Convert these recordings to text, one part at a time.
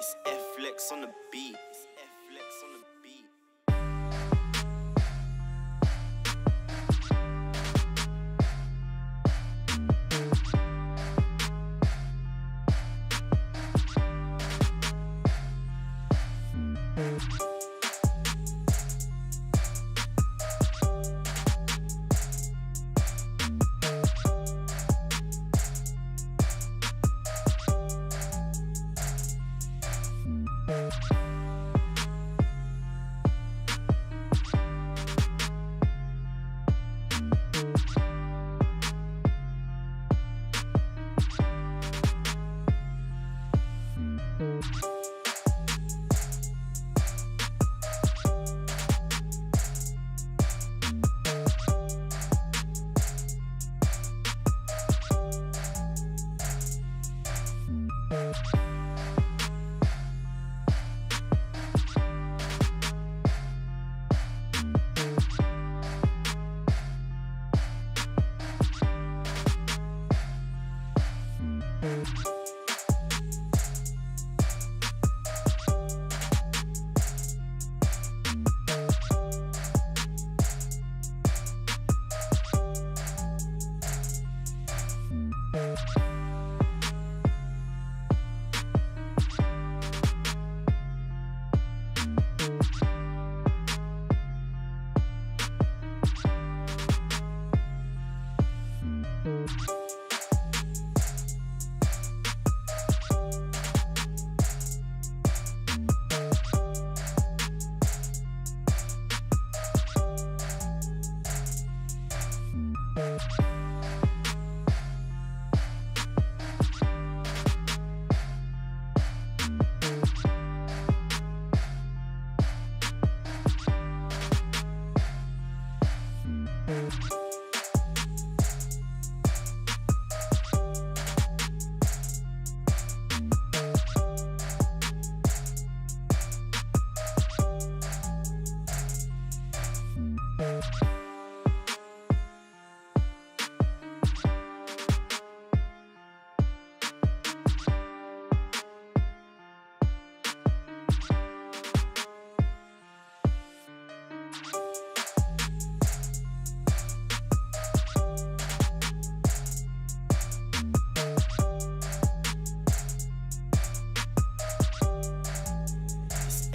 It's F-Flex on the beat. It's F-Flex on the beat.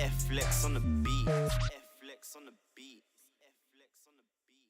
F-Flex on the beat. F-Flex on the beat. F-Flex on the beat.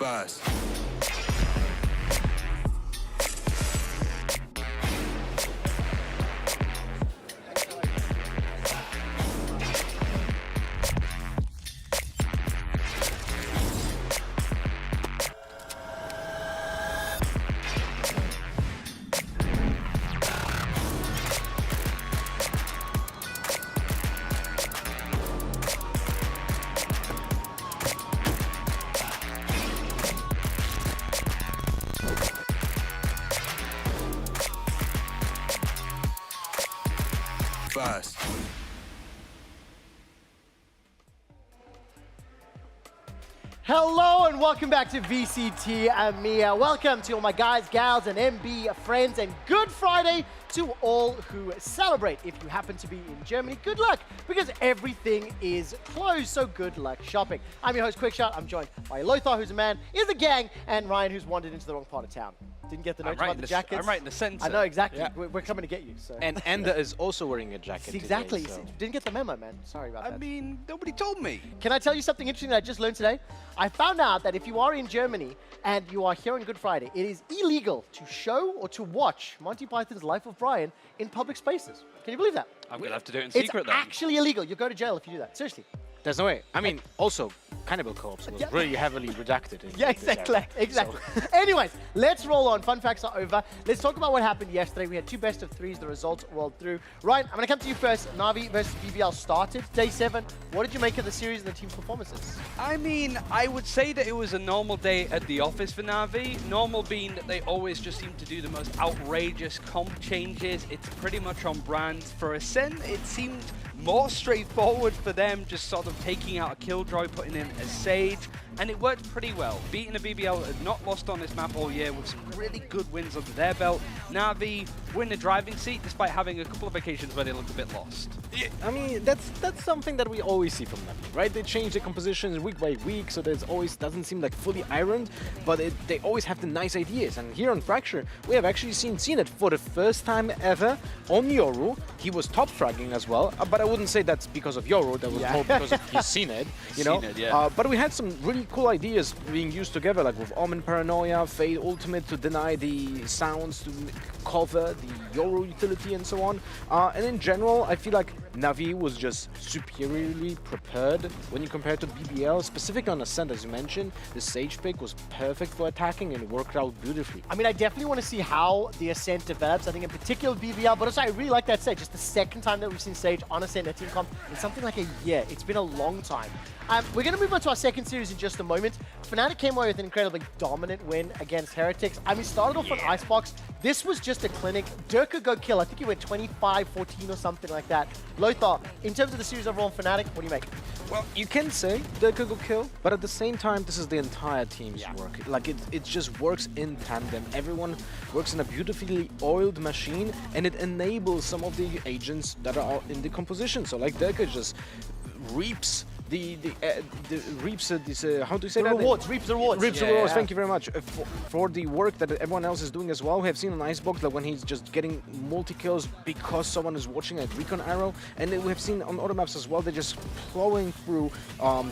First. First. Hello and welcome back to VCT EMEA. Welcome to all my guys, gals, and MB friends, and good Friday to all who celebrate. If you happen to be in Germany, good luck, because everything is closed, so good luck shopping. I'm your host, Quickshot. I'm joined by Lothar, who's a man, is the gang, and Ryan, who's wandered into the wrong part of town. Didn't get the note about the jackets. I'm right in the center. I know, exactly. Yeah. We're coming to get you. So. And Ender is also wearing a jacket Exactly. today, so. Didn't get the memo, man. Sorry about that. I mean, nobody told me. Can I tell you something interesting that I just learned today? I found out that if you are in Germany and you are here on Good Friday, it is illegal to show or to watch Monty Python's Life of Brian in public spaces. Can you believe that? I'm going to have to do it in It's secret then. actually illegal. You'll go to jail if you do that. Seriously. There's no way. I mean, also, Cannibal Corpse was really heavily redacted. In Yeah, this exactly. area, Exactly. so. Anyways, let's roll on. Fun facts are over. Let's talk about what happened yesterday. We had two best of threes. The results rolled through. Ryan, I'm going to come to you first. Na'Vi versus BBL started day 7. What did you make of the series and the team's performances? I mean, I would say that it was a normal day at the office for Na'Vi. Normal being that they always just seem to do the most outrageous comp changes. It's pretty much on brand. For Ascent, it seemed more straightforward for them, just sort of taking out a Killjoy, putting in a Sage, and it worked pretty well. Beating a BBL had not lost on this map all year with some really good wins under their belt. Na'Vi win the driving seat despite having a couple of occasions where they looked a bit lost. Yeah, I mean, that's something that we always see from them, right? They change the compositions week by week, so there's always doesn't seem like fully ironed, but they always have the nice ideas. And here on Fracture, we have actually seen it for the first time ever on Yoru. He was top fragging as well, but I wouldn't say that's because of Yoru. That was more because of he's seen it, you know. But we had some really cool ideas being used together, like with Omen Paranoia, Fade Ultimate to deny the sounds, to cover the Yoru utility and so on. And in general, I feel like Na'Vi was just superiorly prepared when you compare it to BBL, specifically on Ascent, as you mentioned. The Sage pick was perfect for attacking and it worked out beautifully. I mean, I definitely want to see how the Ascent develops. I think in particular BBL, but also I really like that Sage. It's the second time that we've seen Sage on Ascent at Team Comp in something like a year. It's been a long time. We're going to move on to our second series in just a moment. Fnatic came away with an incredibly dominant win against Heretics. I mean, started off on Icebox. This was just a clinic. Durka go kill. I think he went 25-14 or something like that. Lothar, in terms of the series overall in Fnatic, what do you make? Well, you can say Durka go kill, but at the same time, this is the entire team's work. Like, it just works in tandem. Everyone works in a beautifully oiled machine, and it enables some of the agents that are in the composition. So, like, Durka just reaps reaps this how do you say that? Rewards, reaps the rewards. Reaps the rewards. Thank you very much for the work that everyone else is doing as well. We have seen on Icebox that when he's just getting multi kills because someone is watching at Recon Arrow, and then we have seen on other maps as well. They're just plowing through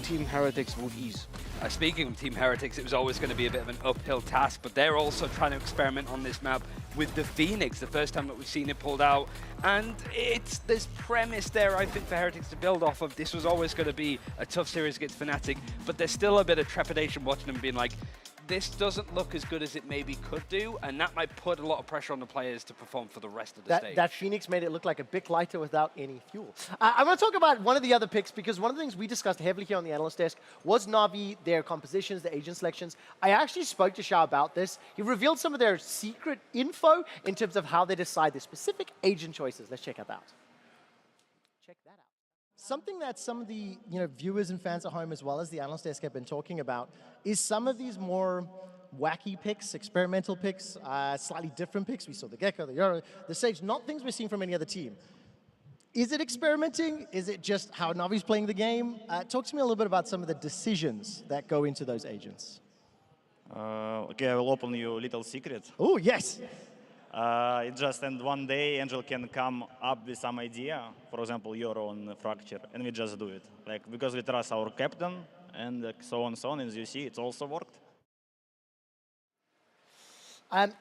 Team Heretics with ease. Speaking of Team Heretics, it was always going to be a bit of an uphill task, but they're also trying to experiment on this map with the Phoenix, the first time that we've seen it pulled out. And it's this premise there, I think, for Heretics to build off of. This was always going to be a tough series against Fnatic, but there's still a bit of trepidation watching them being like, this doesn't look as good as it maybe could do, and that might put a lot of pressure on the players to perform for the rest of the stage. That Phoenix made it look like a bit lighter without any fuel. I want to talk about one of the other picks, because one of the things we discussed heavily here on the analyst desk was Na'Vi, their compositions, the agent selections. I actually spoke to Shao about this. He revealed some of their secret info in terms of how they decide the specific agent choices. Let's check that out. Something that some of the viewers and fans at home, as well as the analyst desk, have been talking about is some of these more wacky picks, experimental picks, slightly different picks. We saw the Gecko, the Euro, the Sage, not things we've seen from any other team. Is it experimenting? Is it just how Na'Vi's playing the game? Talk to me a little bit about some of the decisions that go into those agents. Okay, I will open you a little secret. Oh, yes. It's just, and one day Angel can come up with some idea, for example, your own Fracture, and we just do it. Like, because we trust our captain, and so on and so on, as you see, it's also worked.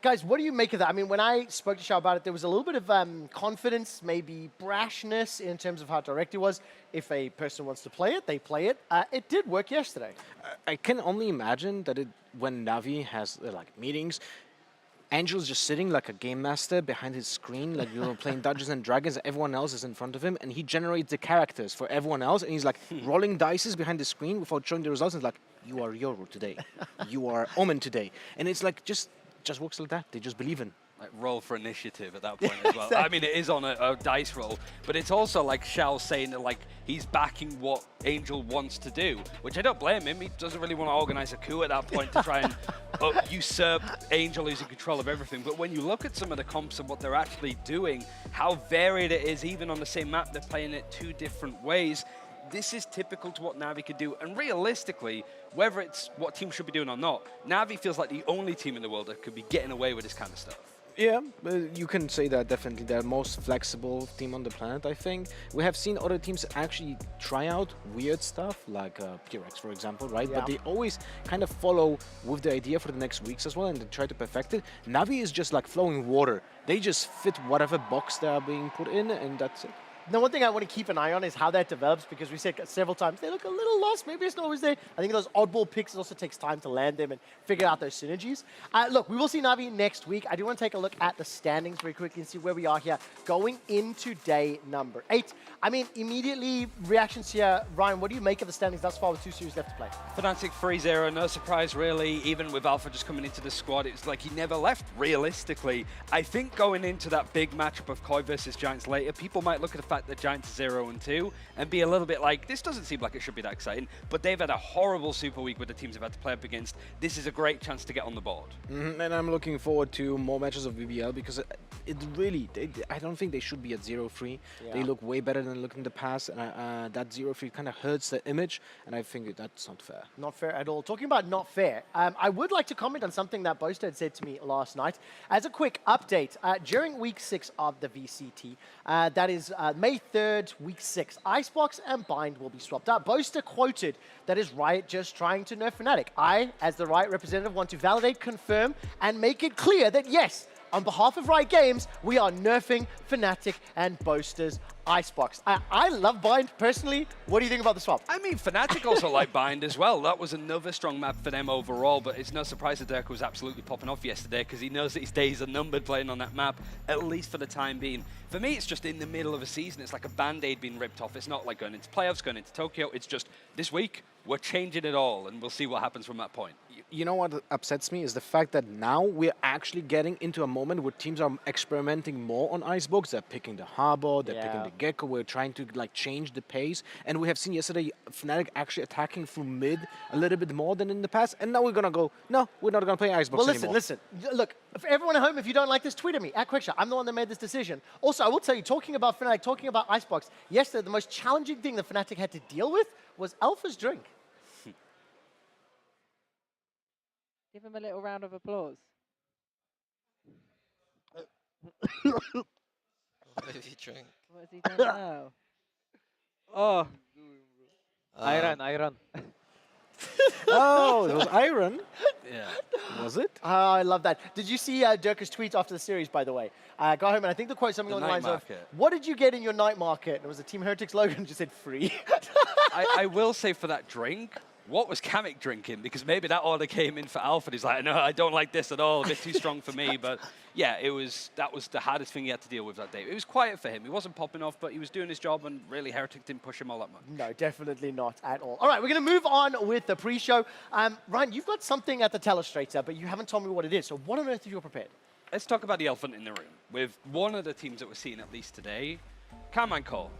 Guys, what do you make of that? I mean, when I spoke to Shao about it, there was a little bit of confidence, maybe brashness in terms of how direct it was. If a person wants to play it, they play it. It did work yesterday. I can only imagine that when Navi has like meetings, Angel's just sitting like a game master behind his screen, like playing Dungeons and Dragons. Everyone else is in front of him, and he generates the characters for everyone else, and he's like rolling dices behind the screen without showing the results. And it's like, you are Yoru today, you are Omen today, and it's like just works like that. They just believe in. Like roll for initiative at that point as well. I mean, it is on a dice roll, but it's also like Shao saying that like he's backing what Angel wants to do, which I don't blame him. He doesn't really want to organize a coup at that point to try and usurp Angel, who's in control of everything. But when you look at some of the comps and what they're actually doing, how varied it is, even on the same map, they're playing it 2 different ways. This is typical to what Navi could do, and realistically, whether it's what teams should be doing or not, Navi feels like the only team in the world that could be getting away with this kind of stuff. Yeah, you can say that definitely. They're the most flexible team on the planet, I think. We have seen other teams actually try out weird stuff, like P-Rex, for example, right? Yeah. But they always kind of follow with the idea for the next weeks as well, and they try to perfect it. Navi is just like flowing water. They just fit whatever box they are being put in, and that's it. The one thing I want to keep an eye on is how that develops, because we said several times they look a little lost. Maybe it's not always there. I think those oddball picks, it also takes time to land them and figure out those synergies. Look, we will see Navi next week. I do want to take a look at the standings very quickly and see where we are here going into day number 8. I mean, immediately reactions here. Ryan, what do you make of the standings thus far with 2 series left to play? Fnatic 3-0, no surprise really. Even with Alpha just coming into the squad, it was like he never left, realistically. I think going into that big matchup of Koi versus Giants later, people might look at the fact that Giants are 0-2 and be a little bit like, this doesn't seem like it should be that exciting, but they've had a horrible Super Week with the teams they've had to play up against. This is a great chance to get on the board. And I'm looking forward to more matches of BBL, because it really, I don't think they should be at 0-3. Yeah. They look way better than look in the past, and that 0-3 kind of hurts the image, and I think that's not fair. Not fair at all. Talking about not fair, I would like to comment on something that Boaster had said to me last night. As a quick update, during week 6 of the VCT, that is May 3rd, week 6, Icebox and Bind will be swapped out. Boaster quoted that is Riot just trying to nerf Fnatic. I, as the Riot representative, want to validate, confirm, and make it clear that yes, on behalf of Riot Games, we are nerfing Fnatic and Boaster's Icebox. I love Bind personally. What do you think about the swap? I mean, Fnatic also like Bind as well. That was another strong map for them overall, but it's no surprise that Dirk was absolutely popping off yesterday, because he knows that his days are numbered playing on that map, at least for the time being. For me, it's just in the middle of a season. It's like a Band-Aid being ripped off. It's not like going into playoffs, going into Tokyo. It's just, this week, we're changing it all, and we'll see what happens from that point. You know what upsets me is the fact that now we're actually getting into a moment where teams are experimenting more on Icebox. They're picking the Harbor, they're picking the Gecko. We're trying to like change the pace, and we have seen yesterday Fnatic actually attacking through mid a little bit more than in the past. And now we're gonna go, no, we're not gonna play Icebox well, anymore. listen. Look, for everyone at home, if you don't like this, tweet at me at QuickShot. I'm the one that made this decision. Also, I will tell you, talking about Fnatic, talking about Icebox, yesterday the most challenging thing that Fnatic had to deal with was Alpha's drink. Give him a little round of applause. What did he drink? What has he done now? Oh, iron. Oh, it was Iron. Yeah. Was it? Oh, I love that. Did you see Dirk's tweet after the series, by the way? Got home, and I think the quote something The along the lines night of, market. what did you get in your night market? And it was a Team Heretics logo and just said free. I will say for that drink, what was Kamek drinking? Because maybe that order came in for Alpha. He's like, no, I don't like this at all. A bit too strong for me. But yeah, that was the hardest thing he had to deal with that day. It was quiet for him. He wasn't popping off, but he was doing his job, and really Heretic didn't push him all that much. No, definitely not at all. All right, we're going to move on with the pre-show. Ryan, you've got something at the Telestrator, but you haven't told me what it is. So what on earth have you prepared? Let's talk about the elephant in the room. With one of the teams that we're seeing at least today, Carmine Cole.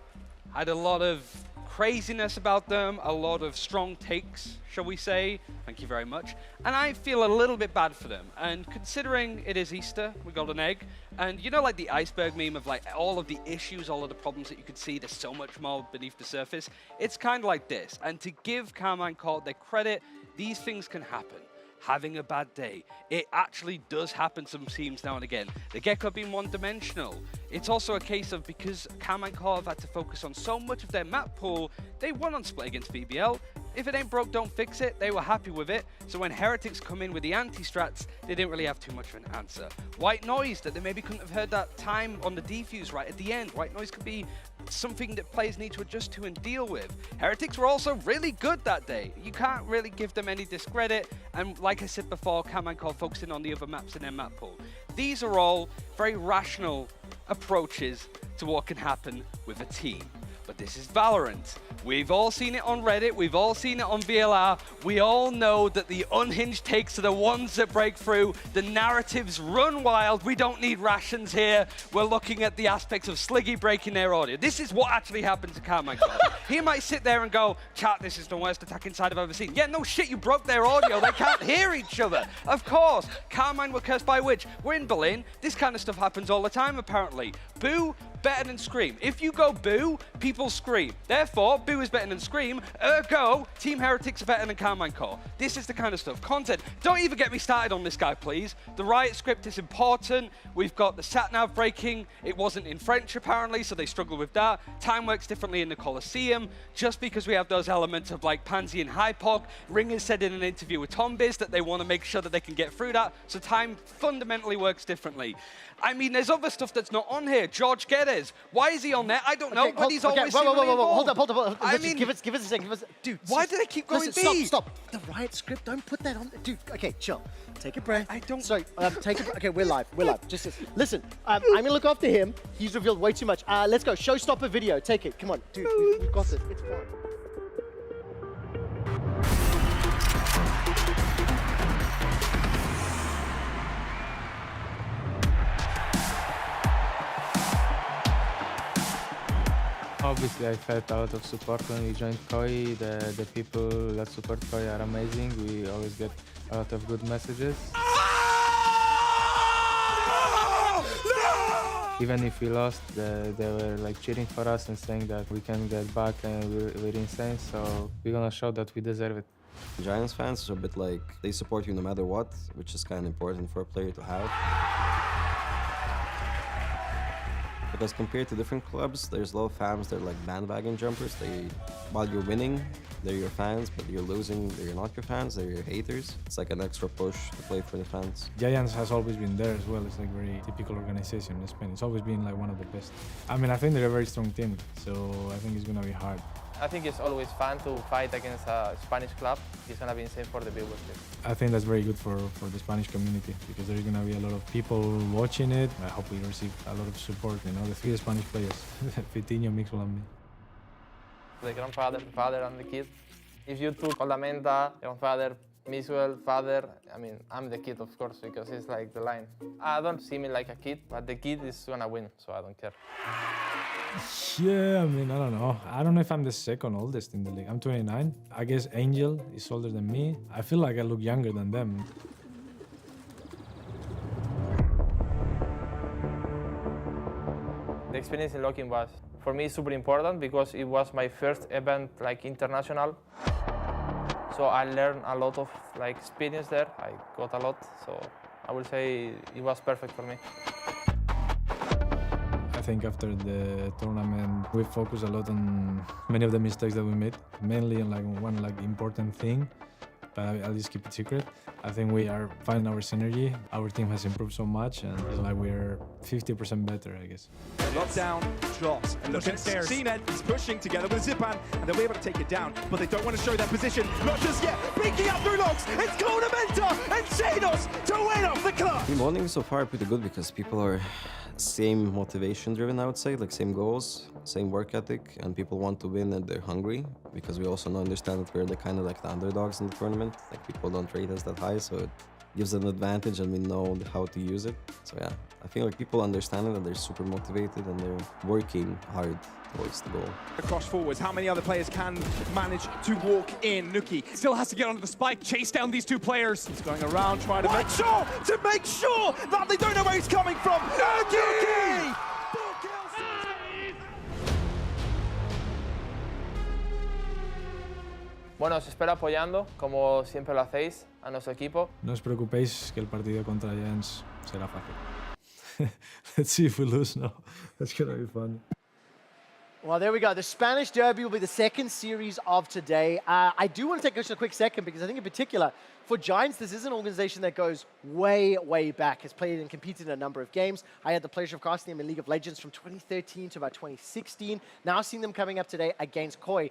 Had a lot of craziness about them, a lot of strong takes, shall we say. Thank you very much. And I feel a little bit bad for them. And considering it is Easter, we got an egg, and you know, like the iceberg meme of like all of the issues, all of the problems that you could see, there's so much more beneath the surface. It's kind of like this. And to give Carmine Cole their credit, these things can happen. having a bad day. It actually does happen some teams now and again. The Gecko being one-dimensional. It's also a case of because Carmine Corp have had to focus on so much of their map pool, they won on split against VBL. If it ain't broke, don't fix it. They were happy with it. So when Heretics come in with the anti-strats, they didn't really have too much of an answer. White noise, that they maybe couldn't have heard that time on the defuse right at the end. White noise could be something that players need to adjust to and deal with. Heretics were also really good that day. You can't really give them any discredit. And like I said before, Carmine Corp focusing on the other maps in their map pool. These are all very rational approaches to what can happen with a team. But this is VALORANT. We've all seen it on Reddit, we've all seen it on VLR. We all know that the unhinged takes are the ones that break through. The narratives run wild. We don't need rations here. We're looking at the aspects of Sliggy breaking their audio. This is what actually happened to Carmine Corp. He might sit there and go, chat, this is the worst attack inside I've ever seen. Yeah, no shit, you broke their audio. They can't hear each other. Of course, Carmine were cursed by Witch. We're in Berlin. This kind of stuff happens all the time, apparently. Boo, better than Scream. If you go boo, people scream. Therefore, boo is better than Scream. Ergo, Team Heretics are better than Carmine Corp. This is the kind of stuff. Content. Don't even get me started on this guy, please. The riot script is important. We've got the sat-nav breaking. It wasn't in French, apparently, so they struggle with that. Time works differently in the Colosseum. Just because we have those elements of like Pansy and Hypoc, Ringers said in an interview with Tombiz that they want to make sure that they can get through that, so time fundamentally works differently. I mean, there's other stuff that's not on here. George Geddes, why is he on there? I don't know, but he's always seemingly involved. Hold up. I mean, give us a second. Dude, why do they keep going B? Stop. The riot script, don't put that on. Dude, okay, chill. Take a breath. I don't... Sorry, take a breath. Okay, we're live. Just listen, I'm going to look after him. He's revealed way too much. Let's go. Showstopper video. Take it. Come on, dude. We've got this. It's fine. Obviously, I felt a lot of support when we joined Koi. The people that support Koi are amazing. We always get a lot of good messages. Even if we lost, they were like cheering for us and saying that we can get back and we're insane. So we're gonna show that we deserve it. Giants fans are a bit like, they support you no matter what, which is kind of important for a player to have. Because compared to different clubs, there's a lot of fans that are like bandwagon jumpers. While you're winning, they're your fans, but you're losing, they're not your fans, they're your haters. It's like an extra push to play for the fans. Giants has always been there as well. It's like very typical organization in Spain. It's always been like one of the best. I mean, I think they're a very strong team, so I think it's gonna be hard. I think it's always fun to fight against a Spanish club. It's going to be insane for the viewers. I think that's very good for the Spanish community because there's going to be a lot of people watching it. I hope we receive a lot of support, you know, the three Spanish players, Vitinho, Mixwell and me. The grandfather, the father and the kid. If you took Oldamenta, grandfather, Mixwell, father, I mean, I'm the kid, of course, because it's like the line. I don't see me like a kid, but the kid is going to win, so I don't care. Yeah, I mean, I don't know. I don't know if I'm the second oldest in the league. I'm 29. I guess Angel is older than me. I feel like I look younger than them. The experience in Locking was, for me, super important because it was my first event, like, international. So I learned a lot of, like, experience there. I got a lot, so I would say it was perfect for me. I think after the tournament, we focused a lot on many of the mistakes that we made, mainly on like one like important thing, but I'll just keep it secret. I think we are finding our synergy. Our team has improved so much, and it's like we're 50% better, I guess. Lockdown drops, and look at CNED, he's pushing together with Zipan, and they'll be able to take it down, but they don't want to show their position. Not just yet, peeking up through logs, it's Cornamenta and Xenos to win off the club! Team bonding is so far pretty good because people are same motivation driven, I would say, like same goals, same work ethic, and people want to win and they're hungry because we also understand that we're the kind of like the underdogs in the tournament. Like people don't rate us that high, so it gives an advantage and we know how to use it. So yeah, I think like people understand it and they're super motivated and they're working hard towards the goal. Across forwards, how many other players can manage to walk in? Nuki still has to get onto the spike, chase down these two players. He's going around trying to make sure that they don't know where he's coming from. Nuki! Bueno, os espero apoyando, como siempre lo hacéis, a nuestro equipo. No os preocupéis que el partido contra Giants será fácil. Let's see if we lose now. That's gonna be fun. Well, there we go. The Spanish Derby will be the second series of today. I do want to take just a quick second because I think in particular, for Giants, this is an organization that goes way, way back. Has played and competed in a number of games. I had the pleasure of casting them in League of Legends from 2013 to about 2016. Now seeing them coming up today against Koi.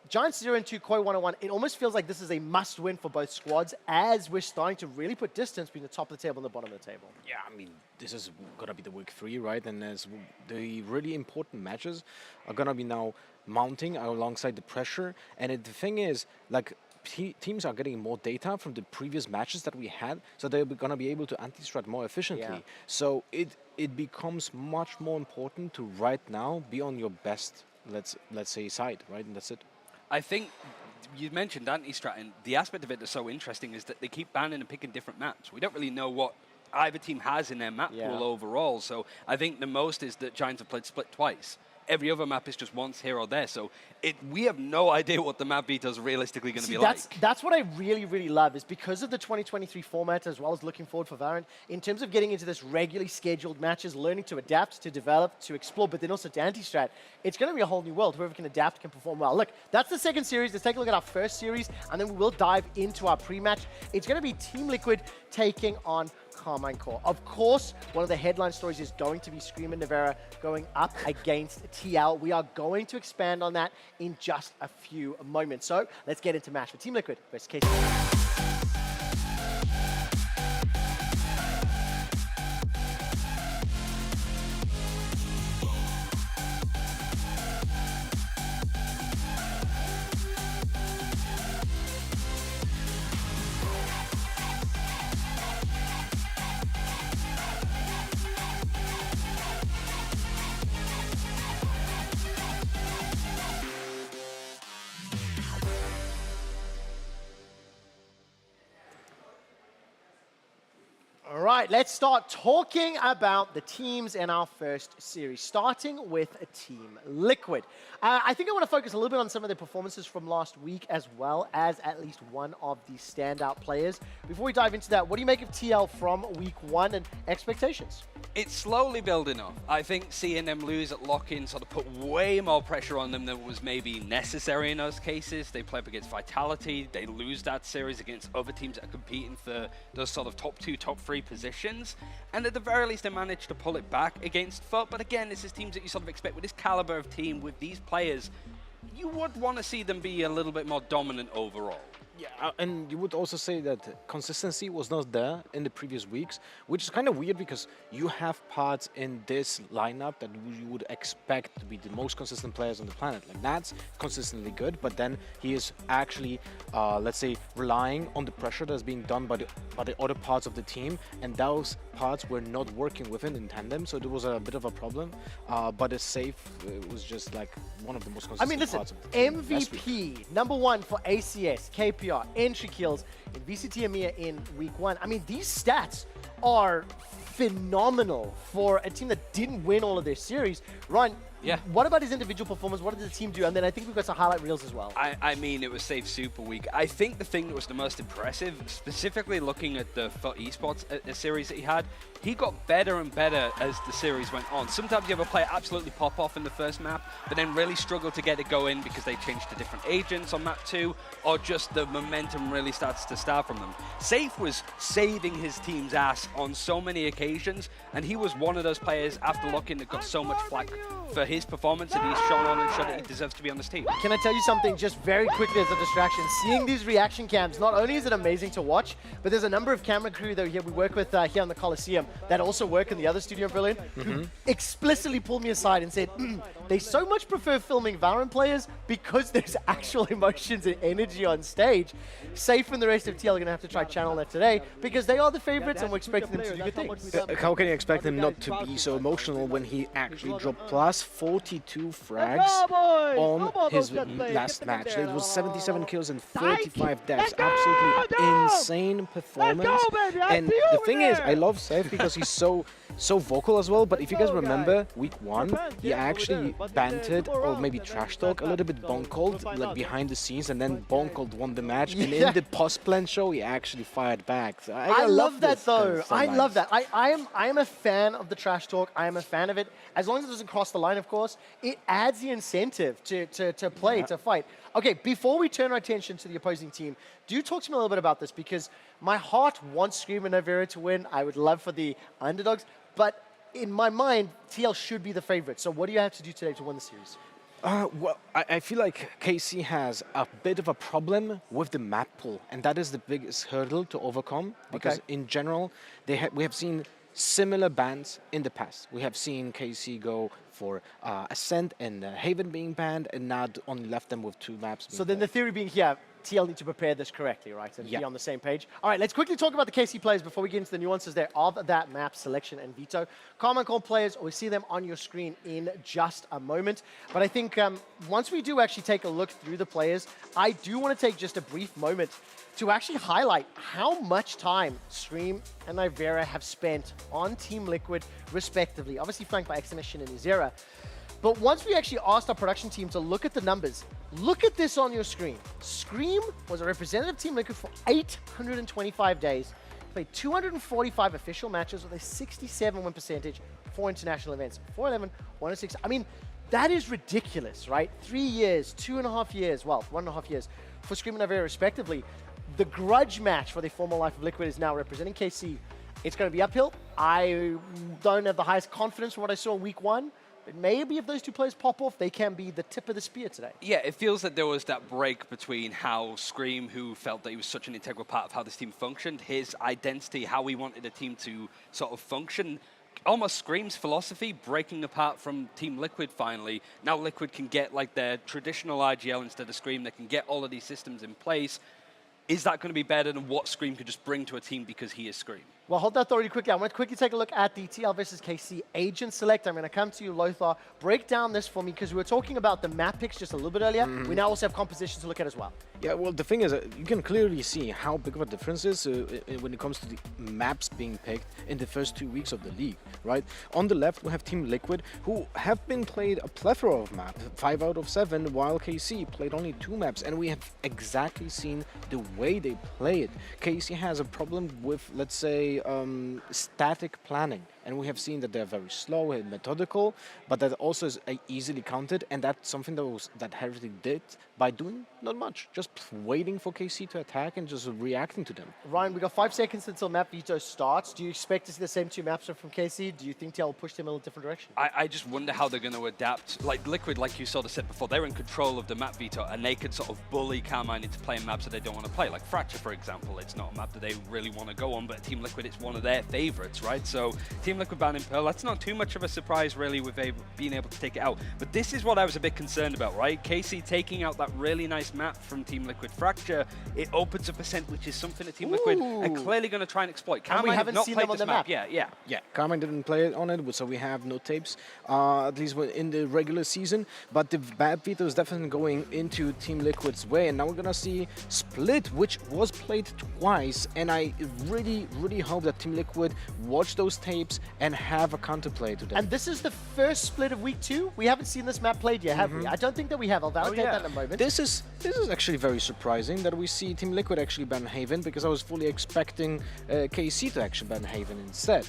Giants 0-2, Koi 1-1. It almost feels like this is a must-win for both squads as we're starting to really put distance between the top of the table and the bottom of the table. Yeah, I mean, this is gonna be the week 3, right? And as the really important matches are gonna be now mounting alongside the pressure. And the thing is, like, teams are getting more data from the previous matches that we had, so they're gonna be able to anti-strat more efficiently. Yeah. So it becomes much more important to right now be on your best, let's say, side, right? And that's it. I think you mentioned anti-strat, and the aspect of it that's so interesting is that they keep banning and picking different maps. We don't really know what either team has in their map pool overall, so I think the most is that Giants have played Split twice. Every other map is just once here or there, so we have no idea what the map beta is realistically going to be like. That's what I really, really love, is because of the 2023 format, as well as looking forward for VALORANT, in terms of getting into this regularly scheduled matches, learning to adapt, to develop, to explore, but then also to anti-strat, it's going to be a whole new world. Whoever can adapt can perform well. Look, that's the second series. Let's take a look at our first series, and then we will dive into our pre-match. It's going to be Team Liquid taking on Carmine Core. Of course, one of the headline stories is going to be Scream and Nevera going up against TL. We are going to expand on that in just a few moments. So let's get into match for Team Liquid versus KC. All right, let's start talking about the teams in our first series, starting with Team Liquid. I think I want to focus a little bit on some of the performances from last week, as well as at least one of the standout players. Before we dive into that, what do you make of TL from week 1 and expectations? It's slowly building up. I think seeing them lose at lock-in sort of put way more pressure on them than was maybe necessary in those cases. They play up against Vitality. They lose that series against other teams that are competing for those sort of top 2, top 3 positions. And at the very least, they managed to pull it back against FUT. But again, this is teams that you sort of expect with this caliber of team, with these players. You would want to see them be a little bit more dominant overall. Yeah, and you would also say that consistency was not there in the previous weeks, which is kind of weird because you have parts in this lineup that you would expect to be the most consistent players on the planet. Like, Nat's consistently good, but then he is actually, let's say, relying on the pressure that's being done by the other parts of the team, and those parts were not working with him in tandem, so there was a bit of a problem. But the safe was just like one of the most consistent parts of the team. MVP, #1 for ACS, KPR, entry kills in VCT EMEA in week 1. I mean, these stats are phenomenal for a team that didn't win all of their series. Ryan, what about his individual performance? What did the team do? And then I think we've got some highlight reels as well. I mean, it was Safe Super Week. I think the thing that was the most impressive, specifically looking at the FUT Esports series that he had, he got better and better as the series went on. Sometimes you have a player absolutely pop off in the first map, but then really struggle to get it going because they changed to different agents on map 2, or just the momentum really starts to start from them. Safe was saving his team's ass on so many occasions, and he was one of those players after lock-in that got so much flack for his performance, and he's shown on and shown that he deserves to be on this team. Can I tell you something just very quickly as a distraction? Seeing these reaction cams, not only is it amazing to watch, but there's a number of camera crew that we work with here on the Coliseum that also work in the other studio in Berlin, who explicitly pulled me aside and said, they so much prefer filming VALORANT players because there's actual emotions and energy on stage. Safe and the rest of TL are going to have to try channel that today because they are the favorites and we're expecting them to do good things. How can you expect him not to be so emotional when he actually dropped plus 42 frags on his last match? It was 77 kills and 35 deaths. Absolutely insane performance. And the thing is, I love Safe because he's so vocal as well, but if you guys remember week 1, he actually bantered or maybe trash talk a little bit bone cold like behind the scenes, and then bone cold won the match, and in the post-plan show he actually fired back. So I love that this though. I sometimes. love that. I am a fan of the trash talk. I am a fan of it. As long as it doesn't cross the line, of course, it adds the incentive to play, to fight. Okay, before we turn our attention to the opposing team, do talk to me a little bit about this, because my heart wants Scream and Navera to win. I would love for the underdogs, but in my mind, TL should be the favorite. So what do you have to do today to win the series? Well, I feel like KC has a bit of a problem with the map pool, and that is the biggest hurdle to overcome, because in general, we have seen similar bans in the past. We have seen KC go for Ascent and Haven being banned, and now only left them with 2 maps. So then the theory being here, TL need to prepare this correctly, right? And be on the same page. All right, let's quickly talk about the KC players before we get into the nuances there of that map selection and veto. Common Cold players, we see them on your screen in just a moment. But I think once we do actually take a look through the players, I do want to take just a brief moment to actually highlight how much time Scream and Nivera have spent on Team Liquid, respectively. Obviously flanked by Extinction and Azera. But once we actually asked our production team to look at the numbers, look at this on your screen. Scream was a representative Team Liquid for 825 days, played 245 official matches with a 67 win percentage for international events. 411, 106. I mean, that is ridiculous, right? 3 years, 2.5 years, well, 1.5 years for Scream and Nivera, respectively. The grudge match for the former life of Liquid is now representing KC. It's going to be uphill. I don't have the highest confidence from what I saw in week 1. But maybe if those 2 players pop off, they can be the tip of the spear today. Yeah, it feels that there was that break between how Scream, who felt that he was such an integral part of how this team functioned, his identity, how he wanted the team to sort of function, almost Scream's philosophy breaking apart from Team Liquid finally. Now Liquid can get like their traditional IGL instead of Scream. They can get all of these systems in place. Is that going to be better than what Scream could just bring to a team because he is Scream? Well, hold that thought really quickly. I want to quickly take a look at the TL versus KC agent select. I'm going to come to you, Lothar. Break down this for me, because we were talking about the map picks just a little bit earlier. We now also have compositions to look at as well. Yeah, well, the thing is, you can clearly see how big of a difference is when it comes to the maps being picked in the first 2 weeks of the league, right? On the left, we have Team Liquid, who have been played a plethora of maps, 5 out of 7, while KC played only 2 maps, and we have exactly seen the way they play it. KC has a problem with, let's say, static planning, and we have seen that they're very slow and methodical, but that also is easily counted, and that's something that Heretic did by doing not much, just waiting for KC to attack and just reacting to them. Ryan, we got 5 seconds until map veto starts. Do you expect to see the same 2 maps from KC? Do you think TL will push them in a different direction? I just wonder how they're going to adapt. Like Liquid, like you sort of said before, they're in control of the map veto, and they could sort of bully Carmine into playing maps that they don't want to play. Like Fracture, for example, it's not a map that they really want to go on, but Team Liquid, it's one of their favorites, right? So Team Liquid banning Pearl, that's not too much of a surprise really with being able to take it out. But this is what I was a bit concerned about, right? KC taking out that really nice map from Team Liquid Fracture, it opens up Ascent, which is something that Team Liquid are clearly going to try and exploit. Carmine, we haven't not seen played them on this the map. Yeah, Carmine didn't play it on it, so we have no tapes, at least in the regular season. But the map veto is definitely going into Team Liquid's way, and now we're gonna see Split, which was played twice, and I really, really hope that Team Liquid watch those tapes and have a counterplay to them. And this is the first split of week 2. We haven't seen this map played yet, have we? I don't think that we have. I'll validate that in a moment. This is actually very surprising that we see Team Liquid actually ban Haven, because I was fully expecting KC to actually ban Haven instead.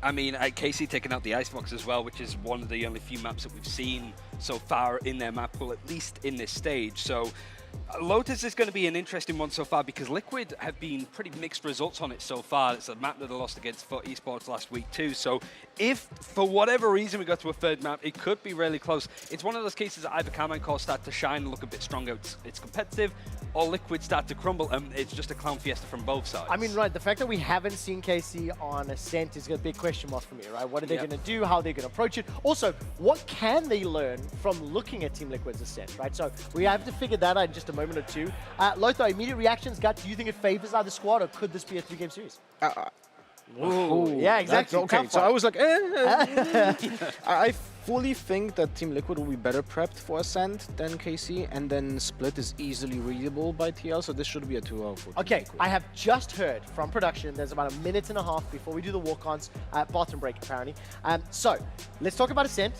I mean, KC taking out the Icebox as well, which is one of the only few maps that we've seen so far in their map pool, at least in this stage. So Lotus is going to be an interesting one so far, because Liquid have been pretty mixed results on it so far. It's a map that they lost against for Esports last week too. So if, for whatever reason, we got to a 3rd map, it could be really close. It's one of those cases that either Carmine Core start to shine and look a bit stronger, it's competitive, or Liquid start to crumble, and it's just a clown fiesta from both sides. I mean, right, the fact that we haven't seen KC on Ascent is a big question mark for me, right? What are they going to do? How are they going to approach it? Also, what can they learn from looking at Team Liquid's Ascent, right? So we have to figure that out in just a moment or two. Lothar, immediate reactions, Gut, do you think it favors either squad, or could this be a 3-game series? Ooh, yeah, exactly. Okay, so I was like, I fully think that Team Liquid will be better prepped for Ascent than KC, and then Split is easily readable by TL, so this should be a 2-0 for Team Liquid. I have just heard from production, there's about 1.5 minutes before we do the walk-ons, bathroom break apparently. So, let's talk about Ascent.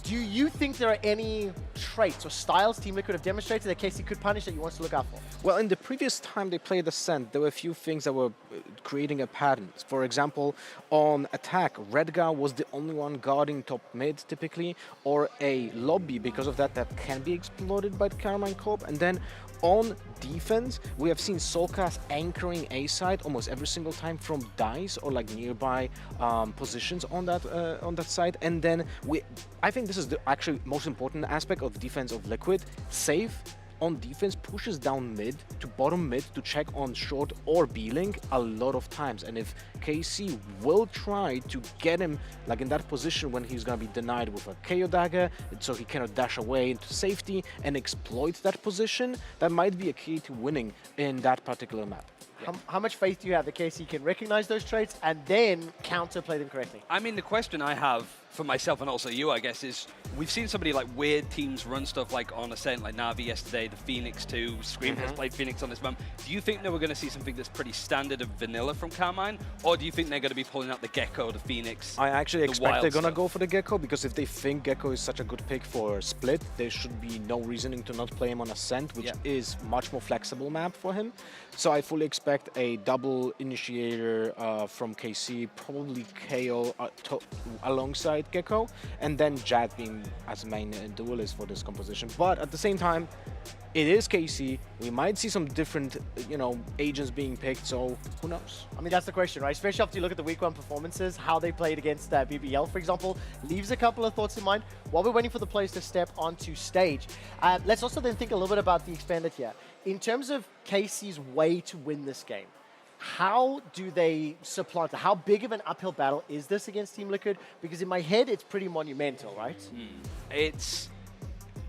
Do you think there are any traits or styles Team Liquid have demonstrated that KC could punish that you want to look out for? Well, in the previous time they played Ascent, there were a few things that were creating a pattern. For example, on attack, Redgar was the only one guarding top mid typically, or a lobby because of that can be exploited by the Carmine Corp. And then on defense, we have seen Soulcast anchoring A side almost every single time from dice or like nearby positions on that side. And then I think this is the actually most important aspect of defense of Liquid. Safe on defense pushes down mid to bottom mid to check on short or B-Link a lot of times. And if KC will try to get him like in that position when he's gonna be denied with a KO dagger, so he cannot dash away into safety and exploit that position, that might be a key to winning in that particular map. How much faith do you have that KC can recognize those traits and then counterplay them correctly? I mean, the question I have for myself and also you, I guess, is we've seen somebody like weird teams run stuff like on Ascent, like Na'Vi yesterday, the Phoenix 2, Scream has played Phoenix on this map. Do you think that we're going to see something that's pretty standard and vanilla from Carmine? Or do you think they're going to be pulling out the Gecko, the Phoenix, I actually expect they're going to stuff? go for the Gecko, because if they think Gecko is such a good pick for Split, there should be no reasoning to not play him on Ascent, which is much more flexible map for him. So I fully expect a double initiator from KC, probably KO alongside Gecko, and then Jad being as main duelist for this composition. But at the same time, it is KC. We might see some different, agents being picked, so who knows? I mean, that's the question, right? Especially after you look at the week 1 performances, how they played against BBL, for example, leaves a couple of thoughts in mind while we're waiting for the players to step onto stage. Let's also then think a little bit about the Expanded here. In terms of KC's way to win this game, how do they supplant it? How big of an uphill battle is this against Team Liquid? Because in my head, it's pretty monumental, right?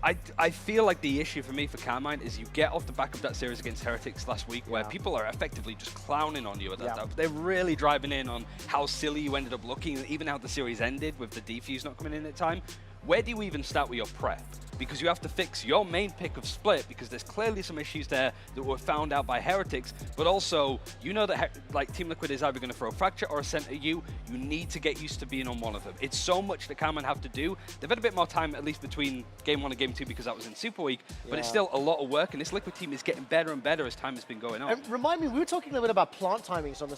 I feel like the issue for me for Carmine is you get off the back of that series against Heretics last week where people are effectively just clowning on you at that time. They're really driving in on how silly you ended up looking, and even how the series ended with the defuse not coming in at time. Where do you even start with your prep? Because you have to fix your main pick of Split, because there's clearly some issues there that were found out by Heretics, but also, you know that like Team Liquid is either going to throw Fracture or Ascent at you. You need to get used to being on one of them. It's so much that Carmine have to do. They've had a bit more time, at least between Game 1 and Game 2, because that was in Super Week, but it's still a lot of work, and this Liquid team is getting better and better as time has been going on. And remind me, we were talking a little bit about plant timings on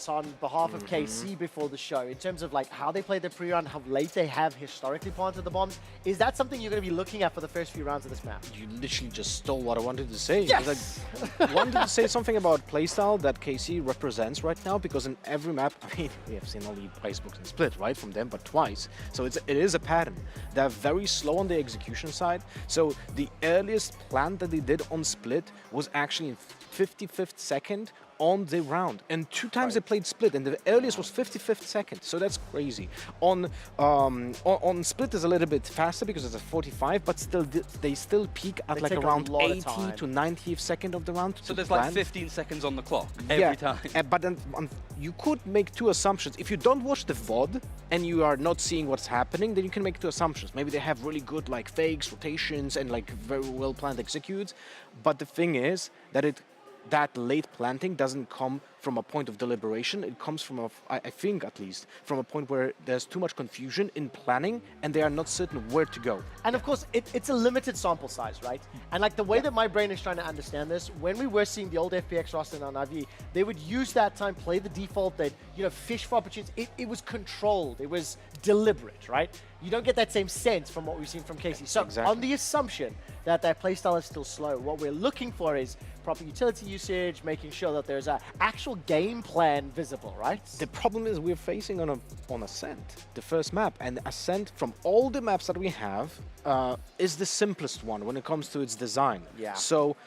behalf of KC before the show, in terms of like how they played their pre-round, how late they have historically planted the bombs. Is that something you're going to be looking at for the first few rounds of this map? You literally just stole what I wanted to say. Yes! I wanted to say something about playstyle that KC represents right now, because in every map, I mean, we have seen only playbooks and Split, right, from them, but twice. So it is a pattern. They're very slow on the execution side. So the earliest plant that they did on Split was actually in 55th second on the round, and 2 times they played Split, and the earliest was 55th second, so that's crazy. On Split is a little bit faster because it's a 45, but still they still peak at like around 80 to 90th second of the round. So there's like 15 seconds on the clock every time. But then you could make 2 assumptions. If you don't watch the VOD and you are not seeing what's happening, then you can make 2 assumptions. Maybe they have really good like fakes, rotations, and like very well planned executes. But the thing is that late planting doesn't come from a point of deliberation. It comes from, I think at least, from a point where there's too much confusion in planning and they are not certain where to go. And of course, it's a limited sample size, right? And like the way that my brain is trying to understand this, when we were seeing the old FPX roster on Na'Vi, they would use that time, play the default, they'd fish for opportunities. It was controlled, it was deliberate, right? You don't get that same sense from what we've seen from KC. So on the assumption that their playstyle is still slow, what we're looking for is proper utility usage, making sure that there's an actual game plan visible, right? The problem is we're facing on Ascent, the first map, and Ascent from all the maps that we have is the simplest one when it comes to its design. Yeah. So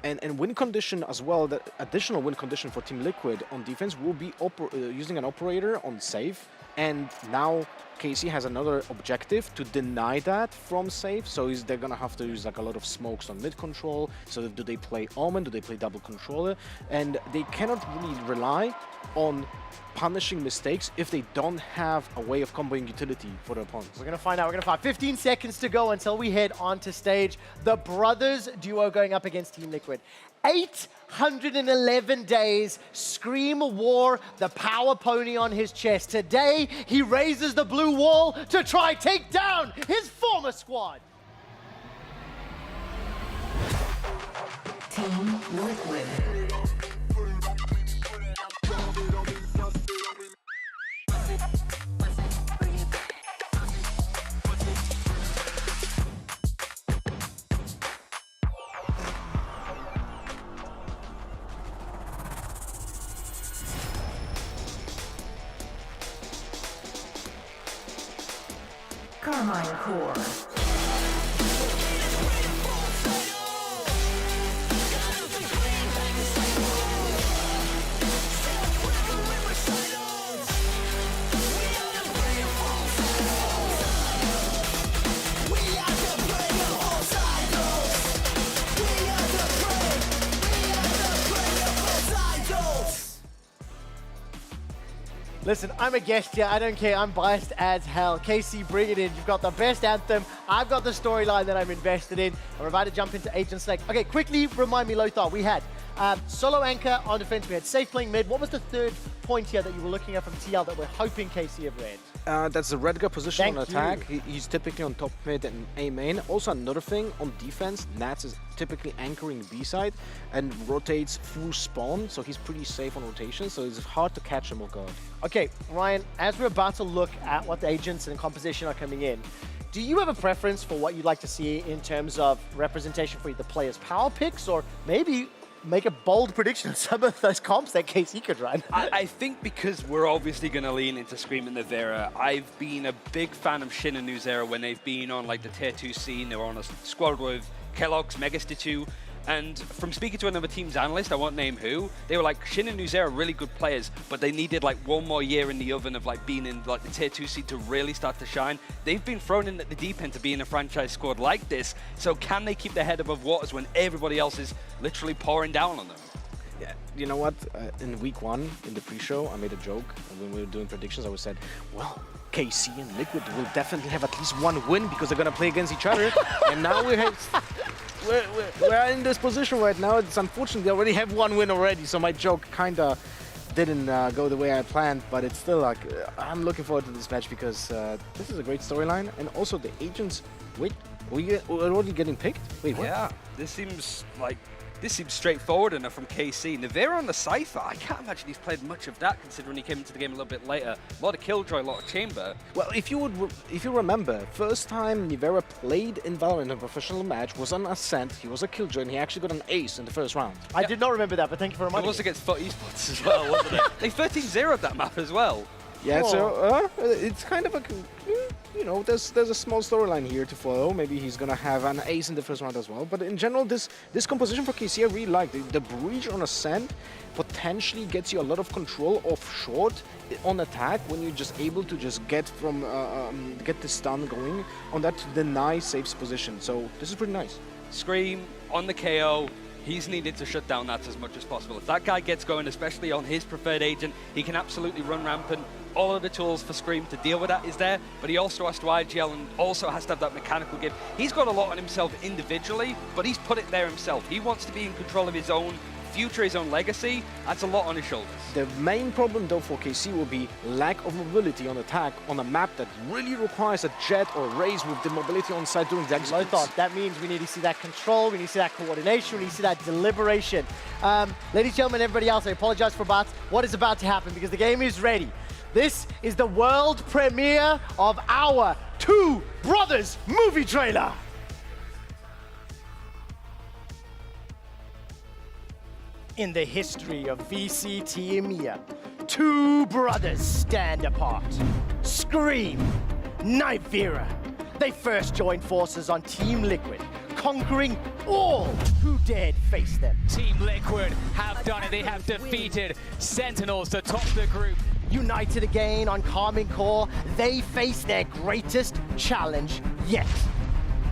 and win condition as well. The additional win condition for Team Liquid on defense will be using an operator on safe, and now KC has another objective to deny that from safe, so they're gonna have to use like a lot of smokes on mid control. So do they play Omen? Do they play double controller? And they cannot really rely on punishing mistakes if they don't have a way of comboing utility for their opponents. We're going to find out. We're going to find 15 seconds to go until we head onto stage. The brothers duo going up against Team Liquid. 811 days, Scream wore the power pony on his chest. Today, he raises the blue wall to try take down his former squad. Team Liquid. Carmine Core. Listen, I'm a guest here. I don't care. I'm biased as hell. KC, bring it in. You've got the best anthem. I've got the storyline that I'm invested in. We're about to jump into Agent Select. Okay, quickly remind me, Lothar. We had solo anchor on defense. We had safe playing mid. What was the third point here that you were looking at from TL that we're hoping KC have read? That's the Redgar position Thank on attack. He's typically on top mid and A main. Also another thing on defense, Nats is typically anchoring B side and rotates full spawn, so he's pretty safe on rotation, so it's hard to catch him off guard. Okay, Ryan, as we're about to look at what the agents and composition are coming in, do you have a preference for what you'd like to see in terms of representation for the players' power picks, or maybe make a bold prediction of some of those comps that KC could run? I think because we're obviously going to lean into Scream and Navera, I've been a big fan of Shin and Nuzera when they've been on like the tier 2 scene. They were on a squad with Kellogg's, Megastitu, and from speaking to another team's analyst, I won't name who, they were like, Shin and Nuzera are really good players, but they needed like one more year in the oven of like being in like the tier 2 seed to really start to shine. They've been thrown in at the deep end to be in a franchise squad like this, so can they keep their head above waters when everybody else is literally pouring down on them? Yeah, you know what? In week 1, in the pre-show, I made a joke. When we were doing predictions, I said, well, KC and Liquid will definitely have at least one win because they're going to play against each other. And now we're in this position right now. It's unfortunate they already have one win already, so my joke kind of didn't go the way I planned, but it's still like, I'm looking forward to this match because this is a great storyline. And also the agents, wait, we're already getting picked? Wait, what? Yeah, this seems straightforward enough from KC. Navera on the Cypher, I can't imagine he's played much of that considering he came into the game a little bit later. A lot of Killjoy, a lot of Chamber. Well, if you remember, first time Navera played in VALORANT in a professional match was on Ascent. He was a Killjoy and he actually got an ace in the first round. I did not remember that, but thank you for reminding me. It was against FUT Esports as well, wasn't it? They 13-0'd that map as well. Yeah, so it's kind of a, you know, there's a small storyline here to follow. Maybe he's gonna have an ace in the first round as well. But in general, this composition for KC I really like. The breach on Ascent potentially gets you a lot of control off short on attack when you're just able to just get from get the stun going on that deny safe position. So this is pretty nice. Scream on the KO. He's needed to shut down that as much as possible. If that guy gets going, especially on his preferred agent, he can absolutely run rampant. All of the tools for Scream to deal with that is there, but he also has to IGL and also has to have that mechanical give. He's got a lot on himself individually, but he's put it there himself. He wants to be in control of his own future, his own legacy. That's a lot on his shoulders. The main problem though for KC will be lack of mobility on attack on a map that really requires a jet or raise with the mobility on side doing the executes. Lothar, that means we need to see that control, we need to see that coordination, we need to see that deliberation. Ladies and gentlemen, everybody else, I apologize for bots. What is about to happen because the game is ready. This is the world premiere of our Two Brothers movie trailer. In the history of VCT EMEA, two brothers stand apart. Scream, Nivera. They first joined forces on Team Liquid, conquering all who dared face them. Team Liquid have done it. They have defeated Sentinels to top the group. United again on Carmine Core, they face their greatest challenge yet.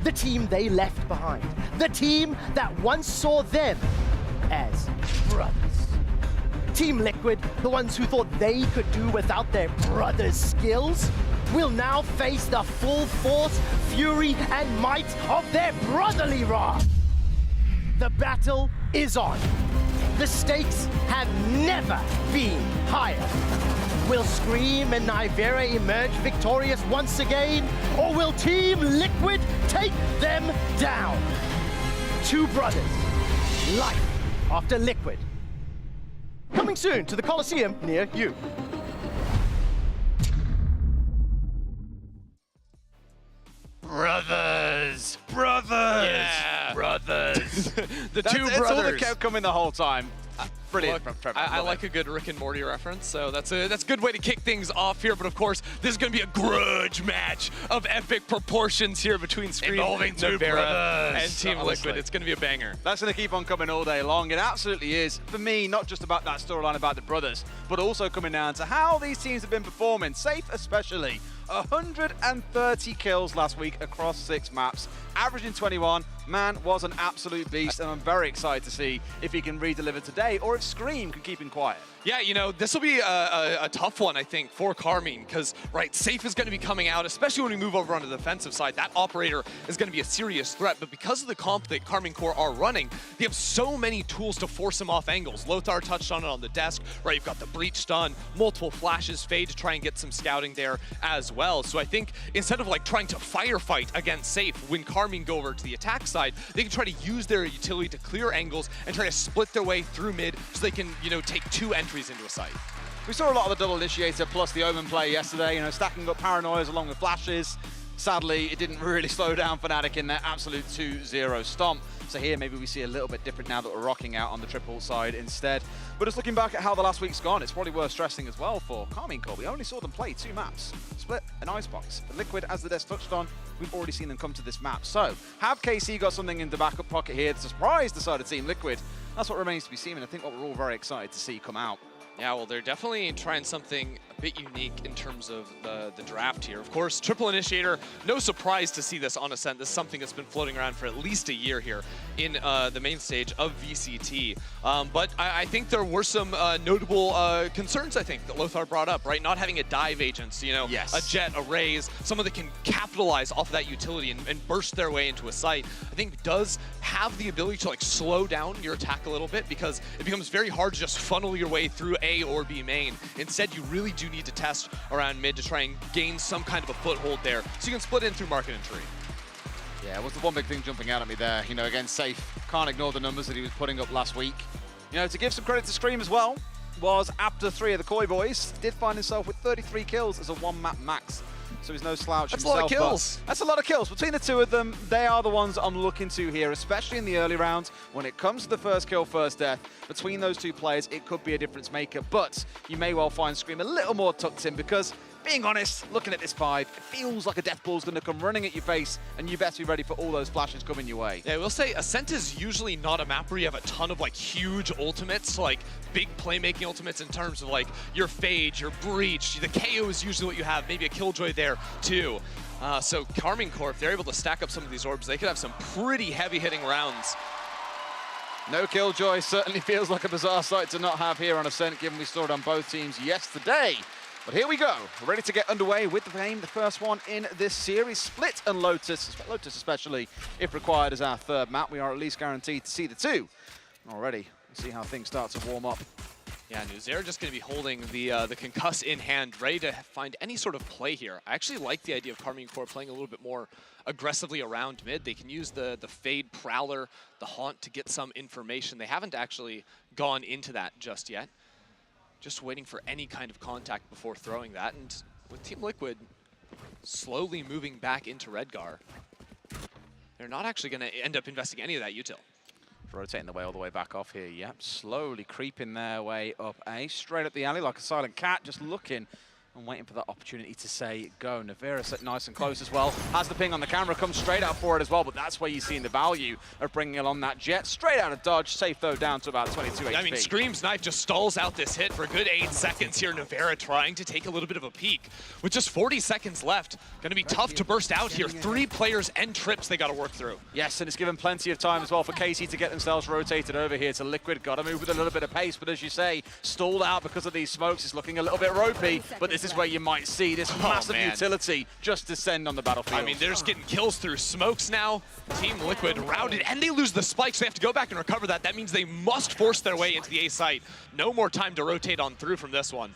The team they left behind. The team that once saw them as brothers. Team Liquid, the ones who thought they could do without their brothers' skills, will now face the full force, fury, and might of their brotherly wrath. The battle is on. The stakes have never been higher. Will Scream and Nivera emerge victorious once again, or will Team Liquid take them down? Two brothers, life after Liquid. Coming soon to the Coliseum near you. Brothers! Brothers! Yeah! Brothers! The That's two brothers. It's all that kept coming the whole time. Brilliant. Look, from Trevor. I like a good Rick and Morty reference, so that's a good way to kick things off here. But of course, this is going to be a grudge match of epic proportions here between Scream, Involving two Nivera, brothers. and Team Honestly. Liquid. It's going to be a banger. That's going to keep on coming all day long. It absolutely is. For me, not just about that storyline about the brothers, but also coming down to how these teams have been performing. Safe especially. 130 kills last week across 6 maps, averaging 21. Man was an absolute beast, and I'm very excited to see if he can re-deliver today or if Scream can keep him quiet. Yeah, you know, this will be a tough one, I think, for Carmine, because, right, Safe is going to be coming out, especially when we move over on the defensive side. That operator is going to be a serious threat, but because of the comp that Carmine Core are running, they have so many tools to force him off angles. Lothar touched on it on the desk, right? You've got the breach stun, multiple flashes, Fade to try and get some scouting there as well. So I think instead of, like, trying to firefight against Safe, when Carmine go over to the attack side, they can try to use their utility to clear angles and try to split their way through mid so they can, you know, take 2 entries into a site. We saw a lot of the double initiator plus the Omen play yesterday, you know, stacking up paranoias along with flashes. Sadly, it didn't really slow down Fnatic in their absolute 2-0 stomp. So here, maybe we see a little bit different now that we're rocking out on the triple side instead. But just looking back at how the last week's gone, it's probably worth stressing as well for Carmine Core. We only saw them play 2 maps, Split and Icebox. For Liquid, as the desk touched on, we've already seen them come to this map. So, have KC got something in the backup pocket here to surprise the side of Team Liquid? That's what remains to be seen, and I think what we're all very excited to see come out. Yeah, well, they're definitely trying something a bit unique in terms of the draft here. Of course, triple initiator, no surprise to see this on Ascent. This is something that's been floating around for at least a year here in the main stage of VCT. But I think there were some notable concerns, I think, that Lothar brought up, right? Not having a dive agent, you know, yes. a Jet, a Raze, someone that can capitalize off of that utility and burst their way into a site, I think does have the ability to, like, slow down your attack a little bit, because it becomes very hard to just funnel your way through A or B main. Instead, you really do need to test around mid to try and gain some kind of a foothold there, so you can split in through market and tree. Yeah, what's the one big thing jumping out at me there? You know, again, Safe, can't ignore the numbers that he was putting up last week. You know, to give some credit to Scream as well, was after 3 of the Koi boys, did find himself with 33 kills as a 1-map max. So he's no slouch That's himself. a lot of kills. That's a lot of kills. Between the 2 of them, they are the ones I'm looking to here, especially in the early rounds. When it comes to the first kill, first death, between those 2 players, it could be a difference maker. But you may well find Scream a little more tucked in, because, being honest, looking at this 5, it feels like a death ball's going to come running at your face, and you best be ready for all those flashes coming your way. Yeah, I will say Ascent is usually not a map where you have a ton of, like, huge ultimates, like big playmaking ultimates in terms of, like, your Fade, your Breach. The KO is usually what you have, maybe a Killjoy there too. So Carmine Core, if they're able to stack up some of these orbs, they could have some pretty heavy-hitting rounds. No Killjoy certainly feels like a bizarre sight to not have here on Ascent, given we saw it on both teams yesterday. But here we go, ready to get underway with the game, the first one in this series. Split and Lotus especially, if required, as our 3rd map. We are at least guaranteed to see the 2. Already, we'll see how things start to warm up. Yeah, Nuzera just going to be holding the Concuss in hand, ready to find any sort of play here. I actually like the idea of Carmine Core playing a little bit more aggressively around mid. They can use the Fade Prowler, the Haunt to get some information. They haven't actually gone into that just yet. Just waiting for any kind of contact before throwing that. And with Team Liquid slowly moving back into Redgar, they're not actually going to end up investing any of that util. Rotating the way all the way back off here, yep. Slowly creeping their way up A, straight up the alley like a silent cat, just looking I'm waiting for that opportunity to say go. Nevera set nice and close as well. Has the ping on the camera, comes straight out for it as well, but that's where you're seeing the value of bringing along that jet. Straight out of dodge, safe though, down to about 22 HP. I mean, Scream's knife just stalls out this hit for a good 8 seconds here. Nevera trying to take a little bit of a peek. With just 40 seconds left, going to be tough to burst out here. 3 players and trips they got to work through. Yes, and it's given plenty of time as well for KC to get themselves rotated over here to Liquid. Got to move with a little bit of pace, but as you say, stalled out because of these smokes. It's looking a little bit ropey, but this is where you might see this massive utility just descend on the battlefield. I mean, they're just getting kills through smokes now. Team Liquid routed, and they lose the spike, so they have to go back and recover that. That means they must force their way into the A site. No more time to rotate on through from this one.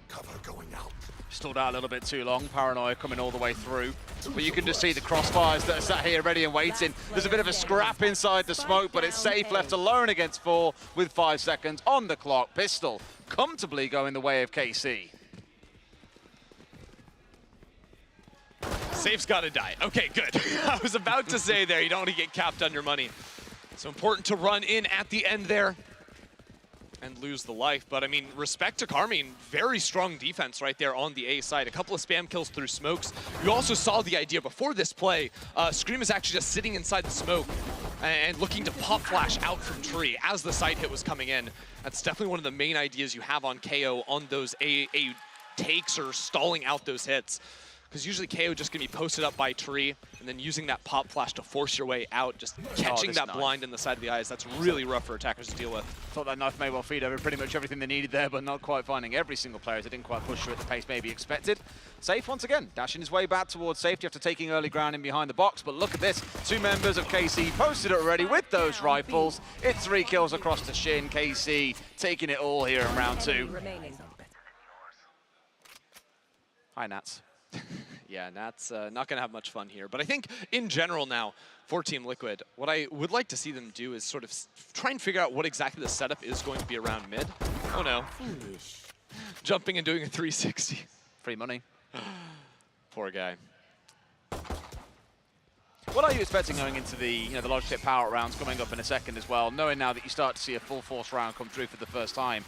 Cover going out. Stalled out a little bit too long. Paranoia coming all the way through. But you can just see the crossfires that are sat here ready and waiting. There's a bit of a scrap inside the smoke, but it's safe, left alone against 4 with 5 seconds on the clock. Pistol comfortably going the way of KC. Safe's got to die. Okay, good. I was about to say there, you don't want to get capped on your money. So important to run in at the end there and lose the life. But I mean, respect to Carmine, very strong defense right there on the A side. A couple of spam kills through smokes. You also saw the idea before this play. Scream is actually just sitting inside the smoke and looking to pop flash out from tree as the side hit was coming in. That's definitely one of the main ideas you have on KO on those A takes or stalling out those hits. Because usually KO just going to be posted up by tree and then using that pop flash to force your way out, just catching that blind in the side of the eyes. That's really rough for attackers to deal with. Thought that knife may well feed over pretty much everything they needed there, but not quite finding every single player. They didn't quite push through at the pace maybe expected. Safe once again, dashing his way back towards safety after taking early ground in behind the box. But look at this, 2 members of KC posted it already with those rifles. It's 3 kills across the shin. KC taking it all here in round 2. Hi, Nats. Yeah, Nat's not going to have much fun here. But I think in general now, for Team Liquid, what I would like to see them do is sort of try and figure out what exactly the setup is going to be around mid. Oh no. Jumping and doing a 360. Free money. Poor guy. What are you expecting going into the the Logitech Power rounds coming up in a second as well, knowing now that you start to see a full force round come through for the first time?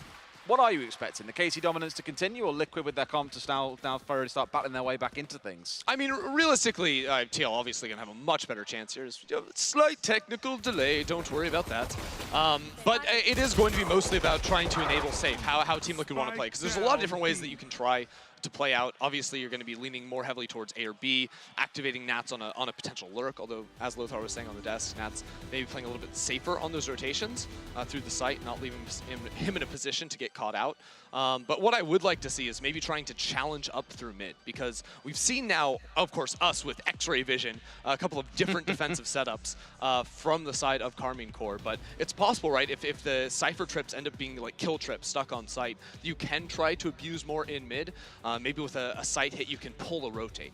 What are you expecting? The KC dominance to continue, or Liquid with their comp to now thoroughly start battling their way back into things? I mean, realistically, TL obviously going to have a much better chance here. Slight technical delay, don't worry about that. But it is going to be mostly about trying to enable safe, how Team Liquid want to play, because there's a lot of different ways that you can try to play out. Obviously, you're going to be leaning more heavily towards A or B, activating Nats on a potential lurk, although, as Lothar was saying on the desk, Nats maybe playing a little bit safer on those rotations through the site, not leaving him in a position to get caught out. But what I would like to see is maybe trying to challenge up through mid, because we've seen now, of course, us with X-ray vision, a couple of different defensive setups from the side of Carmine Core. But it's possible, right, if the Cypher trips end up being like kill trips stuck on site, you can try to abuse more in mid. Maybe with a site hit, you can pull a rotate.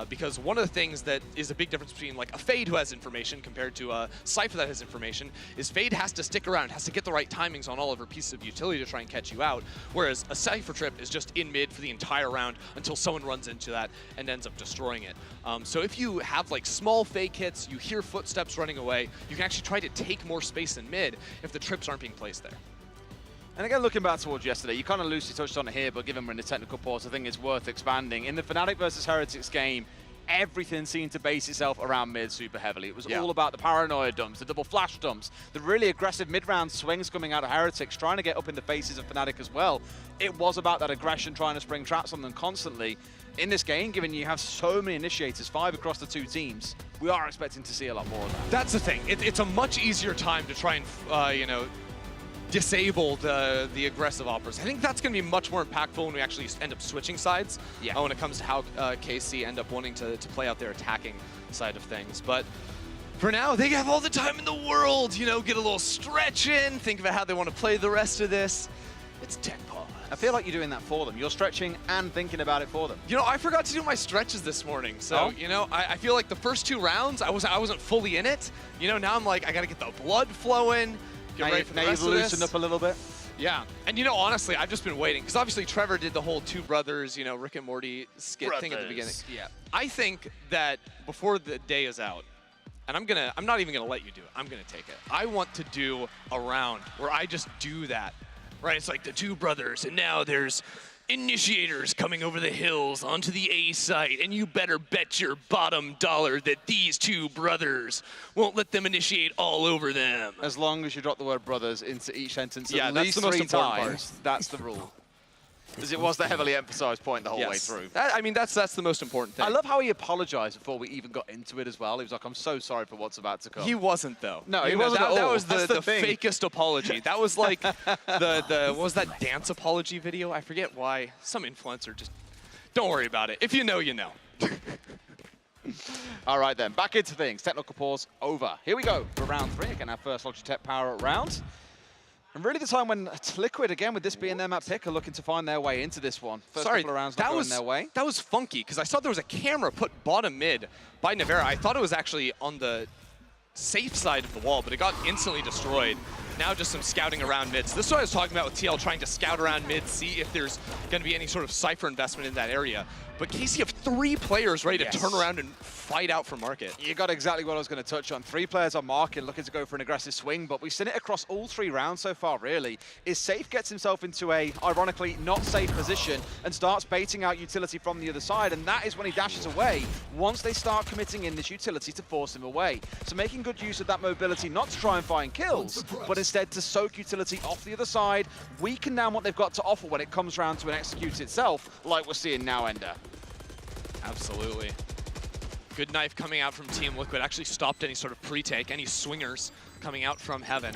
Because one of the things that is a big difference between like a Fade who has information compared to a Cypher that has information is Fade has to stick around, has to get the right timings on all of her pieces of utility to try and catch you out. Whereas a Cypher trip is just in mid for the entire round until someone runs into that and ends up destroying it. So if you have like small fake hits, you hear footsteps running away, you can actually try to take more space in mid if the trips aren't being placed there. And again, looking back towards yesterday, you kind of loosely touched on it here, but given we're in the technical pause, I think it's worth expanding. In the Fnatic versus Heretics game, everything seemed to base itself around mid super heavily. It was all about the paranoia dumps, the double flash dumps, the really aggressive mid-round swings coming out of Heretics, trying to get up in the faces of Fnatic as well. It was about that aggression, trying to spring traps on them constantly. In this game, given you have so many initiators, 5 across the 2 teams, we are expecting to see a lot more of that. That's the thing. It's a much easier time to try and, disable the aggressive operas. I think that's going to be much more impactful when we actually end up switching sides. Yeah. When it comes to how KC end up wanting to play out their attacking side of things. But for now, they have all the time in the world. Get a little stretch in, think about how they want to play the rest of this. It's tech pause. I feel like you're doing that for them. You're stretching and thinking about it for them. I forgot to do my stretches this morning. So, I feel like the first 2 rounds, I wasn't fully in it. Now I'm like, I got to get the blood flowing. Get ready for the rest of this. Loosened up a little bit. Yeah, and honestly, I've just been waiting because obviously Trevor did the whole 2 brothers, Rick and Morty skit thing at the beginning. Yeah, I think that before the day is out, and I'm not even gonna let you do it. I'm gonna take it. I want to do a round where I just do that. Right, it's like the 2 brothers, and now there's Initiators coming over the hills onto the A site, and you better bet your bottom dollar that these two brothers won't let them initiate all over them. As long as you drop the word brothers into each sentence Yeah, at that's least the most 3 important part. times, that's the rule. As it was the heavily emphasized point the whole way through. I mean, that's the most important thing. I love how he apologized before we even got into it as well. He was like, I'm so sorry for what's about to come. He wasn't, though. No, he wasn't at all. That was That's the thing. fakest apology. That was like what was that dance apology video? I forget why. Some influencer just, don't worry about it. If you know, you know. All right then, back into things. Technical pause over. Here we go for round 3. Again, our first Logitech Power Up round. And really the time when Liquid, again, with this being their map pick, are looking to find their way into this one. First couple of rounds not going their way. That was funky, because I saw there was a camera put bottom mid by Nevera. I thought it was actually on the safe side of the wall, but it got instantly destroyed. Now just some scouting around mid. So this is what I was talking about with TL, trying to scout around mid, see if there's going to be any sort of Cypher investment in that area. But KC have 3 players ready to turn around and fight out for market. You got exactly what I was going to touch on. 3 players on market looking to go for an aggressive swing, but we've seen it across all 3 rounds so far, really. Is Safe gets himself into a, ironically, not safe position and starts baiting out utility from the other side, and that is when he dashes away once they start committing in this utility to force him away. So making good use of that mobility, not to try and find kills, but instead to soak utility off the other side, weaken down what they've got to offer when it comes round to an execute itself, like we're seeing now, Ender. Absolutely. Good knife coming out from Team Liquid. Actually stopped any sort of pre-take, any swingers coming out from heaven.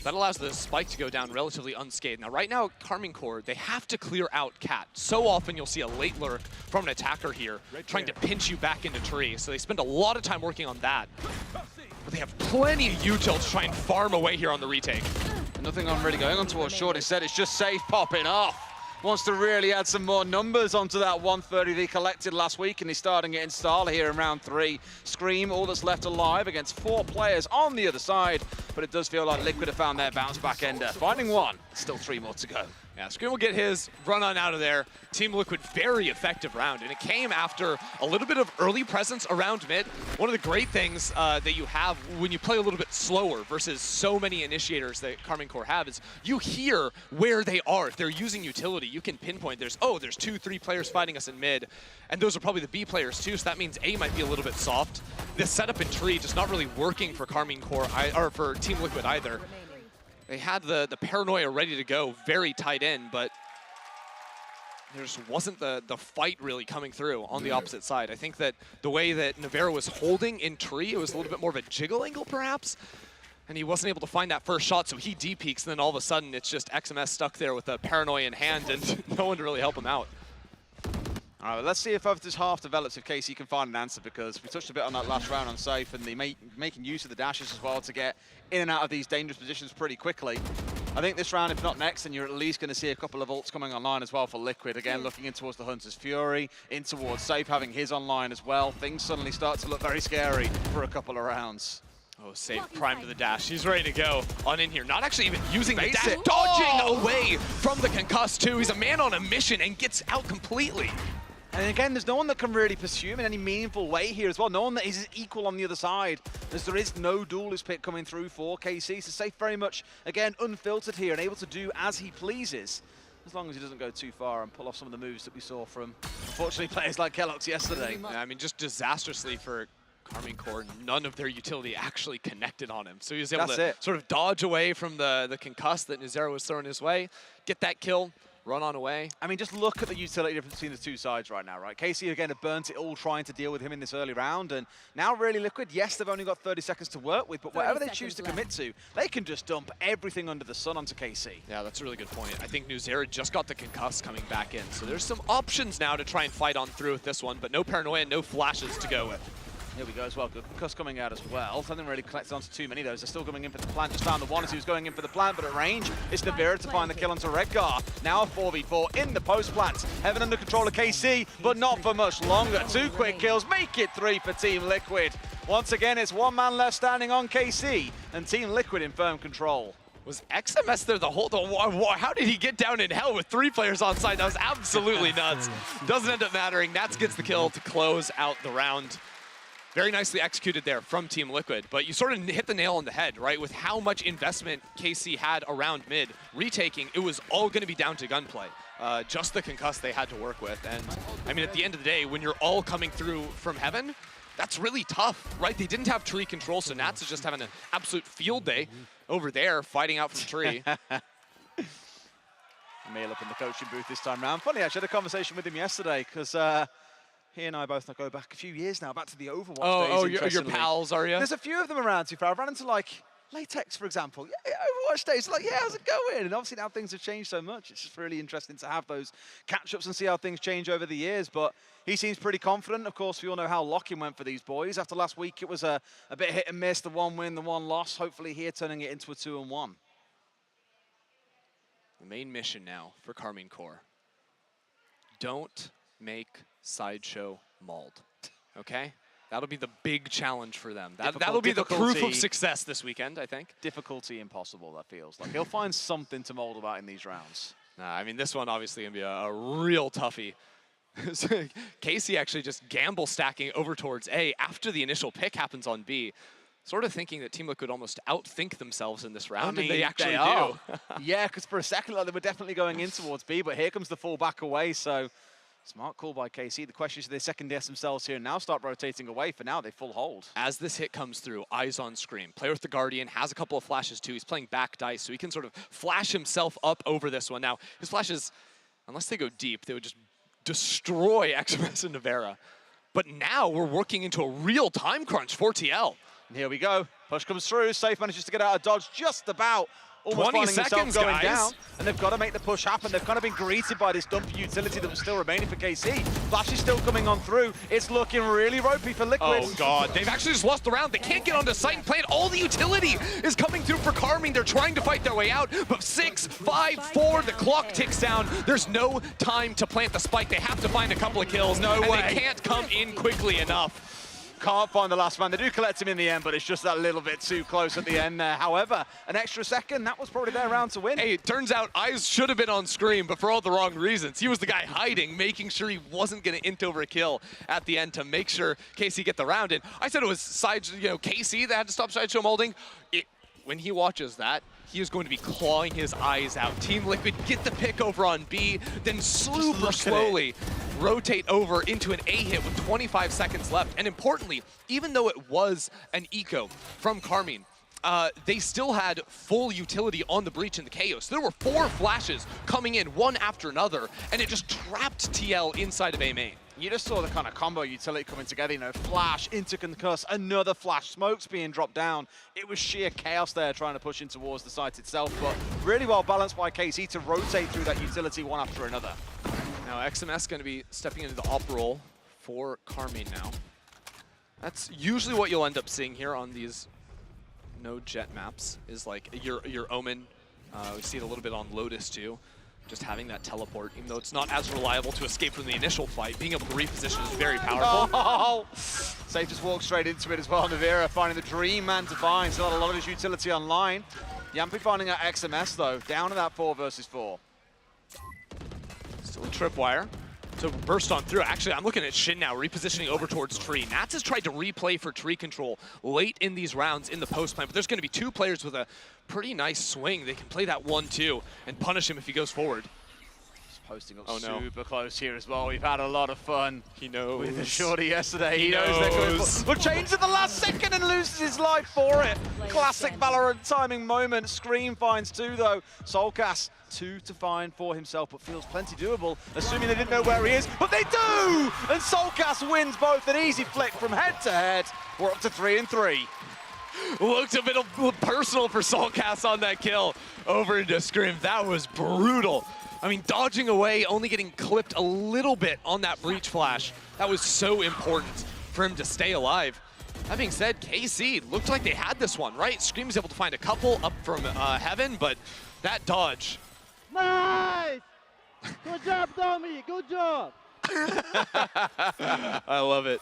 That allows the spike to go down relatively unscathed. Now, right now, Carmine Core, they have to clear out Cat. So often you'll see a late lurk from an attacker here, trying to pinch you back into tree. So they spend a lot of time working on that. But they have plenty of util to try and farm away here on the retake. And nothing on really going on towards short. Instead, it's just Safe popping off. Wants to really add some more numbers onto that 130 they collected last week, and he's starting it in style here in round 3. Scream, all that's left alive against 4 players on the other side, but it does feel like Liquid have found their bounce back Ender. Finding 1, still 3 more to go. Yeah, Scream will get his, run on out of there. Team Liquid, very effective round, and it came after a little bit of early presence around mid. One of the great things that you have when you play a little bit slower versus so many initiators that Carmine Core have is you hear where they are. If they're using utility, you can pinpoint there's 2, 3 players fighting us in mid, and those are probably the B players too, so that means A might be a little bit soft. This setup in tree just not really working for Carmine Core, or for Team Liquid either. They had the paranoia ready to go, very tight in, but there just wasn't the fight really coming through on the opposite side. I think that the way that Nevera was holding in tree, it was a little bit more of a jiggle angle perhaps, and he wasn't able to find that first shot, so he D-peaks, and then all of a sudden it's just XMS stuck there with the paranoia in hand and no one to really help him out. All right, let's see if this half develops, if KC can find an answer, because we touched a bit on that last round on Safe, and they making use of the dashes as well to get in and out of these dangerous positions pretty quickly. I think this round, if not next, then you're at least going to see a couple of ults coming online as well for Liquid. Again, looking in towards the Hunter's Fury, in towards Safe having his online as well. Things suddenly start to look very scary for a couple of rounds. Oh, Safe primed to the dash. He's ready to go on in here. Not actually even using the dash, dodging away from the concussed too. He's a man on a mission and gets out completely. And again, there's no one that can really pursue him in any meaningful way here as well. No one that is equal on the other side, as there is no duelist pick coming through for KC. So Safe very much, again, unfiltered here and able to do as he pleases, as long as he doesn't go too far and pull off some of the moves that we saw from, unfortunately, players like Kellogg's yesterday. Yeah, I mean, just disastrously for Carmine Core, none of their utility actually connected on him. So he was able to sort of dodge away from the concuss that Nizera was throwing his way, get that kill, run on away. I mean, just look at the utility difference between the two sides right now, right? KC, again, have burnt it all trying to deal with him in this early round, and now really Liquid, yes, they've only got 30 seconds to work with, but whatever they choose to commit to, they can just dump everything under the sun onto KC. Yeah, that's a really good point. I think Nuzera just got the concuss coming back in, so there's some options now to try and fight on through with this one, but no paranoia, no flashes to go with. Here we go as well. Good cuss coming out as well. Something really collected onto too many of those. They're still coming in for the plant. Just found the one as he was going in for the plant, but at range, it's Nevera to find the kill onto Redgar. Now a 4v4 in the post plant. Heaven under control of KC, but not for much longer. 2 quick kills, make it 3 for Team Liquid. Once again, it's 1 man left standing on KC, and Team Liquid in firm control. Was XMS there the whole how did he get down in hell with 3 players on site? That was absolutely nuts. Doesn't end up mattering. Nats gets the kill to close out the round. Very nicely executed there from Team Liquid, but you sort of hit the nail on the head, right? With how much investment KC had around mid, retaking, it was all going to be down to gunplay. just the concuss they had to work with. And I mean, at the end of the day, when you're all coming through from heaven, that's really tough, right? They didn't have tree control, so Nats is just having an absolute field day over there, fighting out from tree. Emil up in the coaching booth this time round. Funny, actually, I had a conversation with him yesterday, because he and I both go back a few years now, back to the Overwatch days. Your pals, are you? There's a few of them around, too far. I've run into, like, Latex, for example. Yeah, Overwatch days. Like, yeah, how's it going? And obviously now things have changed so much. It's just really interesting to have those catch-ups and see how things change over the years. But he seems pretty confident. Of course, we all know how locking went for these boys. After last week, it was a bit hit and miss. The one win, the one loss. Hopefully here turning it into a 2-1. The main mission now for Karmine Corps. Don't make Sideshow mauled, okay? That'll be the big challenge for them. That'll be the proof of success this weekend, I think. Difficulty impossible, that feels like. He'll find something to mold about in these rounds. Nah, I mean, this one obviously going to be a real toughie. Casey actually just gamble stacking over towards A after the initial pick happens on B. Sort of thinking that Team Liquid almost outthink themselves in this round, and they actually do. Yeah, because for a second like, they were definitely going in towards B, but here comes the fall back away, so smart call by KC. The question is, do they second guess themselves here and now start rotating away? For now, they full hold. As this hit comes through, eyes on Scream. Player with the Guardian has a couple of flashes too. He's playing back dice, so he can sort of flash himself up over this one. Now, his flashes, unless they go deep, they would just destroy XMS and Navera. But now we're working into a real time crunch for TL. And here we go. Push comes through. Safe manages to get out of dodge just about. Almost 20 finding seconds, going guys. down, and they've got to make the push happen. They've kind of been greeted by this dumpy utility that was still remaining for KC. Flash is still coming on through. It's looking really ropey for Liquid. Oh god, they've actually just lost the round. They can't get onto site and plant. All the utility is coming through for Karmine. They're trying to fight their way out, but 6, 5, 4, the clock ticks down. There's no time to plant the spike. They have to find a couple of kills. No way. They can't come in quickly enough. Can't find the last man. They do collect him in the end, but it's just that little bit too close at the end there. However, an extra second, that was probably their round to win. Hey, it turns out Eyes should have been on Scream, but for all the wrong reasons. He was the guy hiding, making sure he wasn't going to int over a kill at the end to make sure KC get the round in. I said it was KC that had to stop Sideshow molding. When he watches that, he is going to be clawing his eyes out. Team Liquid get the pick over on B, then super slowly rotate over into an A hit with 25 seconds left. And importantly, even though it was an eco from Karmine, they still had full utility on the breach and the KO. So there were 4 flashes coming in one after another, and it just trapped TL inside of A main. You just saw the kind of combo utility coming together, you know, flash into concuss, another flash, smokes being dropped down. It was sheer chaos there trying to push in towards the site itself, but really well balanced by KC to rotate through that utility one after another. Now XMS going to be stepping into the op role for Karmine now. That's usually what you'll end up seeing here on these no jet maps, is like your Omen. We see it a little bit on Lotus too. Just having that teleport, even though it's not as reliable to escape from the initial fight, being able to reposition is very powerful. Oh, Safe just walked straight into it as well. Navera finding the dream man to find. Still had a lot of his utility online. Yampi finding out XMS though, down to that 4 versus 4. Still a tripwire. So burst on through. Actually, I'm looking at Shin now, repositioning over towards Tree. Nats has tried to replay for tree control late in these rounds in the post plan, but there's going to be 2 players with a pretty nice swing. They can play that 1-2 and punish him if he goes forward. Just posting up super close here as well. We've had a lot of fun. He knows. With the shorty yesterday. He knows they're going for. But changes at the last second and loses his life for it. Classic Valorant timing moment. Scream finds 2 though. Soulcast 2 to find for himself, but feels plenty doable, assuming they didn't know where he is, but they do! And Soulcast wins both. An easy flick from head to head. We're up to 3-3. Looked a bit personal for Soulcast on that kill over into Scrim. That was brutal. I mean, dodging away, only getting clipped a little bit on that breach flash. That was so important for him to stay alive. That being said, KC looked like they had this one, right? Scream was able to find a couple up from heaven, but that dodge. Nice! Good job, Tommy. Good job. I love it.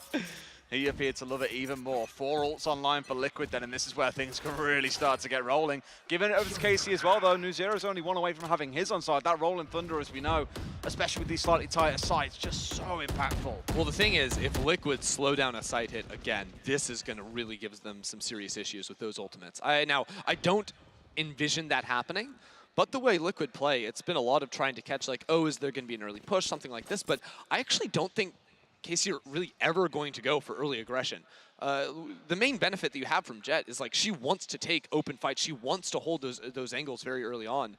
He appeared to love it even more. 4 ults online for Liquid then, and this is where things can really start to get rolling. Giving it over to KC as well, though. NuZero's only 1 away from having his on side. That Rolling Thunder, as we know, especially with these slightly tighter sites, just so impactful. Well, the thing is, if Liquid slow down a site hit again, this is going to really give them some serious issues with those ultimates. Now, I don't envision that happening, But the way Liquid play, it's been a lot of trying to catch, like, oh, is there going to be an early push, something like this. But I actually don't think KC are really ever going to go for early aggression. The main benefit that you have from Jett is, like, she wants to take open fights. She wants to hold those angles very early on.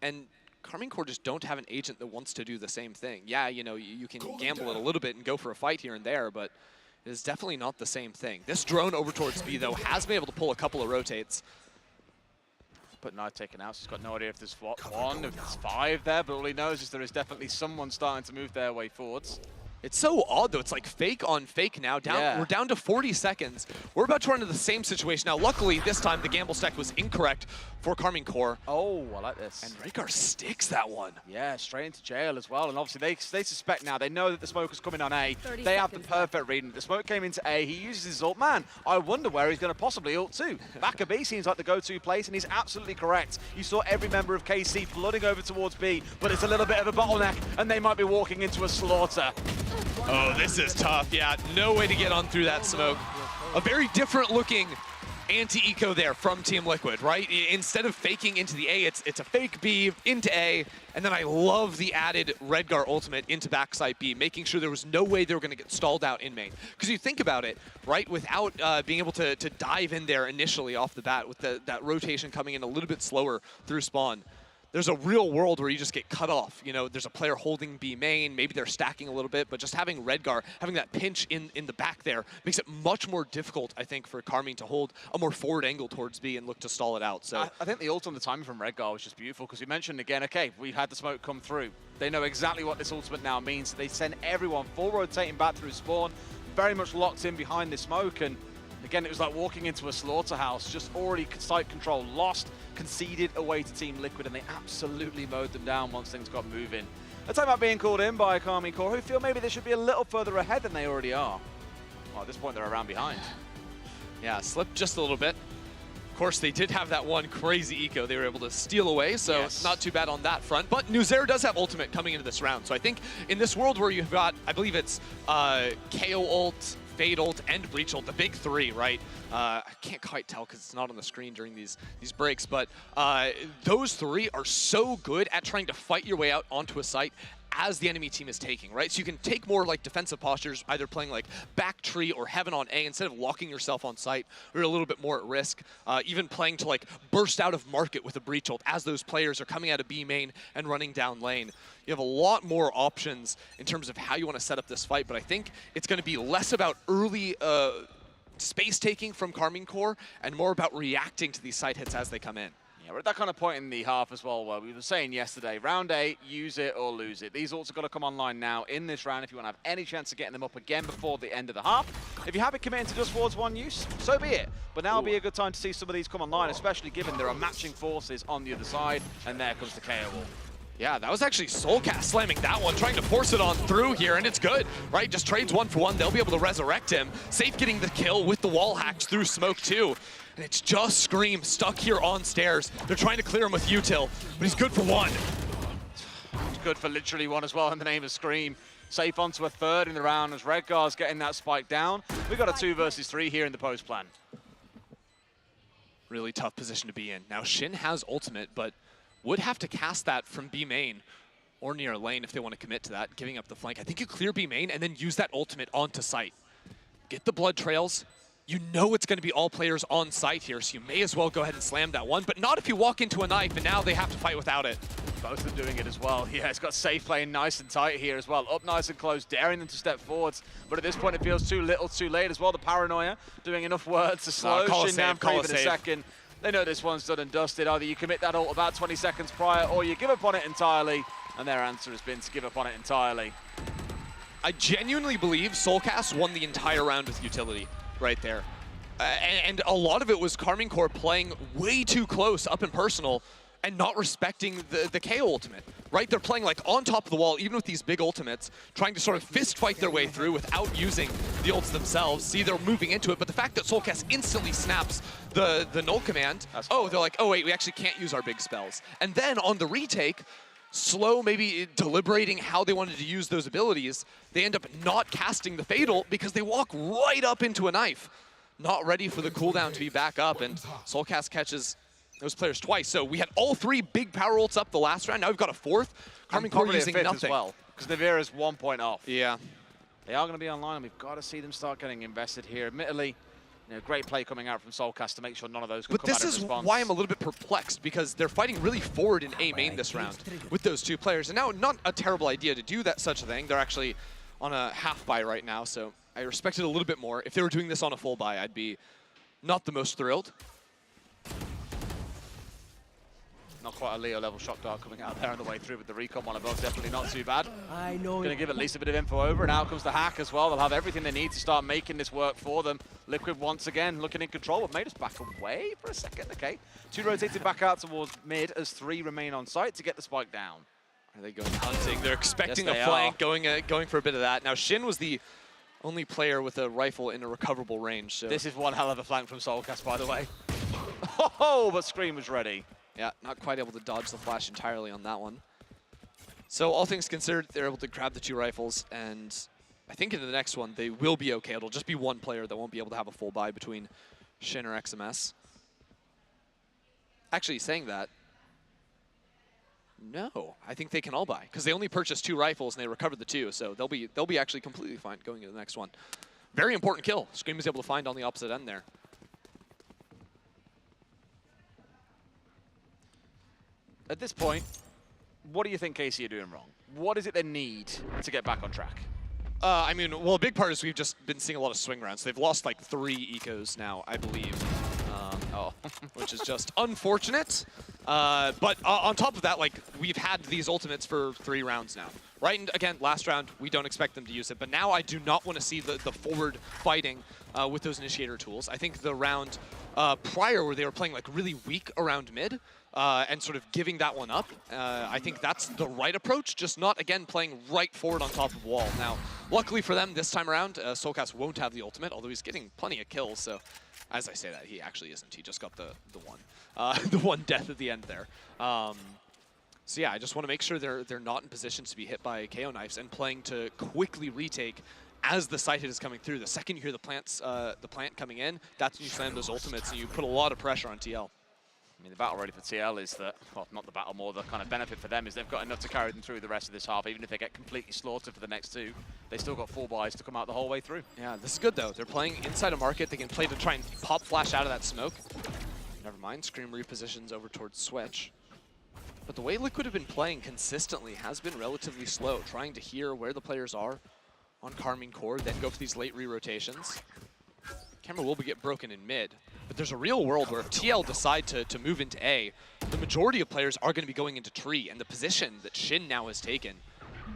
And Karmine Corp just don't have an agent that wants to do the same thing. Yeah, you know, you can gamble it a little bit and go for a fight here and there, but it is definitely not the same thing. This drone over towards B, though, has been able to pull a couple of rotates. But Knight taken out, so he's got no idea if there's one, if there's 5 there, but all he knows is there is definitely someone starting to move their way forwards. It's so odd, though. It's like fake on fake now. We're down to 40 seconds. We're about to run into the same situation. Now, luckily, this time, the gamble stack was incorrect for Karmine Corp. Oh, I like this. And Rhaegar sticks that one. Yeah, straight into jail as well. And obviously, they suspect now. They know that the smoke is coming on A. They have the perfect reading. The smoke came into A. He uses his ult. Man, I wonder where he's going to possibly ult to. Back of B seems like the go-to place, and he's absolutely correct. You saw every member of KC flooding over towards B, but it's a little bit of a bottleneck, and they might be walking into a slaughter. Oh, this is tough. Yeah, no way to get on through that smoke. A very different looking anti-eco there from Team Liquid, right? Instead of faking into the A, it's a fake B into A, and then I love the added Redgar ultimate into backside B, making sure there was no way they were going to get stalled out in main. Because you think about it, right, without being able to dive in there initially off the bat, with that rotation coming in a little bit slower through spawn, there's a real world where you just get cut off. You know, there's a player holding B main, maybe they're stacking a little bit, but just having Redgar, having that pinch in the back there, makes it much more difficult, I think, for Karmine to hold a more forward angle towards B and look to stall it out. So I think the ult on the timing from Redgar was just beautiful, because we mentioned again, okay, we've had the smoke come through. They know exactly what this ultimate now means. They send everyone full rotating back through spawn, very much locked in behind the smoke, and again, it was like walking into a slaughterhouse, just already site control lost, conceded away to Team Liquid, and they absolutely mowed them down once things got moving. A time about being called in by Karmine Corp, who feel maybe they should be a little further ahead than they already are. Well, at this point, they're around behind. Yeah, slipped just a little bit. Of course, they did have that one crazy eco they were able to steal away, so not too bad on that front. But Nuzer does have ultimate coming into this round, so I think in this world where you've got, I believe it's KO ult, Fade ult, and Breach ult, the big 3, right? I can't quite tell because it's not on the screen during these breaks, but those 3 are so good at trying to fight your way out onto a site as the enemy team is taking, right? So you can take more like defensive postures, either playing like back tree or heaven on A instead of locking yourself on site. You're a little bit more at risk. Even playing to like burst out of market with a breach ult as those players are coming out of B main and running down lane. You have a lot more options in terms of how you want to set up this fight, but I think it's going to be less about early space taking from Karmine Corp and more about reacting to these site hits as they come in. Yeah, we're at that kind of point in the half as well where we were saying yesterday, round 8, use it or lose it. These ults have got to come online now in this round if you want to have any chance of getting them up again before the end of the half. If you have it committing to just towards one use, so be it. But now will be a good time to see some of these come online, especially given there are matching forces on the other side, and there comes the KO ult. Yeah, that was actually Soulcast slamming that one, trying to force it on through here, and it's good, right? Just trades 1 for 1. They'll be able to resurrect him. Safe getting the kill with the wall hacks through smoke too. And it's just Scream stuck here on stairs. They're trying to clear him with util, but he's good for 1. It's good for literally 1 as well in the name of Scream. Safe onto a 3rd in the round as Redgar's getting that spike down. We've got a 2 versus 3 here in the post plan. Really tough position to be in. Now Shin has ultimate, but would have to cast that from B main or near lane if they want to commit to that, giving up the flank. I think you clear B main and then use that ultimate onto site. Get the blood trails. You know it's going to be all players on site here, so you may as well go ahead and slam that one, but not if you walk into a knife, and now they have to fight without it. Both of them doing it as well. Yeah, it's got Safe playing nice and tight here as well. Up nice and close, daring them to step forwards. But at this point, it feels too little, too late as well. The paranoia doing enough words to slow Shin down for even a second. They know this one's done and dusted. Either you commit that ult about 20 seconds prior, or you give up on it entirely. And their answer has been to give up on it entirely. I genuinely believe Soulcast won the entire round with utility right there. And a lot of it was Karmine Corp playing way too close up and personal and not respecting the KO ultimate, right? They're playing like on top of the wall, even with these big ultimates, trying to sort of fist fight their way through without using the ults themselves. See, they're moving into it, but the fact that Soulcast instantly snaps the null command, they're like, oh wait, we actually can't use our big spells. And then on the retake, slow, maybe deliberating how they wanted to use those abilities, they end up not casting the Fatal because they walk right up into a knife. Not ready for the cooldown to be back up, and Soulcast catches those players twice. So we had all 3 big power ults up the last round. Now we've got a 4th. Karmine Core using as nothing. well, because Navira's 1 point off. Yeah. They are going to be online, and we've got to see them start getting invested here. Admittedly, great play coming out from Soulcast to make sure none of those can come out in response. But this is why I'm a little bit perplexed, because they're fighting really forward in A main this round with those 2 players. And now, not a terrible idea to do that such a thing. They're actually on a half buy right now, so I respect it a little bit more. If they were doing this on a full buy, I'd be not the most thrilled. Not quite a Leo level shock dart coming out there on the way through, but the recon one above definitely not too bad. I know. Going to give at least a bit of info over, and out comes the hack as well. They'll have everything they need to start making this work for them. Liquid once again looking in control, but made us back away for a second. Okay, 2 rotated back out towards mid as 3 remain on site to get the spike down. Are they going hunting? They're expecting Yes, a flank, going for a bit of that. Now Shin was the only player with a rifle in a recoverable range. So this is one hell of a flank from Soulcast, by the way. Oh, but Scream was ready. Yeah, not quite able to dodge the flash entirely on that one. So all things considered, they're able to grab the 2 rifles, and I think in the next one they will be okay. It'll just be 1 player that won't be able to have a full buy between Shin or XMS. Actually, saying that, no, I think they can all buy, because they only purchased 2 rifles and they recovered the 2, so they'll be actually completely fine going into the next one. Very important kill. Scream was able to find on the opposite end there. At this point, what do you think KC are doing wrong? What is it they need to get back on track? I mean, well, a big part is we've just been seeing a lot of swing rounds. They've lost like 3 ecos now, I believe, which is just unfortunate. But on top of that, like, we've had these ultimates for 3 rounds now, right? And again, last round, we don't expect them to use it. But now I do not want to see the forward fighting with those initiator tools. I think the round prior where they were playing like really weak around mid, and sort of giving that one up. I think that's the right approach, just not, again, playing right forward on top of wall. Now, luckily for them, this time around, Soulcast won't have the ultimate, although he's getting plenty of kills, so as I say that, he actually isn't. He just got the one death at the end there. So yeah, I just want to make sure they're not in positions to be hit by KO knives and playing to quickly retake as the site hit is coming through. The second you hear the plant coming in, that's when you slam those ultimates and you put a lot of pressure on TL. I mean, the battle ready for TL is that, well, not the battle, more the kind of benefit for them is they've got enough to carry them through the rest of this half. Even if they get completely slaughtered for the next 2, they still got 4 buys to come out the whole way through. Yeah, this is good though. They're playing inside a market. They can play to try and pop flash out of that smoke. Never mind, Scream repositions over towards Switch. But the way Liquid have been playing consistently has been relatively slow, trying to hear where the players are on Karmine Core, then go for these late re-rotations. Camera will get broken in mid, but there's a real world where if TL decide to move into A, the majority of players are going to be going into tree, and the position that Shin now has taken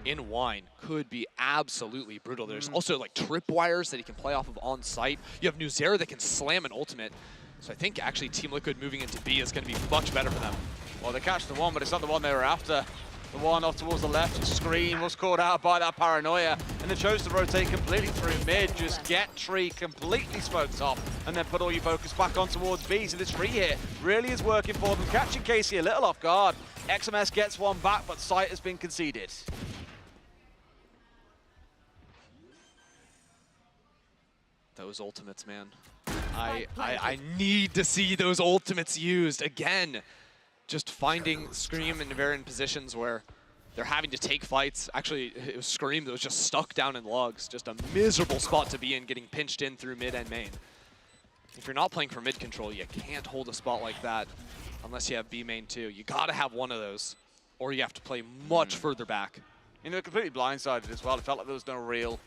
in Wine could be absolutely brutal. There's also like tripwires that he can play off of on site. You have Nuzera that can slam an ultimate. So I think actually Team Liquid moving into B is going to be much better for them. Well, they catch the one, but it's not the one they were after. The one off towards the left, Scream was caught out by that paranoia, and they chose to rotate completely through mid, just get tree completely smoked off, and then put all your focus back on towards B. So this tree here really is working for them, catching KC a little off guard. XMS gets one back, but site has been conceded. Those ultimates, man. I need to see those ultimates used again. Just finding Scream and Navira in positions where they're having to take fights. Actually, it was Scream that was just stuck down in logs. Just a miserable spot to be in, getting pinched in through mid and main. If you're not playing for mid control, you can't hold a spot like that unless you have B main too. You gotta have one of those, or you have to play much further back. You know, completely blindsided as well. It felt like there was no real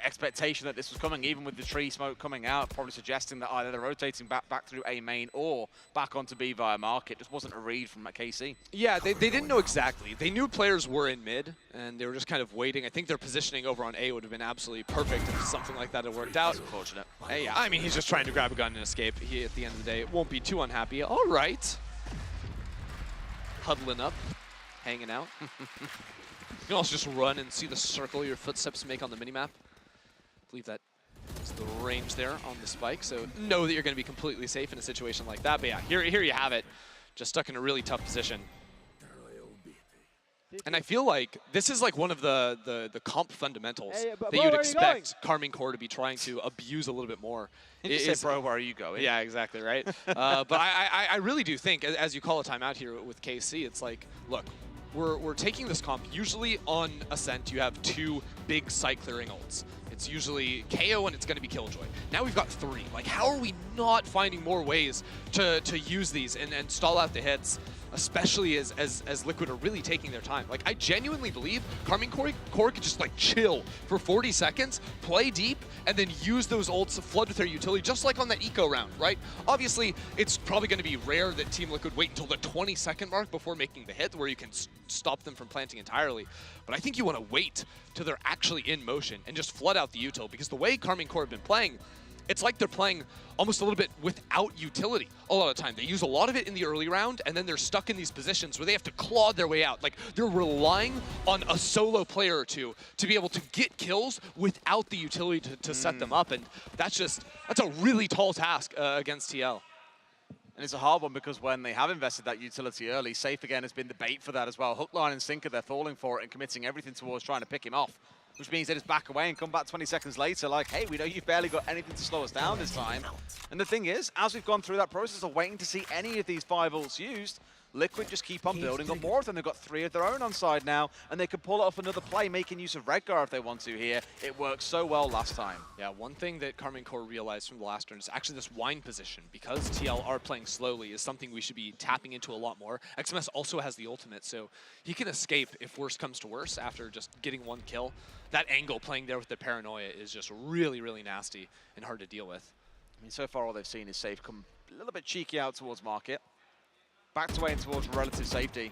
expectation that this was coming, even with the tree smoke coming out, probably suggesting that either they're rotating back through A main or back onto B via market. Just wasn't a read from KC. Yeah, they didn't know exactly. They knew players were in mid, and they were just kind of waiting. I think their positioning over on A would have been absolutely perfect if something like that had worked out. Unfortunate. Hey, I mean, he's just trying to grab a gun and escape. He, at the end of the day, won't be too unhappy. All right. Huddling up, hanging out. You can also just run and see the circle your footsteps make on the minimap. I believe that is the range there on the spike, so know that you're going to be completely safe in a situation like that. But yeah, here you have it, just stuck in a really tough position. And I feel like this is like one of the comp fundamentals that you'd expect Karmine Core to be trying to abuse a little bit more, You say, bro, where are you going? Yeah, exactly, right? But I really do think, as you call a timeout here with KC, it's like, look, we're taking this comp. Usually on Ascent, you have 2 big site clearing ults. It's usually KO and it's going to be Killjoy. Now we've got 3. Like, how are we not finding more ways to use these and stall out the hits, especially as Liquid are really taking their time? Like, I genuinely believe Karmine Core could just, like, chill for 40 seconds, play deep, and then use those ults to flood with their utility, just like on that eco round, right? Obviously, it's probably going to be rare that Team Liquid wait until the 20-second mark before making the hit, where you can stop them from planting entirely. But I think you want to wait till they're actually in motion and just flood out the util, because the way Karmine Core have been playing, it's like they're playing almost a little bit without utility a lot of the time. They use a lot of it in the early round, and then they're stuck in these positions where they have to claw their way out. Like, they're relying on a solo player or two to be able to get kills without the utility to set them up, and that's a really tall task against TL. And it's a hard one because when they have invested that utility early, Safe again has been the bait for that as well. Hook, line, and sinker, they're falling for it and committing everything towards trying to pick him off, which means they just back away and come back 20 seconds later like, hey, we know you've barely got anything to slow us down this time. And the thing is, as we've gone through that process of waiting to see any of these 5 ults used, Liquid just keep on building up more of them. They've got 3 of their own on side now, and they can pull off another play, making use of Redgar if they want to here. It worked so well last time. Yeah, one thing that Karmine Core realized from the last turn is actually this wine position, because TL are playing slowly, is something we should be tapping into a lot more. XMS also has the ultimate, so he can escape if worse comes to worse after just getting 1 kill. That angle playing there with the paranoia is just really, really nasty and hard to deal with. I mean, so far all they've seen is Safe come a little bit cheeky out towards Market. Backed away towards relative safety.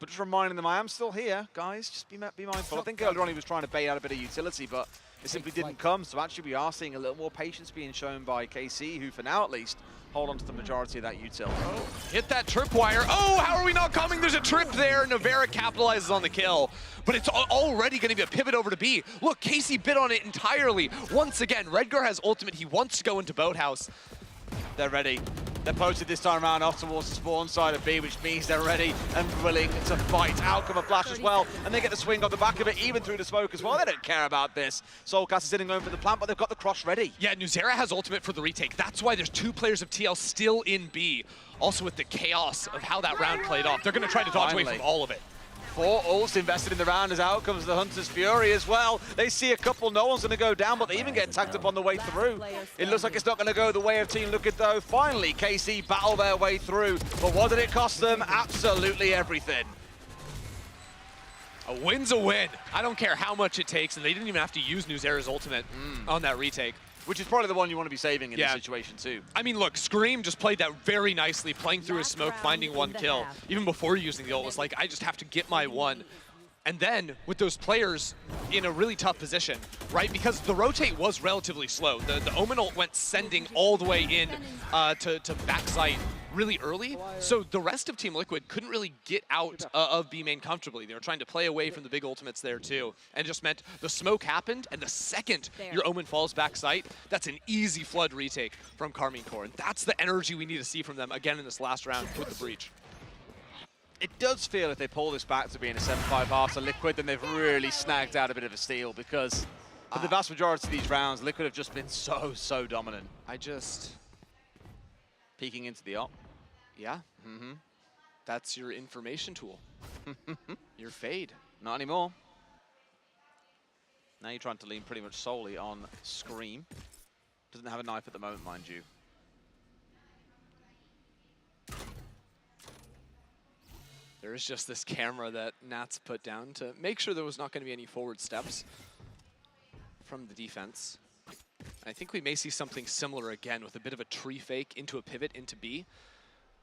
But just reminding them, I am still here, guys. Just be mindful. I think earlier on he was trying to bait out a bit of utility, but it simply didn't come. So actually we are seeing a little more patience being shown by KC, who for now at least hold on to the majority of that util. Oh, hit that tripwire. Oh, how are we not coming? There's a trip there. Navera capitalizes on the kill, but it's already going to be a pivot over to B. Look, KC bit on it entirely. Once again, Redgar has ultimate. He wants to go into Boathouse. They're ready. They're posted this time around off towards the spawn side of B, which means they're ready and willing to fight. Out come a flash as well, and they get the swing off the back of it, even through the smoke as well. They don't care about this. Soulcast is sitting going for the plant, but they've got the cross ready. Yeah, Nuzera has ultimate for the retake. That's why there's 2 players of TL still in B. Also with the chaos of how that round played off, they're going to try to dodge away from all of it. 4 ults invested in the round as out comes the Hunter's Fury as well. They see a couple, no one's going to go down, but they even get tagged up on the way through. It looks like it's not going to go the way of Team Liquid though. Finally, KC battle their way through, but what did it cost them? Absolutely everything. A win's a win. I don't care how much it takes, and they didn't even have to use Nuzera's ultimate on that retake. Which is probably the one you want to be saving in this situation too. I mean, look, Scream just played that very nicely, playing through his smoke, finding 1 kill. Even before using the ult, was like, I just have to get my 1. And then, with those players in a really tough position, right? Because the rotate was relatively slow. The Omen ult went sending all the way in to backside really early, so the rest of Team Liquid couldn't really get out of B main comfortably. They were trying to play away from the big ultimates there too, and it just meant the smoke happened, and the second your Omen falls backside, that's an easy flood retake from Karmine Core, and that's the energy we need to see from them again in this last round with the breach. It does feel if they pull this back to being a 7-5 after Liquid, then they've really snagged out a bit of a steal, because for the vast majority of these rounds, Liquid have just been so dominant. Peeking into the op. Yeah. That's your information tool. Your fade. Not anymore. Now you're trying to lean pretty much solely on Scream. Doesn't have a knife at the moment, mind you. There is just this camera that Nats put down to make sure there was not going to be any forward steps from the defense. I think we may see something similar again with a bit of a tree fake into a pivot into B.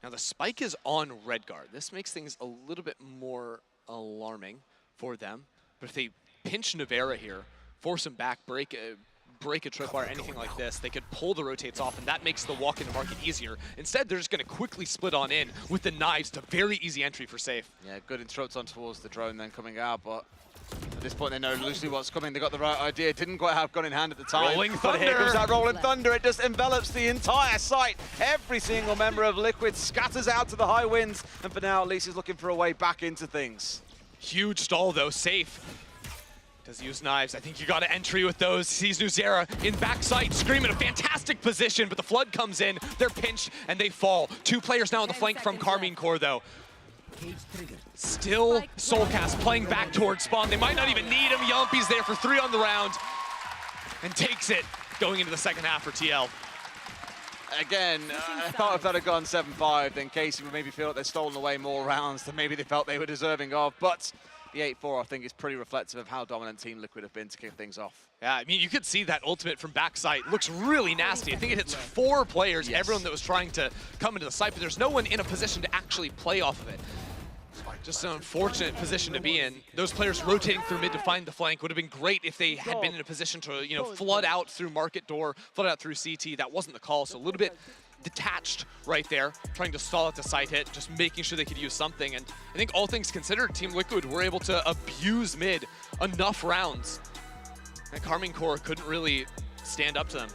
Now the spike is on Redgar. This makes things a little bit more alarming for them. But if they pinch Navera here, force him back, break a tripwire, anything like this, they could pull the rotates off, and that makes the walk into market easier. Instead, they're just going to quickly split on in with the knives to very easy entry for Safe. Yeah, good interrupts on towards the drone then coming out, but at this point they know loosely what's coming. They got the right idea. Didn't quite have gun in hand at the time. Rolling But Thunder. here comes that Rolling Thunder. It just envelops the entire site. Every single member of Liquid scatters out to the high winds, and for now, at least is looking for a way back into things. Huge stall though, Safe. Does use knives. I think you got to entry with those. Sees Nuzera in backside, Scream in a fantastic position, but the Flood comes in, they're pinched, and they fall. 2 players now on the flank from Karmine Corps, though. Still Soulcast playing back towards spawn. They might not even need him. Yompi's there for 3 on the round, and takes it going into the second half for TL. Again, I thought if that had gone 7-5, then Casey would maybe feel like they've stolen away more rounds than maybe they felt they were deserving of, but the 8-4, I think, is pretty reflective of how dominant Team Liquid have been to kick things off. Yeah, I mean, you could see that ultimate from backside. Looks really nasty. I think it hits 4 players, everyone that was trying to come into the site, but there's no one in a position to actually play off of it. Just an unfortunate position to be in. Those players rotating through mid to find the flank would have been great if they had been in a position to, you know, flood out through market door, flood out through CT. That wasn't the call, so a little bit detached right there, trying to stall at the side hit, just making sure they could use something. And I think all things considered, Team Liquid were able to abuse mid enough rounds. And Karmine Corps couldn't really stand up to them.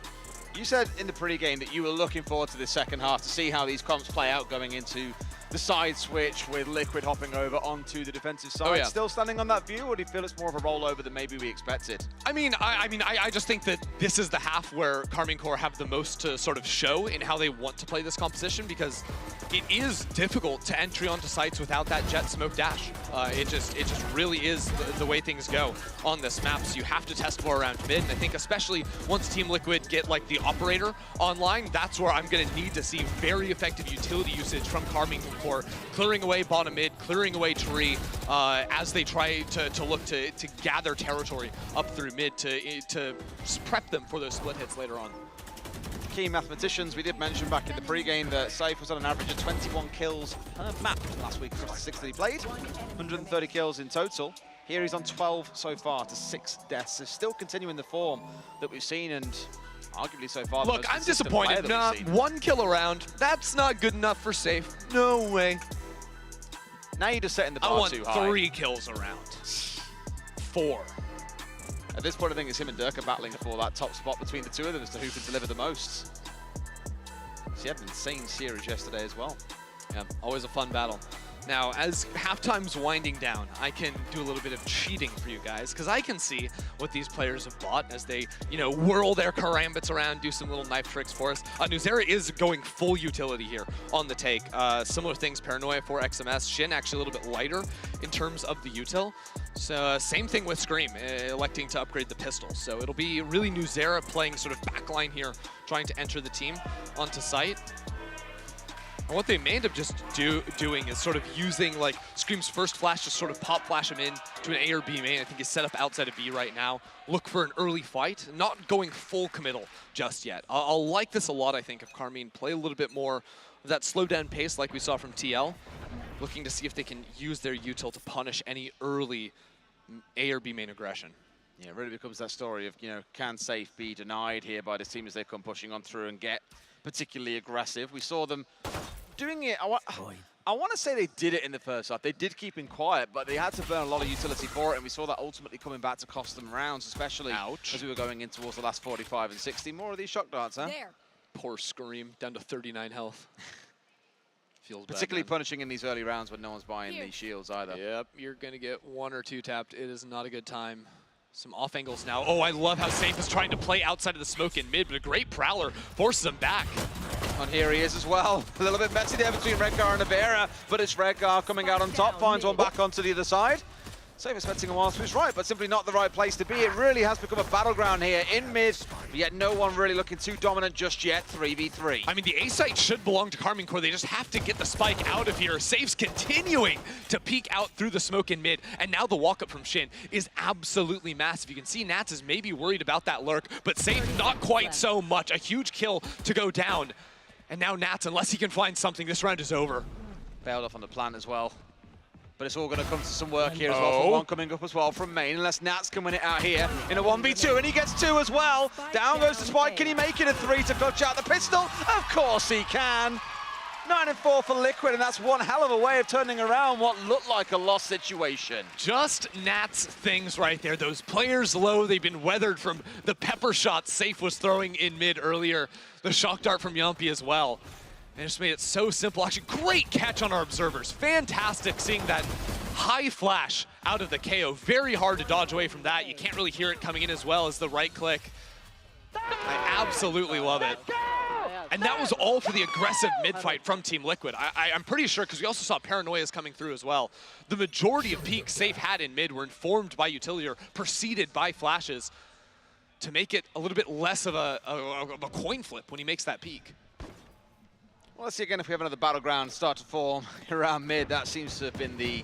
You said in the pregame that you were looking forward to this second half to see how these comps play out going into the side switch with Liquid hopping over onto the defensive side. Oh, yeah. Still standing on that view, or do you feel it's more of a rollover than maybe we expected? I mean, I just think that this is the half where Karmine Corps have the most to sort of show in how they want to play this composition, because it is difficult to entry onto sites without that jet smoke dash. It just really is the way things go on this map. So you have to test more around mid, and I think especially once Team Liquid get like the operator online, that's where I'm going to need to see very effective utility usage from Karmine Corps, clearing away bottom mid, clearing away tree, as they try to look to gather territory up through mid to prep them for those split hits later on. Key mathematicians, we did mention back in the pregame that Safe was on an average of 21 kills per map last week across the 6 that he played, 130 kills in total. Here he's on 12 so far to 6 deaths, so still continuing the form that we've seen, and arguably so far. Look, I'm disappointed. Nah, 1 kill around. That's not good enough for Safe. No way. Now you're just setting the bar too high. I want 3 kills around. 4. At this point, I think it's him and Dirk are battling for that top spot between the two of them as to who can deliver the most. So he had an insane series yesterday as well. Yeah, always a fun battle. Now, as halftime's winding down, I can do a little bit of cheating for you guys, because I can see what these players have bought as they, you know, whirl their karambits around, do some little knife tricks for us. Nuzera is going full utility here on the take. Similar things, Paranoia for XMS. Shin actually a little bit lighter in terms of the util. So same thing with Scream, electing to upgrade the pistol. So it'll be really Nuzera playing sort of backline here, trying to enter the team onto site. And what they may end up just doing is sort of using like Scream's first flash to sort of pop flash him in to an A or B main. I think he's set up outside of B right now. Look for an early fight, not going full committal just yet. I'll like this a lot, I think, if Karmine play a little bit more of that slow down pace like we saw from TL. Looking to see if they can use their util to punish any early A or B main aggression. Yeah, it really becomes that story of, you know, can Safe be denied here by this team as they come pushing on through and get particularly aggressive. We saw them doing it. I want to say they did it in the first half. They did keep him quiet, but they had to burn a lot of utility for it, and we saw that ultimately coming back to cost them rounds, especially as we were going in towards the last 45 and 60. More of these shock darts, huh? Poor Scream, down to 39 health. Feels particularly bad, punishing in these early rounds when no one's buying these shields either. Yep, you're going to get 1 or 2 tapped. It is not a good time. Some off angles now. Oh, I love how Safe is trying to play outside of the smoke in mid, but a great Prowler forces him back. And here he is as well. A little bit messy there between Redgar and Avera, but it's Redgar coming out on top, finds one back onto the other side. Safe expecting a while to his right, but simply not the right place to be. It really has become a battleground here in mid, but yet no one really looking too dominant just yet, 3v3. I mean, the A site should belong to Karmine Corps. They just have to get the spike out of here. Safe's continuing to peek out through the smoke in mid, and now the walk-up from Shin is absolutely massive. You can see Nats is maybe worried about that lurk, but Safe not quite so much. A huge kill to go down. And now Nats, unless he can find something, this round is over. Bailed off on the plant as well. But it's all going to come to some work here as well. For one coming up as well from main, unless Nats can win it out here in a 1v2, and he gets 2 as well. Down goes the spike. Can he make it a 3 to clutch out the pistol? Of course he can. 9-4 for Liquid, and that's one hell of a way of turning around what looked like a lost situation. Just Nats things right there. Those players low, they've been weathered from the pepper shot Safe was throwing in mid earlier. The shock dart from Yompi as well. And just made it so simple. Actually, great catch on our observers. Fantastic seeing that high flash out of the KO. Very hard to dodge away from that. You can't really hear it coming in as well as the right click. I absolutely love it. And that was all for the aggressive mid-fight from Team Liquid. I'm pretty sure, because we also saw Paranoias coming through as well. The majority of peaks Safe had in mid were informed by utility or preceded by flashes to make it a little bit less of a coin flip when he makes that peak. Well, let's see again if we have another battleground start to form around mid. That seems to have been the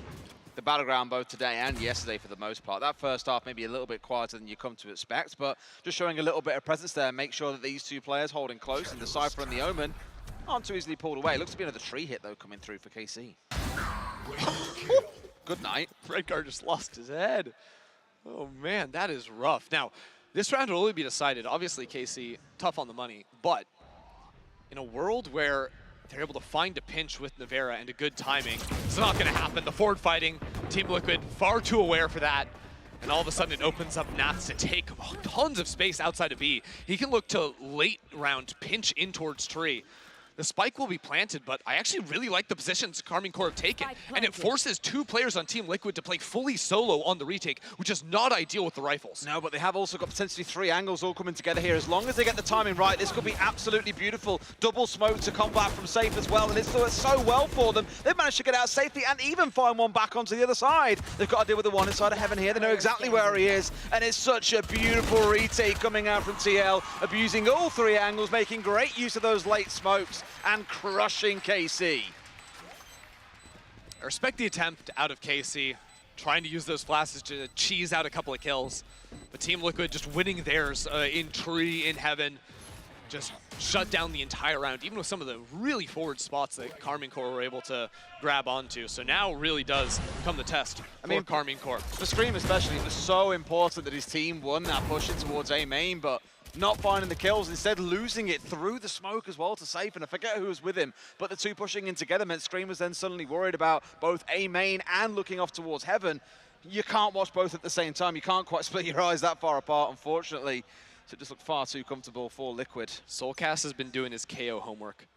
battleground both today and yesterday for the most part. That first half maybe a little bit quieter than you come to expect, but just showing a little bit of presence there. Make sure that these two players holding close, and the Cypher and the Omen aren't too easily pulled away. Looks to be another tree hit though coming through for KC. Good night. Redgar just lost his head. Oh man, that is rough. Now, this round will only be decided. Obviously, KC, tough on the money, but in a world where they're able to find a pinch with Navera and a good timing, it's not going to happen. The forward fighting, Team Liquid far too aware for that, and all of a sudden it opens up Nats to take tons of space outside of B. He can look to late round pinch in towards tree. The spike will be planted, but I actually really like the positions Karmine Corp have taken. And it forces two players on Team Liquid to play fully solo on the retake, which is not ideal with the rifles. No, but they have also got potentially 3 angles all coming together here. As long as they get the timing right, this could be absolutely beautiful. Double smoke to combat from Safe as well, and it's worked so well for them. They've managed to get out safely and even find one back onto the other side. They've got to deal with the one inside of Heaven here. They know exactly where he is, and it's such a beautiful retake coming out from TL, abusing all 3 angles, making great use of those late smokes, and crushing KC. I respect the attempt out of KC, trying to use those flashes to cheese out a couple of kills. But Team Liquid just winning theirs in tree, in Heaven, just shut down the entire round, even with some of the really forward spots that Karmine Corp were able to grab onto. So now really does come the test for Karmine Corp. For Scream especially, it was so important that his team won that push in towards A main, but not finding the kills, instead losing it through the smoke as well to Safe, and I forget who was with him, but the two pushing in together meant Scream was then suddenly worried about both A main and looking off towards Heaven. You can't watch both at the same time. You can't quite split your eyes that far apart, unfortunately. So it just looked far too comfortable for Liquid. Soulcast has been doing his KO homework.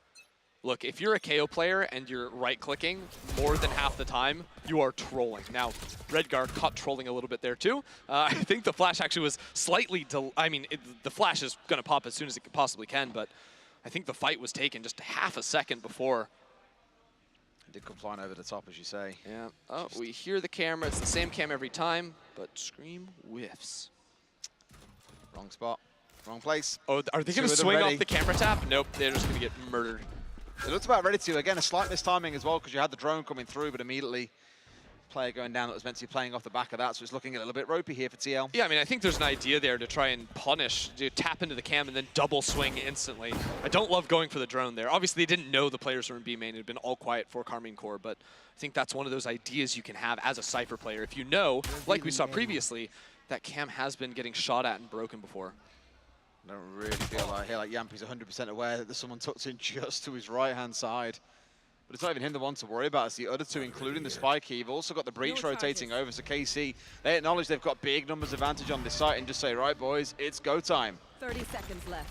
Look, if you're a KO player and you're right-clicking more than half the time, you are trolling. Now, Redgar caught trolling a little bit there too. I think the flash actually was slightly, the flash is going to pop as soon as it possibly can, but I think the fight was taken just half a second before. It did come flying over the top, as you say. Yeah. Oh, we hear the camera. It's the same cam every time, but Scream whiffs. Wrong spot. Wrong place. Oh, are they going to swing off the camera tap? Nope, they're just going to get murdered. It looked about ready to. Again, a slight mistiming as well, because you had the drone coming through, but immediately player going down that was meant to be playing off the back of that, so it's looking a little bit ropey here for TL. Yeah, I mean, I think there's an idea there to try and punish, to tap into the cam and then double swing instantly. I don't love going for the drone there. Obviously, they didn't know the players were in B main. It had been all quiet for Karmine Corp, but I think that's one of those ideas you can have as a Cypher player. If you know, like we saw previously, that cam has been getting shot at and broken before. I don't really feel like Yampi's 100% aware that there's someone tucked in just to his right-hand side. But it's not even him the one to worry about. It's the other two, including the Spike. You've also got the breach rotating over. So KC, they acknowledge they've got big numbers advantage on this site and just say, right, boys, it's go time. 30 seconds left.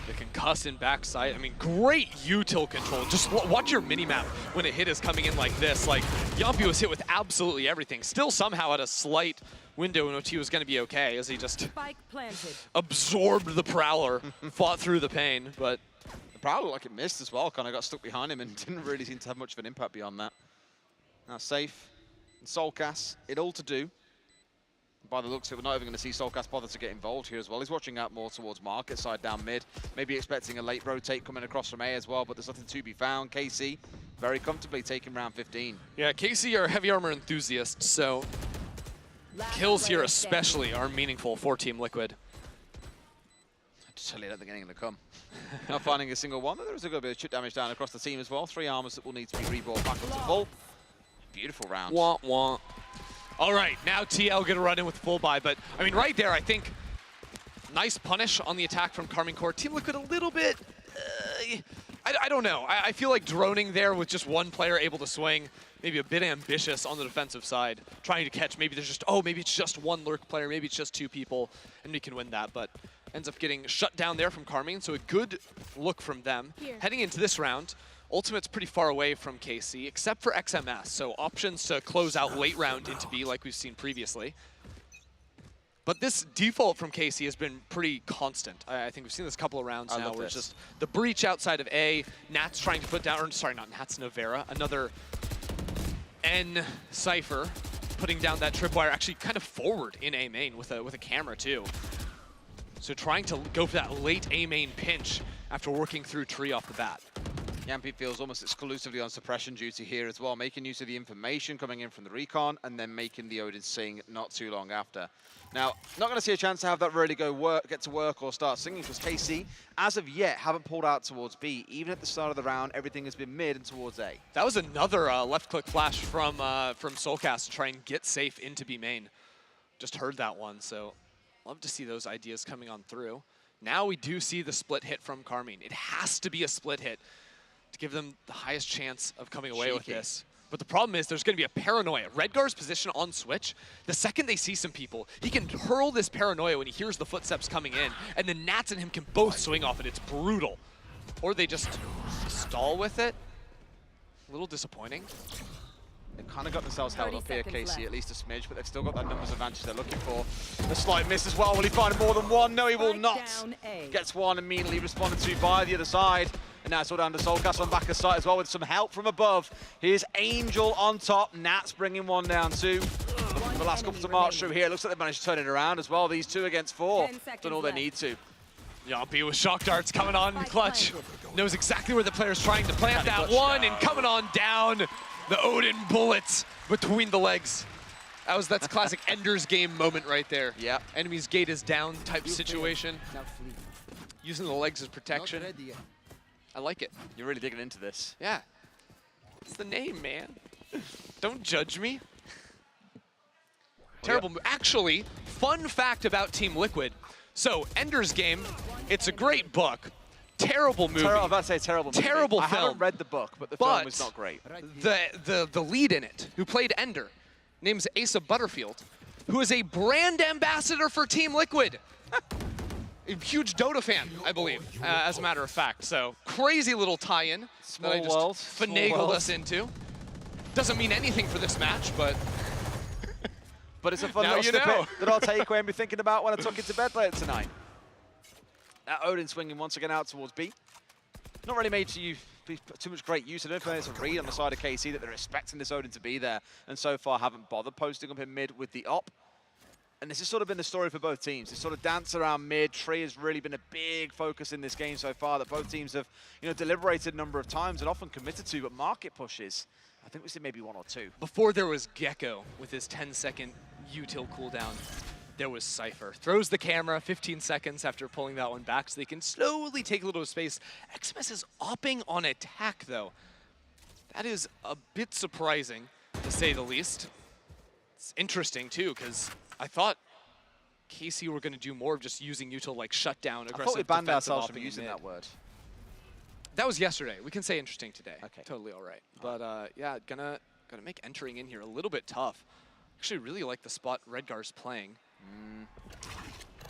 The concussing backside. I mean, great util control. Just watch your minimap when a hit is coming in like this. Like, Yampi was hit with absolutely everything. Still somehow at a slight window in which he was going to be okay as he just absorbed the Prowler, fought through the pain, but the Prowler looked like it missed as well, kind of got stuck behind him and didn't really seem to have much of an impact beyond that. Now Safe and Soulcast, it all to do. By the looks of it, we're not even going to see Soulcast bother to get involved here as well. He's watching out more towards market side down mid, maybe expecting a late rotate coming across from A as well, but there's nothing to be found. KC very comfortably taking round 15. Yeah, KC are heavy armor enthusiasts, so kills here especially are meaningful for Team Liquid. I just totally don't think anything to come. Not finding a single one, but there is a good bit of chip damage down across the team as well. 3 armors that will need to be rebought back up to full. Beautiful round. Wah, wah. All right, now TL gonna run in with full buy, but I mean, right there, I think nice punish on the attack from Karmine Corp. Team Liquid a little bit, I don't know. I feel like droning there with just one player able to swing, maybe a bit ambitious on the defensive side, trying to catch. Maybe there's just, oh, maybe it's just one lurk player, maybe it's just 2 people, and we can win that, but ends up getting shut down there from Karmine, so a good look from them. Heading into this round, Ultimate's pretty far away from KC, except for XMS, so options to close out late round into B like we've seen previously. But this default from KC has been pretty constant. I think we've seen this a couple of rounds now where it's just the breach outside of A, Nats trying to put down, or sorry, not Nats, Navera, another N Cypher putting down that tripwire actually kind of forward in A main with a camera too. So trying to go for that late A main pinch after working through tree off the bat. Yampi feels almost exclusively on suppression duty here as well, making use of the information coming in from the recon and then making the Odin sing not too long after. Now, not going to see a chance to have that really get to work or start singing because KC, as of yet, haven't pulled out towards B. Even at the start of the round, everything has been mid and towards A. That was another left-click flash from Soulcast to try and get safe into B main. Just heard that one, so love to see those ideas coming on through. Now we do see the split hit from Carmine. It has to be a split hit to give them the highest chance of coming away with this. But the problem is there's going to be a paranoia. Redgar's position on Switch, the second they see some people, he can hurl this paranoia when he hears the footsteps coming in, and then Nats and him can both swing off it. It's brutal. Or they just stall with it. A little disappointing. They've kind of got themselves held up here, KC, at least a smidge, but they've still got that numbers advantage they're looking for. A slight miss as well. Will he find more than one? No, he will not. Gets one immediately responded to by the other side. And now it's all down to Soulcast on back of sight as well with some help from above. Here's Angel on top. Nats bringing one down too. The last couple to march through here. Looks like they've managed to turn it around as well. These 2 against 4. Done all they need to. Yampi with shock darts coming on in clutch. Knows exactly where the player's trying to plant that one and coming on down. The Odin bullets between the legs. That's a classic Ender's Game moment right there. Yeah. Enemy's gate is down type situation. Using the legs as protection. I like it. You're really digging into this. Yeah. It's the name, man. Don't judge me. Terrible move. Actually, fun fact about Team Liquid. So, Ender's Game, it's a great book. Terrible movie. I was about to say terrible movie. Terrible film. I haven't read the book, but the film was not great. The lead in it, who played Ender, name's Asa Butterfield, who is a brand ambassador for Team Liquid. A huge Dota fan, I believe, as a matter of fact. So, crazy little tie-in that I just finagled us into. Doesn't mean anything for this match, but... but it's a fun little snippet that I'll take away and be thinking about when I tuck into bed later tonight. That Odin swinging once again out towards B. Not really made too much great use. I don't think there's a read on the side of KC that they're expecting this Odin to be there, and so far haven't bothered posting up in mid with the op. And this has sort of been the story for both teams. This sort of dance around mid. Tree has really been a big focus in this game so far that both teams have, deliberated a number of times and often committed to, but market pushes, I think we see maybe 1 or 2. Before there was Gecko with his 10-second util cooldown, there was Cypher. Throws the camera 15 seconds after pulling that one back so they can slowly take a little space. XMS is opping on attack, though. That is a bit surprising, to say the least. It's interesting, too, because I thought KC were going to do more of just using util like shut down aggressive. I thought we banned ourselves from using that word. That was yesterday. We can say interesting today. Okay. Totally all right. But yeah, gonna make entering in here a little bit tough. Actually, really like the spot Redgar's playing.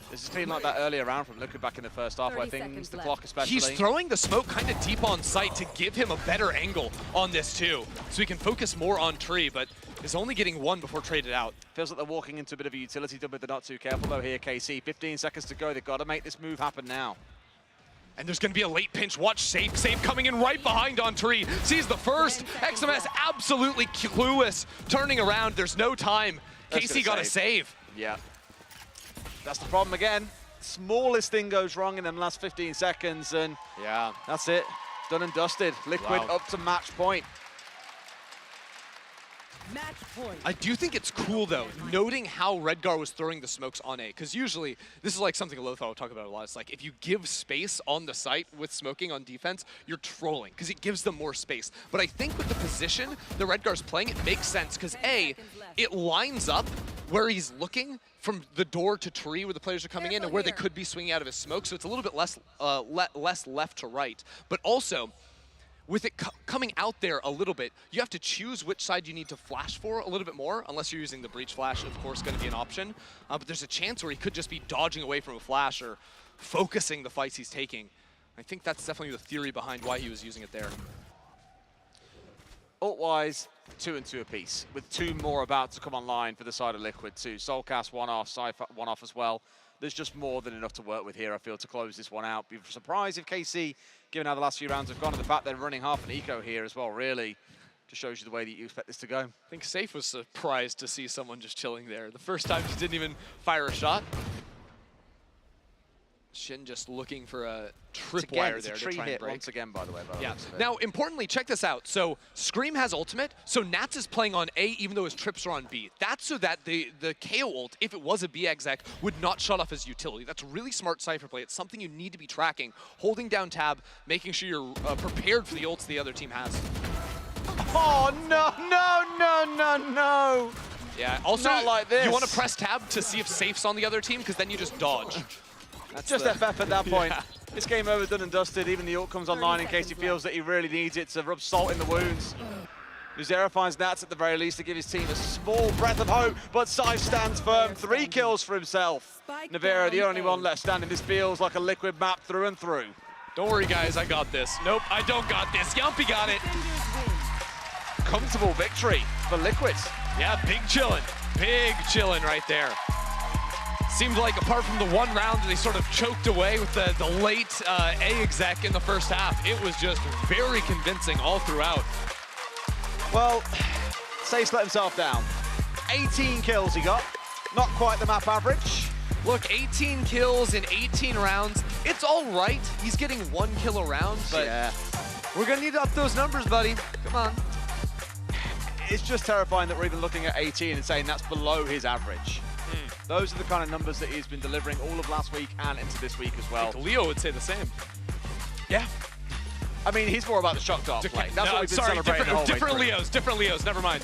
This is feeling like that earlier round from Liquid back in the first half, where things, the clock especially. He's throwing the smoke kind of deep on site to give him a better angle on this too, so he can focus more on Tree, but is only getting one before traded out. Feels like they're walking into a bit of a utility dump, but they're not too careful though here, KC. 15 seconds to go, they've got to make this move happen now. And there's going to be a late pinch. Watch Safe coming in right behind on Tree. Sees the first. XMS absolutely clueless. Turning around. There's no time. KC got a save. Yeah. That's the problem again. Smallest thing goes wrong in the last 15 seconds, and yeah, that's it. Done and dusted. Liquid up to match point. Match point. I do think it's cool, though, noting how Redgar was throwing the smokes on A, because usually, this is like something Lothar will talk about a lot. It's like, if you give space on the site with smoking on defense, you're trolling, because it gives them more space. But I think with the position that Redgar's playing, it makes sense, because A, it lines up where he's looking from the door to Tree where the players are coming in and where they could be swinging out of his smoke, so it's a little bit less left to right. But also, with it coming out there a little bit, you have to choose which side you need to flash for a little bit more, unless you're using the breach flash, of course, going to be an option. But there's a chance where he could just be dodging away from a flash or focusing the fights he's taking. I think that's definitely the theory behind why he was using it there. Ult-wise, 2 and 2 apiece, with 2 more about to come online for the side of Liquid too. Soulcast 1 off, Cypher 1 off as well. There's just more than enough to work with here, I feel, to close this one out. Be surprised if KC, given how the last few rounds have gone, and the fact they're running half an eco here as well, really just shows you the way that you expect this to go. I think Safe was surprised to see someone just chilling there. The first time he didn't even fire a shot. Shin just looking for a tripwire there to try and break. Once again, by the way. Yeah. Now, importantly, check this out. So Scream has ultimate, so Nats is playing on A even though his trips are on B. That's so that the KO ult, if it was a B exec, would not shut off his utility. That's really smart Cypher play. It's something you need to be tracking, holding down tab, making sure you're prepared for the ults the other team has. Oh, no, no, no, no, no. Yeah, also, not like this. You want to press tab to see if Safe's on the other team, because then you just dodge. That's just FF at that point. Yeah. It's game over, done and dusted. Even the ult comes online in case he feels that he really needs it to rub salt in the wounds. Luzera finds Nats at the very least to give his team a small breath of hope, but Scythe stands firm. 3 kills for himself. Navera, the only one left standing. This feels like a Liquid map through and through. Don't worry, guys, I got this. Nope, I don't got this. Yumpy got it. Comfortable victory for Liquid. Yeah, big chillin' right there. Seemed like apart from the one round that they sort of choked away with the late A exec in the first half, it was just very convincing all throughout. Well, Safe's let himself down. 18 kills he got, not quite the map average. Look, 18 kills in 18 rounds, it's all right. He's getting 1 kill a round, but yeah, we're gonna need to up those numbers, buddy. Come on. It's just terrifying that we're even looking at 18 and saying that's below his average. Those are the kind of numbers that he's been delivering all of last week and into this week as well. Leo would say the same. Yeah. I mean, he's more about the shock dart play. That's what we've been celebrating the whole way through. Different Leos, never mind.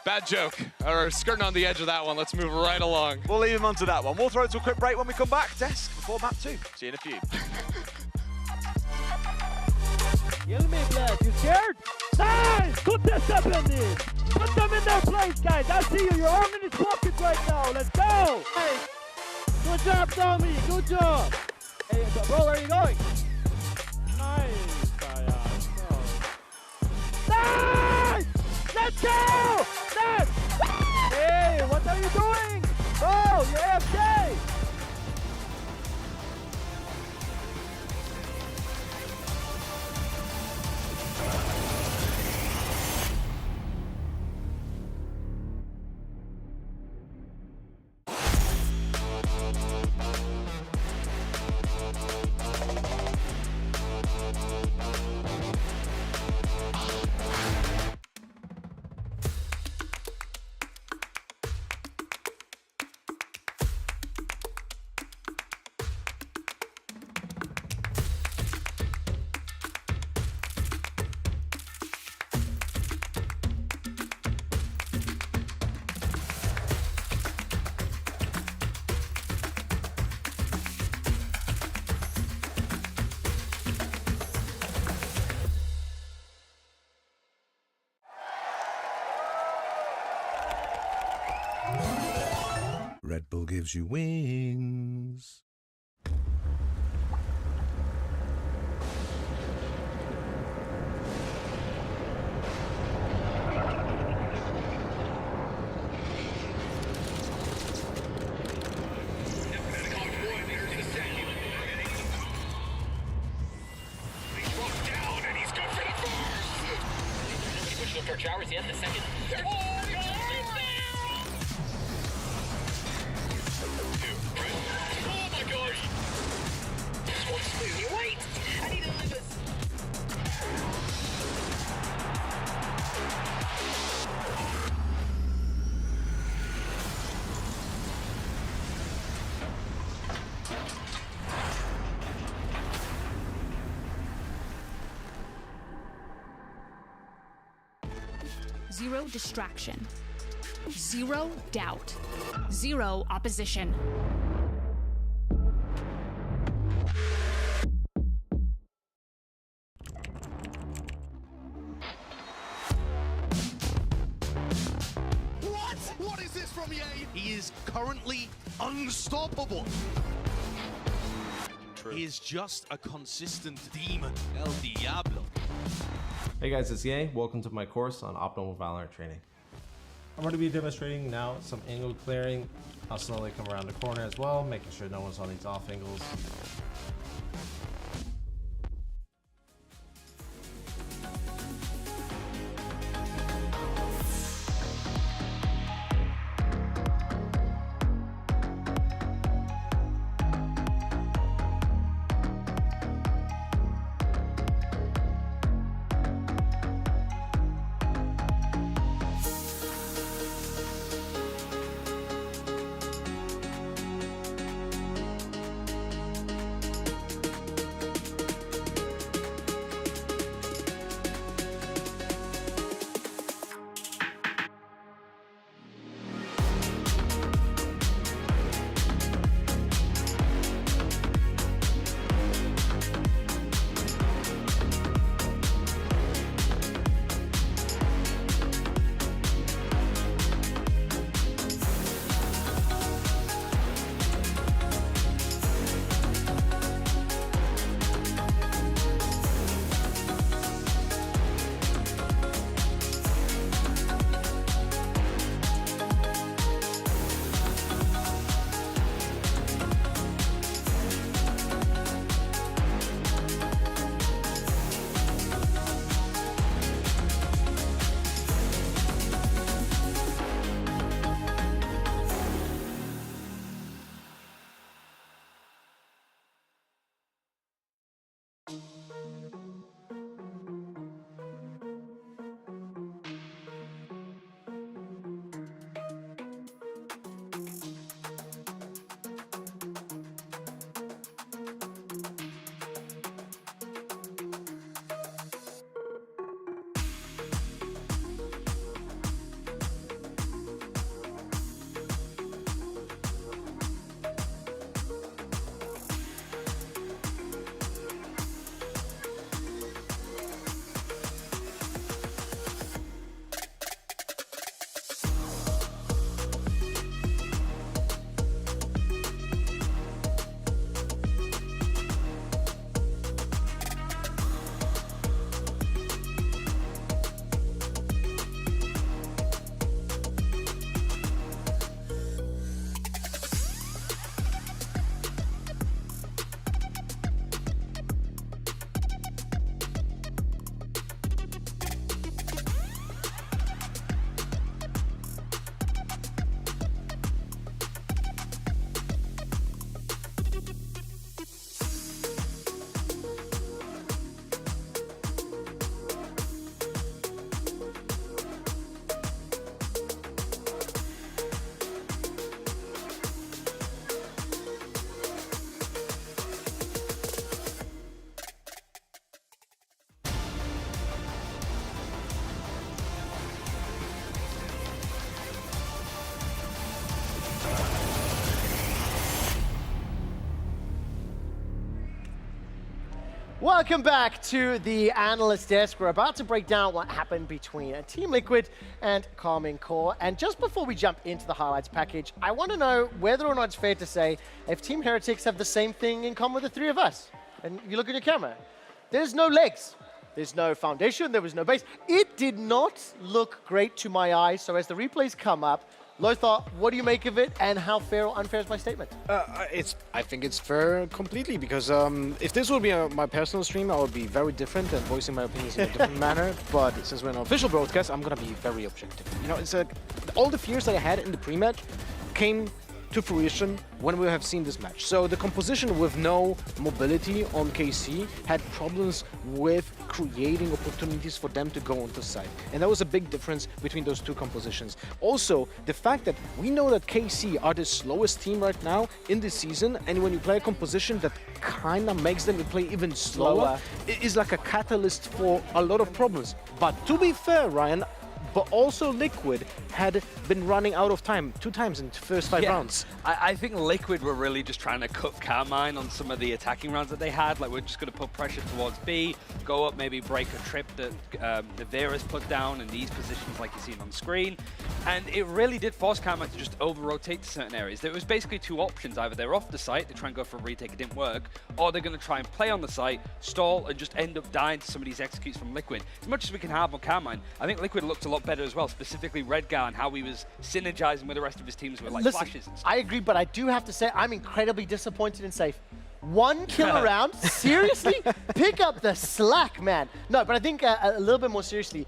Bad joke. Or skirting on the edge of that one. Let's move right along. We'll leave him onto that one. We'll throw it to a quick break when we come back. Desk before map 2. See you in a few. Kill me, Bless. You scared? Nice! Put this up in this! Put them in their place, guys! I see you! Your arm in his pocket right now! Let's go! Hey! Good job, Tommy! Good job! Hey, bro, where are you going? Nice! Nice! Let's go! Nice! Hey, what are you doing? Bro, you're AFK! Red Bull gives you wings. Showers yet, the second. Oh my gosh! This one's smooth. Wait! I need a liver. Zero distraction. Zero doubt. Zero opposition. What is this from EA? He is currently unstoppable. True. He is just a consistent demon. El Diablo. Hey guys, it's Ye. Welcome to my course on optimal VALORANT training. I'm going to be demonstrating now some angle clearing. I'll slowly come around the corner as well, making sure no one's on these off angles. Welcome back to the analyst desk. We're about to break down what happened between Team Liquid and Karmine Corp. And just before we jump into the highlights package, I want to know whether or not it's fair to say if Team Heretics have the same thing in common with the three of us. And you look at your camera. There's no legs. There's no foundation. There was no base. It did not look great to my eyes. So as the replays come up, Lothar, what do you make of it, and how fair or unfair is my statement? I think it's fair completely, because if this would be my personal stream, I would be very different and voicing my opinions in a different manner. But since we're an official broadcast, I'm gonna be very objective. You know, it's all the fears that I had in the pre-match came to fruition when we have seen this match. So the composition with no mobility on KC had problems with creating opportunities for them to go onto site. And that was a big difference between those two compositions. Also, the fact that we know that KC are the slowest team right now in this season, and when you play a composition that kind of makes them play even slower, it is like a catalyst for a lot of problems. But to be fair, Ryan, but also Liquid had been running out of time 2 times in the first 5 rounds. I think Liquid were really just trying to cut Karmine on some of the attacking rounds that they had. Like, we're just going to put pressure towards B, go up, maybe break a trip that Navira's put down in these positions like you've seen on screen. And it really did force Karma to just over-rotate to certain areas. There was basically two options. Either they're off the site, they try and go for a retake, it didn't work, or they're going to try and play on the site, stall, and just end up dying to some of these executes from Liquid. As much as we can have on Carmine, I think Liquid looked a lot better as well, specifically Redgar and how he was synergizing with the rest of his teams with like flashes and stuff. I agree, but I do have to say I'm incredibly disappointed in Safe. 1 kill around? Seriously? Pick up the slack, man. No, but I think a little bit more seriously,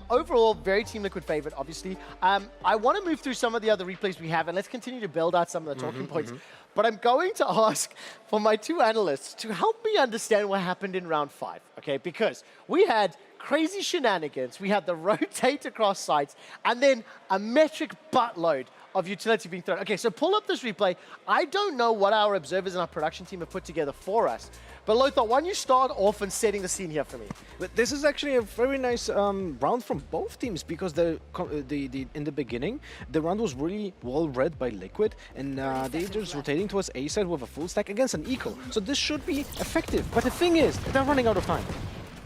overall, very Team Liquid favorite, obviously. I want to move through some of the other replays we have, and let's continue to build out some of the talking points. But I'm going to ask for my two analysts to help me understand what happened in round 5, okay? Because we had crazy shenanigans, we had the rotate across sites, and then a metric buttload of utility being thrown. Okay, so pull up this replay. I don't know what our observers and our production team have put together for us, but Lothar, why don't you start off and setting the scene here for me? But this is actually a very nice round from both teams, because in the beginning, the round was really well read by Liquid, and they just rotating towards A side with a full stack against an eco. So this should be effective, but the thing is, they're running out of time.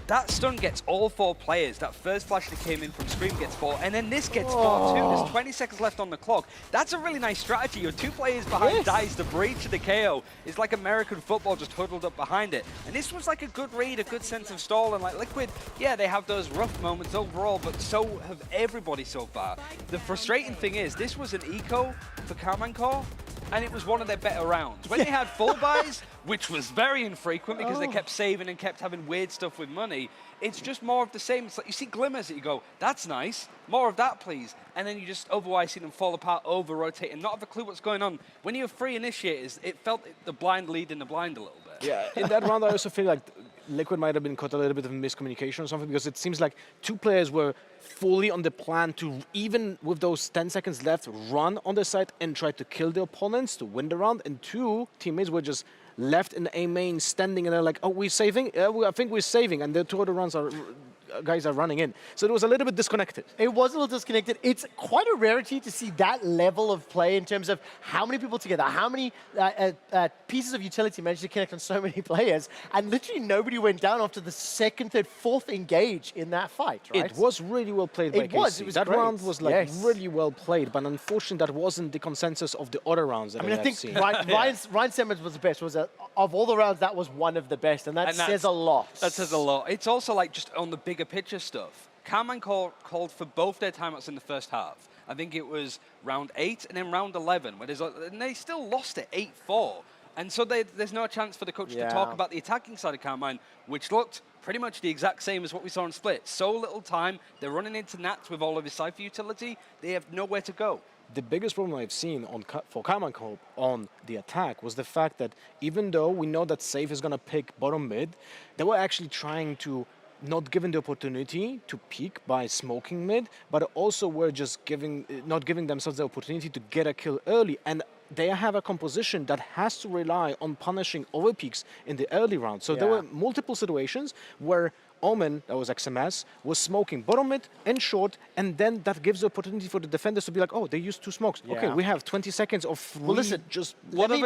That stun gets all 4 players. That first flash that came in from Scream gets 4, and then this gets 4 too. There's 20 seconds left on the clock. That's a really nice strategy. You're 2 players behind dies, the breach of the KO. It's like American football just huddled up behind it. And this was like a good read, a good sense of stall, and like Liquid, yeah, they have those rough moments overall, but so have everybody so far. The frustrating thing is, this was an eco for Carmine Core, and it was one of their better rounds. When they had full buys, which was very infrequent because they kept saving and kept having weird stuff with money, it's just more of the same. It's like you see glimmers that you go, that's nice, more of that please. And then you just otherwise see them fall apart, over-rotate, and not have a clue what's going on. When you have 3 initiators, it felt the blind lead in the blind a little bit. Yeah, in that round I also feel like Liquid might have been caught a little bit of miscommunication or something, because it seems like 2 players were fully on the plan to, even with those 10 seconds left, run on the side and try to kill the opponents to win the round, and 2 teammates were just left in the A main standing, and they're like, oh, we're saving? I think we're saving, and the 2 other rounds are guys are running in. So it was a little bit disconnected. It was a little disconnected. It's quite a rarity to see that level of play in terms of how many people together, how many pieces of utility managed to connect on so many players, and literally nobody went down after the 2nd, 3rd, 4th engage in that fight, right? It was really well played by KC. It was that great. round was like really well played, but unfortunately that wasn't the consensus of the other rounds that I think seen. Ryan Simmons was the best. Of all the rounds, that was one of the best, and that says a lot. That says a lot. It's also like just on the bigger picture stuff. Carmine called for both their timeouts in the first half. I think it was round 8 and then round 11, and they still lost it 8-4. And so there's no chance for the coach to talk about the attacking side of Carmine, which looked pretty much the exact same as what we saw in Split. So little time, they're running into Nats with all of his Cypher utility, they have nowhere to go. The biggest problem I've seen for Carmine Corp on the attack was the fact that even though we know that Safe is going to pick bottom mid, they were actually trying to not given the opportunity to peek by smoking mid, but also were just not giving themselves the opportunity to get a kill early. And they have a composition that has to rely on punishing overpeaks in the early round. So there were multiple situations where Omen, that was XMS, was smoking bottom mid and short, and then that gives the opportunity for the defenders to be like, oh, they used 2 smokes. Okay, we have 20 seconds of free. Well, listen, just let me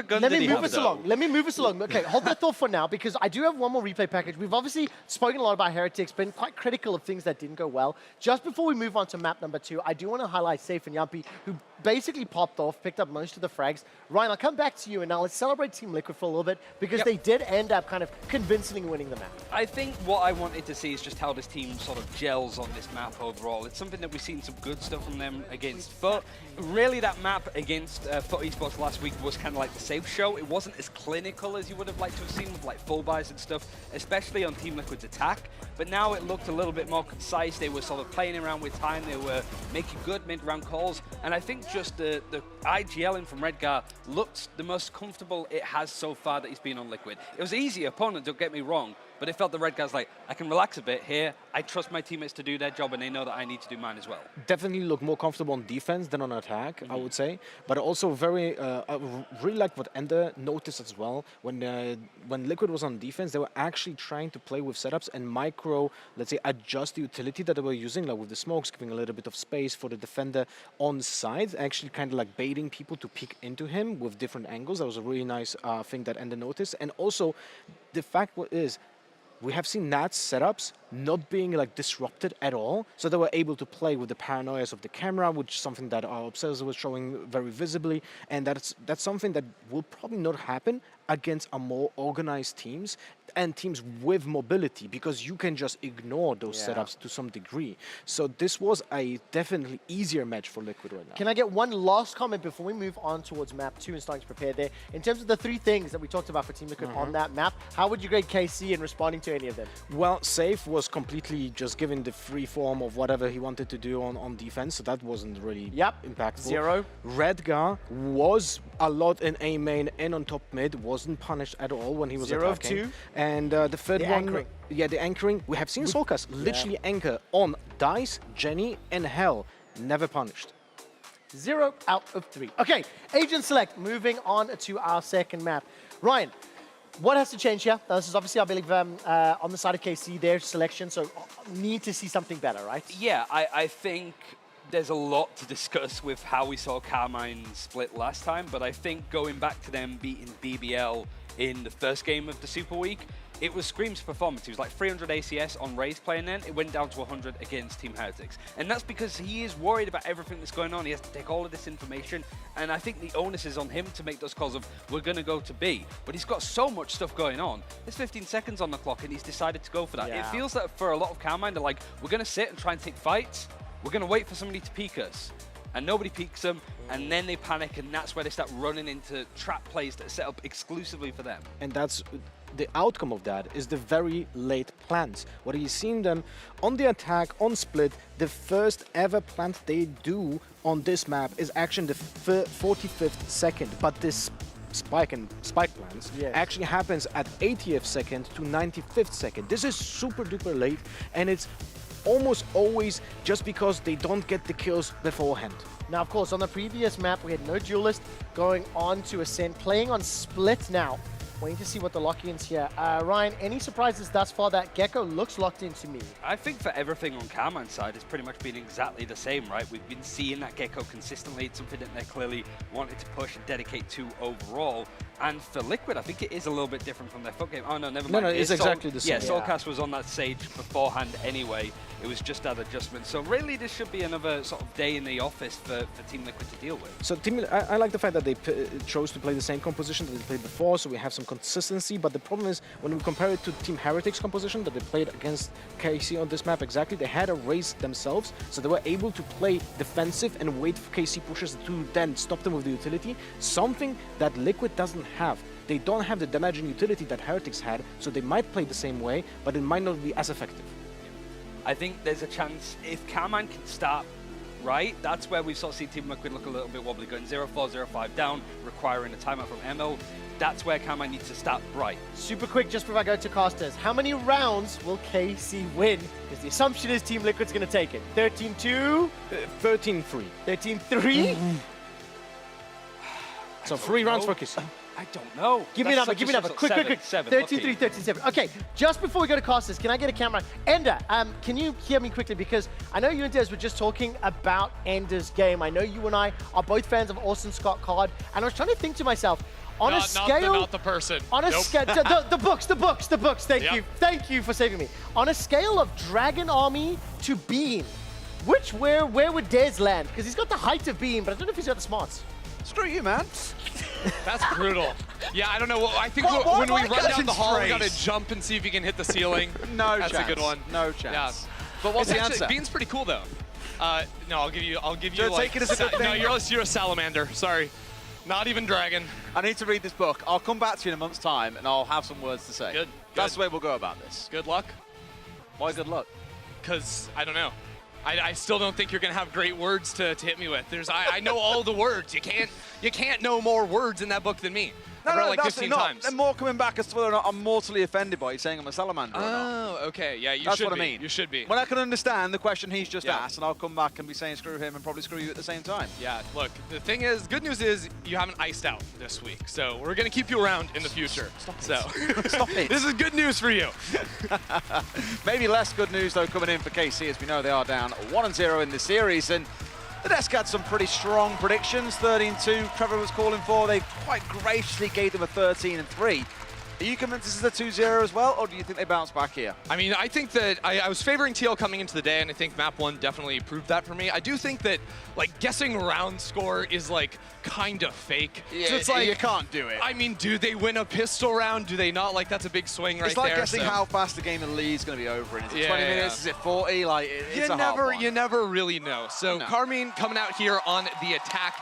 move us along. Let me move us along. Okay, hold that thought for now, because I do have one more replay package. We've obviously spoken a lot about Heretics, been quite critical of things that didn't go well. Just before we move on to map number 2, I do want to highlight Safe and Yumpy, who basically popped off, picked up most of the frags. Ryan, I'll come back to you, and now let's celebrate Team Liquid for a little bit, because they did end up kind of convincingly winning the map. I think what I wanted to see is just how this team sort of gels on this map overall. It's something that we've seen some good stuff from them against FUT. Really, that map against FUT Esports last week was kind of like the safe show. It wasn't as clinical as you would have liked to have seen with like full buys and stuff, especially on Team Liquid's attack. But now it looked a little bit more concise. They were sort of playing around with time. They were making good mid-round calls. And I think just the IGLing from Redgar looked the most comfortable it has so far that he's been on Liquid. It was an easy opponent, don't get me wrong, but it felt that Redgar's like, I can relax a bit here. I trust my teammates to do their job, and they know that I need to do mine as well. Definitely look more comfortable on defense than on attack, I would say. But also very, I really like what Ender noticed as well. When Liquid was on defense, they were actually trying to play with setups and micro, let's say, adjust the utility that they were using, like with the smokes, giving a little bit of space for the defender on side, actually kind of like baiting people to peek into him with different angles. That was a really nice thing that Ender noticed. And also, the fact is, we have seen Nats setups not being like disrupted at all. So they were able to play with the paranoias of the camera, which is something that our observer was showing very visibly, and that's something that will probably not happen against a more organized teams and teams with mobility, because you can just ignore those setups to some degree. So this was a definitely easier match for Liquid right now. Can I get one last comment before we move on towards map 2 and starting to prepare there? In terms of the 3 things that we talked about for Team Liquid on that map, how would you grade KC in responding to any of them? Well, Safe was completely just given the free form of whatever he wanted to do on defense, so that wasn't really impactful. 0. Redgar was a lot in A main and on top mid, wasn't punished at all when he was 0 of attacking. 2. And the third The one, anchoring. the anchoring. We have seen Solkas literally anchor on Dice, Jenny, and Hell, never punished. 0 out of 3. Okay, Agent Select, moving on to our second map. Ryan, what has to change here? This is obviously, I believe, on the side of KC, their selection, so need to see something better, right? Yeah, I think there's a lot to discuss with how we saw Carmine split last time, but I think going back to them beating BBL in the first game of the Super Week, it was Scream's performance. He was like 300 ACS on Raze playing then. It went down to 100 against Team Heretics. And that's because he is worried about everything that's going on. He has to take all of this information. And I think the onus is on him to make those calls of, we're going to go to B. But he's got so much stuff going on. There's 15 seconds on the clock and he's decided to go for that. It feels that for a lot of Carmine, they're like, we're going to sit and try and take fights. We're going to wait for somebody to peek us. And nobody peeks them, and then they panic, and that's where they start running into trap plays that are set up exclusively for them. And that's the outcome of that is the very late plants. What are you seeing them on the attack, on split, the first ever plant they do on this map is actually the 45th second, but this spike plans actually happens at 80th second to 95th second. This is super duper late, and it's almost always just because they don't get the kills beforehand. Now, of course, on the previous map, we had no duelist going on to Ascent, playing on split now. Waiting to see what the lock-in's here. Ryan, any surprises thus far? That Gecko looks locked in to me. I think for everything on Carmine's side, it's pretty much been exactly the same, right? We've been seeing that Gecko consistently. It's something that they clearly wanted to push and dedicate to overall. And for Liquid, I think it is a little bit different from their foot game. Oh, no, never mind. No, it's exactly the same. Yeah, Soulcast was on that stage beforehand anyway. It was just that adjustment. So really, this should be another sort of day in the office for Team Liquid to deal with. So I like the fact that they chose to play the same composition that they played before, so we have some consistency. But the problem is, when we compare it to Team Heretics composition that they played against KC on this map exactly, they had a race themselves, so they were able to play defensive and wait for KC pushers to then stop them with the utility, something that Liquid doesn't have. They don't have the damage and utility that Heretics had, so they might play the same way, but it might not be as effective. I think there's a chance if Carmine can start right, that's where we sort of see Team Liquid look a little bit wobbly, going 0-4, 0-5 down, requiring a timeout from ML. That's where Carmine needs to start right. Super quick, just before I go to casters, how many rounds will KC win? Because the assumption is Team Liquid's going to take it. 13-2? 13-3. 13-3? So 3 rounds for KC. I don't know. Give me a number, quick. 13-3, 13-7. Okay, just before we go to casters, can I get a camera? Ender, can you hear me quickly? Because I know you and Des were just talking about Ender's game. I know you and I are both fans of Orson Scott Card, and I was trying to think to myself, on a scale... Not the person. On a scale... the books. Thank you for saving me. On a scale of Dragon Army to Beam, where would Des land? Because he's got the height of Beam, but I don't know if he's got the smarts. Screw you, man. That's brutal. Yeah, I don't know. I think when we run down the hall, we got to jump and see if he can hit the ceiling. No chance. That's a good one. No chance. Yeah. But what's the answer? Bean's pretty cool, though. No, I'll give you Don't like... take it as a good thing. No, you're a salamander. Sorry. Not even dragon. I need to read this book. I'll come back to you in a month's time, and I'll have some words to say. Good. That's the way we'll go about this. Good luck. Why good luck? Because, I don't know. I still don't think you're gonna have great words to hit me with. I know all the words. You can't know more words in that book than me. No, like that's 15 not. times. They're more coming back as to whether or not I'm mortally offended by you saying I'm a salamander or not. Oh, okay. Yeah, That's should what be. I mean. You should be. When I can understand the question he's just asked, and I'll come back and be saying screw him and probably screw you at the same time. Yeah, look, the thing is, good news is you haven't iced out this week, so we're going to keep you around in the future. Stop it. This is good news for you. Maybe less good news, though, coming in for KC, as we know they are down 1-0 in the series. And the desk had some pretty strong predictions. 13-2, Trevor was calling for. They quite graciously gave them a 13-3. Are you convinced this is a 2-0 as well, or do you think they bounce back here? I mean, I think that I was favoring TL coming into the day, and I think map 1 definitely proved that for me. I do think that, like, guessing round score is, like, kind of fake. Yeah, so it's like, you can't do it. I mean, do they win a pistol round? Do they not? Like, that's a big swing right It's like there. guessing how fast the game in League is going to be over. Is it Yeah, 20 yeah, minutes? Is it 40? Like, it's a hard one. You never really know. So Carmine coming out here on the attack.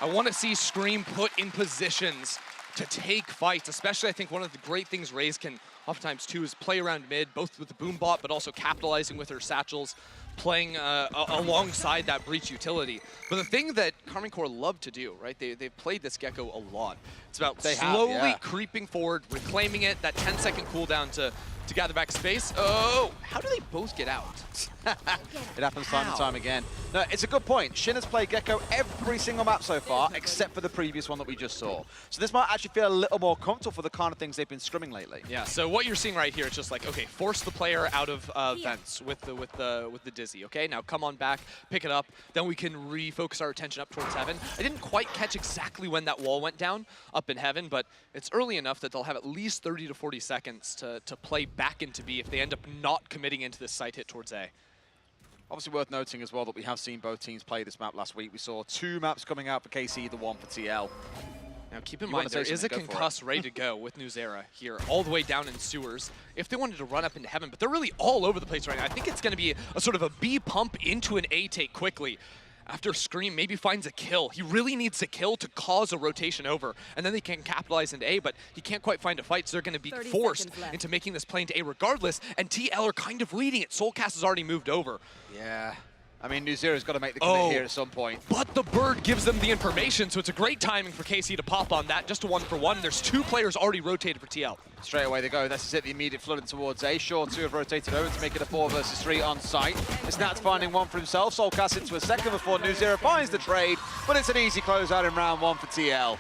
I want to see Scream put in positions to take fights, especially I think one of the great things Raze can oftentimes too is play around mid, both with the boom bot, but also capitalizing with her satchels, playing alongside that breach utility. But the thing that Karmine Corp love to do, right, they've played this Gecko a lot. It's about slowly creeping forward, reclaiming it, that 10-second cooldown to gather back space. Oh, how do they both get out? It happens time and time again. No, it's a good point. Shin has played Gecko every single map so far, except for the previous one that we just saw. So this might actually feel a little more comfortable for the kind of things they've been scrimming lately. Yeah. So what you're seeing right here is just like, okay, force the player out of vents with the dizzy. Okay, now come on back, pick it up. Then we can refocus our attention up towards heaven. I didn't quite catch exactly when that wall went down up in heaven, but it's early enough that they'll have at least 30 to 40 seconds to play back into B if they end up not committing into this side hit towards A. Obviously worth noting as well that we have seen both teams play this map last week. We saw 2 maps coming out for KC, the 1 for TL. Now keep in mind, there is a concuss ready to go with Nuzera here, all the way down in sewers, if they wanted to run up into heaven, but they're really all over the place right now. I think it's going to be a sort of a B pump into an A take quickly. After Scream maybe finds a kill. He really needs a kill to cause a rotation over, and then they can capitalize into A, but he can't quite find a fight, so they're going to be forced into making this play into A regardless, and TL are kind of leading it. Soulcast has already moved over. Yeah. I mean, Nuzera's got to make the commit here at some point. But the bird gives them the information, so it's a great timing for KC to pop on that. Just a 1-for-1. There's 2 players already rotated for TL. Straight away they go. This is it, the immediate flooding towards A. Sure, 2 have rotated over to make it a 4 versus 3 on site. It's Nats finding one for himself. Soulcast into a second before Nuzera finds the trade, but it's an easy closeout in round 1 for TL.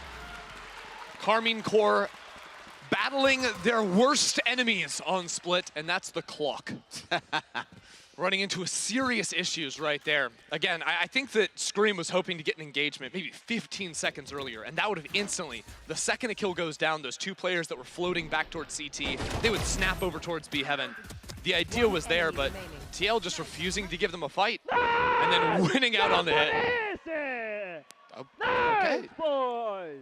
Karmine Corp battling their worst enemies on split, and that's the clock. Running into serious issues right there. Again, I think that Scream was hoping to get an engagement maybe 15 seconds earlier, and that would have instantly, the second a kill goes down, those 2 players that were floating back towards CT, they would snap over towards B Heaven. The idea was there, but TL just refusing to give them a fight, and then winning out on the hit. Nice, boys!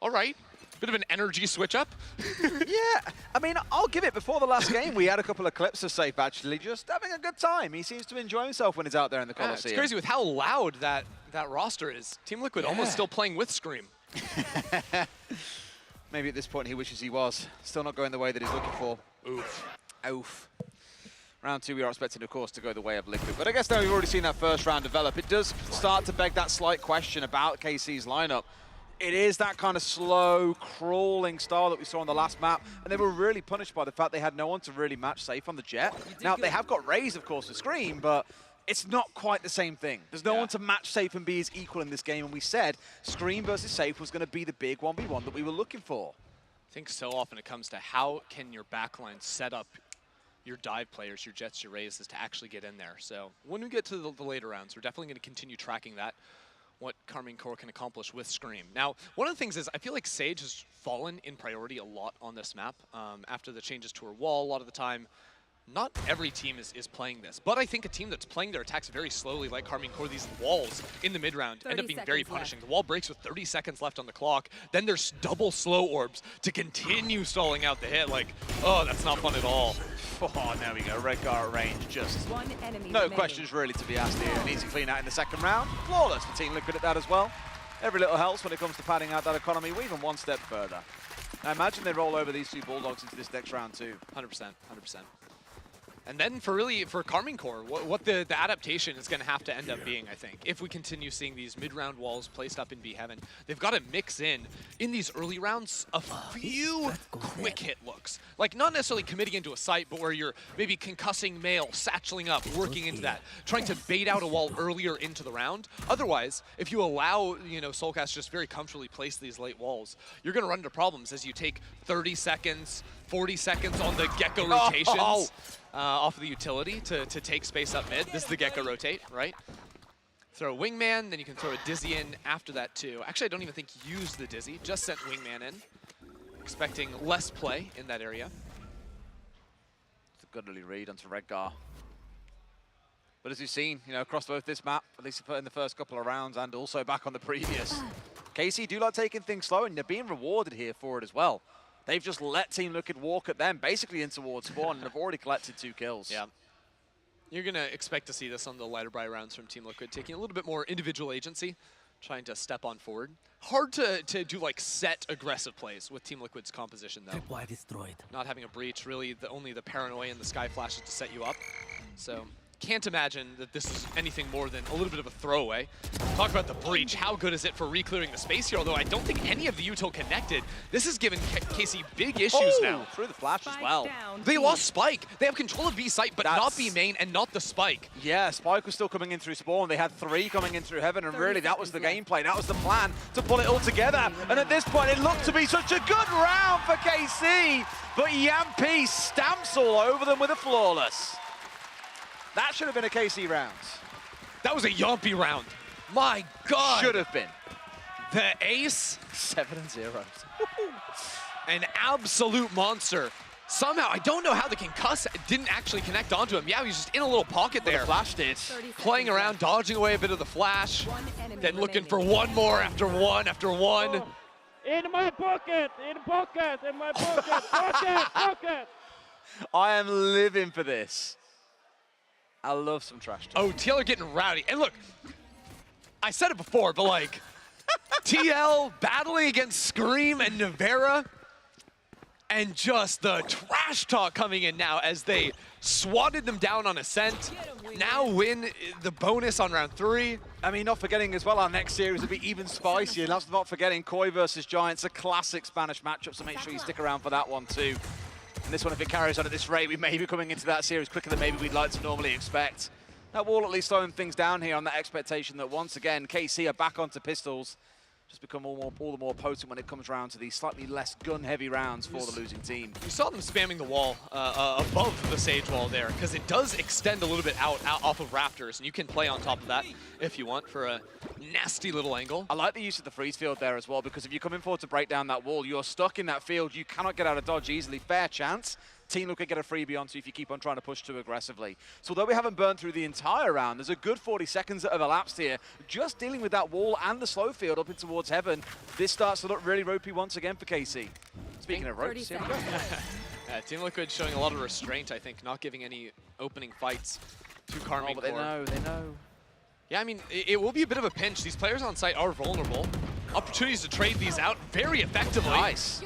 All right. Bit of an energy switch up. Yeah, I mean, I'll give it. Before the last game, we had a couple of clips of Safe actually just having a good time. He seems to enjoy himself when he's out there in the Coliseum. It's crazy with how loud that roster is. Team Liquid almost still playing with Scream. Maybe at this point he wishes he was. Still not going the way that he's looking for. Oof. Oof. Round 2 we are expecting, of course, to go the way of Liquid. But I guess now we've already seen that first round develop. It does start to beg that slight question about KC's lineup. It is that kind of slow, crawling style that we saw on the last map, and they were really punished by the fact they had no one to really match Safe on the Jet. Now, they have got Raze, of course, to Scream, but it's not quite the same thing. There's no one to match Safe and be as equal in this game, and we said Scream versus Safe was going to be the big 1v1 that we were looking for. I think so often it comes to how can your backline set up your dive players, your Jets, your Razes to actually get in there. So when we get to the later rounds, we're definitely going to continue tracking that, what Karmine Corp can accomplish with Scream. Now, one of the things is I feel like Sage has fallen in priority a lot on this map after the changes to her wall. A lot of the time, not every team is playing this, but I think a team that's playing their attacks very slowly, like Karmine Corp, these walls in the mid-round end up being very punishing. The wall breaks with 30 seconds left on the clock. Then there's double slow orbs to continue stalling out the hit. Like, oh, that's not fun at all. Oh, there we go. Redgar at range, just no questions really to be asked here. An easy clean out in the second round. Flawless for Team Liquid at that as well. Every little helps when it comes to padding out that economy. We're even one step further. Now imagine they roll over these 2 Bulldogs into this next round too. 100%, 100%. And then for Karmine Corp, what the adaptation is going to have to end up being, I think, if we continue seeing these mid-round walls placed up in B Heaven, they've got to mix in these early rounds, a few quick hit looks. Like not necessarily committing into a site, but where you're maybe concussing mail, satcheling up, working into that, trying to bait out a wall earlier into the round. Otherwise, if you allow, Soulcast just very comfortably place these late walls, you're going to run into problems as you take 30 seconds, 40 seconds on the Gecko rotations. Off of the utility to take space up mid. This is the Gecko rotate, right? Throw a Wingman, then you can throw a Dizzy in after that too. Actually, I don't even think he used the Dizzy, just sent Wingman in. expecting less play in that area. It's a good early read onto Redgar. But as you've seen, you know, across both this map, at least in the first couple of rounds and also back on the previous, KC do like taking things slow, and they're being rewarded here for it as well. They've just let Team Liquid walk at them, basically in towards spawn, and have already collected 2 kills. Yeah. You're going to expect to see this on the lighter buy rounds from Team Liquid, taking a little bit more individual agency, trying to step on forward. Hard to do like set aggressive plays with Team Liquid's composition though. Tripwire destroyed. Not having a breach, really only the paranoia and the sky flashes to set you up. So can't imagine that this is anything more than a little bit of a throwaway. Talk about the breach. How good is it for re-clearing the space here? Although I don't think any of the util connected. This has given KC big issues now. Through the flash as well. They lost Spike. They have control of B site, but not B main and not the Spike. Yeah, Spike was still coming in through spawn. They had 3 coming in through heaven, and really that was the gameplay. That was the plan, to pull it all together. And at this point, it looked to be such a good round for KC, but Yampi stamps all over them with a flawless. That should have been a KC round. That was a Yampi round. My God. Should have been. The ace. 7-0. An absolute monster. Somehow, I don't know how the concuss didn't actually connect onto him. Yeah, he was just in a little pocket there. The flash did. Playing around, dodging away a bit of the flash. Then looking for one more after one after one. Oh. In my pocket, in my pocket, pocket. I am living for this. I love some trash talk. Oh, TL are getting rowdy. And look, I said it before, but like, TL battling against Scream and Nivera, and just the trash talk coming in now as they swatted them down on Ascent. Now win the bonus on round 3. I mean, not forgetting as well, our next series will be even spicier. That's not forgetting Koi versus Giants, a classic Spanish matchup, so make sure you stick around for that one too. And this one, if it carries on at this rate, we may be coming into that series quicker than maybe we'd like to normally expect. That will at least slowing things down here on that expectation that once again, KC are back onto pistols. Just become all the more potent when it comes around to these slightly less gun-heavy rounds for the losing team. You saw them spamming the wall above the Sage wall there, because it does extend a little bit out off of rafters, and you can play on top of that if you want for a nasty little angle. I like the use of the freeze field there as well, because if you're coming forward to break down that wall, you're stuck in that field. You cannot get out of dodge easily. Fair chance. Team Liquid get a freebie onto if you keep on trying to push too aggressively. So although we haven't burned through the entire round, there's a good 40 seconds that have elapsed here, just dealing with that wall and the slow field up in towards heaven. This starts to look really ropey once again for KC. Speaking of ropes, here we go. Team Liquid showing a lot of restraint, I think, not giving any opening fights to Karmine. But they know. Yeah, I mean, it will be a bit of a pinch. These players on site are vulnerable. Opportunities to trade these out very effectively. Nice.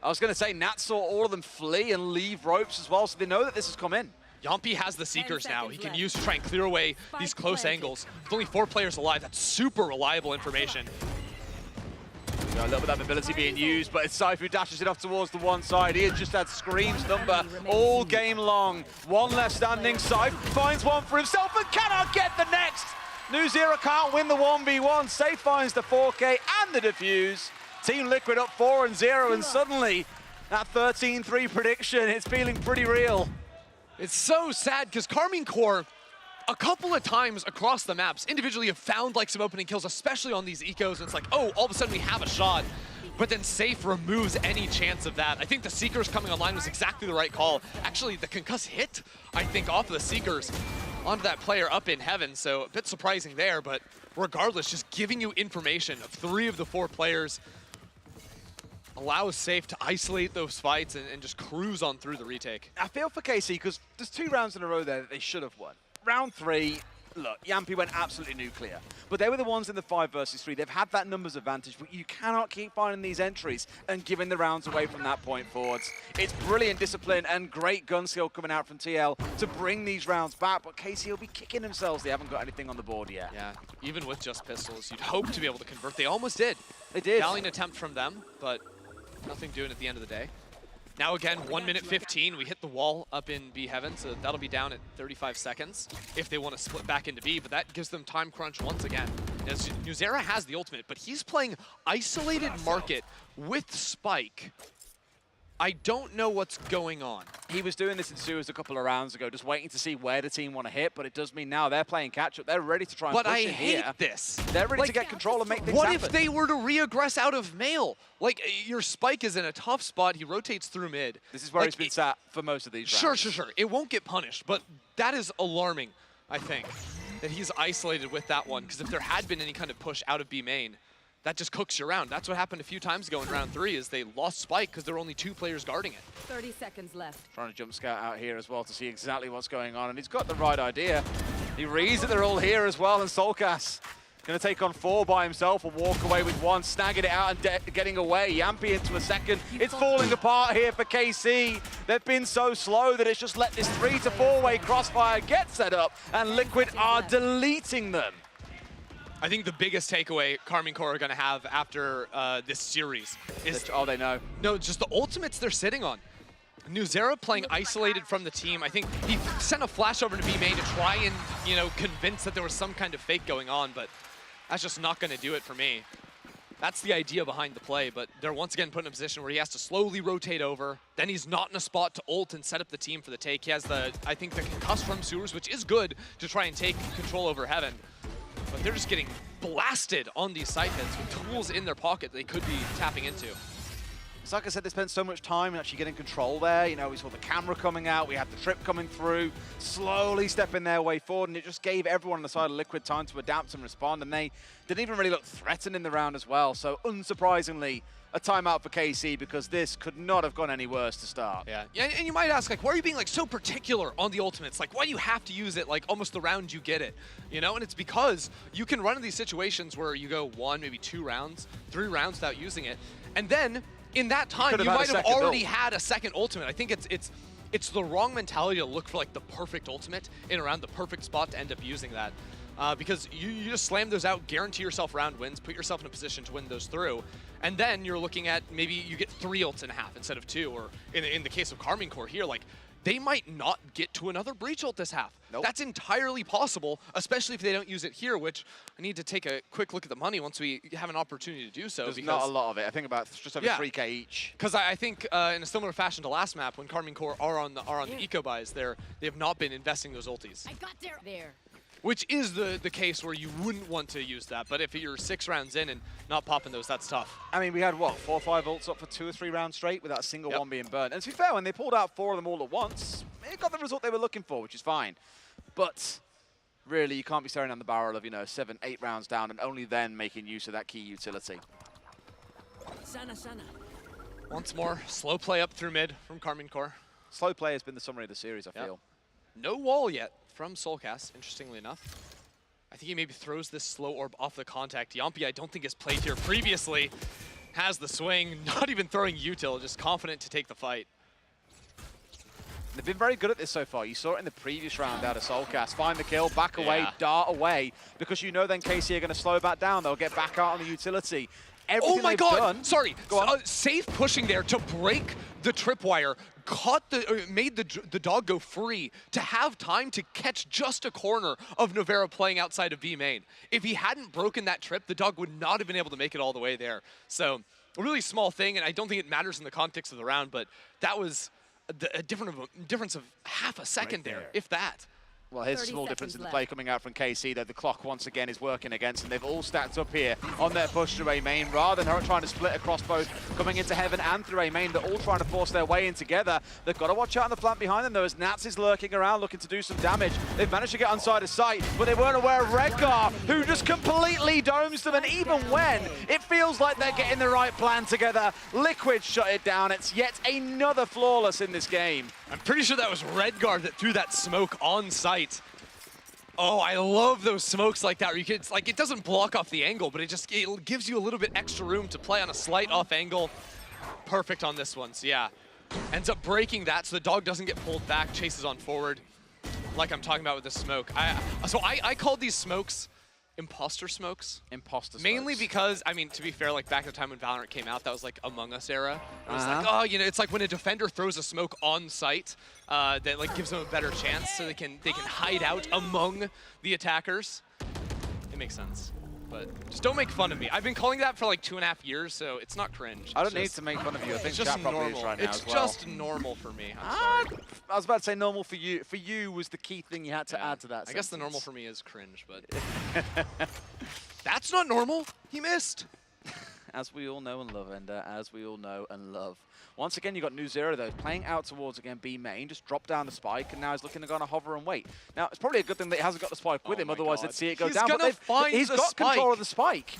I was going to say, Nat saw all of them flee and leave ropes as well, so they know that this has come in. Yampi has the Seekers now. He can use to try and clear away these close angles. With only 4 players alive, that's super reliable information. You know, a little bit of ability being used, but Saifu dashes it off towards the one side. He has just had Scream's number all game long. One left standing. Saifu finds one for himself and cannot get the next. NewZero can't win the 1v1. Safe finds the 4K and the defuse. Team Liquid up 4-0, and suddenly that 13-3 prediction, it's feeling pretty real. It's so sad because Karmine Corp, a couple of times across the maps, individually have found like some opening kills, especially on these ecos, and it's like, oh, all of a sudden we have a shot. But then Safe removes any chance of that. I think the Seekers coming online was exactly the right call. Actually, the concuss hit, I think, off of the Seekers onto that player up in heaven, so a bit surprising there, but regardless, just giving you information of 3 of the 4 players allows Safe to isolate those fights and just cruise on through the retake. I feel for KC because there's 2 rounds in a row there that they should have won. Round 3, look, Yampi went absolutely nuclear, but they were the ones in the 5 versus 3. They've had that numbers advantage, but you cannot keep finding these entries and giving the rounds away from that point forwards. It's brilliant discipline and great gun skill coming out from TL to bring these rounds back, but KC will be kicking themselves. They haven't got anything on the board yet. Yeah, even with just pistols, you'd hope to be able to convert. They almost did. They did. Valiant attempt from them, but nothing doing at the end of the day. Now again, 1 minute 15. We hit the wall up in B heaven, so that'll be down at 35 seconds if they want to split back into B, but that gives them time crunch once again. As NewZero has the ultimate, but he's playing isolated market with Spike. I don't know what's going on. He was doing this in series a couple of rounds ago, just waiting to see where the team want to hit, but it does mean now they're playing catch-up. They're ready to try and push in here. But I hate this. They're ready to get control and make things What happen. if they were to re-aggress out of mail? Like, your Spike is in a tough spot. He rotates through mid. This is where he's been sat for most of these rounds. Sure. It won't get punished, but that is alarming, I think, that he's isolated with that one, because if there had been any kind of push out of B main, that just cooks you around. That's what happened a few times ago in round 3, is they lost Spike because there were only 2 players guarding it. 30 seconds left. Trying to jump scout out here as well to see exactly what's going on, and he's got the right idea. He reads that they're all here as well, and Solkas going to take on 4 by himself and walk away with 1, snagging it out and getting away. Yampi into a second. It's falling apart here for KC. They've been so slow that it's just let this 3 to 4-way crossfire get set up, and Liquid are deleting them. I think the biggest takeaway Karmine Corp are going to have after this series is... Oh, they know. No, just the ultimates they're sitting on. Nuzera playing isolated from the team. I think he sent a flash over to B main to try and, you know, convince that there was some kind of fake going on, but that's just not going to do it for me. That's the idea behind the play, but they're once again put in a position where he has to slowly rotate over. Then he's not in a spot to ult and set up the team for the take. He has the, I think, the concuss from Sewers, which is good to try and take control over Heaven. But they're just getting blasted on these side hits with tools in their pocket they could be tapping into. It's like I said, they spent so much time in actually getting control there. You know, we saw the camera coming out, we had the trip coming through, slowly stepping their way forward, and it just gave everyone on the side of Liquid time to adapt and respond, and they didn't even really look threatened in the round as well. So unsurprisingly, a timeout for KC, because this could not have gone any worse to start. Yeah, and you might ask, like, why are you being like so particular on the ultimates? Like, why do you have to use it like almost the round you get it? You know, and it's because you can run into these situations where you go 1, maybe 2 rounds, 3 rounds without using it, and then in that time you might have already had a second ultimate. I think it's the wrong mentality to look for like the perfect ultimate in around the perfect spot to end up using that. Because you just slam those out, guarantee yourself round wins, put yourself in a position to win those through, and then you're looking at maybe you get 3 ults and a half instead of 2, or in the case of Karmine Corp here, like, they might not get to another breach ult this half. Nope. That's entirely possible, especially if they don't use it here, which I need to take a quick look at the money once we have an opportunity to do so. There's not a lot of it. I think about just over 3K each. Because I think in a similar fashion to last map, when Karmine Corp are on the eco buys, they have not been investing those ultis. I got there. Which is the case where you wouldn't want to use that, but if you're 6 rounds in and not popping those, that's tough. I mean, we had, what, 4 or 5 ults up for 2 or 3 rounds straight without a single one being burnt. And to be fair, when they pulled out 4 of them all at once, it got the result they were looking for, which is fine. But really, you can't be staring down the barrel of, you know, 7, 8 rounds down and only then making use of that key utility. Sana. Once more, slow play up through mid from Karmine Corp. Slow play has been the summary of the series, I feel. No wall yet from Soulcast, interestingly enough. I think he maybe throws this slow orb off the contact. Yampi, I don't think has played here previously. Has the swing, not even throwing util, just confident to take the fight. They've been very good at this so far. You saw it in the previous round out of Soulcast. Find the kill, back away, dart away, because you know then KC are going to slow back down. They'll get back out on the utility. Everything oh my they've god, done, sorry. Safe pushing there to break the tripwire, made the dog go free to have time to catch just a corner of Novera playing outside of B main. If he hadn't broken that trip, the dog would not have been able to make it all the way there. So a really small thing, and I don't think it matters in the context of the round, but that was a difference of half a second there, if that. Well, here's a small difference in the play coming out from KC, though the clock once again is working against them. They've all stacked up here on their push through A main, rather than trying to split across both, coming into Heaven and through A main. They're all trying to force their way in together. They've got to watch out on the flank behind them, though, as Nats is lurking around looking to do some damage. They've managed to get on side of sight, but they weren't aware of Redgar, who just completely domes them, and even when it feels like they're getting the right plan together, Liquid shut it down. It's yet another flawless in this game. I'm pretty sure that was Redgar that threw that smoke on site. Oh, I love those smokes like that. Where you can, it's like, it doesn't block off the angle, but it gives you a little bit extra room to play on a slight off angle. Perfect on this one, so yeah. Ends up breaking that so the dog doesn't get pulled back, chases on forward, like I'm talking about with the smoke. I called these smokes imposter smokes. Imposter smokes. Mainly because, I mean, to be fair, like back at the time when Valorant came out, that was like Among Us era. It was like, oh, you know, it's like when a defender throws a smoke on site that like gives them a better chance so they can hide out among the attackers. It makes sense. But just don't make fun of me. I've been calling that for like 2.5 years, so it's not cringe. I don't need to make fun of you. I think it's just chat probably normal. is right now It's as well. just normal for me. I'm sorry. I was about to say normal for you. For you was the key thing you had to add to that I guess the sentence. normal for me is cringe, but that's not normal. He missed. As we all know and love, Ender, as we all know and love. Once again, you got New Zero, though, playing out towards, again, B main, just dropped down the spike, and now he's looking to go on a hover and wait. Now, it's probably a good thing that he hasn't got the spike with him, otherwise they'd see it go He's down. gonna But find he's the got control spike. of the spike.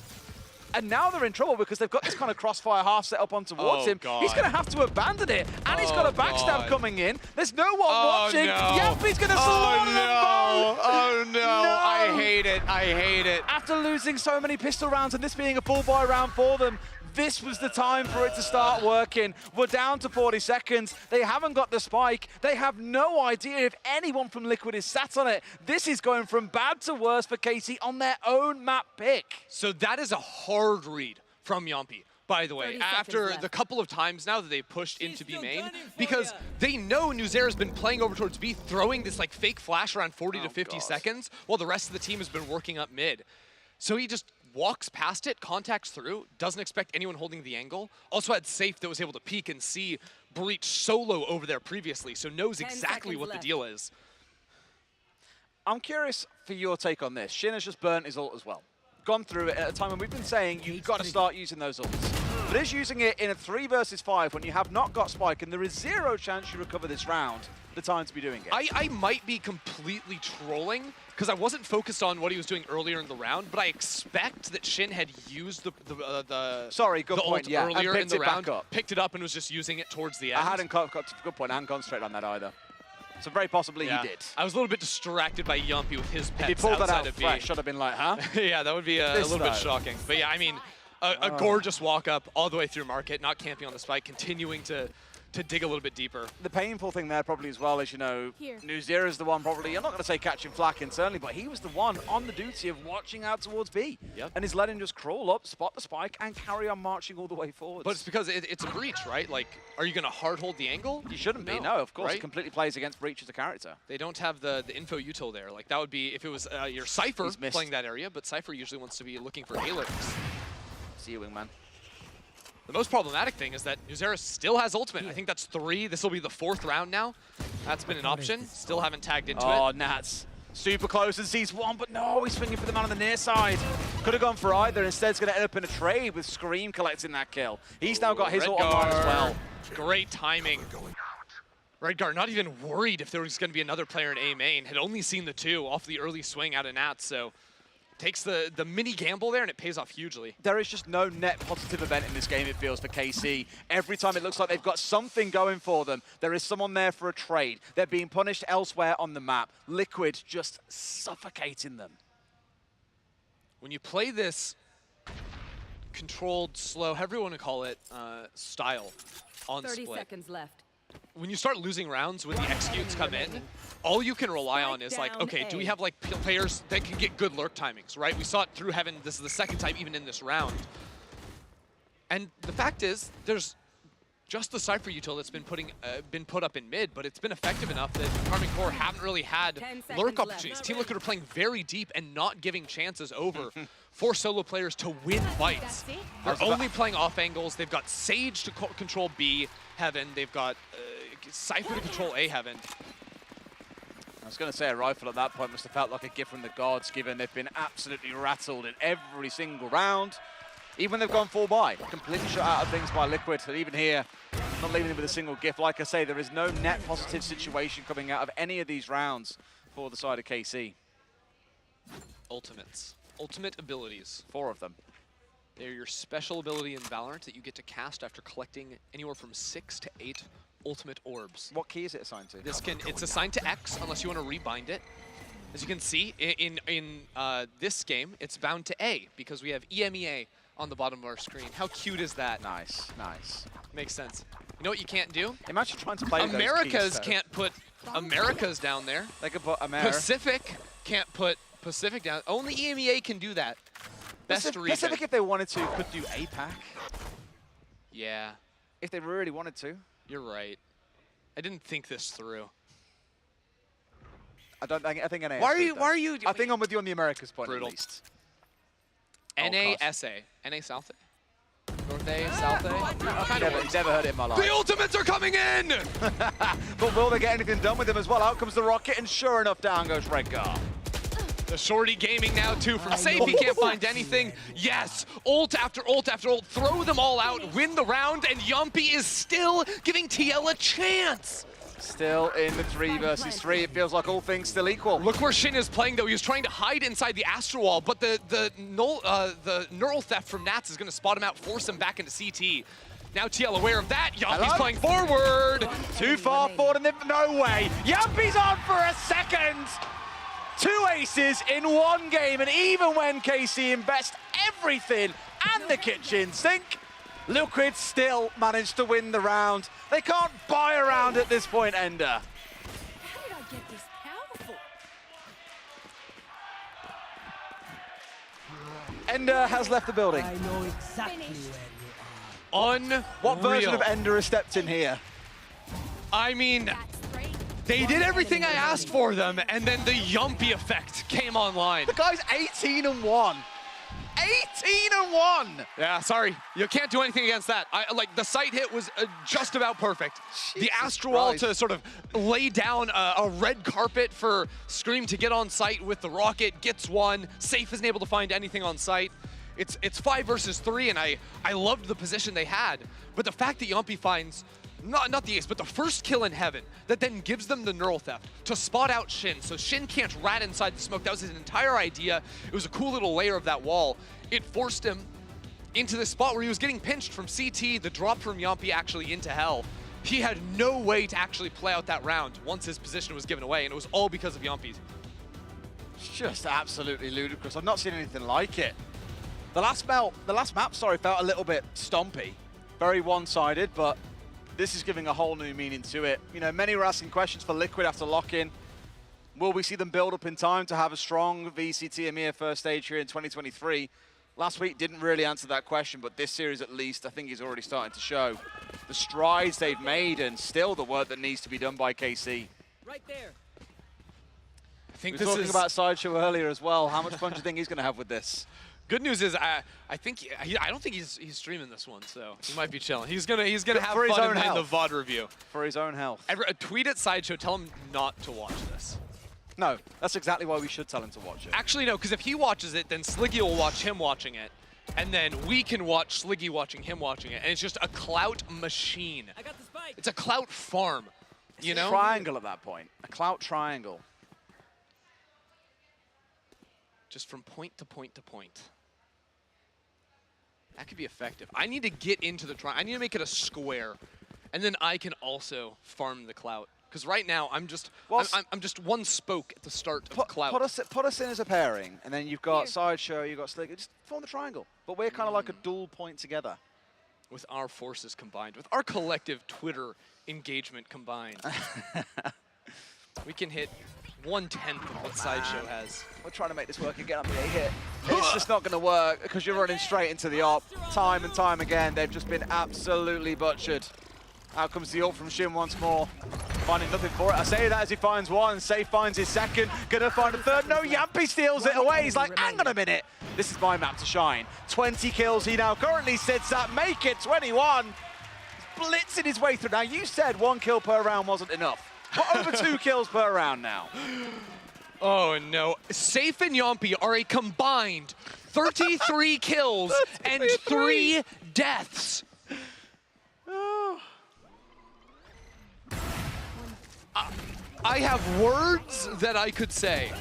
And now they're in trouble because they've got this kind of crossfire half set up on towards him. God. He's going to have to abandon it, and he's got a backstab coming in. There's no one watching. No. Yappy's going to slaughter them both. Oh no. I hate it. I hate it. After losing so many pistol rounds and this being a full buy round for them, this was the time for it to start working. We're down to 40 seconds. They haven't got the spike. They have no idea if anyone from Liquid is sat on it. This is going from bad to worse for KC on their own map pick. So that is a hard read from Yampi, by the way, after the couple of times now that they pushed into B main, because they know Nuzera's been playing over towards B, throwing this like fake flash around 40 to 50 seconds, while the rest of the team has been working up mid. So he just walks past it, contacts through, doesn't expect anyone holding the angle. Also had Safe that was able to peek and see Breach solo over there previously, so knows exactly what the deal is. I'm curious for your take on this. Shin has just burnt his ult as well. Gone through it at a time when we've been saying you've got to start using those ults. But is using it in a 3 versus 5 when you have not got spike and there is 0 chance you recover this round, the time to be doing it. I might be completely trolling because I wasn't focused on what he was doing earlier in the round, but I expect that Shin had used the point, ult yeah, earlier and in the picked it back round, up. picked it up and was just using it towards the end. I hadn't got to good point. I hadn't concentrated on that either. So very possibly he did. I was a little bit distracted by Yumpy with his pets If he pulled that outside out of B. fresh, should have been like, huh? Yeah, that would be a little bit shocking. But yeah, I mean, a gorgeous walk up all the way through market, not camping on the spike, continuing to dig a little bit deeper. The painful thing there probably as well is, you know, Nuzera is the one probably, I'm not going to say catching flack internally, but he was the one on the duty of watching out towards B. Yep. And he's letting him just crawl up, spot the spike, and carry on marching all the way forward. But it's because it's a breach, right? Like, are you going to hard hold the angle? You shouldn't be, no, of course. Right? It completely plays against Breach as a character. They don't have the info util there. Like, that would be if it was your Cypher playing that area, but Cypher usually wants to be looking for halos. See you, Wingman. The most problematic thing is that Nuzera still has ultimate. I think that's 3. This will be the 4th round now. That's been an option. Still haven't tagged into it. Oh, Nats. Super close and sees one, but no, he's swinging for the man on the near side. Could have gone for either. Instead, it's going to end up in a trade with Scream collecting that kill. He's now got his ult online as well. Great timing. Redgar not even worried if there was going to be another player in A main. Had only seen the 2 off the early swing out of Nats, so takes the mini gamble there and it pays off hugely. There is just no net positive event in this game, it feels, for KC. Every time it looks like they've got something going for them, there is someone there for a trade. They're being punished elsewhere on the map. Liquid just suffocating them. When you play this controlled, slow, however you want to call it, style on 30 split, seconds left. when you start losing rounds when the executes come in, all you can rely on is like, okay, do we have like players that can get good lurk timings, right? We saw it through Heaven. This is the 2nd time even in this round. And the fact is, there's just the Cypher util that's been put up in mid, but it's been effective enough that Karmine Core haven't really had lurk opportunities. Team Liquid are playing very deep and not giving chances over for solo players to win fights. They're only playing off angles. They've got Sage to control B Heaven. They've got Cypher to control A Heaven. I was going to say a rifle at that point must have felt like a gift from the gods, given they've been absolutely rattled in every single round. Even when they've gone full buy, completely shut out of things by Liquid, and even here, not leaving them with a single gift. Like I say, there is no net positive situation coming out of any of these rounds for the side of KC. Ultimates. Ultimate abilities. 4 of them. They're your special ability in Valorant that you get to cast after collecting anywhere from 6 to 8 ultimate orbs. What key is it assigned to? It's assigned to X unless you want to rebind it. As you can see, in this game, it's bound to A because we have EMEA on the bottom of our screen. How cute is that? Nice, nice. Makes sense. You know what you can't do? Imagine trying to play Americas can't put Americas down there. They could put America. Pacific can't put Pacific down. Only EMEA can do that. Best region. Pacific, if they wanted to, could do APAC. Yeah. If they really wanted to. You're right. I didn't think this through. I think an AS Why are you? I think I'm with you on the Americas point at least. N-A-S-A. N-A South A? North A, South A? Never heard it in my life. The ultimates are coming in! But will they get anything done with them as well? Out comes the rocket, and sure enough, down goes Redgar. The shorty gaming now too from Safe. He can't find anything. Yes, ult after ult after ult. Throw them all out, win the round, and Yumpy is still giving TL a chance. Still in the 3 versus 3. It feels like all things still equal. Look where Shin is playing though. He was trying to hide inside the Astro Wall, but the neural theft from Nats is going to spot him out, force him back into CT. Now TL aware of that. Yumpy's playing forward. Too far forward and no way. Yumpy's on for a second. 2 aces in 1 game, and even when KC invest everything and the kitchen sink, Liquid still managed to win the round. They can't buy a round at this point, Ender. How did I get this powerful? Ender has left the building. I know exactly where you are. What version of Ender has stepped in here? I mean, they did everything I asked for them, and then the Yumpy effect came online. The guy's 18-1. 18-1! Yeah, sorry. You can't do anything against that. Like, the sight hit was just about perfect. The Astro Wall to sort of lay down a red carpet for Scream to get on site with the rocket, gets one. Safe isn't able to find anything on site. It's 5 versus 3, and I loved the position they had. But the fact that Yumpy finds not the ace, but the first kill in heaven that then gives them the neural theft to spot out Shin, so Shin can't rat inside the smoke. That was his entire idea. It was a cool little layer of that wall. It forced him into this spot where he was getting pinched from CT, the drop from Yumpy actually into hell. He had no way to actually play out that round once his position was given away, and it was all because of Yumpy's. It's just absolutely ludicrous. I've not seen anything like it. The last map, felt a little bit stompy, very one-sided, but this is giving a whole new meaning to it. You know, many were asking questions for Liquid after lock-in. Will we see them build up in time to have a strong VCT EMEA first stage here in 2023? Last week didn't really answer that question, but this series at least, I think he's already starting to show the strides they've made and still the work that needs to be done by KC. Right there. I think we were talking about Sideshow earlier as well. How much fun do you think he's going to have with this? Good news is I don't think he's streaming this one, so he might be chilling. He's gonna have fun in the VOD review. For his own health. Tweet at Sideshow, tell him not to watch this. No, that's exactly why we should tell him to watch it. Actually, no, because if he watches it, then Sliggy will watch him watching it, and then we can watch Sliggy watching him watching it, and it's just a clout machine. I got the spike. It's a clout farm, you know? Triangle at that point, a clout triangle. Just from point to point to point. That could be effective. I need to get into the triangle. I need to make it a square, and then I can also farm the clout. Because right now, I'm just one spoke at the start of the clout. Put us in as a pairing, and then you've got Sideshow, you've got Slick. Just form the triangle. But we're kind of like a dual point together. With our forces combined, with our collective Twitter engagement combined, we can hit 1/10 of what Sideshow has. We're trying to make this work again. I'm going to hit. It's just not going to work because you're running straight into the op. Time and time again, they've just been absolutely butchered. Out comes the ult from Shin once more. Finding nothing for it. I say that as he finds one. Safe finds his second. Gonna find a third. No, Yumpy steals it away. He's like, hang on a minute. This is my map to shine. 20 kills he now currently sits at. Make it 21. He's blitzing his way through. Now, you said 1 kill per round wasn't enough. But over 2 kills per round now. Oh, no. Safe and Yumpy are a combined 33 kills and 3 deaths. Oh. I have words that I could say,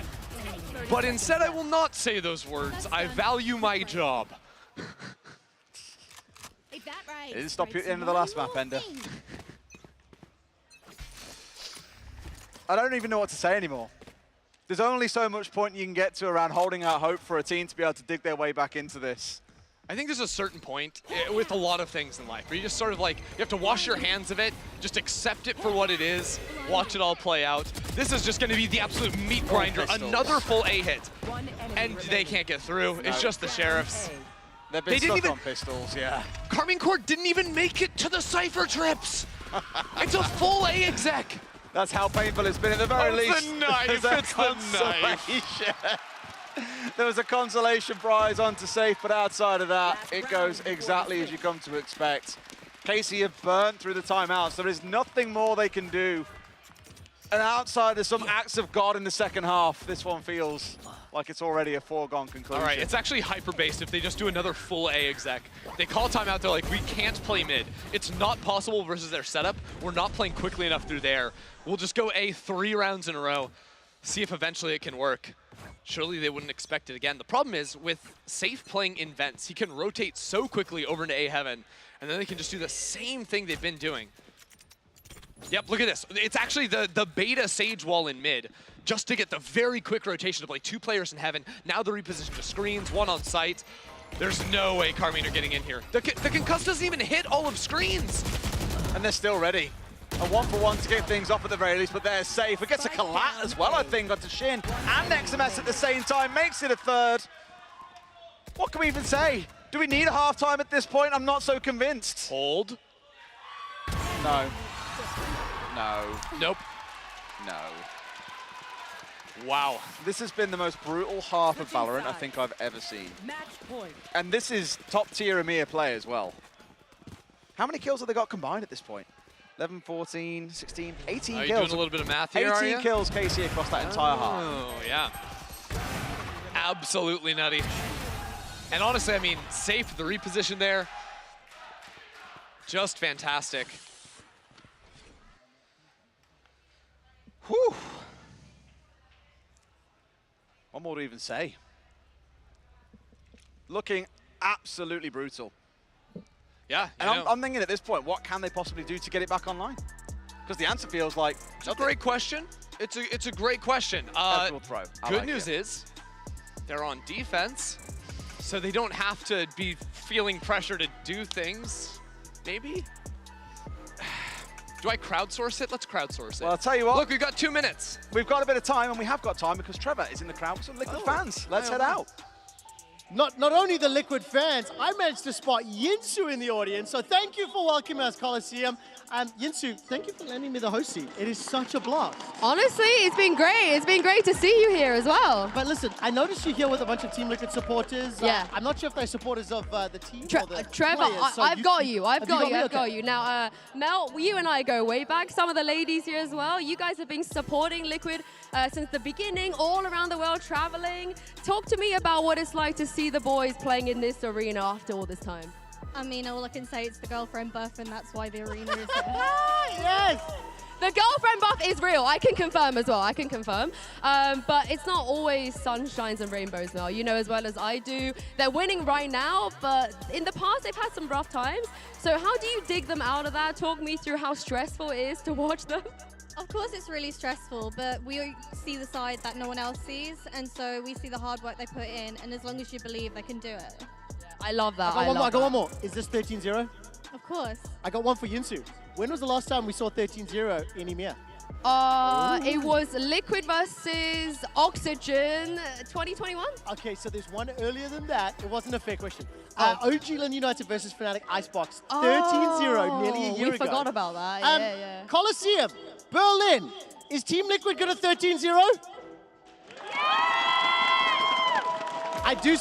but instead I will not say those words. I value my job. It didn't stop you at the end of the last map, Ender. I don't even know what to say anymore. There's only so much point you can get to around holding out hope for a team to be able to dig their way back into this. I think there's a certain point with a lot of things in life where you just sort of like, you have to wash your hands of it, just accept it for what it is, watch it all play out. This is just going to be the absolute meat grinder, another full A hit, and they can't get through. It's just the Sheriffs. They've been stuck on pistols, yeah. Karmine Corp didn't even make it to the Cypher trips. It's a full A exec. That's how painful it's been at the very least. It's the knife, it's the knife. There was a consolation prize onto Safe, but outside of that, it goes exactly as you come to expect. Casey have burnt through the timeouts. There is nothing more they can do. And outside of some acts of God in the second half, this one feels like it's already a foregone conclusion. All right, it's actually hyper-based if they just do another full A exec. They call timeout, they're like, we can't play mid. It's not possible versus their setup. We're not playing quickly enough through there. We'll just go A 3 rounds in a row, see if eventually it can work. Surely they wouldn't expect it again. The problem is, with Safe playing in vents, he can rotate so quickly over into A heaven, and then they can just do the same thing they've been doing. Yep, look at this. It's actually the beta Sage wall in mid, just to get the very quick rotation to play 2 players in heaven. Now the reposition to screens, 1 on site. There's no way Carmine are getting in here. The concuss doesn't even hit all of screens. And they're still ready. A 1-for-1 to get things off at the very least, but they're safe. It gets a collat as well, I think, onto Shin. And XMS at the same time makes it a third. What can we even say? Do we need a halftime at this point? I'm not so convinced. Hold. No. No. Nope. No. Wow. This has been the most brutal half of Valorant I think I've ever seen. Match point. And this is top tier EMEA play as well. How many kills have they got combined at this point? 11, 14, 16, 18 Are you kills. doing a little bit of math here, 18 kills KC across that entire half. Oh, yeah. Absolutely nutty. And honestly, I mean, Safe, the reposition there, just fantastic. Whew. What more to even say? Looking absolutely brutal. Yeah, and I'm thinking at this point, what can they possibly do to get it back online? Because the answer feels like it's a great question. It's a great question. Good news is they're on defense, so they don't have to be feeling pressure to do things. Maybe. Do I crowdsource it? Let's crowdsource it. Well, I'll tell you what. Look, we've got 2 minutes. We've got a bit of time, and we have got time because Trevor is in the crowd with some Liquid fans. Let's head out. Not only the Liquid fans, I managed to spot Yinsu in the audience, so thank you for welcoming us, Coliseum. Yinsu, thank you for lending me the host seat. It is such a blast. Honestly, it's been great. It's been great to see you here as well. But listen, I noticed you here with a bunch of Team Liquid supporters. Yeah. I'm not sure if they're supporters of the team or the Trevor, players, so I've got you. I've got Okay. you. Now, Mel, you and I go way back. Some of the ladies here as well. You guys have been supporting Liquid since the beginning, all around the world, traveling. Talk to me about what it's like to see the boys playing in this arena after all this time. I mean, all I can say is the girlfriend buff, and that's why the arena is here. Yes! The girlfriend buff is real. I can confirm as well. I can confirm. But it's not always sunshines and rainbows now. You know as well as I do. They're winning right now, but in the past they've had some rough times. So how do you dig them out of that? Talk me through how stressful it is to watch them. Of course it's really stressful, but we see the side that no one else sees, and so we see the hard work they put in, and as long as you believe, they can do it. I love that. I got one more. Is this 13-0? Of course. I got one for Yinsu. When was the last time we saw 13-0 in EMEA? It was Liquid versus Oxygen 2021. Okay, so there's one earlier than that. It wasn't a fair question. OG Lund United versus Fnatic Icebox 13-0 nearly a year ago. We forgot about that. Yeah. Coliseum, Berlin. Is Team Liquid good at 13-0? I do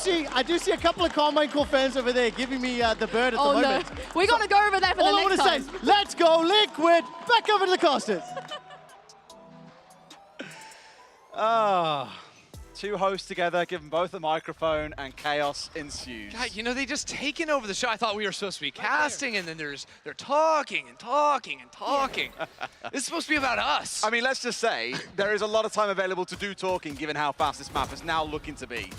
see a couple of Carmine Core fans over there giving me the bird at the moment. No. We got to go over there for the next time. All I want to say is, let's go Liquid. Back over to the casters. Two hosts together, give them both a microphone, and chaos ensues. God, you know, they just taken over the show. I thought we were supposed to be casting, and then they're talking and talking and talking. This is supposed to be about us. I mean, let's just say, there is a lot of time available to do talking, given how fast this map is now looking to be.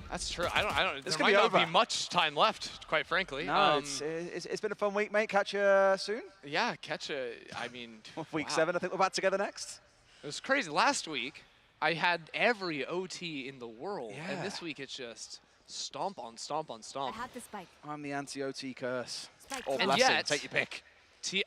That's true. I don't. It's There gonna might be not be much time left, quite frankly. No, it's been a fun week, mate. Catch you soon. Yeah, I mean, Week wow. 7, I think we're back together next. It was crazy. Last week, I had every OT in the world, and this week it's just stomp on stomp on stomp. I had the spike. I'm the anti-OT curse. Spike. Or And blessing, yet- take your pick.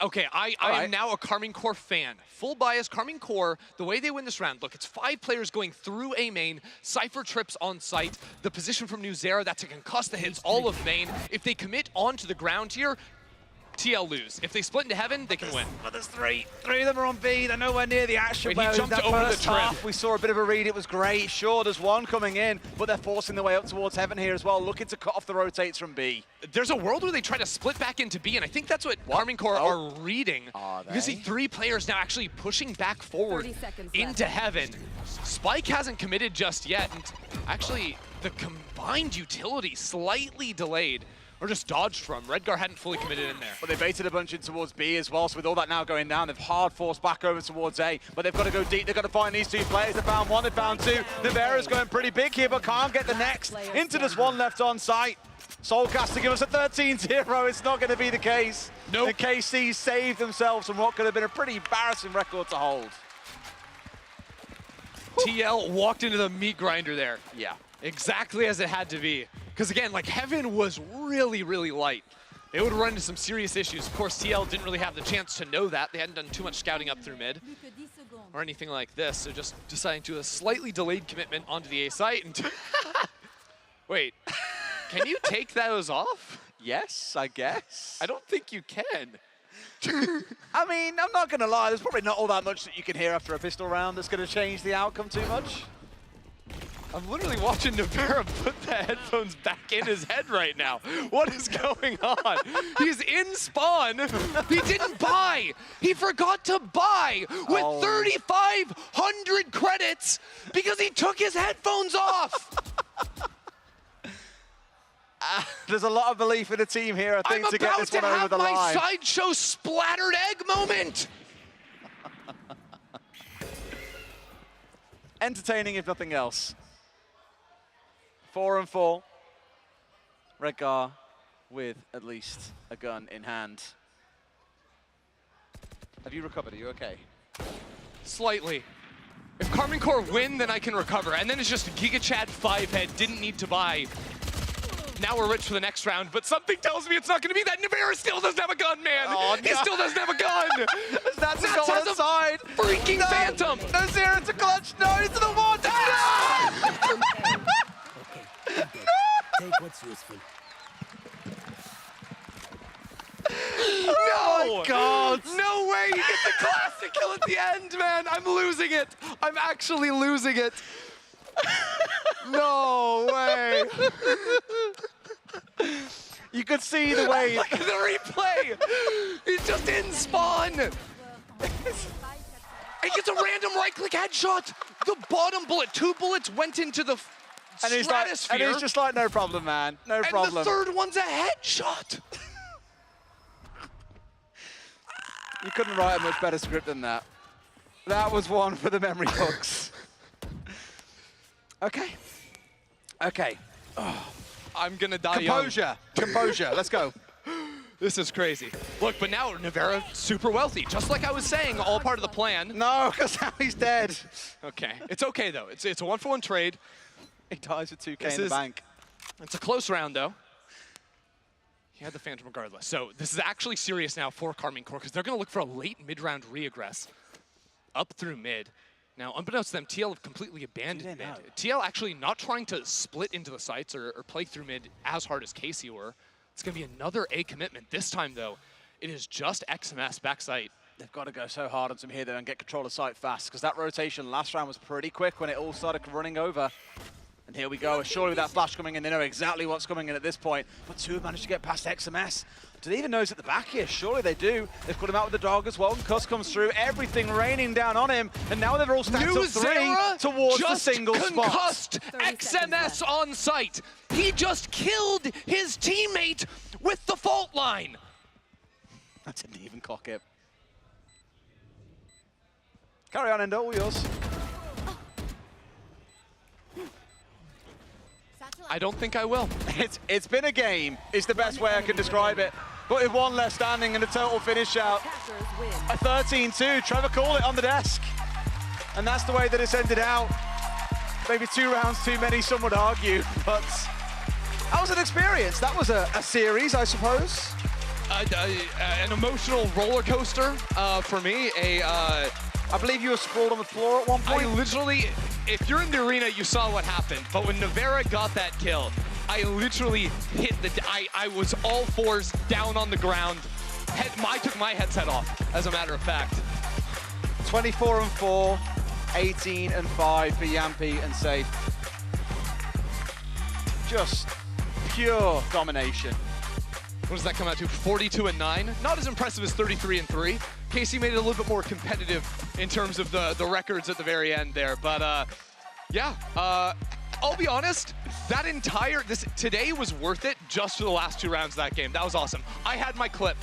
Okay, I am now a Carmine Core fan. Full bias, Carmine Core, the way they win this round, look, it's 5 players going through A main, Cypher trips on site, the position from New Zera, that's to concuss the hits all of main. If they commit onto the ground here, TL lose. If they split into heaven, they can win. But there's three of them are on B. They're nowhere near the action. Wait, he where jumped in that over the first trip. half, we saw a bit of a read. It was great. Sure, there's one coming in, but they're forcing their way up towards heaven here as well, looking to cut off the rotates from B. There's a world where they try to split back into B, and I think that's what Karmine Corp are reading. You see 3 players now actually pushing back forward into heaven. Spike hasn't committed just yet, and actually the combined utility slightly delayed. Or just dodged from. Redgar hadn't fully committed in there. But they baited a bunch in towards B as well, so with all that now going down, they've hard forced back over towards A, but they've got to go deep. They've got to find these 2 players. They found 1, they found 2. Nivera's going pretty big here, but can't get the next. Into this 1 left on site. Soulcast to give us a 13-0. It's not going to be the case. Nope. The KC saved themselves from what could have been a pretty embarrassing record to hold. TL walked into the meat grinder there. Yeah. Exactly as it had to be. Because again, like Heaven was really, really light. They would run into some serious issues. Of course, TL didn't really have the chance to know that. They hadn't done too much scouting up through mid or anything like this. So just deciding to do a slightly delayed commitment onto the A site. And wait, can you take those off? Yes, I guess. I don't think you can. I mean, I'm not going to lie. There's probably not all that much that you can hear after a pistol round that's going to change the outcome too much. I'm literally watching Nivera put the headphones back in his head right now. What is going on? He's in spawn. He didn't buy. He forgot to buy with 3,500 credits because he took his headphones off. There's a lot of belief in the team here, I think, to get this one over the line. I'm about to have my sideshow splattered egg moment. Entertaining, if nothing else. 4 and 4. Redgar with at least a gun in hand. Have you recovered? Are you okay? Slightly. If Karmine Corp win, then I can recover. And then it's just Giga Chad 5-head, didn't need to buy. Now we're rich for the next round, but something tells me it's not going to be that. Nivera still doesn't have a gun, man. Oh, he still doesn't have a gun. That's a goal has inside. A freaking Phantom. No, Zero to clutch. No, into the water. Take what's useful. No! my God! No way! You get the classic kill at the end, man! I'm losing it! I'm actually losing it! No way! You could see the way. Look at the replay! He's just in spawn! He gets a random right-click headshot! The bottom bullet, 2 bullets went into the stratosphere. And he's just like, no problem, man. No problem. And the 3rd one's a headshot! You couldn't write a much better script than that. That was one for the memory books. Okay. Okay. Oh, I'm gonna die Composure. young. Composure. Let's go. This is crazy. Look, but now Nivera super wealthy, just like I was saying, all part of the plan. No, because now he's dead. Okay, it's okay though. It's a 1-for-1 trade. He dies with 2K in the bank. It's a close round though. He had the Phantom regardless. So this is actually serious now for Karmine Corp because they're going to look for a late mid-round re-aggress up through mid. Now, unbeknownst to them, TL have completely abandoned mid. TL actually not trying to split into the sites or play through mid as hard as KC were. It's going to be another A commitment. This time, though, it is just XMS backside. They've got to go so hard on some here, though, and get control of site fast, because that rotation last round was pretty quick when it all started running over. And here we go. Surely with that flash coming in, they know exactly what's coming in at this point. But 2 have managed to get past XMS. Do they even know he's at the back here? Surely they do. They've put him out with the dog as well. And Cuss comes through, everything raining down on him. And now they're all stacked up 3 towards the single spot. Concussed XMS on site. He just killed his teammate with the fault line. That didn't even cock it. Carry on, Endo, all yours. I don't think I will. It's been a game, is the best way I can describe it. But with 1 left standing and a total finish out. A 13-2, Trevor called it on the desk. And that's the way that it's ended out. Maybe 2 rounds too many, some would argue, but that was an experience. That was a series, I suppose. An emotional roller coaster for me. I believe you were sprawled on the floor at one point. I literally, if you're in the arena, you saw what happened. But when Nivera got that kill, I literally hit I was all 4s down on the ground. I took my headset off, as a matter of fact. 24-4, 18-5 for Yampy and Safe. Just pure domination. What does that come out to? 42-9. Not as impressive as 33-3. KC made it a little bit more competitive in terms of the records at the very end there. But yeah, I'll be honest, that today was worth it just for the last 2 rounds of that game. That was awesome. I had my clip.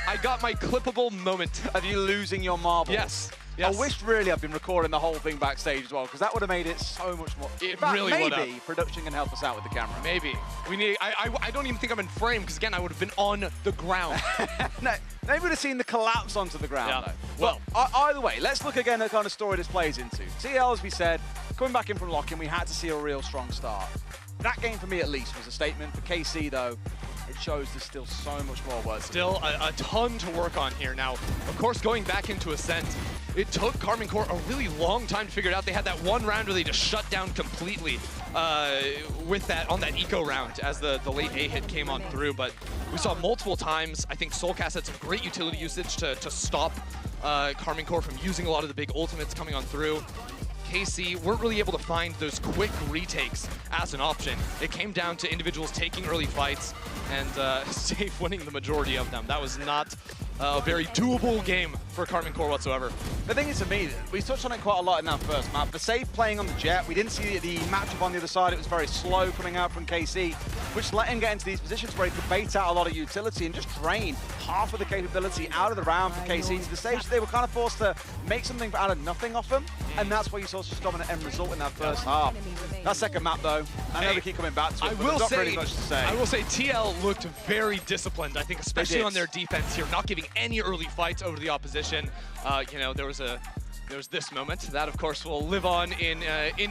I got my clippable moment. Of you losing your marbles. Yes. Yes. I wished really I'd been recording the whole thing backstage as well, because that would have made it so much more. It in fact, really would have. Maybe production can help us out with the camera. Maybe. We need. I don't even think I'm in frame, because again, I would have been on the ground. No, maybe we'd have seen the collapse onto the ground, Yeah. though. Well, either way, let's look again at the kind of story this plays into. TL, as we said, coming back in from lock-in, we had to see a real strong start. That game, for me at least, was a statement. For KC, though, it shows there's still so much more work. Still a ton to work on here. Now, of course, going back into Ascent, it took Karmine Corp a really long time to figure it out. They had that one round where they just shut down completely with that on that eco round as the late A hit came on through. But we saw multiple times, I think Soulcast had some great utility usage to stop Karmine Corp from using a lot of the big ultimates coming on through. KC weren't really able to find those quick retakes as an option. It came down to individuals taking early fights and Safe winning the majority of them. That was not a very doable game for Karmine Corp whatsoever. The thing is, to me, we touched on it quite a lot in that first map. For Safe playing on the Jet, we didn't see the matchup on the other side. It was very slow coming out from KC, which let him get into these positions where he could bait out a lot of utility and just drain half of the capability out of the round for KC to the stage. They were kind of forced to make something out of nothing off him, and that's why you saw such a dominant end result in that first half. That second map, though, I know we keep coming back to it, but there's not really much to say. I will say TL looked very disciplined, I think, especially on their defense here, not giving any early fights over the opposition. You know, there was this moment that, of course, will live on in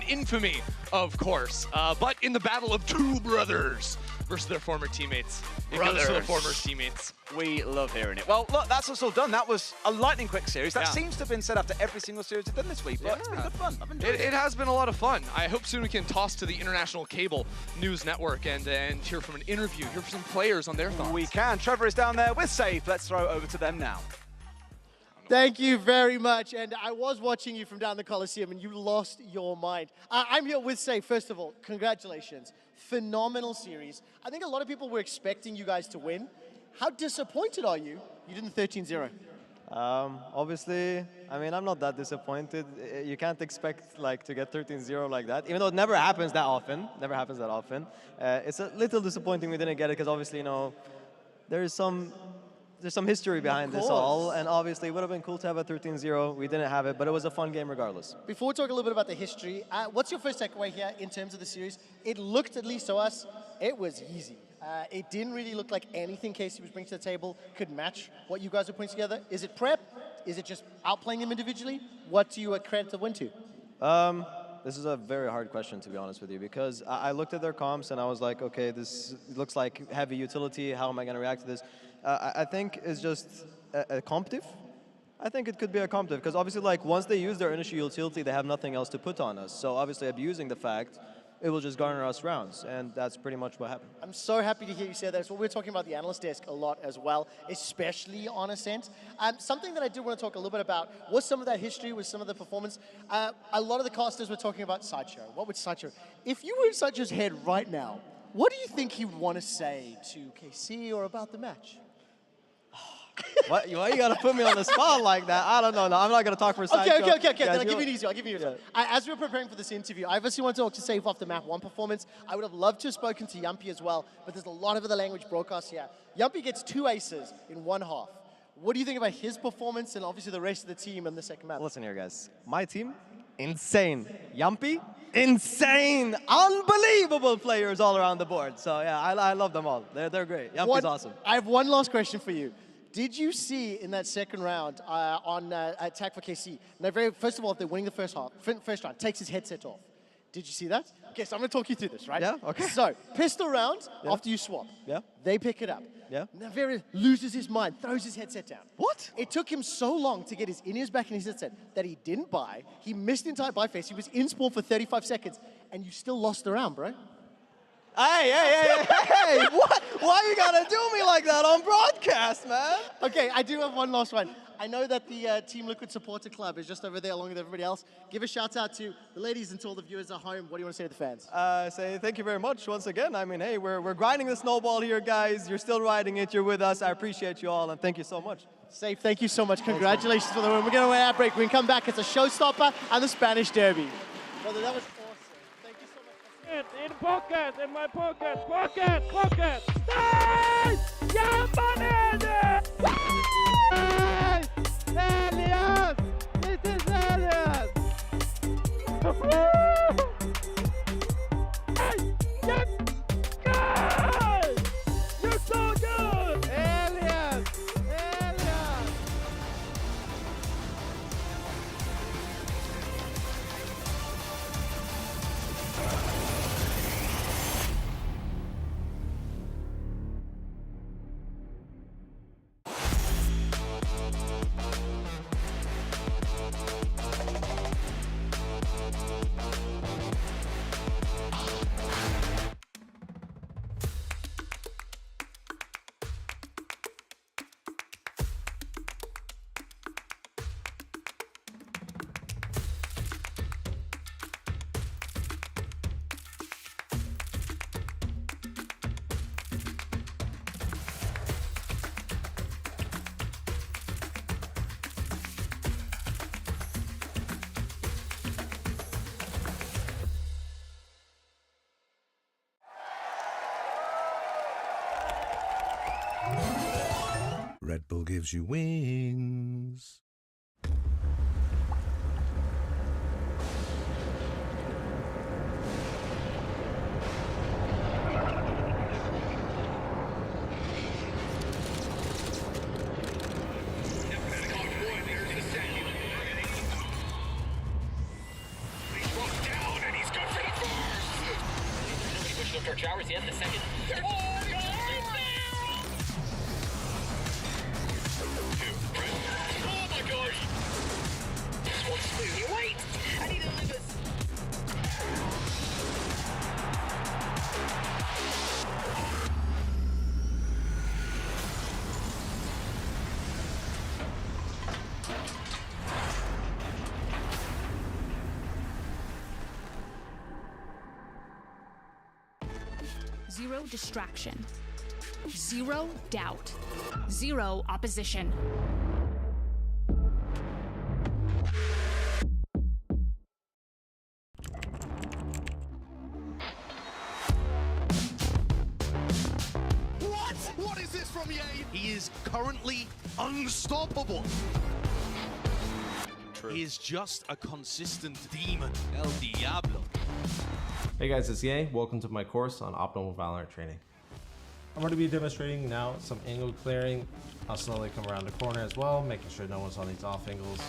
infamy, of course. But in the battle of two brothers versus their former teammates, it goes to the former teammates. We love hearing it. Well, look, that's us all done. That was a lightning quick series. That seems to have been said after every single series we've done this week, but it's been good fun. I've enjoyed it. It has been a lot of fun. I hope soon we can toss to the International Cable News Network and hear from an interview, hear from some players on their thoughts. We can. Trevor is down there with Safe. Let's throw it over to them now. Thank you very much. And I was watching you from down the Coliseum and you lost your mind. I'm here with Safe. First of all, congratulations. Phenomenal series. I think a lot of people were expecting you guys to win. How disappointed are you? You did 13-0. Obviously, I mean, I'm not that disappointed. You can't expect like to get 13-0 like that, even though it never happens that often. Never happens that often. It's a little disappointing we didn't get it because obviously, you know, there's some history behind this all, and obviously it would have been cool to have a 13-0. We didn't have it, but it was a fun game regardless. Before we talk a little bit about the history, what's your first takeaway here in terms of the series? It looked, at least to us, it was easy. It didn't really look like anything KC was bringing to the table could match what you guys were putting together. Is it prep? Is it just outplaying them individually? What do you credit the win to? This is a very hard question, to be honest with you, because I looked at their comps and I was like, okay, this looks like heavy utility. How am I going to react to this? I think it's just a competitive. I think it could be a competitive, because obviously, like, once they use their initial utility, they have nothing else to put on us. So obviously, abusing the fact, it will just garner us rounds, and that's pretty much what happened. I'm so happy to hear you say that. It's what we're talking about the analyst desk a lot as well, especially on Ascent. Something that I did want to talk a little bit about was some of that history, was some of the performance. A lot of the casters were talking about Sideshow. What would Sideshow... If you were in Sideshow's head right now, what do you think he would want to say to KC or about the match? Why you gotta put me on the spot like that? I don't know. No, I'm not gonna talk for Sideshow. Okay. Guys, Then I'll give you an easy one. As we were preparing for this interview, I obviously want to talk to Safe off the map one performance. I would have loved to have spoken to Yampy as well, but there's a lot of other language broadcasts here. Yampy gets 2 aces in one half. What do you think about his performance and obviously the rest of the team in the second map? Listen here, guys. My team, insane. Yampy, insane. Unbelievable players all around the board. So yeah, I love them all. They're great. Yampy's awesome. I have one last question for you. Did you see in that second round on Attack for KC, first of all, if they're winning the first round, takes his headset off. Did you see that? Okay, so I'm going to talk you through this, right? Yeah, okay. So, pistol round, after you swap. Yeah. They pick it up. Yeah. Naveria loses his mind, throws his headset down. What? It took him so long to get his in-ears back in his headset that he didn't buy. He missed the entire buy phase. He was in spawn for 35 seconds, and you still lost the round, bro. Hey, what? Why you gotta do me like that on broadcast, man? Okay, I do have one last one. I know that the Team Liquid Supporter Club is just over there along with everybody else. Give a shout out to the ladies and to all the viewers at home. What do you want to say to the fans? Say thank you very much once again. I mean, hey, we're grinding the snowball here, guys. You're still riding it. You're with us. I appreciate you all, and thank you so much. Safe, thank you so much. Congratulations for the win. We're going to win our break. We can come back. It's a showstopper and the Spanish Derby. Brother, that was awesome. Thank you so much. In pocket, in my pocket, pocket. Nice! Yeah, money! Elias! This is Elias! Hey! Yeah! Guys! You're so good! Elias! Red Bull gives you wings. Showers yet, the second. Oh my gosh! This one's smooth. Wait! I need to live this. Zero distraction. Zero doubt. Zero opposition. What is this from EA? He is currently unstoppable. He is just a consistent demon. El Diablo. Hey guys, it's EA. Welcome to my course on optimal VALORANT training. I'm going to be demonstrating now some angle clearing. I'll slowly come around the corner as well, making sure no one's on these off angles.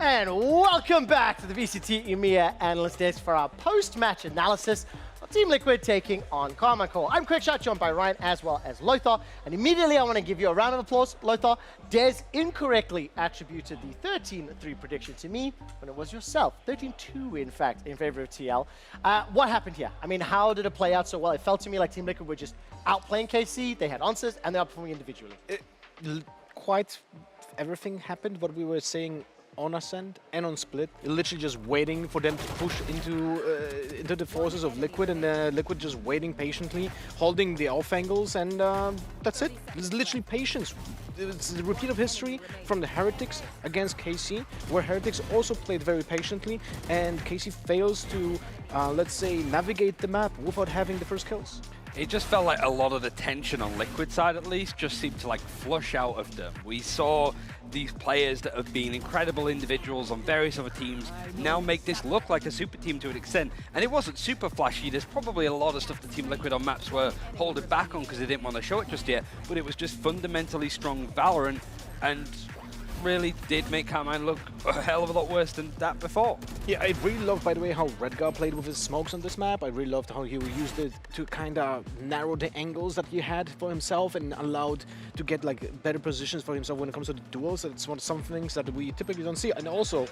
And welcome back to the VCT EMEA Analyst Desk for our post-match analysis of Team Liquid taking on Carmichael. I'm Quickshot, joined by Ryan as well as Lothar. And immediately I want to give you a round of applause. Lothar, Des incorrectly attributed the 13-3 prediction to me when it was yourself. 13-2, in fact, in favor of TL. What happened here? I mean, how did it play out so well? It felt to me like Team Liquid were just outplaying KC. They had answers, and they were performing individually. Quite everything happened, what we were saying on Ascent and on Split, literally just waiting for them to push into the forces of Liquid, and Liquid just waiting patiently, holding the off angles, and that's it. It's literally patience. It's a repeat of history from the Heretics against KC, where Heretics also played very patiently, and KC fails to, let's say, navigate the map without having the first kills. It just felt like a lot of the tension on Liquid side, at least, just seemed to like flush out of them. We saw these players that have been incredible individuals on various other teams now make this look like a super team to an extent. And it wasn't super flashy. There's probably a lot of stuff that Team Liquid on maps were holding back on because they didn't want to show it just yet. But it was just fundamentally strong Valorant, and really did make Carmine look a hell of a lot worse than that before. Yeah, I really loved, by the way, how Redgar played with his smokes on this map. I really loved how he used it to kind of narrow the angles that he had for himself and allowed to get like better positions for himself when it comes to the duels. It's one of some things that we typically don't see. And also,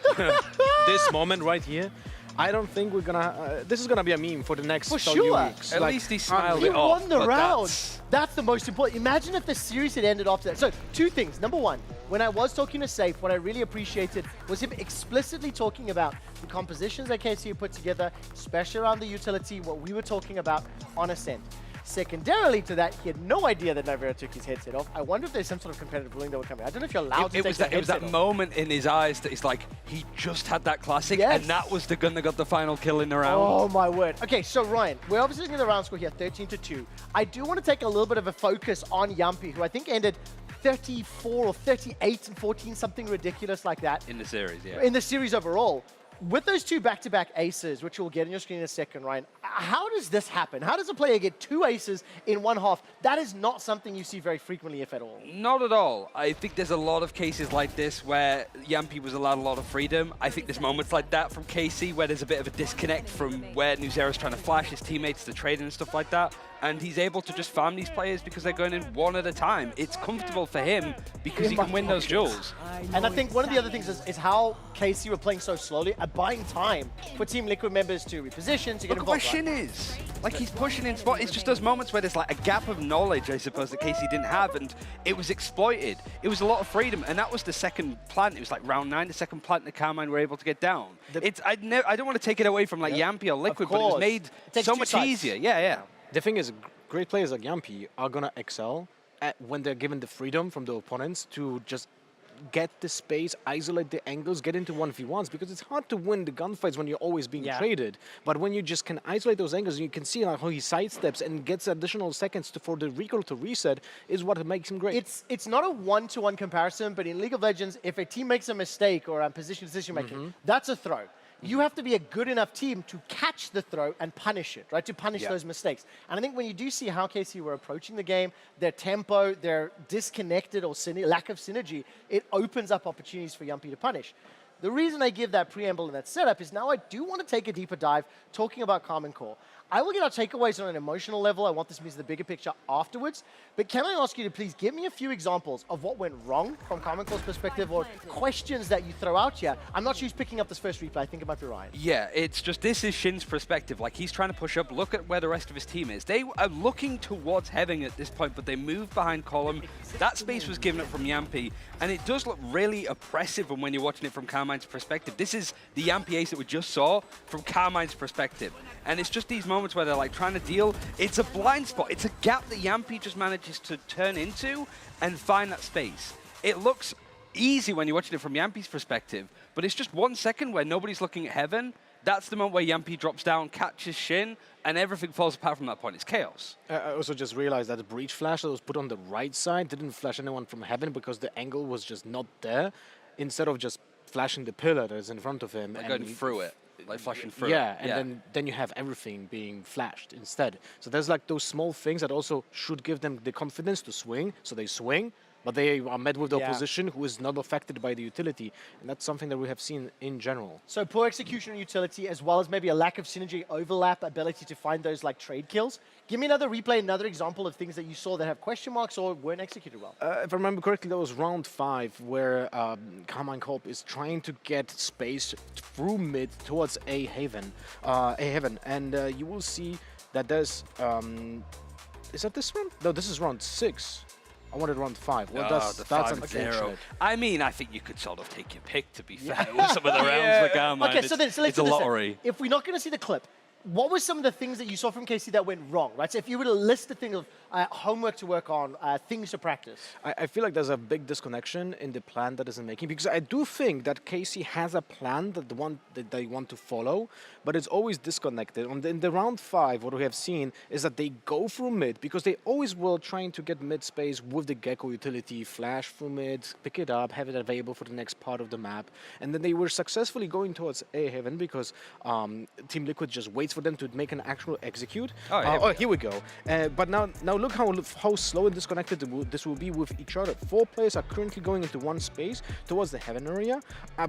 this moment right here, I don't think we're gonna. This is gonna be a meme for the next few weeks. At least he smiled it He off. won the round. That's the most important. Imagine if the series had ended after that. So, two things. Number one, when I was talking to Safe, what I really appreciated was him explicitly talking about the compositions that KC put together, especially around the utility, what we were talking about on Ascent. Secondarily to that, he had no idea that Nivera took his headset off. I wonder if there's some sort of competitive bullying that would come in. I don't know if you're allowed to take the headset It was that off. moment in his eyes that he's like, he just had that classic, and that was the gun that got the final kill in the round. Oh my word. Okay, so Ryan, we're obviously looking at the round score here, 13-2. I do want to take a little bit of a focus on Yumpy, who I think ended 34 or 38 and 14, something ridiculous like that. In the series, yeah. In the series overall. With those two back-to-back aces, which you'll get on your screen in a second, Ryan, how does this happen? How does a player get two aces in one half? That is not something you see very frequently, if at all. Not at all. I think there's a lot of cases like this where Yumpy was allowed a lot of freedom. I think there's moments like that from KC where there's a bit of a disconnect from where Nuzera's trying to flash his teammates to trade and stuff like that. And he's able to just farm these players because they're going in one at a time. It's comfortable for him because he can win those duels. And I think one of the other things is how KC were playing so slowly, buying time for Team Liquid members to reposition, to get Look at where involved. Shin is. Like, he's pushing in spot. It's just those moments where there's like a gap of knowledge, I suppose, that KC didn't have, and it was exploited. It was a lot of freedom, and that was the second plant. It was like round 9, the second plant that Carmine were able to get down. I don't want to take it away from like Yumpy or Liquid, but it was made so much easier. Yeah. The thing is, great players like Yumpy are gonna excel when they're given the freedom from the opponents to just get the space, isolate the angles, get into 1v1s, because it's hard to win the gunfights when you're always being traded. But when you just can isolate those angles, you can see like how he sidesteps and gets additional seconds for the recoil to reset, is what makes him great. It's not a one-to-one comparison, but in League of Legends, if a team makes a mistake or a position decision-making, that's a throw. You have to be a good enough team to catch the throw and punish it, right? To punish those mistakes. And I think when you do see how KC were approaching the game, their tempo, their disconnected or lack of synergy, it opens up opportunities for Yumpy to punish. The reason I give that preamble and that setup is now I do want to take a deeper dive talking about Carmine Core. I will get our takeaways on an emotional level. I want this to be the bigger picture afterwards. But can I ask you to please give me a few examples of what went wrong from Carmine Core's perspective, or questions that you throw out here? I'm not sure who's picking up this first replay. I think it might be Ryan. Yeah, it's just, this is Shin's perspective. Like, he's trying to push up. Look at where the rest of his team is. They are looking towards Heaven at this point, but they moved behind column. That space was given up from Yumpy, and it does look really oppressive when you're watching it from Carmine's perspective. This is the Yumpy ace that we just saw from Carmine's perspective. And it's just these moments where they're like trying to deal. It's a blind spot. It's a gap that Yumpy just manages to turn into and find that space. It looks easy when you're watching it from Yumpy's perspective, but it's just 1 second where nobody's looking at Heaven. That's the moment where Yumpy drops down, catches Shin, and everything falls apart from that point. It's chaos. I also just realized that the breach flash that was put on the right side didn't flash anyone from Heaven because the angle was just not there. Instead of just flashing the pillar that's in front of him. Like going through it. Like flashing through. And then you have everything being flashed instead. So there's like those small things that also should give them the confidence to swing. So they swing, but they are met with the opposition who is not affected by the utility, and that's something that we have seen in general. So poor execution and utility, as well as maybe a lack of synergy, overlap, ability to find those like trade kills. Give me another replay, another example of things that you saw that have question marks or weren't executed well. If I remember correctly, that was round 5, where Carmine Corp is trying to get space through mid towards A Haven, and you will see that there's. Is that this round? No, this is round 6. I wanted round 5. Well, that's unfortunate. I mean, I think you could sort of take your pick, to be fair, with some of the rounds. Okay, so let's it's a lottery. If we're not going to see the clip, what were some of the things that you saw from KC that went wrong, right? So if you were to list the thing of homework to work on, things to practice. I feel like there's a big disconnection in the plan that isn't making, because I do think that KC has a plan that they want to follow, but it's always disconnected. In the round 5, what we have seen is that they go through mid, because they always were trying to get mid space with the Gecko utility, flash through mid, pick it up, have it available for the next part of the map, and then they were successfully going towards A Haven because Team Liquid just waits for them to make an actual execute. Here we go. But now look how slow and disconnected this will be with each other. 4 players are currently going into one space towards the Heaven area,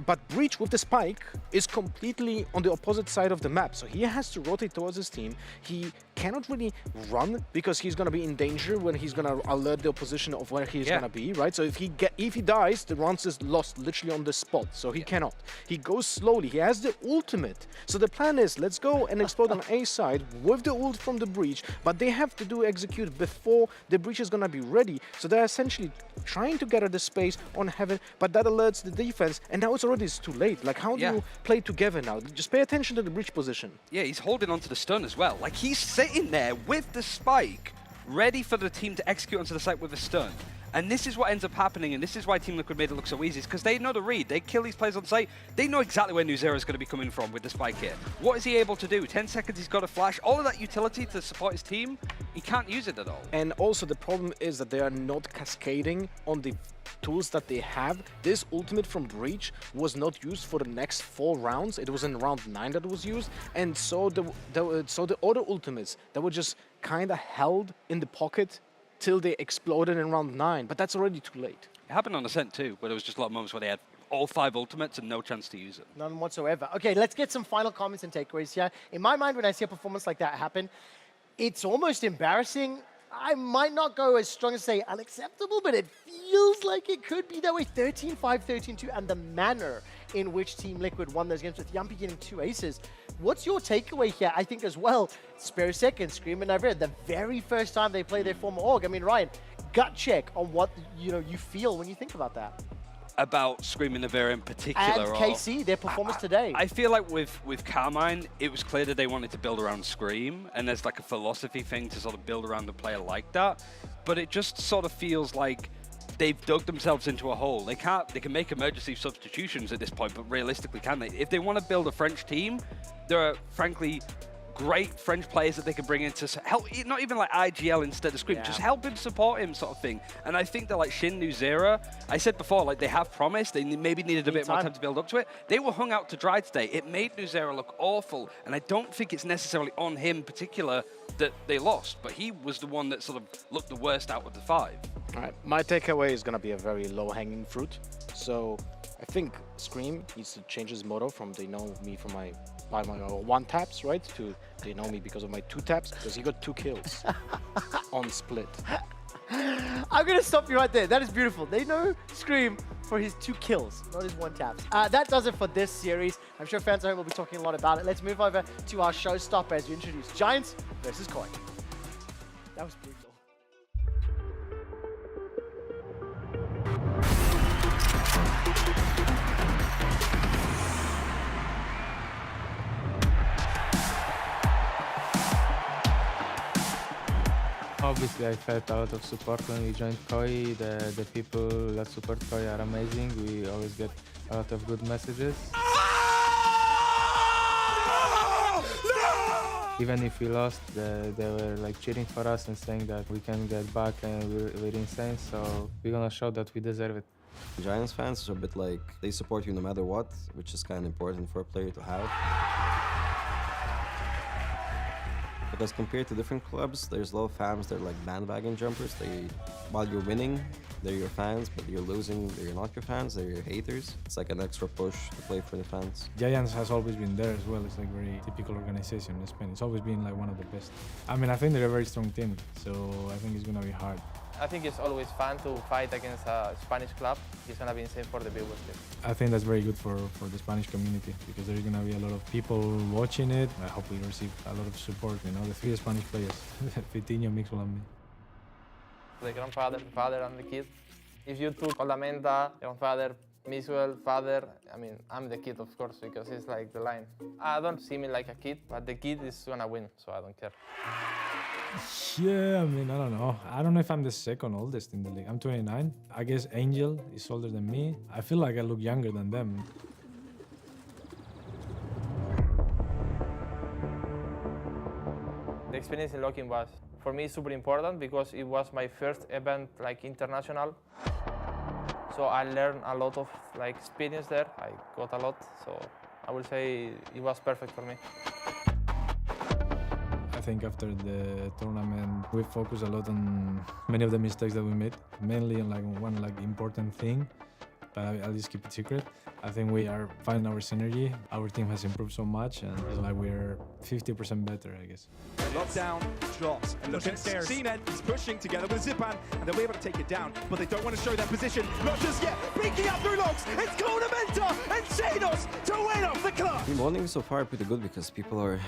but Breach with the spike is completely on the opposite side of the map, so he has to rotate towards his team. He cannot really run because he's going to be in danger when he's going to alert the opposition of where he's going to be, right? So if he dies, the round is lost literally on the spot, so he cannot. He goes slowly. He has the ultimate. So the plan is, let's go and explode on A side with the ult from the Breach, but they have to do execute before the Breach is going to be ready. So they're essentially trying to gather the space on Heaven, but that alerts the defense, and now it's too late. Like, how do you play together now? Just pay attention to the Breach position. Yeah, he's holding onto the stun as well. Like, he's sitting there with the spike, ready for the team to execute onto the site with the stun. And this is what ends up happening, and this is why Team Liquid made it look so easy, because they know the read. They kill these players on site. They know exactly where Nuzero is going to be coming from with the spike here. What is he able to do? 10 seconds, he's got a flash. All of that utility to support his team, he can't use it at all. And also the problem is that they are not cascading on the tools that they have. This ultimate from Breach was not used for the next 4 rounds. It was in round 9 that it was used, and so the other ultimates that were just kind of held in the pocket till they exploded in round 9, but that's already too late. It happened on Ascent too, where there was just a lot of moments where they had all 5 ultimates and no chance to use it. None whatsoever. Okay, let's get some final comments and takeaways here. In my mind, when I see a performance like that happen, it's almost embarrassing. I might not go as strong as say unacceptable, but it feels like it could be that way. 13-5, 13-2, and the manner in which Team Liquid won those games with Yumpy getting 2 aces. What's your takeaway here? I think as well, Spare Second, Scream and Navarre, the very first time they play their former org. I mean, Ryan, gut check on what you feel when you think about that. About Scream and Navarre in particular. And KC, their performance today. I feel like with Carmine, it was clear that they wanted to build around Scream, and there's like a philosophy thing to sort of build around the player like that. But it just sort of feels like they've dug themselves into a hole. They can make emergency substitutions at this point, but realistically, can they? If they want to build a French team, there are frankly great French players that they can bring in to help, not even like IGL instead of Scream, just help him, support him sort of thing. And I think that like Shin, Nuzero, I said before, like they have promise, they maybe needed a bit more time to build up to it. They were hung out to dry today. It made Nuzero look awful, and I don't think it's necessarily on him particular that they lost, but he was the one that sort of looked the worst out of the 5. All right, my takeaway is going to be a very low-hanging fruit. So I think Scream needs to change his motto from they know me from my 1 taps, right, to they know me because of my 2 taps, because he got 2 kills on split. I'm going to stop you right there. That is beautiful. They know Scream for his 2 kills, not his 1 taps. That does it for this series. I'm sure fans at home will be talking a lot about it. Let's move over to our showstopper as we introduce Giants versus Koi. That was brutal. Obviously, I felt a lot of support when we joined Koi. The people that support Koi are amazing. We always get a lot of good messages. Even if we lost, they were like cheering for us and saying that we can get back and we're insane. So we're gonna show that we deserve it. Giants fans are a bit like, they support you no matter what, which is kind of important for a player to have. Because compared to different clubs, there's a lot of fans, they're like bandwagon jumpers. While you're winning, they're your fans, but you're losing, they're not your fans, they're your haters. It's like an extra push to play for the fans. Giants has always been there as well. It's like very typical organization in Spain. It's always been like one of the best. I mean, I think they're a very strong team, so I think it's gonna be hard. I think it's always fun to fight against a Spanish club. It's gonna be insane for the viewers. I think that's very good for the Spanish community because there's gonna be a lot of people watching it. I hope we receive a lot of support. You know, the 3 Spanish players, Vitinho, Mixwell, and me. The grandfather, the father, and the kid. If you took Olamenta, grandfather, Mixwell, father, I mean, I'm the kid, of course, because it's like the line. I don't see me like a kid, but the kid is gonna win, so I don't care. Yeah, I mean, I don't know. I don't know if I'm the second oldest in the league. I'm 29. I guess Angel is older than me. I feel like I look younger than them. The experience in Locking was, for me, super important because it was my first event, like international. So I learned a lot of like experience there. I got a lot, so I would say it was perfect for me. I think after the tournament, we focused a lot on many of the mistakes that we made, mainly on like one important thing, but I'll just keep it secret. I think we are finding our synergy. Our team has improved so much, and it's like we're 50% better, I guess. Lockdown drops, and look at CNED, he's pushing together with Zipan, and they'll be able to take it down, but they don't want to show their position. Not just yet, peeking up through logs, it's Cornamenta and Xenos to win off the club! Team bonding so far pretty good because people are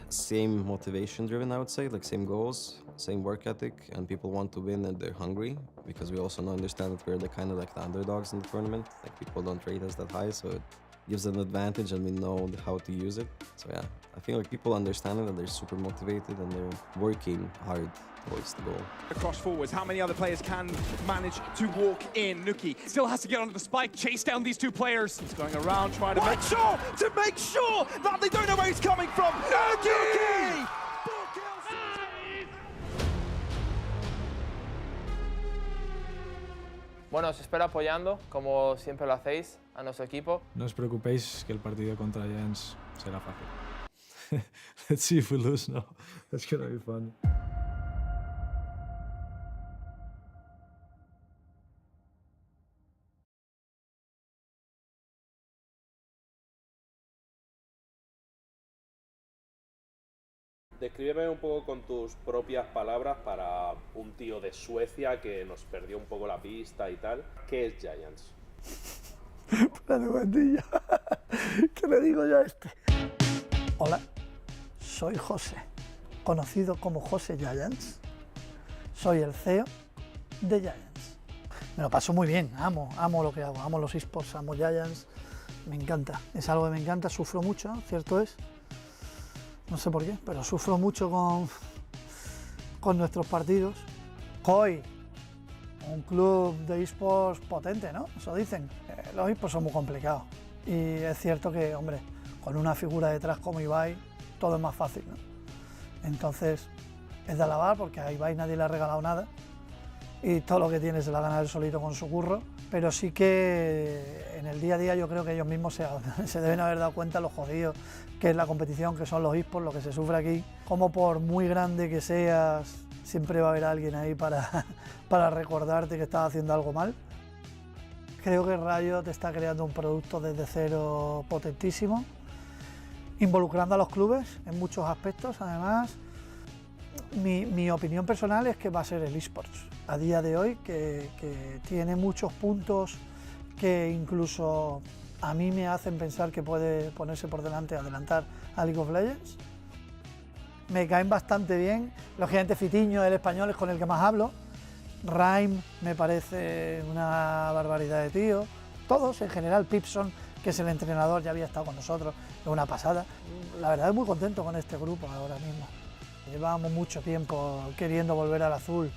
same motivation driven, I would say, like same goals, same work ethic, and people want to win and they're hungry because we also understand that we're the kind of like the underdogs in the tournament. Like people don't rate us that high, so it gives an advantage and we know how to use it. So yeah, I feel like people understand it and they're super motivated and they're working hard towards the goal. Across forwards, how many other players can manage to walk in? Nuki Still has to get onto the spike, chase down these 2 players. He's going around trying to make sure that they don't know where he's coming from. Nuki! Bueno, os espero apoyando, como siempre lo hacéis, a nuestro equipo. No os preocupéis que el partido contra Giants será fácil. Let's see if we lose now. That's gonna be fun. Descríbeme un poco con tus propias palabras para un tío de Suecia que nos perdió un poco la pista y tal. ¿Qué es Giants? Espérate un momentillo. ¿Qué le digo yo a este? Hola, soy José, conocido como José Giants. Soy el CEO de Giants. Me lo paso muy bien, amo lo que hago, amo los esports, amo Giants. Me encanta, es algo que me encanta, sufro mucho, cierto es. No sé por qué, pero sufro mucho con nuestros partidos. Hoy, un club de esports potente, ¿no? Eso dicen. Los esports son muy complicados. Y es cierto que, hombre, con una figura detrás como Ibai, todo es más fácil, ¿no? Entonces, es de alabar porque a Ibai nadie le ha regalado nada. Y todo lo que tiene se lo ha ganado él solito con su curro. Pero sí que en el día a día yo creo que ellos mismos se deben haber dado cuenta lo jodido que es la competición, que son los esports, lo que se sufre aquí. Como por muy grande que seas, siempre va a haber alguien ahí para recordarte que estás haciendo algo mal. Creo que Riot está creando un producto desde cero potentísimo, involucrando a los clubes en muchos aspectos. Además, mi opinión personal es que va a ser el esports a día de hoy, que tiene muchos puntos que incluso a mí me hacen pensar que puede ponerse por delante, adelantar a League of Legends. Me caen bastante bien, lógicamente Vitinho, el español es con el que más hablo. Rhyme me parece una barbaridad de tío. Todos en general, Pipson, que es el entrenador, ya había estado con nosotros, es una pasada. La verdad es muy contento con este grupo ahora mismo. Llevábamos mucho tiempo queriendo volver al azul.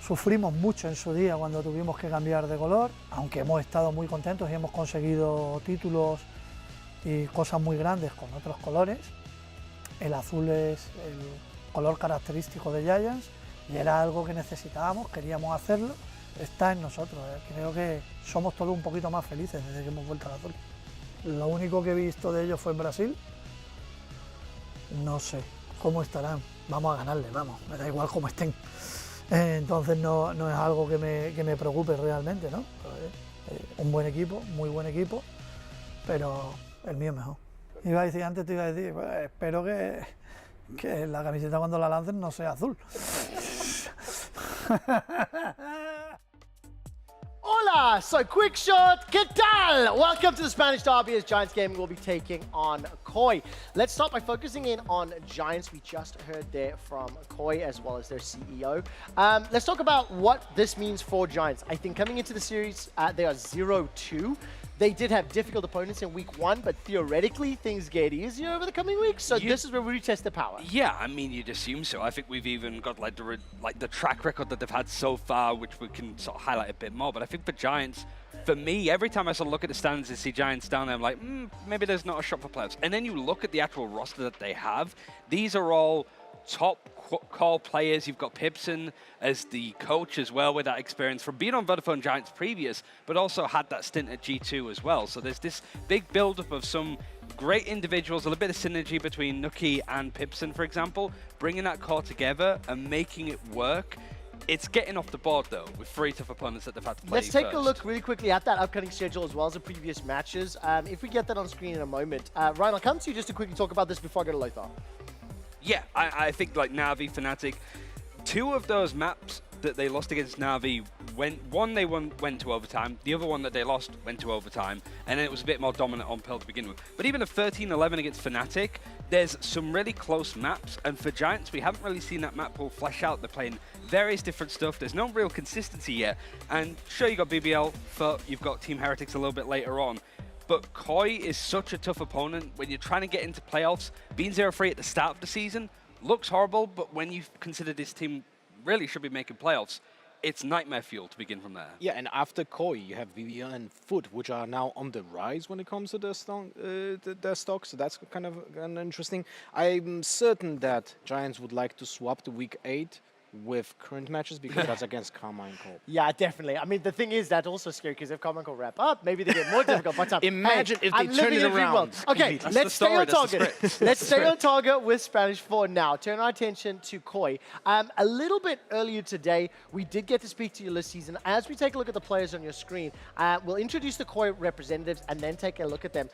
Sufrimos mucho en su día cuando tuvimos que cambiar de color, aunque hemos estado muy contentos y hemos conseguido títulos y cosas muy grandes con otros colores. El azul es el color característico de Giants y era algo que necesitábamos, queríamos hacerlo, está en nosotros. Creo que somos todos un poquito más felices desde que hemos vuelto al azul. Lo único que he visto de ellos fue en Brasil. No sé, cómo estarán. Vamos a ganarle, vamos, me da igual cómo estén. Entonces no es algo que me preocupe realmente, ¿no? Un buen equipo, muy buen equipo, pero el mío es mejor. Iba a decir antes, te iba a decir, pues, espero que la camiseta cuando la lancen no sea azul. Hola, soy Quickshot. ¿Qué tal? Welcome to the Spanish Derby as Giants Gaming will be taking on Koi. Let's start by focusing in on Giants. We just heard there from Koi as well as their CEO. Let's talk about what this means for Giants. I think coming into the series, they are 0-2. They did have difficult opponents in week 1, but theoretically things get easier over the coming weeks. So this is where we retest the power. Yeah, I mean, you'd assume so. I think we've even got like the track record that they've had so far, which we can sort of highlight a bit more. But I think for Giants, for me, every time I sort of look at the standings and see Giants down there, I'm like, maybe there's not a shot for playoffs. And then you look at the actual roster that they have. These are all top core players. You've got Pipson as the coach as well with that experience from being on Vodafone Giants previous, but also had that stint at G2 as well. So there's this big build-up of some great individuals, a little bit of synergy between Nuki and Pipson, for example, bringing that core together and making it work. It's getting off the board, though, with 3 tough opponents that they've had to play. Let's take a look really quickly at that upcoming schedule as well as the previous matches. If we get that on screen in a moment. Ryan, I'll come to you just to quickly talk about this before I go to Lothar. Yeah, I think like Na'Vi, Fnatic, 2 of those maps that they lost against Na'Vi, went to overtime, the other one that they lost went to overtime, and then it was a bit more dominant on Pearl to begin with. But even a 13-11 against Fnatic, there's some really close maps, and for Giants, we haven't really seen that map pool flesh out. They're playing various different stuff. There's no real consistency yet, and sure, you've got BBL, but you've got Team Heretics a little bit later on. But Koi is such a tough opponent when you're trying to get into playoffs. Being 0-3 at the start of the season looks horrible, but when you consider this team really should be making playoffs, it's nightmare fuel to begin from there. Yeah, and after Koi, you have BBL and Foot, which are now on the rise when it comes to their stock, so that's kind of interesting. I'm certain that Giants would like to swap the Week 8 with current matches because that's against Carmine Corp. Yeah, definitely. I mean, the thing is that's also scary because if Carmine Corp wrap up, maybe they get more difficult. But imagine if they turn it around. Okay, let's stay on target. Let's stay on target with Spanish for now. Turn our attention to Koi. A little bit earlier today, we did get to speak to Ulysses, and as we take a look at the players on your screen, we'll introduce the Koi representatives and then take a look at them.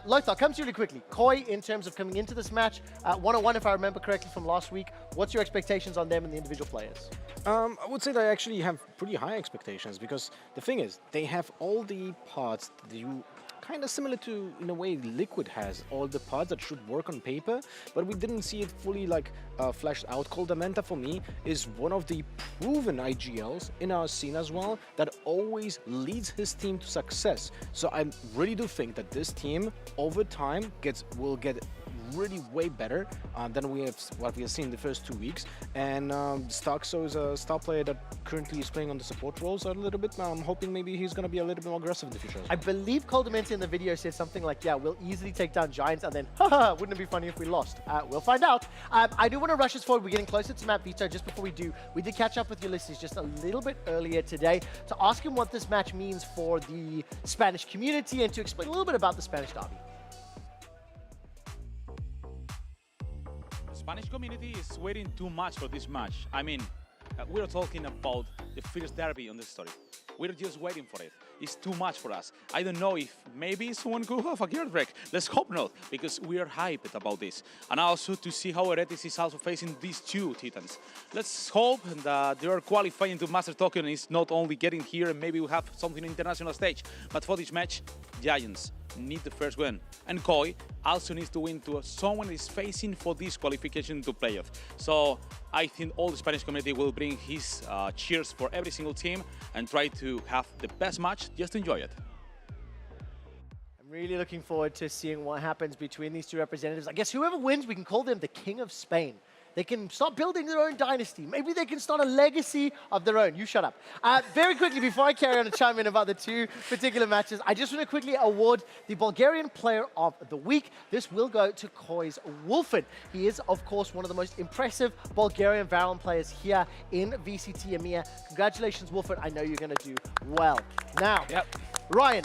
Lothar, come to you really quickly. Koi, in terms of coming into this match, 1-on-1 if I remember correctly from last week. What's your expectations on them and the individual players? I would say they actually have pretty high expectations because the thing is, they have all the parts that you kind of similar to, in a way, Liquid has all the parts that should work on paper, but we didn't see it fully like fleshed out. Koldamenta for me is one of the proven IGLs in our scene as well that always leads his team to success. So I really do think that this team over time will get really way better than what we have seen the first 2 weeks. And Starkso is a star player that currently is playing on the support roles a little bit. I'm hoping maybe he's going to be a little bit more aggressive in the future. I believe Koldamenta in the video said something like, yeah, we'll easily take down Giants, and then, haha, wouldn't it be funny if we lost? We'll find out. I do want to rush us forward. We're getting closer to Map Veto. Just before we do, we did catch up with Ulysses just a little bit earlier today to ask him what this match means for the Spanish community and to explain a little bit about the Spanish Derby. Spanish community is waiting too much for this match. I mean, we're talking about the first derby on the story. We're just waiting for it. It's too much for us. I don't know if maybe someone could have a gear break. Let's hope not, because we are hyped about this. And also to see how Heretics is also facing these 2 Titans. Let's hope that they are qualifying to Master Token is not only getting here and maybe we have something international stage, but for this match, Giants need the first win. And Koi also needs to win to someone is facing for this qualification to playoff. So I think all the Spanish community will bring his cheers for every single team and try to have the best match, just enjoy it. I'm really looking forward to seeing what happens between these 2 representatives. I guess whoever wins, we can call them the King of Spain. They can start building their own dynasty. Maybe they can start a legacy of their own. You shut up. Very quickly, before I carry on to chime in about the 2 particular matches, I just want to quickly award the Bulgarian Player of the Week. This will go to Koi's Wolfen. He is, of course, one of the most impressive Bulgarian VALORANT players here in VCT EMEA. Congratulations, Wolfen. I know you're going to do well. Now, Ryan,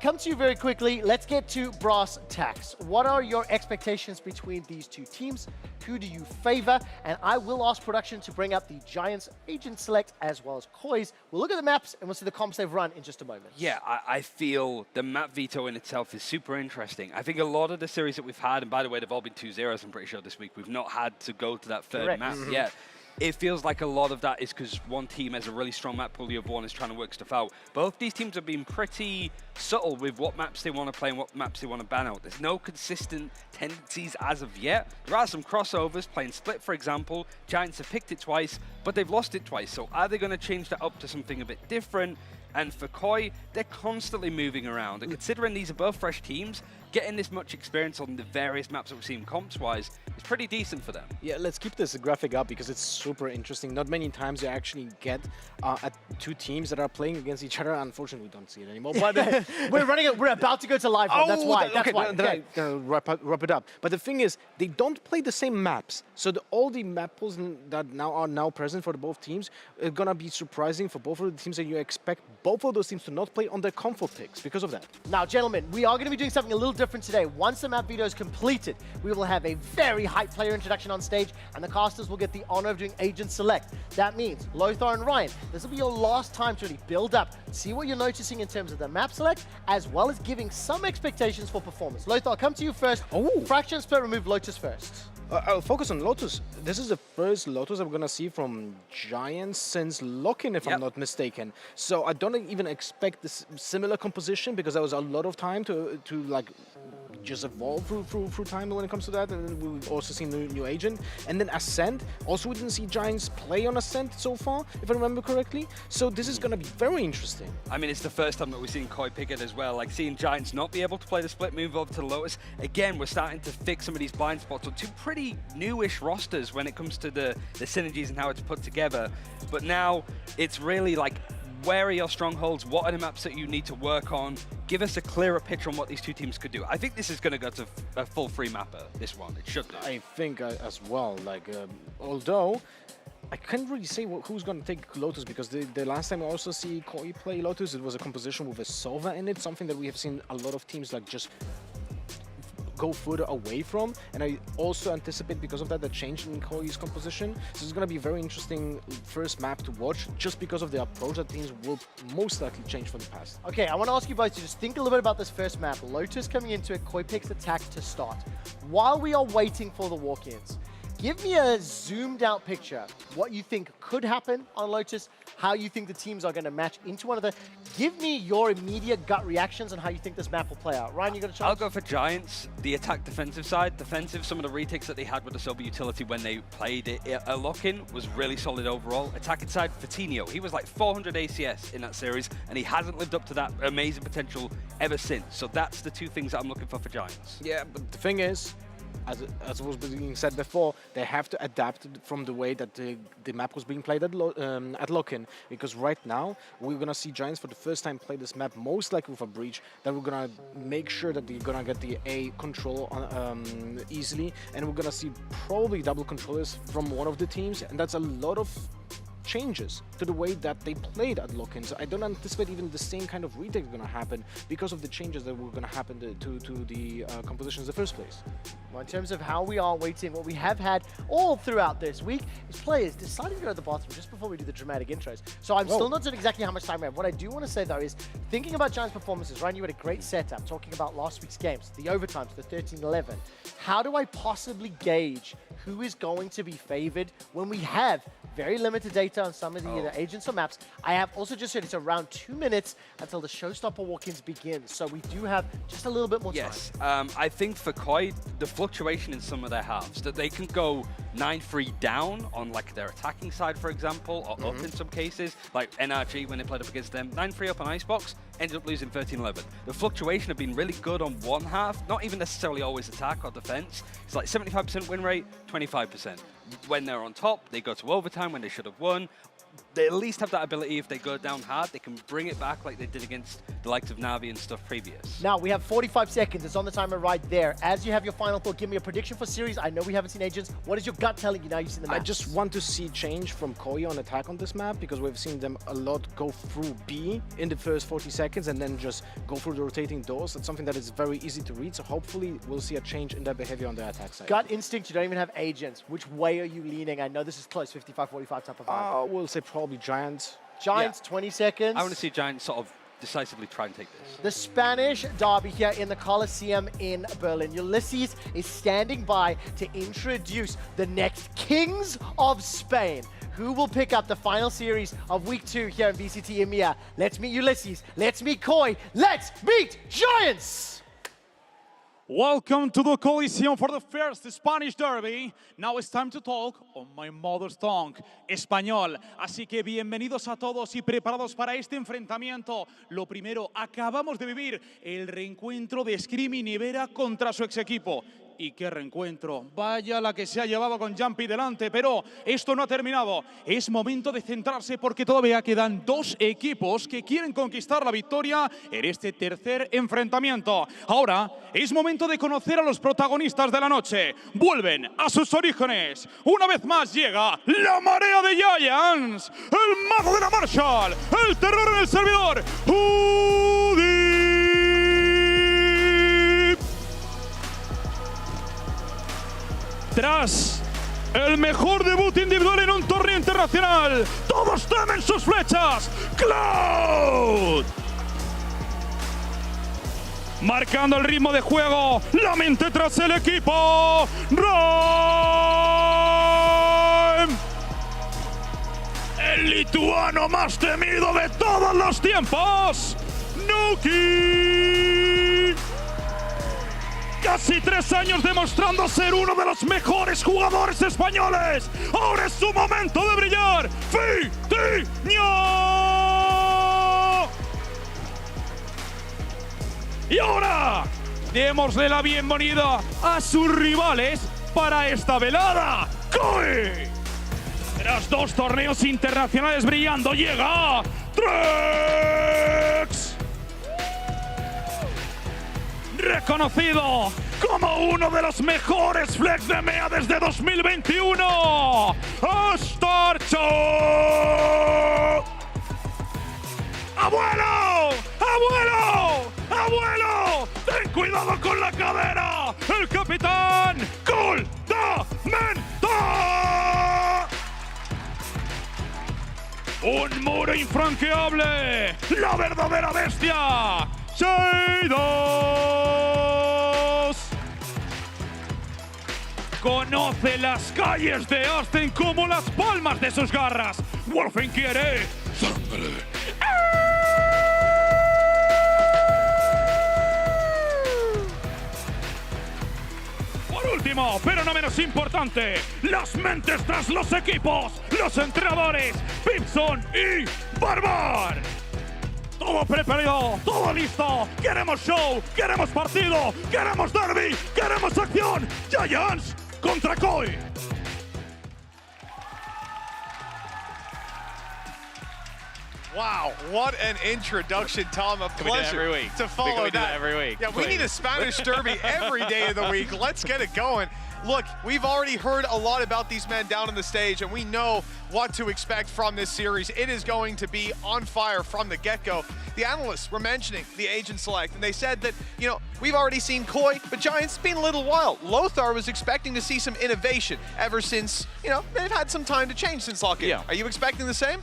come to you very quickly. Let's get to brass tacks. What are your expectations between these two teams? Who do you favor? And I will ask production to bring up the Giants Agent Select as well as Koi's. We'll look at the maps and we'll see the comps they've run in just a moment. Yeah, I feel the map veto in itself is super interesting. I think a lot of the series that we've had, and by the way, they've all been 2-0s, I'm pretty sure this week. We've not had to go to that third map yet. It feels like a lot of that is because one team has a really strong map pool, the other one is trying to work stuff out. Both these teams have been pretty subtle with what maps they want to play and what maps they want to ban out. There's no consistent tendencies as of yet. There are some crossovers, playing Split, for example. Giants have picked it twice, but they've lost it twice. So are they going to change that up to something a bit different? And for Koi, they're constantly moving around. And considering these are both fresh teams, getting this much experience on the various maps that we've seen comps-wise is pretty decent for them. Yeah, let's keep this graphic up because it's super interesting. Not many times you actually get two teams that are playing against each other. Unfortunately, we don't see it anymore. But we're about to go to live. That's why. That's why. Wrap it up. But the thing is, they don't play the same maps. So all the map pools that are now present for both teams are gonna be surprising for both of the teams, and you expect both of those teams to not play on their comfort picks because of that. Now, gentlemen, we are going to be doing something a little different today. Once the map veto is completed, we will have a very hype player introduction on stage, and the casters will get the honor of doing Agent Select. That means, Lothar and Ryan, this will be your last time to really build up, see what you're noticing in terms of the map select, as well as giving some expectations for performance. Lothar, I'll come to you first. Fraction Split, remove Lotus first. I'll focus on Lotus. This is the first Lotus I'm going to see from Giants since Lock-in, if I'm not mistaken. So I don't even expect this similar composition because there was a lot of time to like just evolve through time when it comes to that. And then we've also seen new agent. And then Ascent. Also, we didn't see Giants play on Ascent so far, if I remember correctly. So this is going to be very interesting. I mean, it's the first time that we've seen Koi pick it as well. Like seeing Giants not be able to play the split move over to Lotus. Again, we're starting to fix some of these blind spots on two pretty newish rosters when it comes to the synergies and how it's put together. But now it's really like, where are your strongholds? What are the maps that you need to work on? Give us a clearer picture on what these two teams could do. I think this is going to go to a full free mapper, this one. It should be. I think as well. Like, although I can't really say who's going to take Lotus because the last time I also see Koi play Lotus, it was a composition with a Sova in it, something that we have seen a lot of teams like just go further away from, and I also anticipate because of that the change in Koi's composition. So it's going to be a very interesting first map to watch just because of the approach that teams will most likely change from the past. Okay, I want to ask you both to just think a little bit about this first map. Lotus coming into it, Koi picks attack to start. While we are waiting for the walk-ins, give me a zoomed out picture, what you think could happen on Lotus, how you think the teams are going to match into one another. Give me your immediate gut reactions on how you think this map will play out. Ryan, you got a chance? I'll go for Giants, the attack defensive side. Defensive, some of the retakes that they had with the Sober utility when they played it, a lock-in was really solid overall. Attacking side, Fatinho, he was like 400 ACS in that series, and he hasn't lived up to that amazing potential ever since. So that's the two things that I'm looking for Giants. Yeah, but the thing is, as was being said before, they have to adapt from the way that the map was being played at lock-in, because right now we're gonna see Giants for the first time play this map most likely with a breach. That we're gonna make sure that they're gonna get the A control easily, and we're gonna see probably double controllers from one of the teams, and that's a lot of changes to the way that they played at lock-in. So I don't anticipate even the same kind of retake going to happen because of the changes that were going to happen to the compositions in the first place. Well, in terms of how we are waiting, what we have had all throughout this week is players deciding to go to the bathroom just before we do the dramatic intros. So I'm still not certain exactly how much time we have. What I do want to say, though, is thinking about Giants' performances, Ryan, you had a great setup talking about last week's games, the overtimes, the 13-11. How do I possibly gauge who is going to be favored when we have very limited data on some of the either agents or maps? I have also just heard it's around 2 minutes until the showstopper walk-ins begin, so we do have just a little bit more time. Yes, I think for Koi, the fluctuation in some of their halves, that they can go 9-3 down on like their attacking side, for example, or up in some cases, like NRG when they played up against them, 9-3 up on Icebox, ended up losing 13-11. The fluctuation have been really good on one half, not even necessarily always attack or defense. It's like 75% win rate, 25%. When they're on top, they go to overtime when they should have won. they at least have that ability. If they go down hard, they can bring it back like they did against the likes of Na'Vi and stuff previous. Now, we have 45 seconds. It's on the timer right there. As you have your final thought, give me a prediction for series. I know we haven't seen Agents. What is your gut telling you now you've seen the match? I just want to see change from Koi on attack on this map, because we've seen them a lot go through B in the first 40 seconds and then just go through the rotating doors. That's something that is very easy to read, so hopefully we'll see a change in their behavior on the attack side. Gut instinct, you don't even have Agents. Which way are you leaning? I know this is close, 55-45 type of vibe. We'll say probably Giants. Giants, 20 seconds. I want to see Giants sort of decisively try and take this. The Spanish derby here in the Coliseum in Berlin. Ulysses is standing by to introduce the next Kings of Spain. Who will pick up the final series of Week 2 here in VCT EMEA? Let's meet Ulysses. Let's meet Koi. Let's meet Giants! Welcome to the Coliseum for the first Spanish Derby. Now it's time to talk on my mother's tongue, español. Así que bienvenidos a todos y preparados para este enfrentamiento. Lo primero, acabamos de vivir el reencuentro de Screaming y Vera contra su ex equipo. Y qué reencuentro, vaya la que se ha llevado con Jumpy delante, pero esto no ha terminado. Es momento de centrarse porque todavía quedan dos equipos que quieren conquistar la victoria en este tercer enfrentamiento. Ahora es momento de conocer a los protagonistas de la noche. Vuelven a sus orígenes. Una vez más llega la marea de Giants, el mago de la Marshall, el terror en el servidor, Tras el mejor debut individual en un torneo internacional, todos temen sus flechas. Cloud. Marcando el ritmo de juego, la mente tras el equipo. Rhyme. El lituano más temido de todos los tiempos. Nuki. Casi 3 años demostrando ser uno de los mejores jugadores españoles. Ahora es su momento de brillar. ¡Fitiño! Y ahora, démosle la bienvenida a sus rivales para esta velada. ¡Koi! Tras 2 torneos internacionales brillando, llega Trex. Reconocido como uno de los mejores flex de EMEA desde 2021, Starcho. ¡Abuelo! ¡Abuelo! ¡Abuelo! ¡Ten cuidado con la cadera! ¡El capitán Coldamenta! ¡Un muro infranqueable! ¡La verdadera bestia! ¡Sheidos! Conoce las calles de Austin como las palmas de sus garras. Wolfen quiere sangre. Por último, pero no menos importante, las mentes tras los equipos, los entrenadores, Pipson y Barbar. Todo preparado, todo listo. Queremos show, queremos partido, queremos derby, queremos acción. Giants contra Koi. Wow, what an introduction, Tom. A pleasure to follow that. Every week. Yeah, we need a Spanish derby every day of the week. Let's get it going. Look, we've already heard a lot about these men down on the stage, and we know what to expect from this series. It is going to be on fire from the get-go. The analysts were mentioning the agent select, and they said that, you know, we've already seen Koi, but Giants, it's been a little while. Lothar was expecting to see some innovation ever since, you know, they've had some time to change since lock-in. Yeah. Are you expecting the same?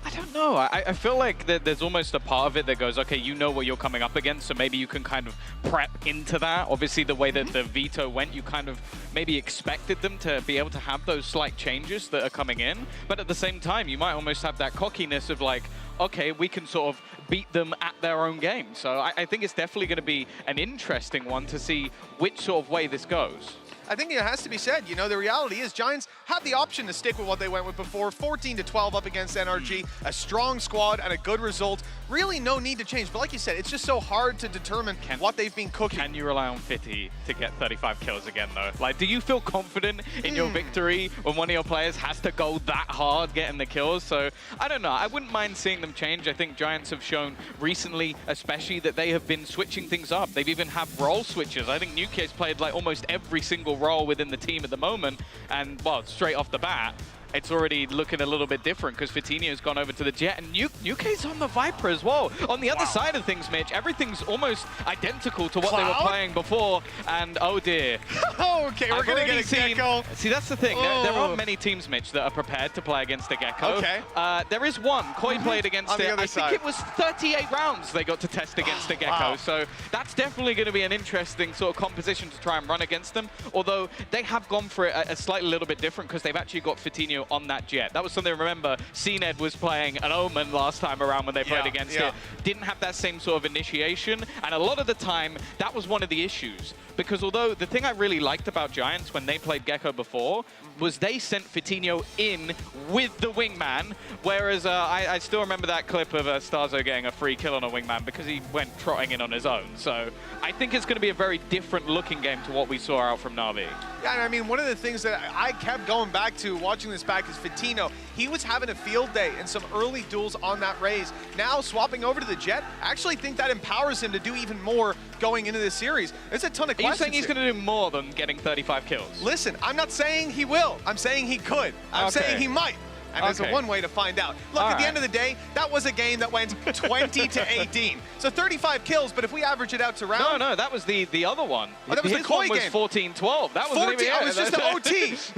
I don't know. I feel like there's almost a part of it that goes, okay, you know what you're coming up against, so maybe you can kind of prep into that. Obviously, the way that the veto went, you kind of maybe expected them to be able to have those slight changes that are coming in. But at the same time, you might almost have that cockiness of like, okay, we can sort of beat them at their own game. So I think it's definitely going to be an interesting one to see which sort of way this goes. I think it has to be said, you know, the reality is Giants have the option to stick with what they went with before. 14-12 up against NRG, a strong squad and a good result. Really no need to change, but like you said, it's just so hard to determine what they've been cooking. Can you rely on Fitty to get 35 kills again, though? Like, do you feel confident in your victory when one of your players has to go that hard getting the kills? So, I don't know. I wouldn't mind seeing them change. I think Giants have shown recently, especially, that they have been switching things up. They've even had role switches. I think Nuke's played like almost every single role within the team at the moment, and, well, straight off the bat, it's already looking a little bit different because Vitinho's gone over to the Jet, and Nuke's on the Viper as well. On the other side of things, Mitch, everything's almost identical to what they were playing before, and oh dear. Okay, we're going to get a Gecko. See, that's the thing. There aren't many teams, Mitch, that are prepared to play against a Gecko. Okay. There is one. Koi played against it. I side. think it was 38 rounds they got to test against a Gecko, so that's definitely going to be an interesting sort of composition to try and run against them, although they have gone for it a slightly little bit different because they've actually got Vitinho on that Jet. That was something I remember. CNED was playing an Omen last time around when they played against it. Didn't have that same sort of initiation, and a lot of the time, that was one of the issues. Because although the thing I really liked about Giants when they played Gecko before was they sent Vitinho in with the wingman, whereas I still remember that clip of Starzo getting a free kill on a wingman because he went trotting in on his own. So I think it's going to be a very different looking game to what we saw out from Na'Vi. Yeah, and I mean, one of the things that I kept going back to watching this back is Vitinho. He was having a field day in some early duels on that Raze. Now swapping over to the Jet, I actually think that empowers him to do even more going into this series. There's a ton of questions. Are you saying he's going to do more than getting 35 kills? Listen, I'm not saying he will. I'm saying he could. I'm saying he might. And there's one way to find out. Look, at the end of the day, that was a game that went 20-18. So 35 kills, but if we average it out to round... No, that was the other one. Oh, that was the Koi game. His one was 14-12. That was 14, it was just an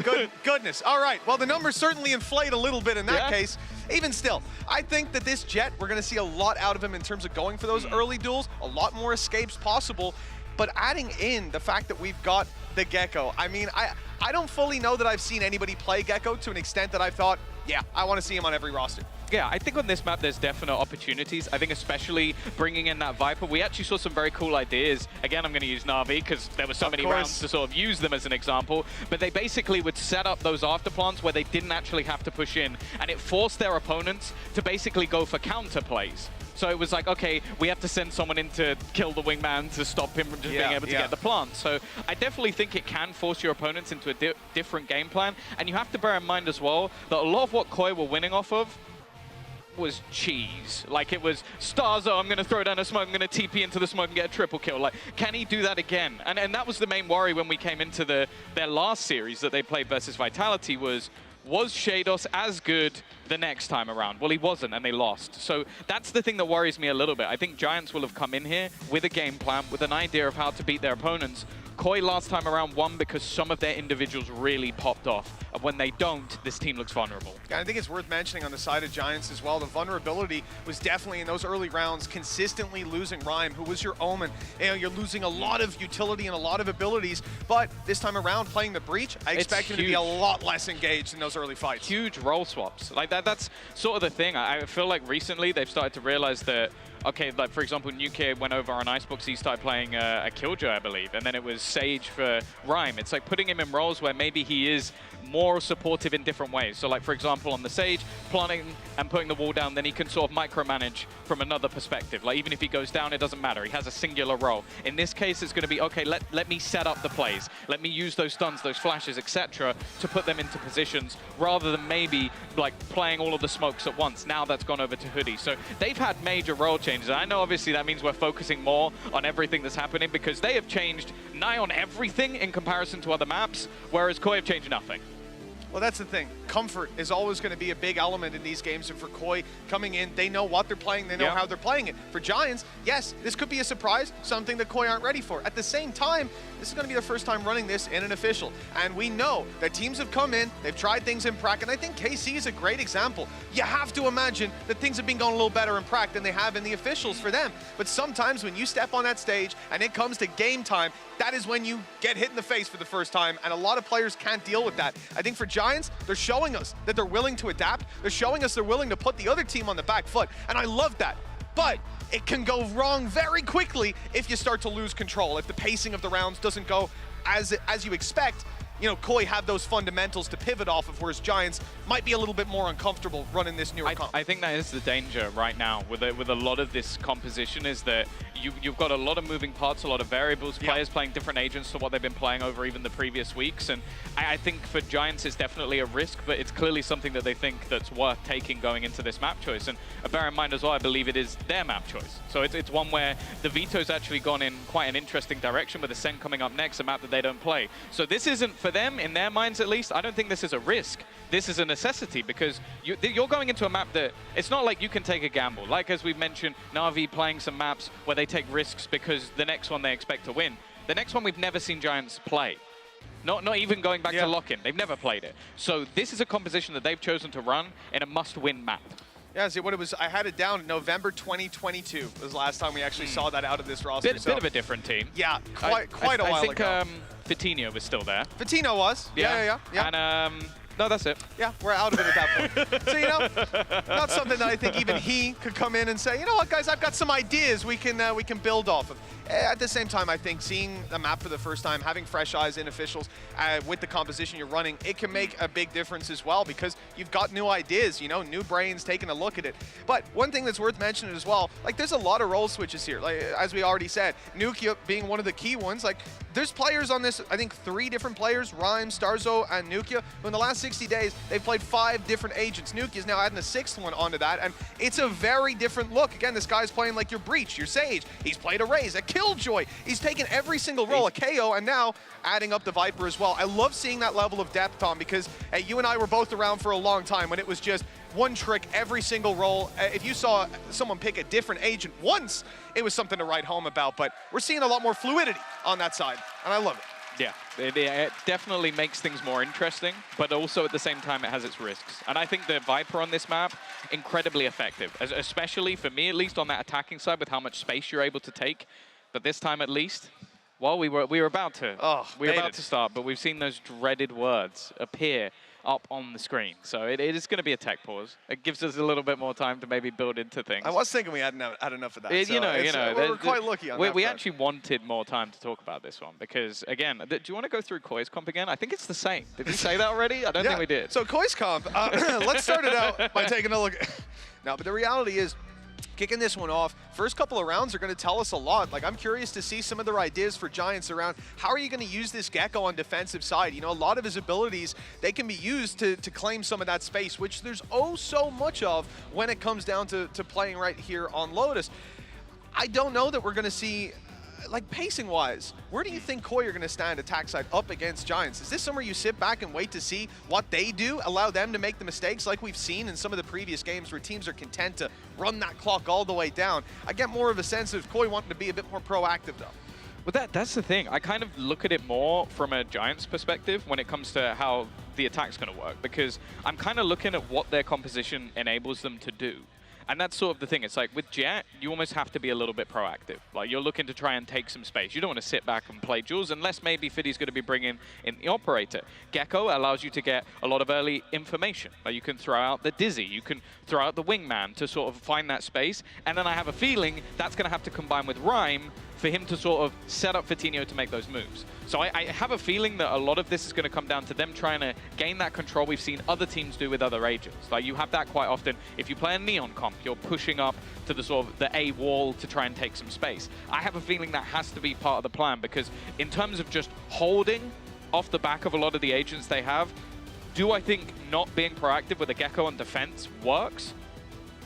OT. Goodness. All right. Well, the numbers certainly inflate a little bit in that case. Even still, I think that this Jet, we're going to see a lot out of him in terms of going for those early duels, a lot more escapes possible. But adding in the fact that we've got the Gecko, I mean, I don't fully know that I've seen anybody play Gecko to an extent that I've thought, yeah, I want to see him on every roster. Yeah, I think on this map there's definite opportunities. I think especially bringing in that Viper, we actually saw some very cool ideas. Again, I'm going to use Na'Vi because there were so many rounds to sort of use them as an example. But they basically would set up those afterplants where they didn't actually have to push in, and it forced their opponents to basically go for counter plays. So it was like, okay, we have to send someone in to kill the wingman to stop him from just being able to get the plant. So I definitely think it can force your opponents into a different game plan. And you have to bear in mind as well that a lot of what Koi were winning off of was cheese. Like, it was Starzo, I'm going to throw down a smoke, I'm going to TP into the smoke and get a triple kill. Like, can he do that again? And that was the main worry when we came into their last series that they played versus Vitality was Shados as good the next time around? Well, he wasn't, and they lost. So that's the thing that worries me a little bit. I think Giants will have come in here with a game plan, with an idea of how to beat their opponents. Koi last time around won because some of their individuals really popped off. And when they don't, this team looks vulnerable. Yeah, I think it's worth mentioning on the side of Giants as well, the vulnerability was definitely in those early rounds, consistently losing Rhyme, who was your Omen. You know, you're losing a lot of utility and a lot of abilities, but this time around playing the Breach, I expect him to be a lot less engaged in those early fights. Huge role swaps. Like that's sort of the thing. I feel like recently they've started to realize that, okay, like for example, Nuke went over on Icebox, he started playing a Killjoy, I believe, and then it was Sage for Rhyme. It's like putting him in roles where maybe he is more supportive in different ways. So like, for example, on the Sage, planting and putting the wall down, then he can sort of micromanage from another perspective. Like, even if he goes down, it doesn't matter. He has a singular role. In this case, it's going to be, okay, let me set up the plays. Let me use those stuns, those flashes, etc. to put them into positions, rather than maybe like playing all of the smokes at once. Now that's gone over to Hoodie. So they've had major role changes. I know obviously that means we're focusing more on everything that's happening because they have changed nigh on everything in comparison to other maps, whereas Koi have changed nothing. Well, that's the thing. Comfort is always going to be a big element in these games. And for Koi coming in, they know what they're playing. They know how they're playing it. For Giants, yes, this could be a surprise, something that Koi aren't ready for. At the same time, this is going to be their first time running this in an official. And we know that teams have come in, they've tried things in Prac, and I think KC is a great example. You have to imagine that things have been going a little better in Prac than they have in the officials for them. But sometimes when you step on that stage and it comes to game time, that is when you get hit in the face for the first time, and a lot of players can't deal with that. I think for Giants, they're showing us that they're willing to adapt. They're showing us they're willing to put the other team on the back foot, and I love that. But it can go wrong very quickly if you start to lose control, if the pacing of the rounds doesn't go as you expect, you know, Koi have those fundamentals to pivot off of, whereas Giants might be a little bit more uncomfortable running this newer comp. I think that is the danger right now with a lot of this composition, is that you've got a lot of moving parts, a lot of variables, players playing different agents to what they've been playing over even the previous weeks. And I think for Giants it's definitely a risk, but it's clearly something that they think that's worth taking going into this map choice. And bear in mind as well, I believe it is their map choice. So it's one where the veto's actually gone in quite an interesting direction, with Ascent coming up next, a map that they don't play. So this isn't, for them, in their minds at least, I don't think this is a risk. This is a necessity, because you're going into a map that it's not like you can take a gamble. Like, as we've mentioned, Na'Vi playing some maps where they take risks because the next one they expect to win. The next one we've never seen Giants play. Not even going back to lock-in. They've never played it. So this is a composition that they've chosen to run in a must-win map. Yeah, see what it was. I had it down November 2022 was the last time we actually saw that out of this roster. Bit of a different team. Yeah, quite a while ago. I think Vitinho was still there. Vitinho was. Yeah. And no, that's it. Yeah, we're out of it at that point. So, you know, not something that I think even he could come in and say, you know what, guys, I've got some ideas we can build off of. At the same time, I think seeing the map for the first time, having fresh eyes in officials with the composition you're running, it can make a big difference as well, because you've got new ideas, you know, new brains taking a look at it. But one thing that's worth mentioning as well, like, there's a lot of role switches here. Like, as we already said, Nukia being one of the key ones. Like, there's players on this, I think 3 different players, Rhyme, Starzo, and Nukia, who in the last 60 days, they've played 5 different agents. Nukia's now adding a 6th one onto that, and it's a very different look. Again, this guy's playing like your Breach, your Sage. He's played a Raze, a Killjoy. He's taken every single role, a KO, and now adding up the Viper as well. I love seeing that level of depth, Tom, because you and I were both around for a long time when it was just one trick every single role. If you saw someone pick a different agent once, it was something to write home about. But we're seeing a lot more fluidity on that side, and I love it. Yeah, it definitely makes things more interesting, but also at the same time it has its risks. And I think the Viper on this map, incredibly effective, especially for me at least on that attacking side with how much space you're able to take. But this time at least, well, we were about to start, but we've seen those dreaded words appear up on the screen. So it is going to be a tech pause. It gives us a little bit more time to maybe build into things. I was thinking we hadn't had enough of that. We're quite lucky on that. We actually wanted more time to talk about this one because, again, do you want to go through Koi's comp again? I think it's the same. Did we say that already? I don't think we did. So Koi's comp, let's start it out by taking a look. Now, but the reality is, kicking this one off, first couple of rounds are going to tell us a lot. Like, I'm curious to see some of their ideas for Giants around how are you going to use this Gecko on defensive side. You know, a lot of his abilities, they can be used to claim some of that space, which there's oh so much of when it comes down to playing right here on Lotus. I don't know that we're going to see, like, pacing-wise, where do you think Koi are going to stand attack side up against Giants? Is this somewhere you sit back and wait to see what they do, allow them to make the mistakes like we've seen in some of the previous games where teams are content to run that clock all the way down? I get more of a sense of Koi wanting to be a bit more proactive, though. Well, that's the thing. I kind of look at it more from a Giants perspective when it comes to how the attack's going to work, because I'm kind of looking at what their composition enables them to do. And that's sort of the thing. It's like with Jet, you almost have to be a little bit proactive. Like, you're looking to try and take some space. You don't want to sit back and play Jules unless maybe Fiddy's going to be bringing in the operator. Gecko allows you to get a lot of early information. Like, you can throw out the Dizzy. You can throw out the Wingman to sort of find that space. And then I have a feeling that's going to have to combine with Rhyme for him to sort of set up Vitinho to make those moves. So I have a feeling that a lot of this is going to come down to them trying to gain that control we've seen other teams do with other agents. Like, you have that quite often. If you play a Neon comp, you're pushing up to the sort of the A wall to try and take some space. I have a feeling that has to be part of the plan, because in terms of just holding off the back of a lot of the agents they have, do I think not being proactive with a Gecko on defense works?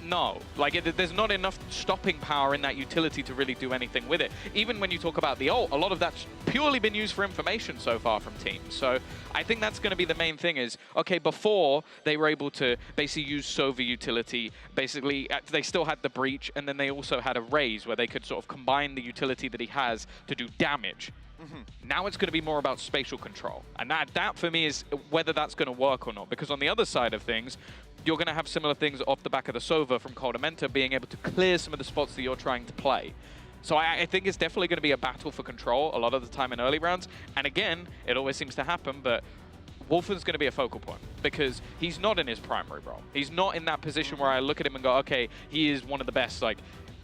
No. Like, there's not enough stopping power in that utility to really do anything with it. Even when you talk about the ult, a lot of that's purely been used for information so far from teams. So I think that's going to be the main thing is, okay, before they were able to basically use Sova utility, basically they still had the Breach, and then they also had a Raze where they could sort of combine the utility that he has to do damage. Now it's going to be more about spatial control. And that for me is whether that's going to work or not. Because on the other side of things, you're going to have similar things off the back of the Sova from Coldamenta being able to clear some of the spots that you're trying to play. So I think it's definitely going to be a battle for control a lot of the time in early rounds. And again, it always seems to happen, but Wolfen's going to be a focal point because he's not in his primary role. He's not in that position where I look at him and go, okay, he is one of the best. Like,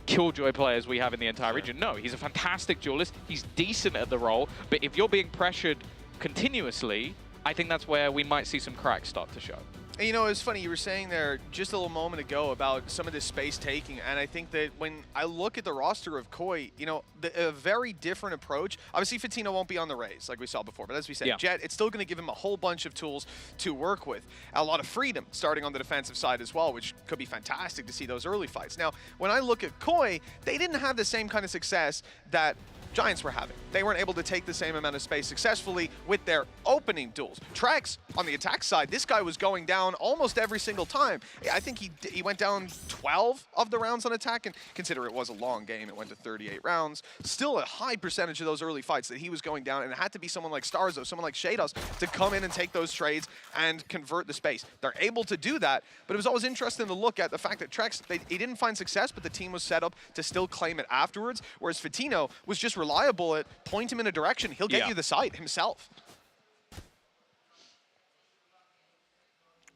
killjoy players we have in the entire region. No, he's a fantastic duelist. He's decent at the role, but if you're being pressured continuously, I think that's where we might see some cracks start to show. And you know, it's funny, you were saying there just a little moment ago about some of this space taking, and I think that when I look at the roster of Koi, you know, a very different approach. Obviously, Fatino won't be on the raise like we saw before, but as we said, Jet, it's still going to give him a whole bunch of tools to work with. A lot of freedom starting on the defensive side as well, which could be fantastic to see those early fights. Now, when I look at Koi, they didn't have the same kind of success that Giants were having. They weren't able to take the same amount of space successfully with their opening duels. Trex, on the attack side, this guy was going down almost every single time. I think he went down 12 of the rounds on attack, and consider it was a long game, it went to 38 rounds. Still a high percentage of those early fights that he was going down, and it had to be someone like Starzo, someone like Shados to come in and take those trades and convert the space. They're able to do that, but it was always interesting to look at the fact that Trex, he didn't find success, but the team was set up to still claim it afterwards, whereas Fatino was just reliable at point him in a direction. He'll get you the site himself.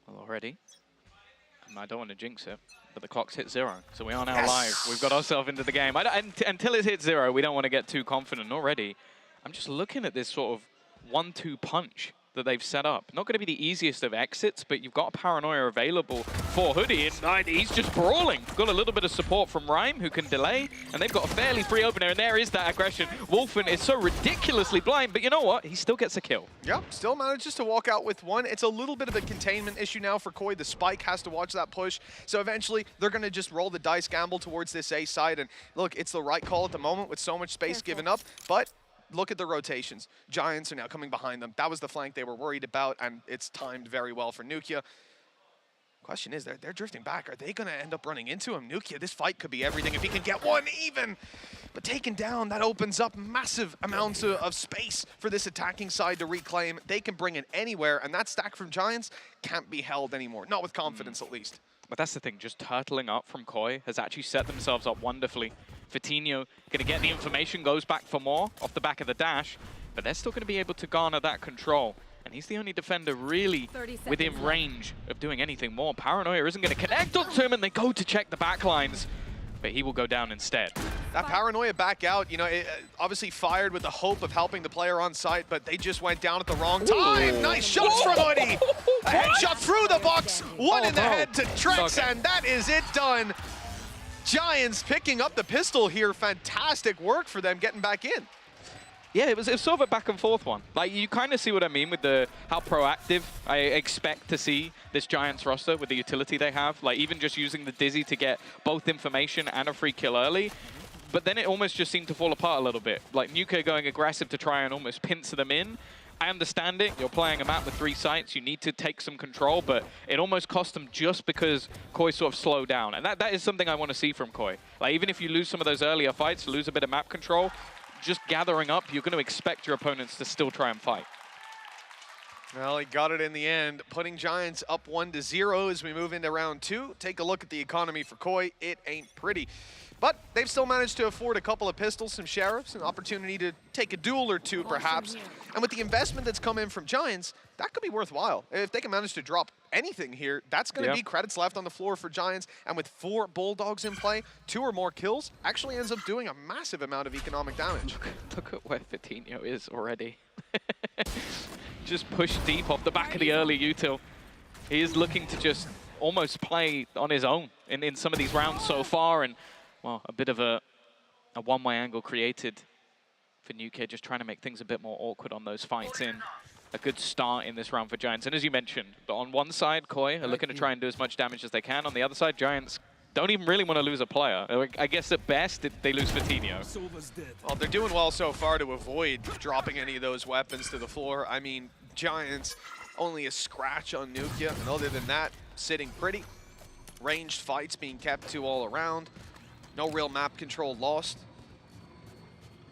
Well, already, I don't want to jinx it, but the clock's hit 0, so we are now live. We've got ourselves into the game. Until it's hit 0, we don't want to get too confident already. I'm just looking at this sort of 1-2 punch that they've set up. Not going to be the easiest of exits, but you've got Paranoia available for Hoodie, and he's just brawling. Got a little bit of support from Rhyme, who can delay, and they've got a fairly free opener, and there is that aggression. Wolfen is so ridiculously blind, but you know what? He still gets a kill. Yep, still manages to walk out with one. It's a little bit of a containment issue now for Koi. The Spike has to watch that push, so eventually they're going to just roll the dice gamble towards this A side, and look, it's the right call at the moment with so much space given up, but look at the rotations. Giants are now coming behind them. That was the flank they were worried about, and it's timed very well for Nukia. Question is, they're drifting back. Are they going to end up running into him? Nukia, this fight could be everything if he can get one even. But taken down, that opens up massive amounts of space for this attacking side to reclaim. They can bring it anywhere, and that stack from Giants can't be held anymore. Not with confidence, at least. But that's the thing, just turtling up from Koi has actually set themselves up wonderfully. Fatino going to get the information, goes back for more off the back of the dash, but they're still going to be able to garner that control. And he's the only defender really within range of doing anything more. Paranoia isn't going to connect onto him, and they go to check the backlines, but he will go down instead. That Paranoia back out, you know, it, obviously fired with the hope of helping the player on site, but they just went down at the wrong time. Ooh. Nice shots from Hoodie. A headshot through the box, one in the head to Trex, and that is it done. Giants picking up the pistol here. Fantastic work for them getting back in. Yeah, it was sort of a back and forth one. Like, you kind of see what I mean with how proactive I expect to see this Giants roster with the utility they have. Like, even just using the Dizzy to get both information and a free kill early. But then it almost just seemed to fall apart a little bit. Like, Nuka going aggressive to try and almost pincer them in. I understand it. You're playing a map with 3 sites. You need to take some control, but it almost cost them just because Koi sort of slowed down. And that is something I want to see from Koi. Like, even if you lose some of those earlier fights, lose a bit of map control, just gathering up, you're going to expect your opponents to still try and fight. Well, he got it in the end, putting Giants up 1-0 as we move into round 2. Take a look at the economy for Koi. It ain't pretty. But they've still managed to afford a couple of pistols, some sheriffs, an opportunity to take a duel or two, perhaps. And with the investment that's come in from Giants, that could be worthwhile. If they can manage to drop anything here, that's going to be credits left on the floor for Giants. And with 4 Bulldogs in play, 2 or more kills, actually ends up doing a massive amount of economic damage. Look at where Fatino is already. Just push deep off the back of the early util. He is looking to just almost play on his own in some of these rounds so far. And well, a bit of a one-way angle created for Nuke, just trying to make things a bit more awkward on those fights in. A good start in this round for Giants. And as you mentioned, but on one side, Koi are looking to try and do as much damage as they can. On the other side, Giants don't even really want to lose a player. I guess at best, they lose Fatino. Well, they're doing well so far to avoid dropping any of those weapons to the floor. I mean, Giants, only a scratch on Nukia, and other than that, sitting pretty. Ranged fights being kept to all around. No real map control lost.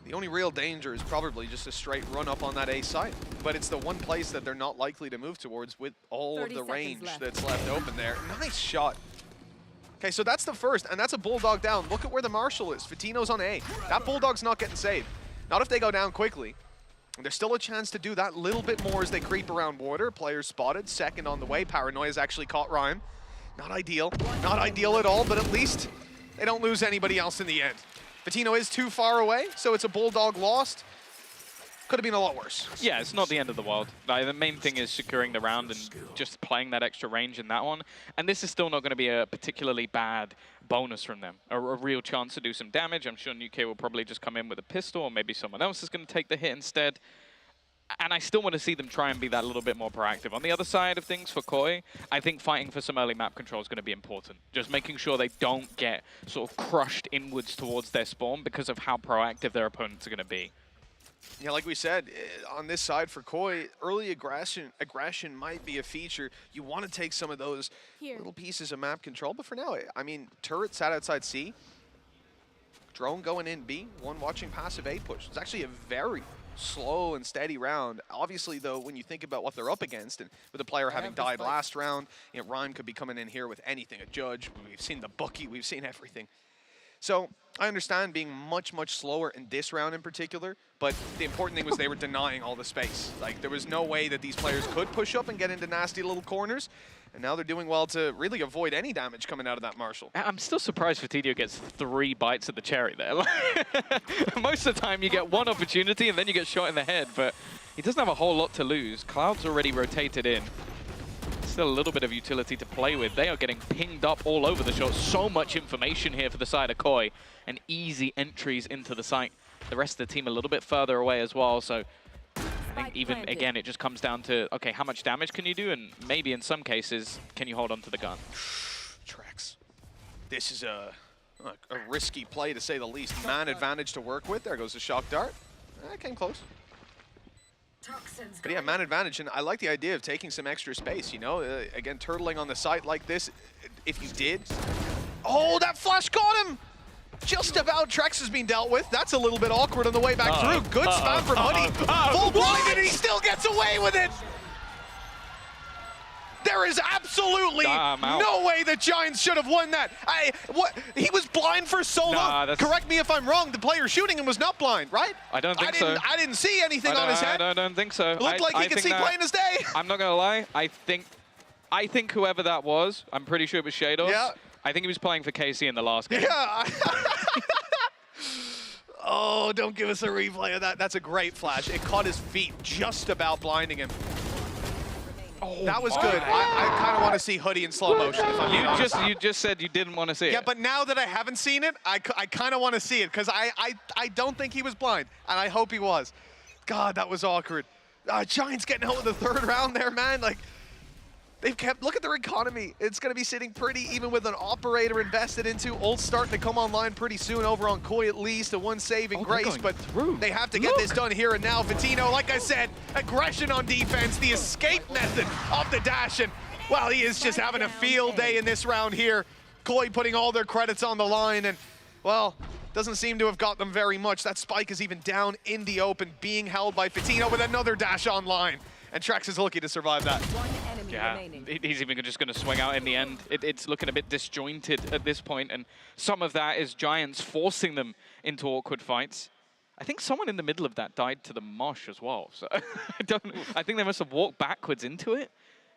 The only real danger is probably just a straight run up on that A site. But it's the one place that they're not likely to move towards with all of the range that's left open there. Nice shot. Okay, so that's the first, and that's a Bulldog down. Look at where the Marshal is. Fatino's on A. That Bulldog's not getting saved. Not if they go down quickly. And there's still a chance to do that a little bit more as they creep around water. Players spotted, second on the way. Paranoia's actually caught Rhyme. Not ideal at all, but at least they don't lose anybody else in the end. Fatino is too far away, so it's a Bulldog lost. Could have been a lot worse. Yeah, it's not the end of the world. Like, the main thing is securing the round and just playing that extra range in that one. And this is still not going to be a particularly bad bonus from them. A real chance to do some damage. I'm sure Nuke will probably just come in with a pistol, or maybe someone else is going to take the hit instead. And I still want to see them try and be that little bit more proactive. On the other side of things for Koi, I think fighting for some early map control is going to be important. Just making sure they don't get sort of crushed inwards towards their spawn because of how proactive their opponents are going to be. Yeah, like we said, on this side for Koi, early aggression might be a feature. You want to take some of those little pieces of map control, but for now, I mean, turret sat outside C, drone going in B, one watching passive A push. It's actually a very slow and steady round. Obviously, though, when you think about what they're up against, and with the player having died last round, you know, Rhyme could be coming in here with anything, a judge, we've seen the bookie, we've seen everything. So I understand being much, much slower in this round in particular, but the important thing was they were denying all the space. Like, there was no way that these players could push up and get into nasty little corners, and now they're doing well to really avoid any damage coming out of that Marshall. I'm still surprised Fatino gets 3 bites of the cherry there. Most of the time you get one opportunity and then you get shot in the head, but he doesn't have a whole lot to lose. Cloud's already rotated in. Still a little bit of utility to play with. They are getting pinged up all over the shot. So much information here for the side of Koi, and easy entries into the site. The rest of the team a little bit further away as well, so I think even, again, it just comes down to, okay, how much damage can you do, and maybe in some cases, can you hold on to the gun? Trex. This is a risky play, to say the least. Man advantage to work with. There goes the shock dart. Came close. But yeah, man advantage, and I like the idea of taking some extra space, you know? Again, turtling on the site like this, if you did. Oh, that flash got him! Just about. Trex has been dealt with. That's a little bit awkward on the way back through. Good spam from Hoodie. Full blinded, and he still gets away with it! There is absolutely no way the Giants should have won that. He was blind for so long. Correct me if I'm wrong. The player shooting him was not blind, right? I don't think so. I didn't see anything on his head. I don't think so. It looked like he could see plain as day. I'm not gonna lie. I think whoever that was, I'm pretty sure it was Shadows. Yeah. I think he was playing for KC in the last game. Yeah. Oh, don't give us a replay of that. That's a great flash. It caught his feet, just about blinding him. Oh, that was good. I kind of want to see Hoodie in slow motion, if I'm being honest. You just said you didn't want to see it. Yeah, but now that I haven't seen it, I kind of want to see it, because I don't think he was blind, and I hope he was. God, that was awkward. Giants getting out of the 3rd round there, man. Like, they've kept, look at their economy. It's going to be sitting pretty, even with an operator invested into. Ult starting to come online pretty soon over on Koi, at least. A 1 saving grace, but they have to get this done here and now. Fatino, like I said, aggression on defense, the escape method of the dash, and well, he is just having a field day in this round here. Koi putting all their credits on the line, and well, doesn't seem to have got them very much. That spike is even down in the open, being held by Fatino with another dash online. And Trex is lucky to survive that. Yeah, he's even just going to swing out in the end. It's looking a bit disjointed at this point, and some of that is Giants forcing them into awkward fights. I think someone in the middle of that died to the mosh as well, so I think they must have walked backwards into it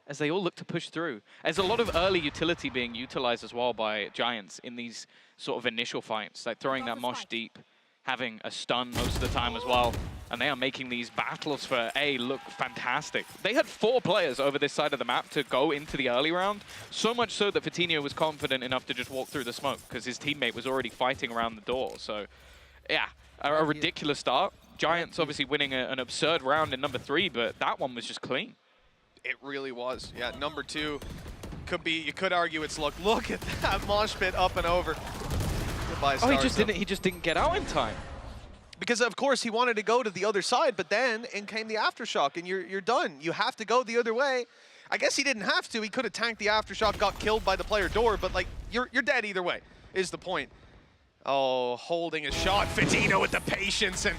as they all look to push through. There's a lot of early utility being utilized as well by Giants in these sort of initial fights, like throwing that mosh deep, having a stun most of the time as well. And they are making these battles for A look fantastic. They had 4 players over this side of the map to go into the early round, so much so that Fatino was confident enough to just walk through the smoke because his teammate was already fighting around the door. So, yeah, a ridiculous start. Giants obviously winning an absurd round in number 3, but that one was just clean. It really was. Yeah, number 2 could be, you could argue it's luck. Look at that mosh pit up and over. Goodbye, he just didn't get out in time. Because of course he wanted to go to the other side, but then in came the aftershock, and you're done. You have to go the other way. I guess he didn't have to. He could have tanked the aftershock, got killed by the player door, but like you're dead either way. Is the point? Oh, holding a shot, Fatino with the patience, and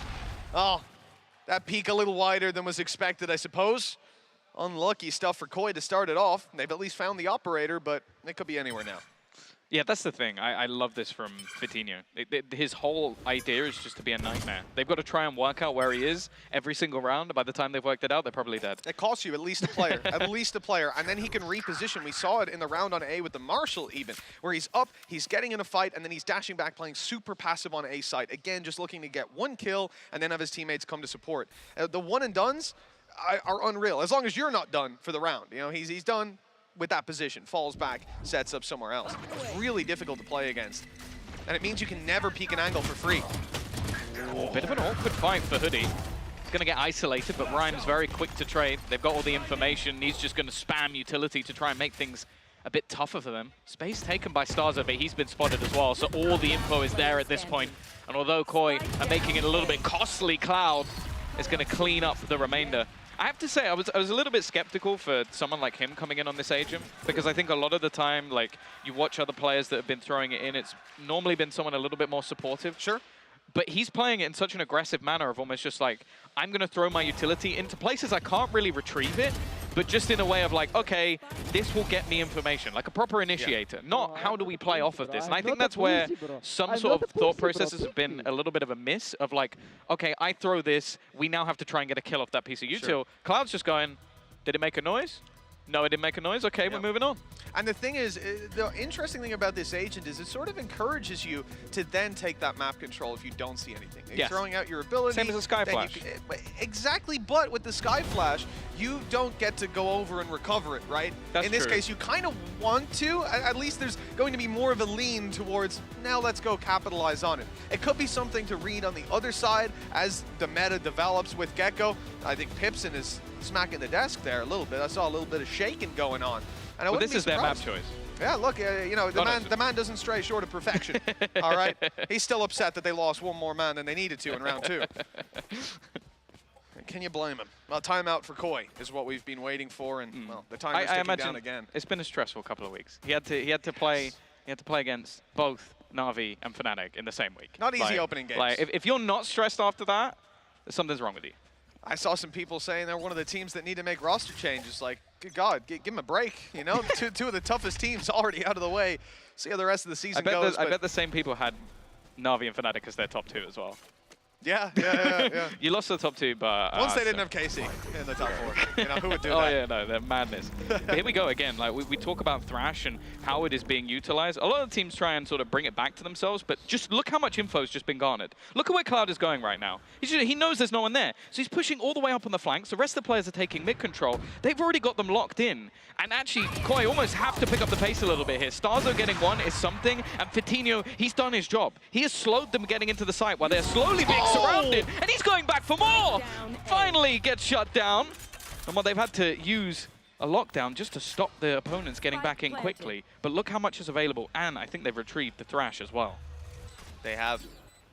oh, that peak a little wider than was expected, I suppose. Unlucky stuff for Koi to start it off. They've at least found the operator, but it could be anywhere now. Yeah, that's the thing. I love this from Vitinho. His whole idea is just to be a nightmare. They've got to try and work out where he is every single round. By the time they've worked it out, they're probably dead. It costs you at least a player, at least a player, and then he can reposition. We saw it in the round on A with the Marshall even, where he's up, he's getting in a fight, and then he's dashing back, playing super passive on A site. Again, just looking to get one kill and then have his teammates come to support. The one and dones are unreal, as long as you're not done for the round. You know, he's done with that position, falls back, sets up somewhere else. Really difficult to play against. And it means you can never peek an angle for free. Oh, bit of an awkward fight for Hoodie. He's going to get isolated, but Rhyme's very quick to trade. They've got all the information. He's just going to spam utility to try and make things a bit tougher for them. Space taken by Starzo, but he's been spotted as well, so all the info is there at this point. And although Koi are making it a little bit costly, Cloud is going to clean up the remainder. I have to say, I was a little bit skeptical for someone like him coming in on this agent, because I think a lot of the time, like, you watch other players that have been throwing it in, it's normally been someone a little bit more supportive. Sure. But he's playing it in such an aggressive manner of almost just like, I'm going to throw my utility into places I can't really retrieve it, but just in a way of like, okay, this will get me information, like a proper initiator, not how do we play off of this. And I think that's where some sort of thought processes have been a little bit of a miss of like, okay, I throw this, we now have to try and get a kill off that piece of util. Sure. Cloud's just going, did it make a noise? No, it didn't make a noise. Okay, we're moving on. And the thing is, the interesting thing about this agent is it sort of encourages you to then take that map control if you don't see anything. You're throwing out your ability. Same as a Sky Flash. Exactly, but with the Sky Flash, you don't get to go over and recover it, right? That's In this true. case, you kind of want to. At least there's going to be more of a lean towards, now let's go capitalize on it. It could be something to read on the other side as the meta develops with Gecko. I think Pipson is smacking the desk there a little bit. I saw a little bit of shaking going on. And Well, this is their map choice. Yeah, look, you know, the man doesn't stray short of perfection, all right? He's still upset that they lost one more man than they needed to in round 2. Can you blame him? Well, timeout for Koi is what we've been waiting for, and well, the time is ticking down again. It's been a stressful couple of weeks. He had to play against both Na'Vi and Fnatic in the same week. Not easy opening games. Like, if you're not stressed after that, something's wrong with you. I saw some people saying they're one of the teams that need to make roster changes. Like, good God, give them a break. You know, two of the toughest teams already out of the way. See how the rest of the season goes. I bet the same people had Na'Vi and Fnatic as their top 2 as well. Yeah. You lost the top 2, but once they didn't have Casey in the top 4. You know, who would do that? Oh yeah, no, they're madness. But here we go again. Like we talk about Thrash and how it is being utilized. A lot of teams try and sort of bring it back to themselves, but just look how much info has just been garnered. Look at where Cloud is going right now. He knows there's no one there, so he's pushing all the way up on the flanks. The rest of the players are taking mid control. They've already got them locked in, and actually Koi almost have to pick up the pace a little bit here. Starzo getting one is something, and Vitinho, he's done his job. He has slowed them getting into the site while they're slowly being surrounded, and he's going back for more! Finally gets shut down. And well, they've had to use a lockdown just to stop the opponents getting back in quickly. But look how much is available, and I think they've retrieved the Thrash as well. They have.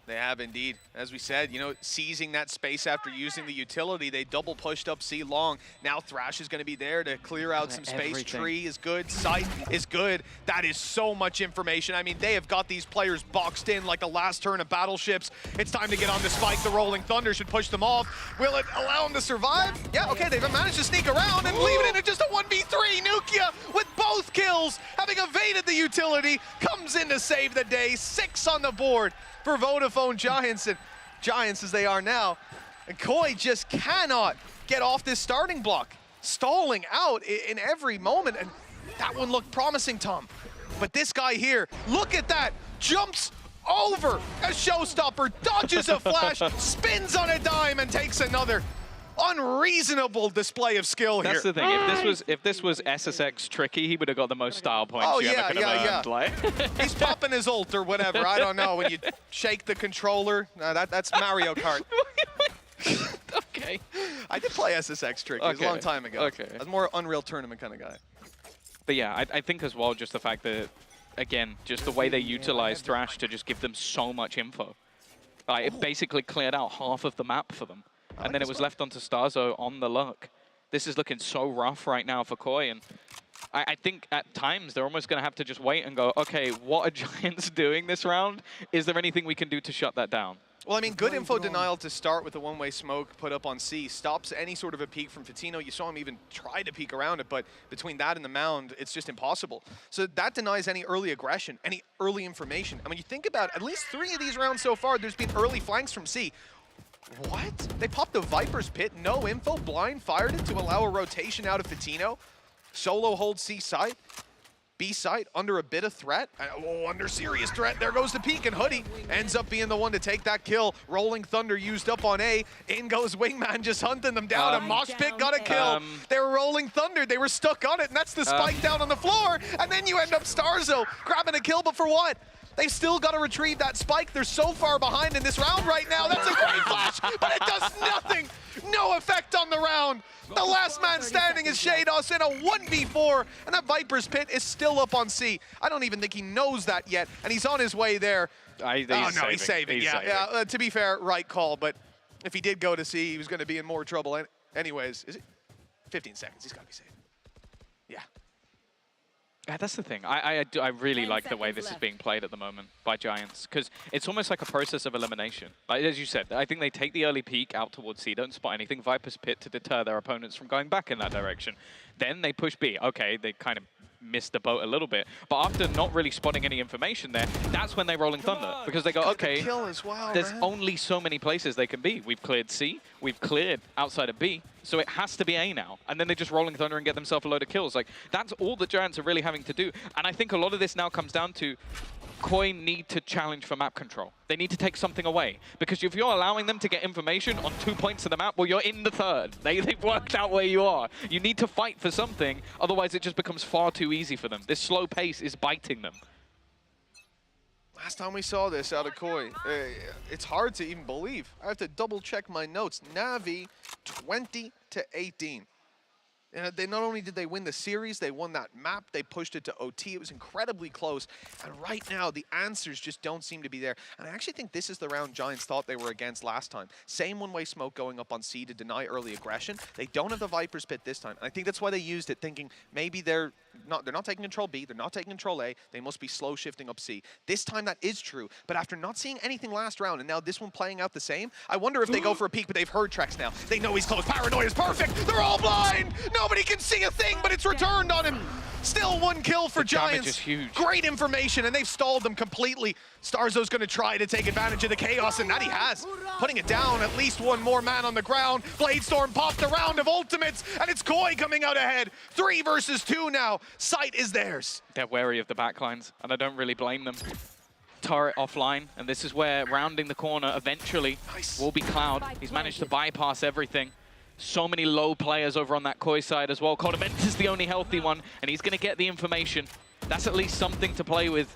They have indeed. As we said, you know, seizing that space after using the utility, they double pushed up C long. Now Thrash is going to be there to clear out some space. Everything. Tree is good. Sight is good. That is so much information. I mean, they have got these players boxed in like the last turn of Battleships. It's time to get on the spike. The Rolling Thunder should push them off. Will it allow them to survive? Yeah, okay, they've managed to sneak around and leave it into just a 1v3. Nukia with both kills, having evaded the utility, comes in to save the day. 6 on the board for Vodafone Giants, and Giants as they are now. And Koi just cannot get off this starting block. Stalling out in every moment, and that one looked promising, Tom. But this guy here, look at that, jumps over a showstopper, dodges a flash, spins on a dime, and takes another. Unreasonable display of skill here. That's the thing. If this was SSX tricky, he would have got the most style points. Oh yeah. Like. He's popping his ult or whatever. I don't know. When you shake the controller, that's Mario Kart. Okay. I did play SSX tricky. It was a long time ago. Okay. I was more Unreal Tournament kind of guy. But yeah, I think as well, just the fact that, again, just the way they utilize Thrash to just give them so much info. It basically cleared out half of the map for them. And then it was left onto Starzo on the luck. This is looking so rough right now for Koi, and I think at times they're almost going to have to just wait and go, okay, what are Giants doing this round? Is there anything we can do to shut that down? Well, I mean, good info denial to start with a one-way smoke put up on C. Stops any sort of a peek from Fatino. You saw him even try to peek around it, but between that and the mound, it's just impossible. So that denies any early aggression, any early information. And when you think about at least 3 of these rounds so far, there's been early flanks from C. What? They popped the Viper's Pit, no info, blind fired it to allow a rotation out of Fatino. Solo holds C site. B site under a bit of threat. Oh, under serious threat. There goes the peek, and Hoodie ends up being the one to take that kill. Rolling Thunder used up on A. In goes Wingman just hunting them down. A Mosh Pit got a kill. They were Rolling Thunder. They were stuck on it, and that's the spike down on the floor. And then you end up Starzo grabbing a kill, but for what? They've still got to retrieve that spike. They're so far behind in this round right now. That's a great flash, but it does nothing. No effect on the round. The last man standing is Shados in a 1v4, and that Viper's Pit is still up on C. I don't even think he knows that yet, and he's on his way there. He's saving. Yeah, to be fair, right call, but if he did go to C, he was going to be in more trouble anyways. Is it 15 seconds? He's got to be saved. Yeah. Yeah, that's the thing. I really like the way this is being played at the moment by Giants, because it's almost like a process of elimination. Like, as you said, I think they take the early peek out towards C, don't spot anything, Viper's Pit to deter their opponents from going back in that direction. Then they push B. Okay, they kind of missed the boat a little bit, but after not really spotting any information there, that's when they're Rolling Thunder, because they go, okay, there's only so many places they can be. We've cleared C, we've cleared outside of B, so it has to be A now. And then they just Rolling Thunder and get themselves a load of kills. Like, that's all the Giants are really having to do. And I think a lot of this now comes down to Koi need to challenge for map control. They need to take something away, because if you're allowing them to get information on 2 points of the map, well, you're in the third. They've worked out where you are. You need to fight for something, otherwise it just becomes far too easy for them. This slow pace is biting them. Last time we saw this out of Koi, it's hard to even believe. I have to double check my notes. Navi 20-18. And they not only did they win the series, they won that map, they pushed it to OT. It was incredibly close. And right now, the answers just don't seem to be there. And I actually think this is the round Giants thought they were against last time. Same one-way smoke going up on C to deny early aggression. They don't have the Viper's Pit this time. And I think that's why they used it, thinking maybe they're not taking control B, they're not taking control A, they must be slow shifting up C. This time that is true, but after not seeing anything last round, and now this one playing out the same, I wonder if they go for a peek, but they've heard Trex now. They know he's close. Paranoia is perfect. They're all blind. Nobody can see a thing, but it's returned on him. Still one kill for Giants. Damage is huge. Great information, and they've stalled them completely. Starzo's going to try to take advantage of the chaos, and that he has. Putting it down, at least one more man on the ground. Bladestorm popped a round of ultimates, and it's Koi coming out ahead. 3 versus 2 now. Sight is theirs. They're wary of the backlines, and I don't really blame them. Turret offline, and this is where rounding the corner eventually will be Cloud. He's managed to bypass everything. So many low players over on that Koi side as well. Cordament is the only healthy one, and he's going to get the information. That's at least something to play with.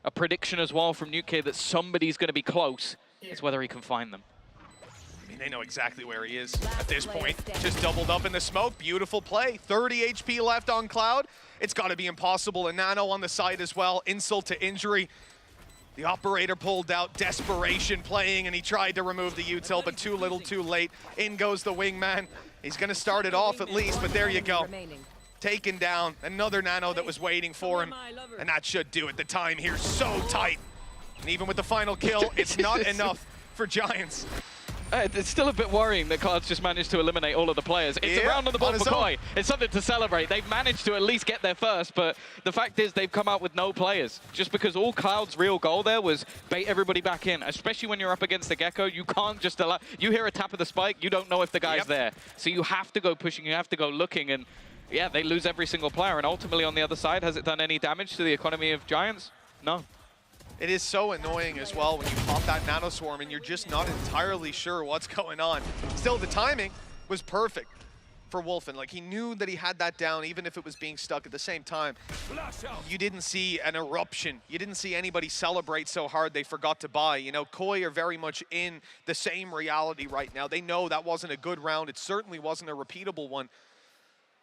A prediction as well from Nuke that somebody's going to be close. It's whether he can find them. I mean, they know exactly where he is at this point. Just doubled up in the smoke. Beautiful play. 30 HP left on Cloud. It's got to be impossible. And Nano on the side as well. Insult to injury. The operator pulled out, desperation playing, and he tried to remove the util, but too little, too late. In goes the Wingman. He's going to start it off at least, but there you go. Taken down. Another Nano that was waiting for him, and that should do it. The time here so tight. And even with the final kill, it's not enough for Giants. It's still a bit worrying that Cloud's just managed to eliminate all of the players. It's a round on the board for Koi. It's something to celebrate. They've managed to at least get there first, but the fact is they've come out with no players. Just because all Cloud's real goal there was bait everybody back in, especially when you're up against the Gecko. You can't just allow... You hear a tap of the spike, you don't know if the guy's there. So you have to go pushing, you have to go looking, and yeah, they lose every single player. And ultimately on the other side, has it done any damage to the economy of Giants? No. It is so annoying as well when you pop that Nano Swarm and you're just not entirely sure what's going on. Still, the timing was perfect for Wolfen. Like, he knew that he had that down, even if it was being stuck at the same time. You didn't see an eruption. You didn't see anybody celebrate so hard they forgot to buy. You know, Koi are very much in the same reality right now. They know that wasn't a good round. It certainly wasn't a repeatable one.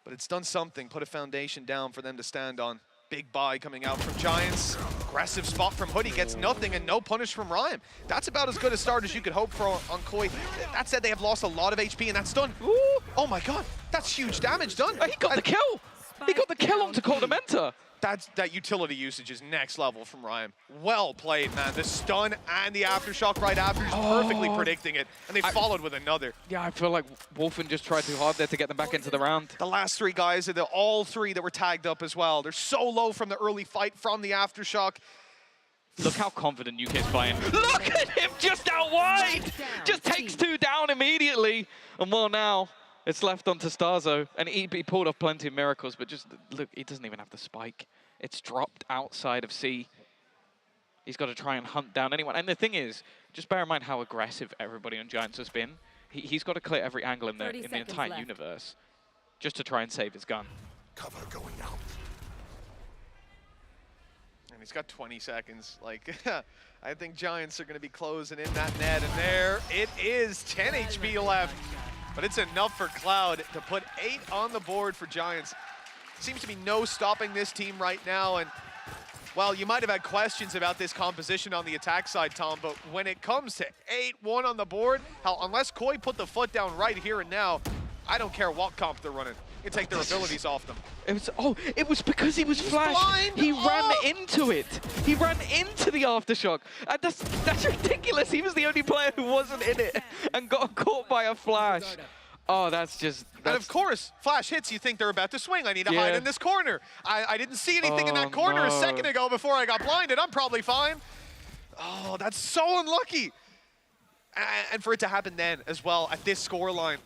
But it's done something, put a foundation down for them to stand on. Big buy coming out from Giants. Aggressive spot from Hoodie, gets nothing and no punish from Ryan. That's about as good a start as you could hope for on Koi. That said, they have lost a lot of HP and that's done. Ooh. Oh my God, that's huge damage done. He got the kill. He got the kill onto Cordamenta. That utility usage is next level from Ryan. Well played, man. The stun and the aftershock right after, just perfectly predicting it. And they followed with another. Yeah, I feel like Wolfen just tried too hard there to get them back into the round. The last three guys are all three that were tagged up as well. They're so low from the early fight from the aftershock. Look how confident UK's playing. Look at him just out wide! Just takes 2 down immediately. And well, now it's left onto Starzo. And he pulled off plenty of miracles, but just look, he doesn't even have the spike. It's dropped outside of C. He's got to try and hunt down anyone. And the thing is, just bear in mind how aggressive everybody on Giants has been. He's got to clear every angle in the entire universe just to try and save his gun. Cover going out. And he's got 20 seconds. Like, I think Giants are going to be closing in that net. And there it is, 10 HP left. But it's enough for Cloud to put 8 on the board for Giants. Seems to be no stopping this team right now. And, well, you might have had questions about this composition on the attack side, Tom, but when it comes to 8-1 on the board, hell, unless Koi put the foot down right here and now, I don't care what comp they're running. You take their abilities off them. It was because he was flashed. Blind. He ran into it. He ran into the aftershock. And that's ridiculous. He was the only player who wasn't in it and got caught by a flash. Oh, that's just... And of course, flash hits, you think they're about to swing. I need to hide in this corner. I didn't see anything in that corner a second ago before I got blinded. I'm probably fine. Oh, that's so unlucky. And for it to happen then as well at this scoreline.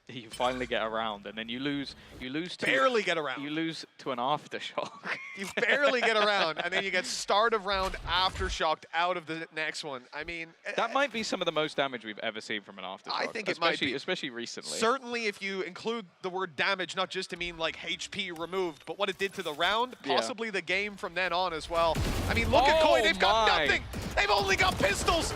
You finally get around, and then you lose to... Barely get around. You lose to an aftershock. You barely get around, and then you get start of round aftershocked out of the next one. I mean... That might be some of the most damage we've ever seen from an aftershock. I think it might be. Especially recently. Certainly if you include the word damage, not just to mean like HP removed, but what it did to the round, possibly the game from then on as well. I mean, look at Koi, they've got nothing. They've only got pistols.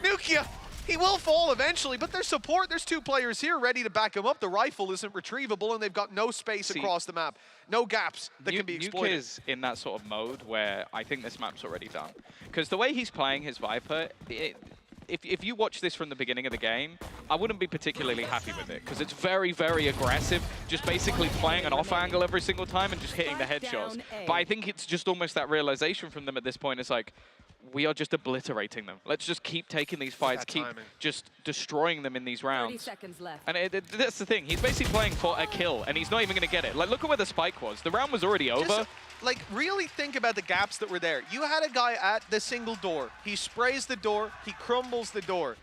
Nukia. He will fall eventually, but there's support. There's 2 players here ready to back him up. The rifle isn't retrievable, and they've got no space across the map. No gaps that can be exploited. Nuke is in that sort of mode where I think this map's already done. Because the way he's playing his Viper, if you watch this from the beginning of the game, I wouldn't be particularly happy with it. Because it's very, very aggressive, just basically playing an off angle every single time and just hitting the headshots. But I think it's just almost that realization from them at this point. It's like, we are just obliterating them. Let's just keep taking these fights, keep just destroying them in these rounds. 30 seconds left. And that's the thing. He's basically playing for a kill, and he's not even going to get it. Like, look at where the spike was. The round was already over. Like, really think about the gaps that were there. You had a guy at the single door. He sprays the door. He crumbles the door.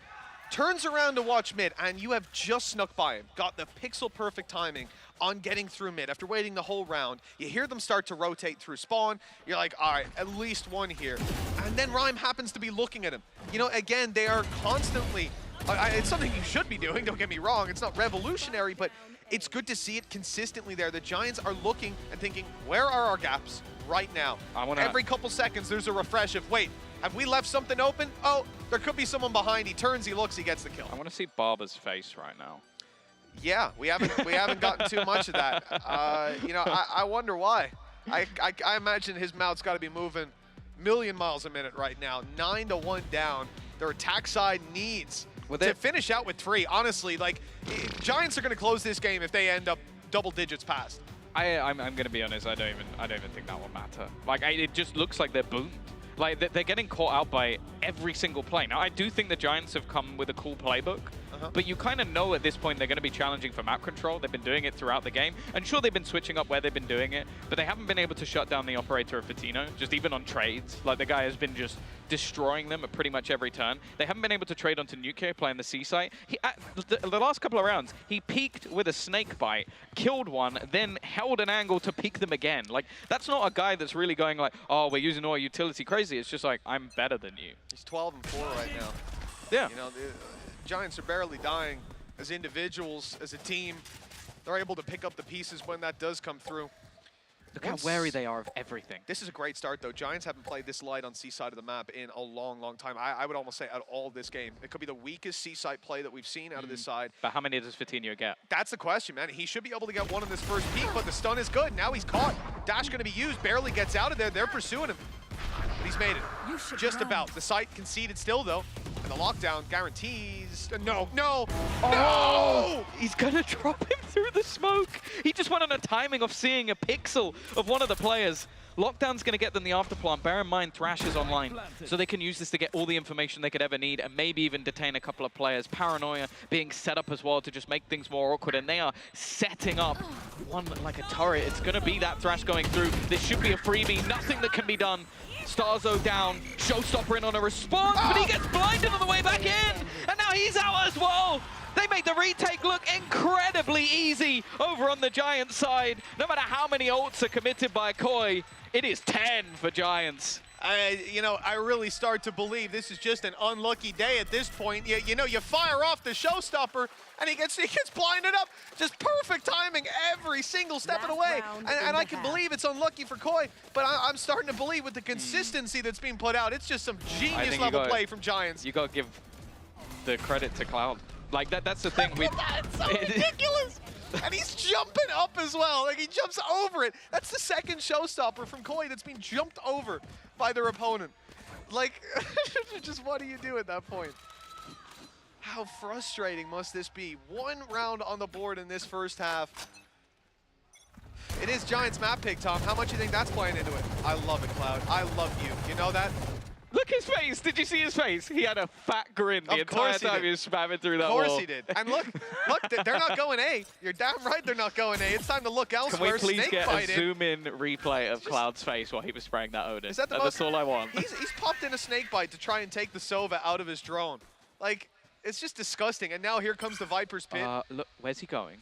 Turns around to watch mid, and you have just snuck by him. Got the pixel-perfect timing on getting through mid after waiting the whole round. You hear them start to rotate through spawn. You're like, all right, at least one here. And then Rhyme happens to be looking at him. You know, again, they are constantly... it's something you should be doing, don't get me wrong. It's not revolutionary, but it's good to see it consistently there. The Giants are looking and thinking, where are our gaps right now? Every couple seconds, there's a refresh of, wait, have we left something open? Oh, there could be someone behind. He turns, he looks, he gets the kill. I want to see Barber's face right now. Yeah, we haven't gotten too much of that. You know, I wonder why. I imagine his mouth's got to be moving a million miles a minute right now. 9-1 down. Their attack side needs to finish out with 3. Honestly, like, Giants are going to close this game if they end up double digits past. I'm going to be honest. I don't even think that will matter. Like, it just looks like they're boomed. Like, they're getting caught out by every single play. Now, I do think the Giants have come with a cool playbook, but you kind of know at this point they're going to be challenging for map control. They've been doing it throughout the game. And sure, they've been switching up where they've been doing it, but they haven't been able to shut down the operator of Fatino, just even on trades. Like, the guy has been just destroying them at pretty much every turn. They haven't been able to trade onto Nuclear, playing the C site. The last couple of rounds, he peeked with a snake bite, killed one, then held an angle to peek them again. Like, that's not a guy that's really going like, oh, we're using all our utility crazy. It's just like, I'm better than you. He's 12-4 right now. Yeah. You know, the Giants are barely dying as individuals, as a team. They're able to pick up the pieces when that does come through. Look how wary they are of everything. This is a great start, though. Giants haven't played this light on C-side of the map in a long, long time. I would almost say at all this game. It could be the weakest C-side play that we've seen out of this side. But how many does Fatino get? That's the question, man. He should be able to get one in this first peek, but the stun is good. Now he's caught. Dash going to be used. Barely gets out of there. They're pursuing him. But he's made it. Just about. The site conceded still, though. And the lockdown guarantees... No! Oh, he's going to drop him through the smoke. He just went on a timing of seeing a pixel of one of the players. Lockdown's going to get them the afterplant. Bear in mind, Thrash is online, so they can use this to get all the information they could ever need and maybe even detain a couple of players. Paranoia being set up as well to just make things more awkward, and they are setting up one like a turret. It's going to be that Thrash going through. This should be a freebie. Nothing that can be done. Starzo down, Showstopper in on a response, but he gets blinded on the way back in, and now he's out as well. They made the retake look incredibly easy over on the Giants side. No matter how many ults are committed by Koi, it is 10 for Giants. You know, I really start to believe this is just an unlucky day at this point. You know, you fire off the Showstopper, and he gets blinded up. Just perfect timing every single step of the way. And I can believe it's unlucky for Koi, but I'm starting to believe with the consistency that's being put out, it's just some genius level play from Giants. You got to give the credit to Cloud. Like, that's the thing. That's so ridiculous! And he's jumping up as well. Like, he jumps over it. That's the second Showstopper from Koi that's been jumped over by their opponent. Like, just what do you do at that point? How frustrating must this be? One round on the board in this first half. It is Giants map pick, Tom. How much do you think that's playing into it? I love it, Cloud. I love you. You know that? Look his face. Did you see his face? He had a fat grin the entire time he was spamming through that wall. Of course he did. And look, they're not going A. You're damn right they're not going A. It's time to look elsewhere. Can we please get a zoom-in replay of Cloud's face while he was spraying that Odin? That's all I want. He's popped in a snake bite to try and take the Sova out of his drone. Like, it's just disgusting. And now here comes the Viper's Pit. Look, where's he going?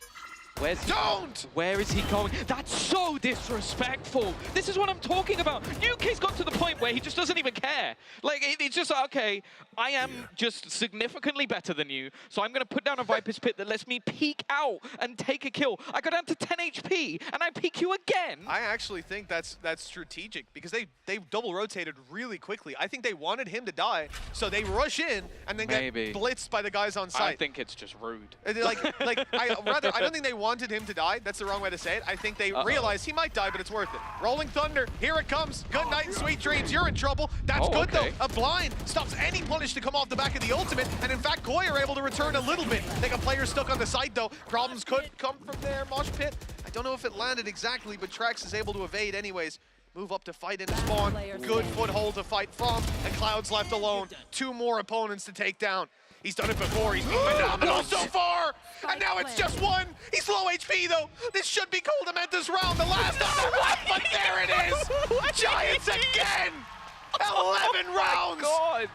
Where's he? Don't! Where is he going? That's so disrespectful. This is what I'm talking about. UK's got to the point where he just doesn't even care. Like, it's just, okay, I am just significantly better than you, so I'm going to put down a Viper's Pit that lets me peek out and take a kill. I go down to 10 HP, and I peek you again. I actually think that's strategic, because they double rotated really quickly. I think they wanted him to die, so they rush in and then get blitzed by the guys on site. I think it's just rude. I don't think they wanted him to die. That's the wrong way to say it. I think they realized he might die, but it's worth it. Rolling Thunder, here it comes. Good night and sweet dreams. You're in trouble. That's good, though. A blind stops any punish to come off the back of the ultimate, and in fact, Koi are able to return a little bit. They got players stuck on the site, though. Problems could come from there. Mosh Pit, I don't know if it landed exactly, but Trax is able to evade anyways. Move up to fight into spawn. Good foothold to fight from, and Cloud's left alone. 2 more opponents to take down. He's done it before. He's been phenomenal so far. And now it's just 1. He's low HP, though. This should be Coldamenta's round. The last of the one, but there it is. Giants again. 11 rounds. God.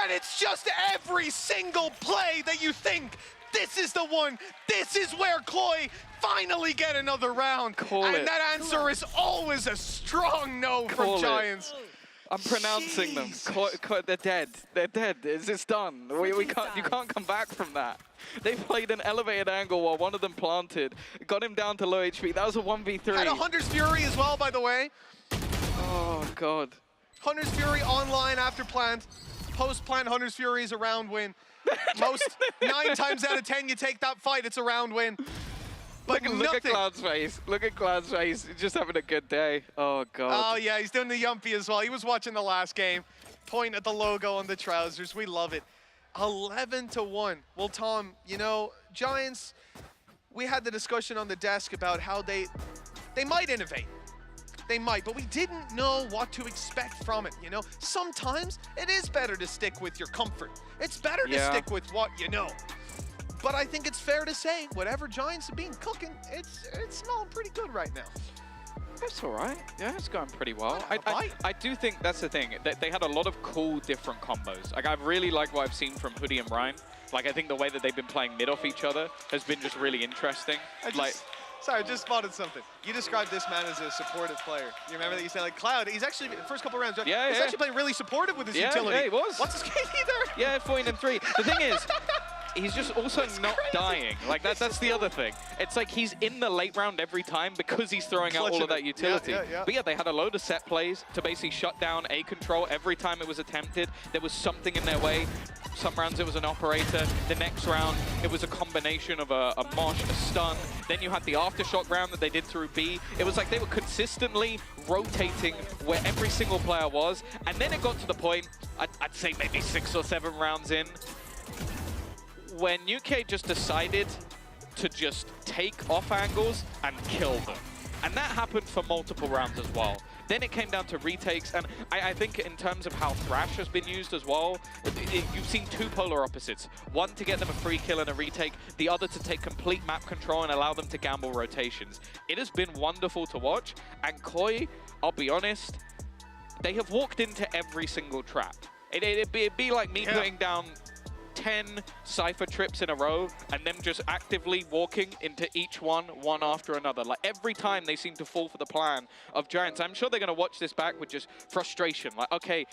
And it's just every single play that you think, this is the one. This is where Koi finally get another round. And that answer is always a strong no from Giants. I'm pronouncing them. They're dead. They're dead. It's done. We can't. You can't come back from that. They played an elevated angle while one of them planted. Got him down to low HP. That was a 1v3. Had a Hunter's Fury as well, by the way. Oh, God. Hunter's Fury online after plant. Post-plant Hunter's Fury is a round win. Most 9 times out of 10 you take that fight, it's a round win. But look at Cloud's face. Look at Cloud's face. He's just having a good day. Oh, God. Oh, yeah, he's doing the yumpy as well. He was watching the last game. Point at the logo on the trousers. We love it. 11-1. Well, Tom, you know, Giants, we had the discussion on the desk about how they might innovate. They might, but we didn't know what to expect from it, you know? Sometimes it is better to stick with your comfort. It's better to stick with what you know. But I think it's fair to say, whatever Giants have been cooking, it's smelling pretty good right now. That's all right. Yeah, it's going pretty well. I do think that's the thing. They had a lot of cool, different combos. Like, I really like what I've seen from Hoodie and Ryan. Like, I think the way that they've been playing mid off each other has been just really interesting. Sorry, I just spotted something. You described this man as a supportive player. You remember that you said, like, Cloud, he's actually, the first couple rounds, he's actually playing really supportive with his utility. Yeah, he was. What's his KD there? Yeah, 14-3. The thing is, he's just also not dying. Like, that's the other thing. It's like he's in the late round every time because he's throwing out all of that utility. But yeah, they had a load of set plays to basically shut down A control every time it was attempted. There was something in their way. Some rounds it was an operator. The next round, it was a combination of a mosh, a stun. Then you had the aftershock round that they did through B. It was like they were consistently rotating where every single player was. And then it got to the point, I'd say maybe 6 or 7 rounds in, when UK just decided to just take off angles and kill them. And that happened for multiple rounds as well. Then it came down to retakes, and I think in terms of how Thrash has been used as well, you've seen two polar opposites. One to get them a free kill and a retake, the other to take complete map control and allow them to gamble rotations. It has been wonderful to watch, and Koi, I'll be honest, they have walked into every single trap. It'd be like me putting down 10 Cypher trips in a row and them just actively walking into each one after another. Like every time they seem to fall for the plan of Giants. I'm sure they're going to watch this back with just frustration. Like, okay,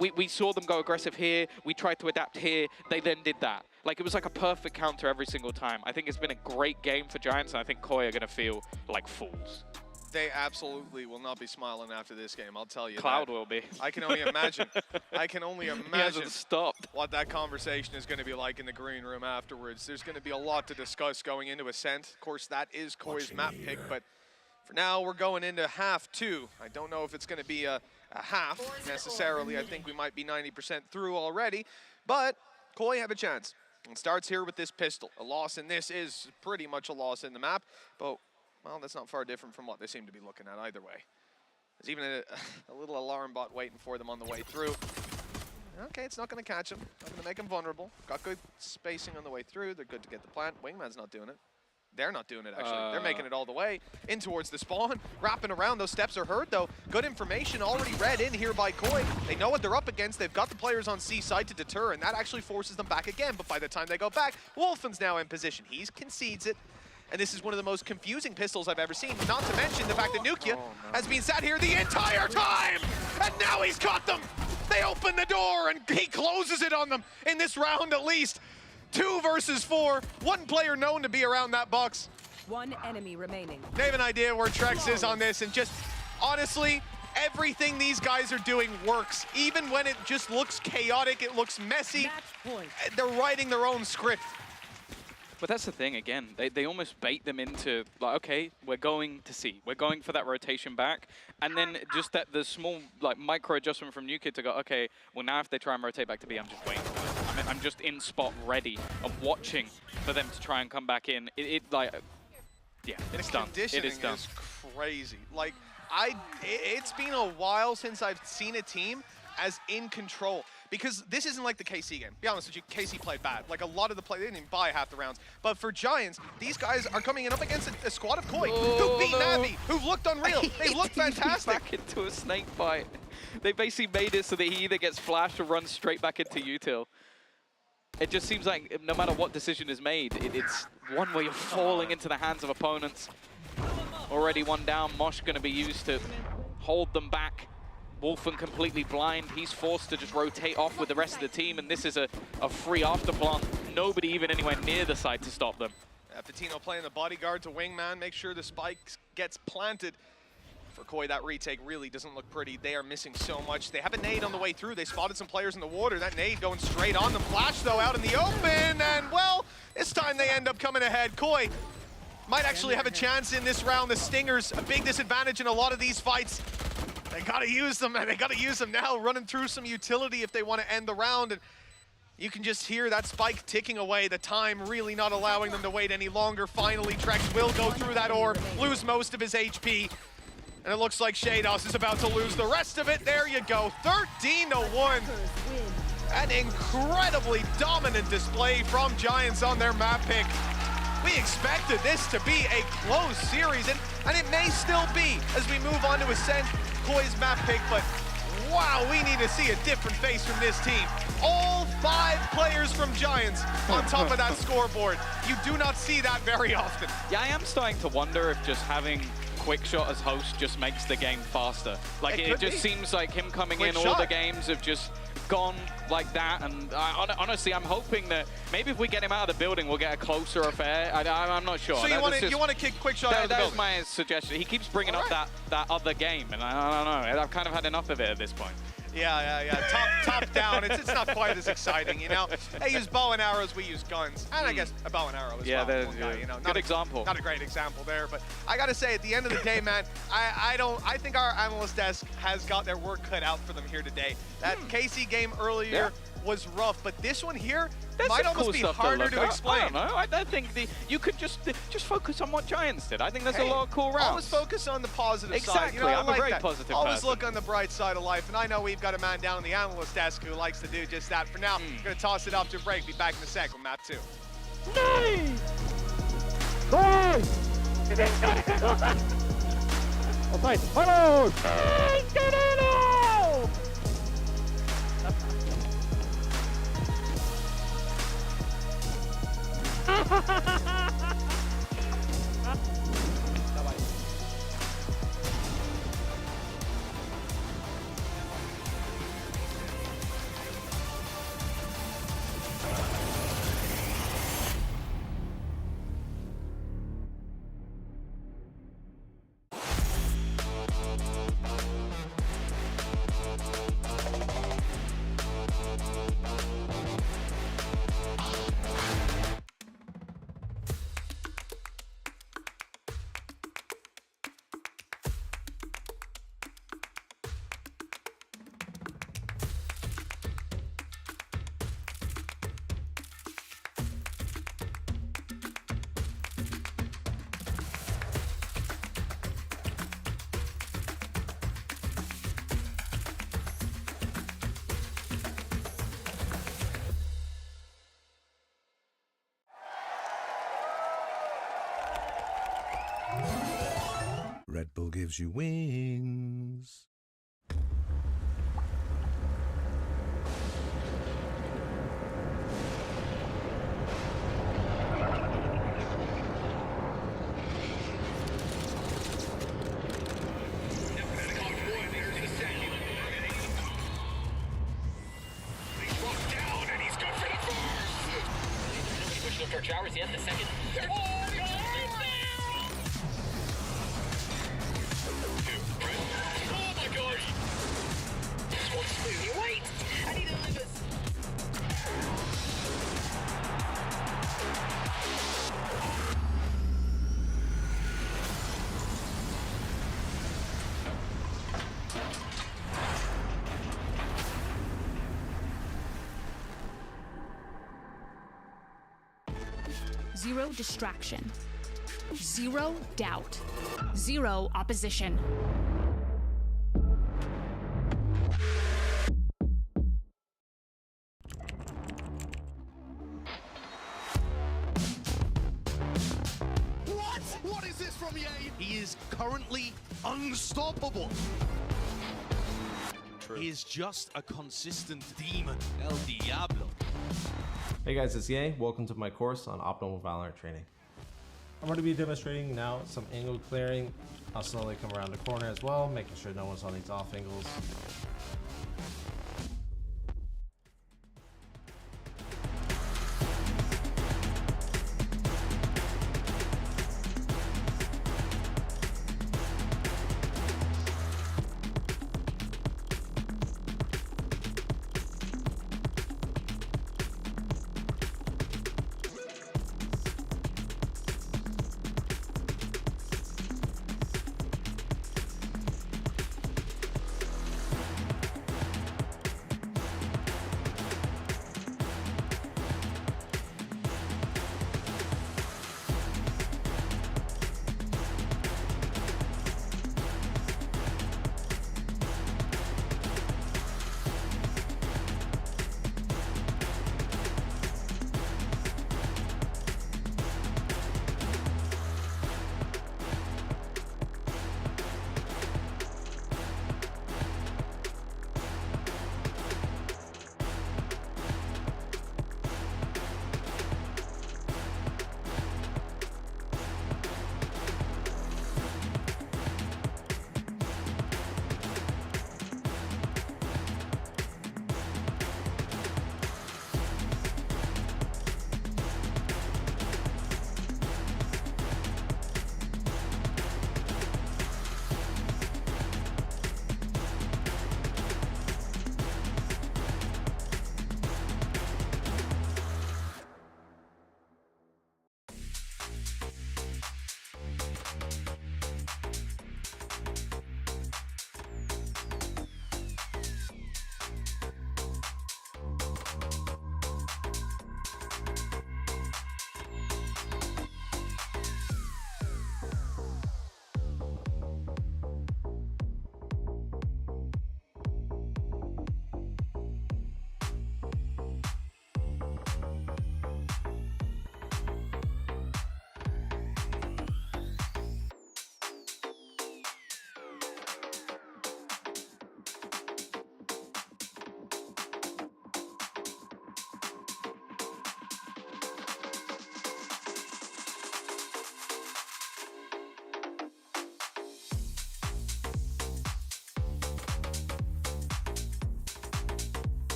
we saw them go aggressive here. We tried to adapt here. They then did that. Like it was like a perfect counter every single time. I think it's been a great game for Giants, and I think Koi are going to feel like fools. They absolutely will not be smiling after this game, I'll tell you. Cloud will be. I can only imagine. I can only He imagine hasn't stopped. what that conversation is going to be like in the green room afterwards. There's going to be a lot to discuss going into Ascent. Of course, that is Koi's map pick, but for now, we're going into half 2. I don't know if it's going to be a half necessarily. I think we might be 90% through already, but Koi have a chance. It starts here with this pistol. A loss in this is pretty much a loss in the map, but well, that's not far different from what they seem to be looking at either way. There's even a little alarm bot waiting for them on the way through. Okay, it's not going to catch him. Not going to make him vulnerable. Got good spacing on the way through. They're good to get the plant. Wingman's not doing it. They're not doing it, actually. They're making it all the way in towards the spawn. Wrapping around. Those steps are heard, though. Good information already read in here by Koi. They know what they're up against. They've got the players on C side to deter, and that actually forces them back again. But by the time they go back, Wolfen's now in position. He concedes it. And this is one of the most confusing pistols I've ever seen. Not to mention the fact that Nukia has been sat here the entire time! And now he's caught them! They open the door and he closes it on them in this round at least. 2 versus 4, one player known to be around that box. One enemy remaining. They have an idea where Trex is on this, and just honestly, everything these guys are doing works. Even when it just looks chaotic, it looks messy, they're writing their own script. But that's the thing, again, they almost bait them into, like, okay, we're going to see. We're going for that rotation back. And then just that the small, like, micro adjustment from New Kid to go, okay, well, now if they try and rotate back to B, I'm just waiting for it. I'm just in spot ready and watching for them to try and come back in. Yeah, it's done. It is done. Is crazy. Like, it's been a while since I've seen a team as in control. Because this isn't like the KC game. Be honest with you, KC played bad. Like a lot of the play, they didn't even buy half the rounds. But for Giants, these guys are coming in up against a squad of Koi who beat Navi, who've looked unreal. They look fantastic. Back into a snake bite. They basically made it so that he either gets flashed or runs straight back into util. It just seems like no matter what decision is made, it's one where you're falling into the hands of opponents. Already one down, Mosh going to be used to hold them back. Wolfen completely blind. He's forced to just rotate off with the rest of the team, and this is a free afterplant. Nobody even anywhere near the site to stop them. Fatino playing the bodyguard to Wingman, make sure the spike gets planted. For Koi, that retake really doesn't look pretty. They are missing so much. They have a nade on the way through. They spotted some players in the water. That nade going straight on them. Flash, though, out in the open, and, well, this time they end up coming ahead. Koi might actually have a chance in this round. The Stingers, a big disadvantage in a lot of these fights. They gotta use them, and they gotta use them now, running through some utility if they want to end the round. And you can just hear that spike ticking away, the time really not allowing them to wait any longer. Finally, Trex will go through that orb, lose most of his HP. And it looks like Shados is about to lose the rest of it. There you go, 13-1. An incredibly dominant display from Giants on their map pick. We expected this to be a close series, and it may still be as we move on to Ascent, Koi's map pick, but wow, we need to see a different face from this team. All 5 players from Giants on top of that scoreboard. You do not see that very often. Yeah, I am starting to wonder if just having Quickshot as host just makes the game faster. Like, it just seems like him coming in, all the games have just gone like that, and honestly, I'm hoping that maybe if we get him out of the building, we'll get a closer affair. I'm not sure. So you want to kick Quickshot out of the building? That's my suggestion. He keeps bringing up that other game, and I don't know. I've kind of had enough of it at this point. Yeah. Top down. It's not quite as exciting, you know. They use bow and arrows, we use guns, and I guess a bow and arrow as well. There's you know, good example. Not a great example there, but I gotta say, at the end of the day, man, I think our analyst desk has got their work cut out for them here today. That KC game earlier was rough, but this one here, There's might some almost cool be stuff harder to to explain. I don't know. I don't think you could just focus on what Giants did. I think there's a lot of cool rounds. Always focus on the positive side. Exactly. You know, I I'm like a very that. positive Always person. look on the bright side of life, and I know we've got a man down on the analyst desk who likes to do just that. For now, going to toss it off to a break. Be back in a sec with map 2. Nice! Gol! Offside, vamos! ¡Canelo! Red Bull gives you wings. Showers yet, the second. Oh my god! Wait! I need to leave this. Zero distraction. Zero doubt. Zero opposition. What? What is this from EA? He is currently unstoppable. He is just a consistent demon. El Diablo. Hey guys, it's EA. Welcome to my course on optimal VALORANT training. I'm going to be demonstrating now some angle clearing. I'll slowly come around the corner as well, making sure no one's on these off angles.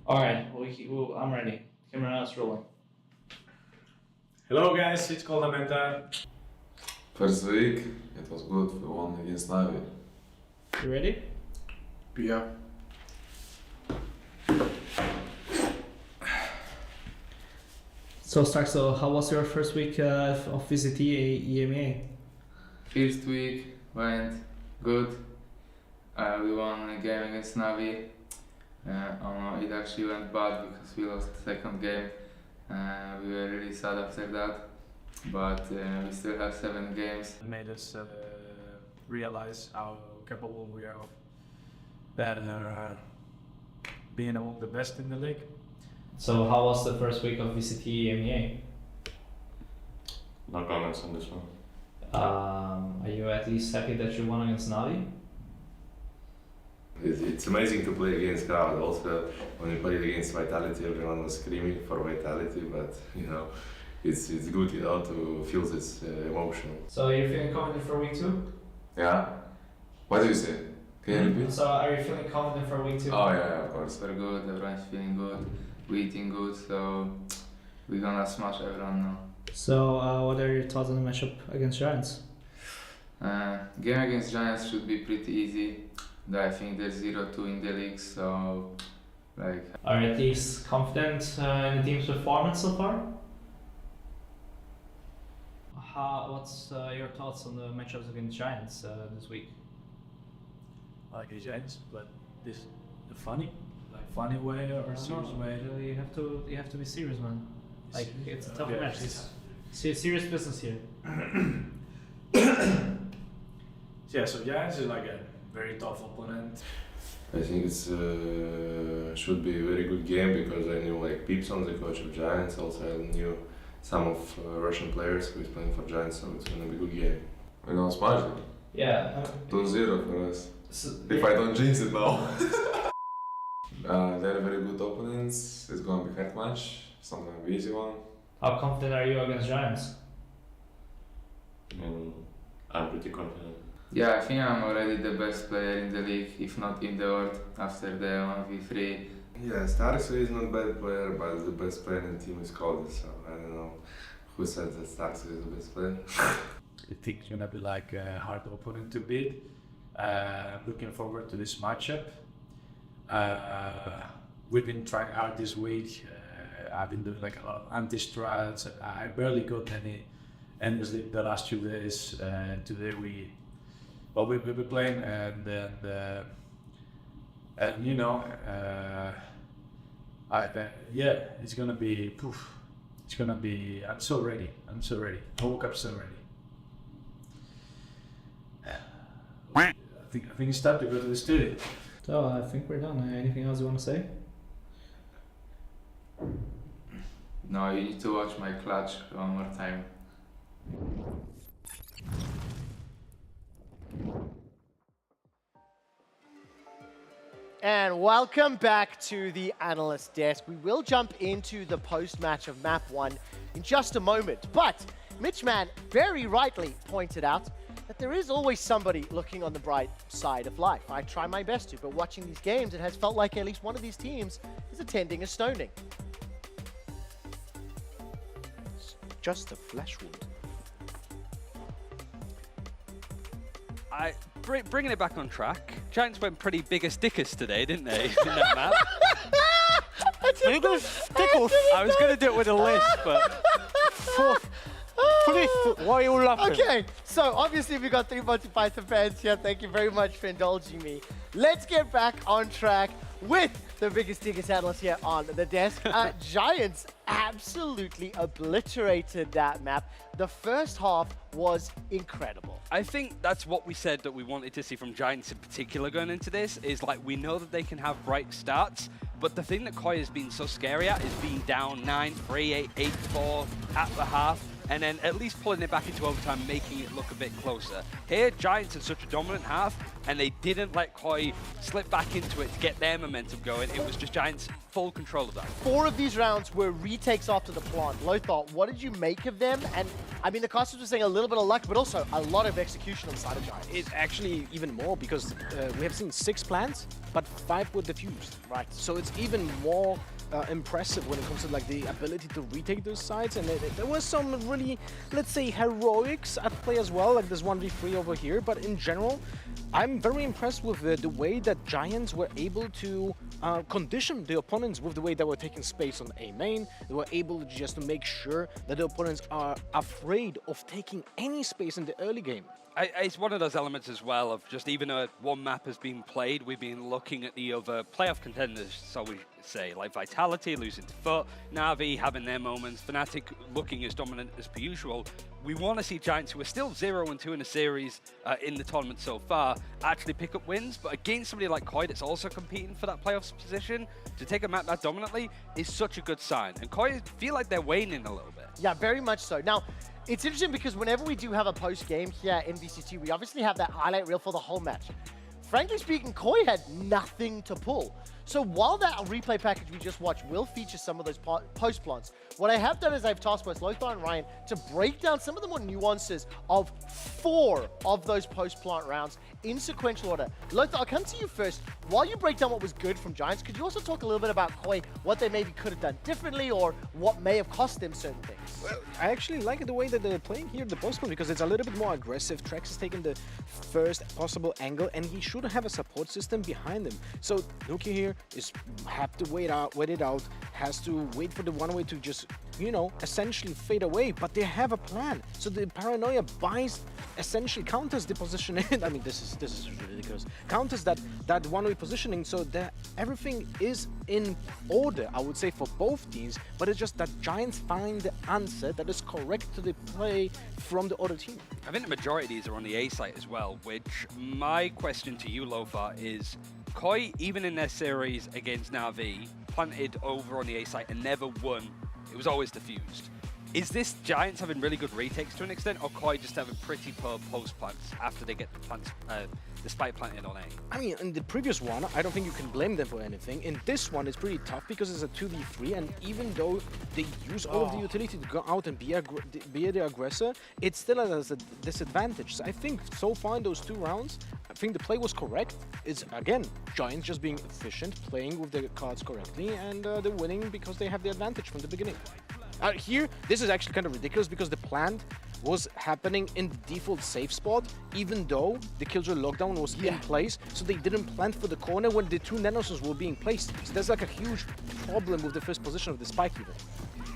Alright, I'm ready. Camera is rolling. Hello guys, it's Coldamenta. First week, it was good. We won against Navi. You ready? Yeah. So Stark, how was your first week of VCT EMEA? First week went good. We won a game against Navi. It actually went bad because we lost the second game. We were really sad after that, but we still have 7 games. It made us realize how capable we are of that being among the best in the league. So how was the first week of VCT EMEA? No comments on this one. Are you at least happy that you won against Navi? It's amazing to play against crowd. Also, when you played against Vitality, everyone was screaming for Vitality, but you know, it's good, you know, to feel this emotional. So you're feeling confident for week 2? Yeah. What do you say? Can you repeat? So are you feeling confident for week 2? Oh yeah, of course. We're good, everyone's feeling good, we're eating good, so we're gonna smash everyone now. So what are your thoughts on the matchup against Giants? Game against Giants should be pretty easy. I think they're 0-2 in the league, so like. Are you at least confident in the team's performance so far? What's your thoughts on the matchups against Giants this week? I like the Giants, but this the funny way or serious way? You have to be serious, man. Like it's a tough Yeah, match. It's serious business here. Yeah, so Giants is like a very tough opponent. I think it's should be a very good game because I knew like Peepson, the coach of Giants. Also, I knew some of Russian players who is playing for Giants, so it's gonna be a good game. We're gonna smash it. Yeah. 2-0 for us. If I don't jinx it now. They're very good opponents. It's gonna be hard match. It's not gonna be easy one. How confident are you against Giants? I'm pretty confident. Yeah, I think I'm already the best player in the league, if not in the world, after the 1v3. Yeah, Starksu is not a bad player, but the best player in the team is Cody, so I don't know who said that Starksu is the best player. I think it's gonna be like a hard opponent to beat. I'm looking forward to this matchup. We've been trying hard this week. I've been doing like a lot of anti-strats. I barely got any sleep the last 2 days. Today we've been playing and you know, yeah, it's gonna be poof. It's gonna be. I'm so ready. I woke up so ready. I think it's time to go to the studio. So I think we're done. Anything else you want to say? No, you need to watch my clutch one more time. And welcome back to the analyst desk. We will jump into the post-match of map 1 in just a moment. But Mitchman very rightly pointed out that there is always somebody looking on the bright side of life. I try my best to, but watching these games, it has felt like at least one of these teams is attending a stoning. It's just a flesh wound. Bringing it back on track, Giants went pretty biggest dickers today, didn't they, in that map? I was going to do it with a list, but... Why are you all laughing? Okay, so obviously we got 3 Monty Python fans here. Thank you very much for indulging me. Let's get back on track with the biggest ticket analyst here on the desk. Giants absolutely obliterated that map. The first half was incredible. I think that's what we said that we wanted to see from Giants in particular going into this, is like we know that they can have bright starts, but the thing that Koi has been so scary at is being down 9-3, 8-4 at the half. and then at least pulling it back into overtime, making it look a bit closer. Here, Giants had such a dominant half, and they didn't let Koi slip back into it to get their momentum going. It was just Giants full control of that. 4 of these rounds were retakes after the plant. Lothar, what did you make of them? And I mean, the casters were saying a little bit of luck, but also a lot of execution on the side of Giants. It's actually even more because we have seen 6 plants, but 5 were defused. Right. So it's even more impressive when it comes to like the ability to retake those sites, and there was some really, let's say, heroics at play as well, like this 1v3 over here. But in general, I'm very impressed with the way that Giants were able to condition the opponents with the way they were taking space on A main. They were able just to make sure that the opponents are afraid of taking any space in the early game. It's one of those elements as well of just even though one map has been played, we've been looking at the other playoff contenders, so we say, like Vitality losing to Foot, Na'Vi having their moments, Fnatic looking as dominant as per usual. We want to see Giants, who are still 0-2 in a series in the tournament so far, actually pick up wins, but against somebody like Koi that's also competing for that playoffs position, to take a map that dominantly is such a good sign. And Koi feel like they're waning a little bit. Yeah, very much so. Now, it's interesting because whenever we do have a post-game here in VCT, we obviously have that highlight reel for the whole match. Frankly speaking, Koi had nothing to pull. So while that replay package we just watched will feature some of those post plants, what I have done is I've tasked both Lothar and Ryan to break down some of the more nuances of 4 of those post plant rounds in sequential order. Lothar, I'll come to you first. While you break down what was good from Giants, could you also talk a little bit about Koi, what they maybe could have done differently or what may have cost them certain things? Well, I actually like the way that they're playing here, the post plant, because it's a little bit more aggressive. Trex has taken the first possible angle, and he should have a support system behind him. So Nuki here is have to wait it out, has to wait for the one way to just, you know, essentially fade away, but they have a plan. So the paranoia buys, essentially counters the position in. I mean, this is ridiculous. Counters that one-way positioning, so that everything is in order, I would say, for both teams, but it's just that Giants find the answer that is correct to the play from the other team. I think the majority of these are on the A site as well, which my question to you, Lothar, is Koi, even in their series against Na'Vi, planted over on the A site and never won. It was always diffused. Is this Giants having really good retakes to an extent, or Koi just having pretty poor post plants after they get the spike planted on A? I mean, in the previous one, I don't think you can blame them for anything. In this one, it's pretty tough because it's a 2v3, and even though they use all of the utility to go out and be the aggressor, it still has a disadvantage. So I think so far in those 2 rounds, I think the play was correct. It's, again, Giants just being efficient, playing with their cards correctly, and they're winning because they have the advantage from the beginning. Here, this is actually kind of ridiculous because the plant was happening in the default safe spot, even though the Killjoy lockdown was in place, so they didn't plant for the corner when the 2 nanosuns were being placed. So there's like a huge problem with the first position of the spike even.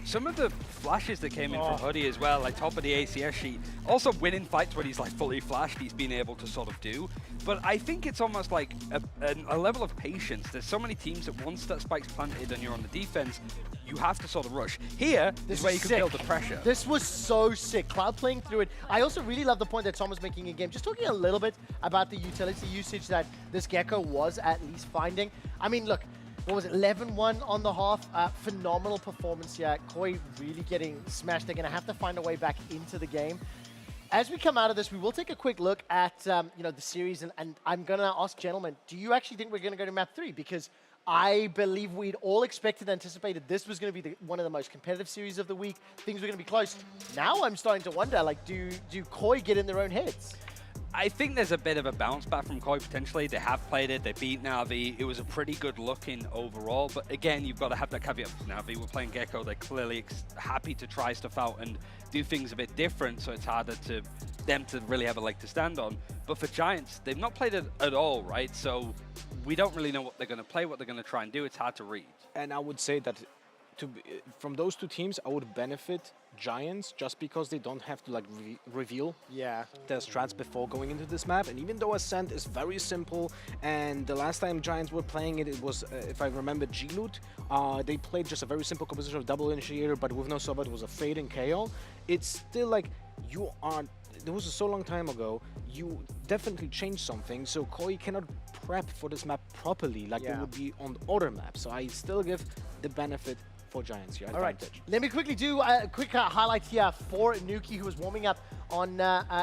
Some of the flashes that came in from Hoodie as well, like top of the ACS sheet, also winning fights when he's like fully flashed, he's been able to sort of do. But I think it's almost like a level of patience. There's so many teams that once that spike's planted and you're on the defense, you have to sort of rush. Here is where you can feel the pressure. This was so sick. Cloud playing through it. I also really love the point that Tom was making in game. Just talking a little bit about the utility usage that this Gecko was at least finding. I mean, look, what was it, 11-1 on the half? Phenomenal performance here. Koi really getting smashed. They're going to have to find a way back into the game. As we come out of this, we will take a quick look at you know, the series, and I'm going to ask gentlemen, do you actually think we're going to go to map 3? Because I believe we'd all expected and anticipated this was going to be one of the most competitive series of the week. Things were going to be close. Now I'm starting to wonder, like, do Koi get in their own heads? I think there's a bit of a bounce back from Koi potentially. They have played it, they beat Na'Vi. It was a pretty good looking overall, but again, you've got to have that caveat. Na'Vi were playing Gecko, they're clearly happy to try stuff out and do things a bit different, so it's harder to them to really have a leg to stand on. But for Giants, they've not played it at all, right? So we don't really know what they're going to play, what they're going to try and do. It's hard to read. And I would say that from those 2 teams, I would benefit Giants just because they don't have to like reveal their strats before going into this map. And even though Ascent is very simple, and the last time Giants were playing it, it was, if I remember, G-Loot, they played just a very simple composition of double initiator, but with no sub, it was a fade and KO. It's still like there was so long time ago, you definitely changed something, so Koi cannot prep for this map properly like they would be on other maps. So I still give the benefit for Giants here. All right, Advantage. let me quickly do a quick highlight here for Nuki, who was warming up on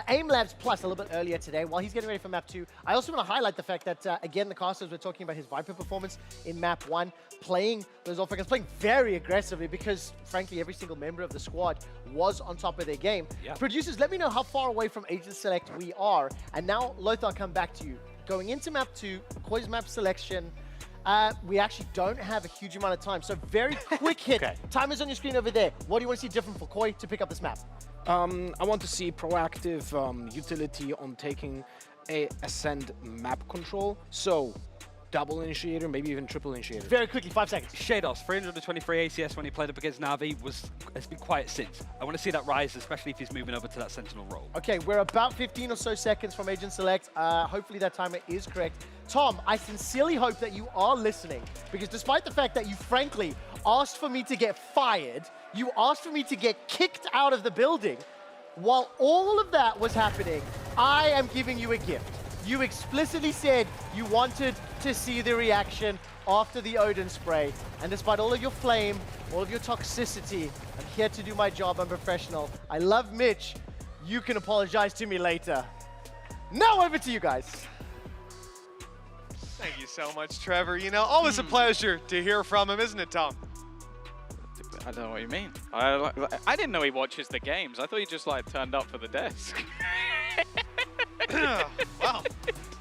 Aim Labs Plus a little bit earlier today while he's getting ready for Map 2. I also want to highlight the fact that, again, the casters were talking about his Viper performance in Map 1, playing those off-rankers, playing very aggressively because, frankly, every single member of the squad was on top of their game. Yeah. Producers, let me know how far away from Agent Select we are. And now, Lothar, I'll come back to you. Going into Map 2, Koi's map selection, we actually don't have a huge amount of time. So very quick hit. Time is on your screen over there. What do you want to see different for Koi to pick up this map? I want to see proactive utility on taking a Ascend map control. So double initiator, maybe even triple initiator. Very quickly, 5 seconds. Shados, 323 ACS when he played up against Na'Vi has been quiet since. I want to see that rise, especially if he's moving over to that Sentinel role. Okay, we're about 15 or so seconds from Agent Select. Hopefully that timer is correct. Tom, I sincerely hope that you are listening, because despite the fact that you frankly asked for me to get fired, you asked for me to get kicked out of the building, while all of that was happening, I am giving you a gift. You explicitly said you wanted to see the reaction after the Odin spray. And despite all of your flame, all of your toxicity, I'm here to do my job. I'm professional. I love Mitch. You can apologize to me later. Now over to you guys. Thank you so much, Trevor. You know, always a pleasure to hear from him, isn't it, Tom? I don't know what you mean. I didn't know he watches the games. I thought he just like turned up for the desk. Well,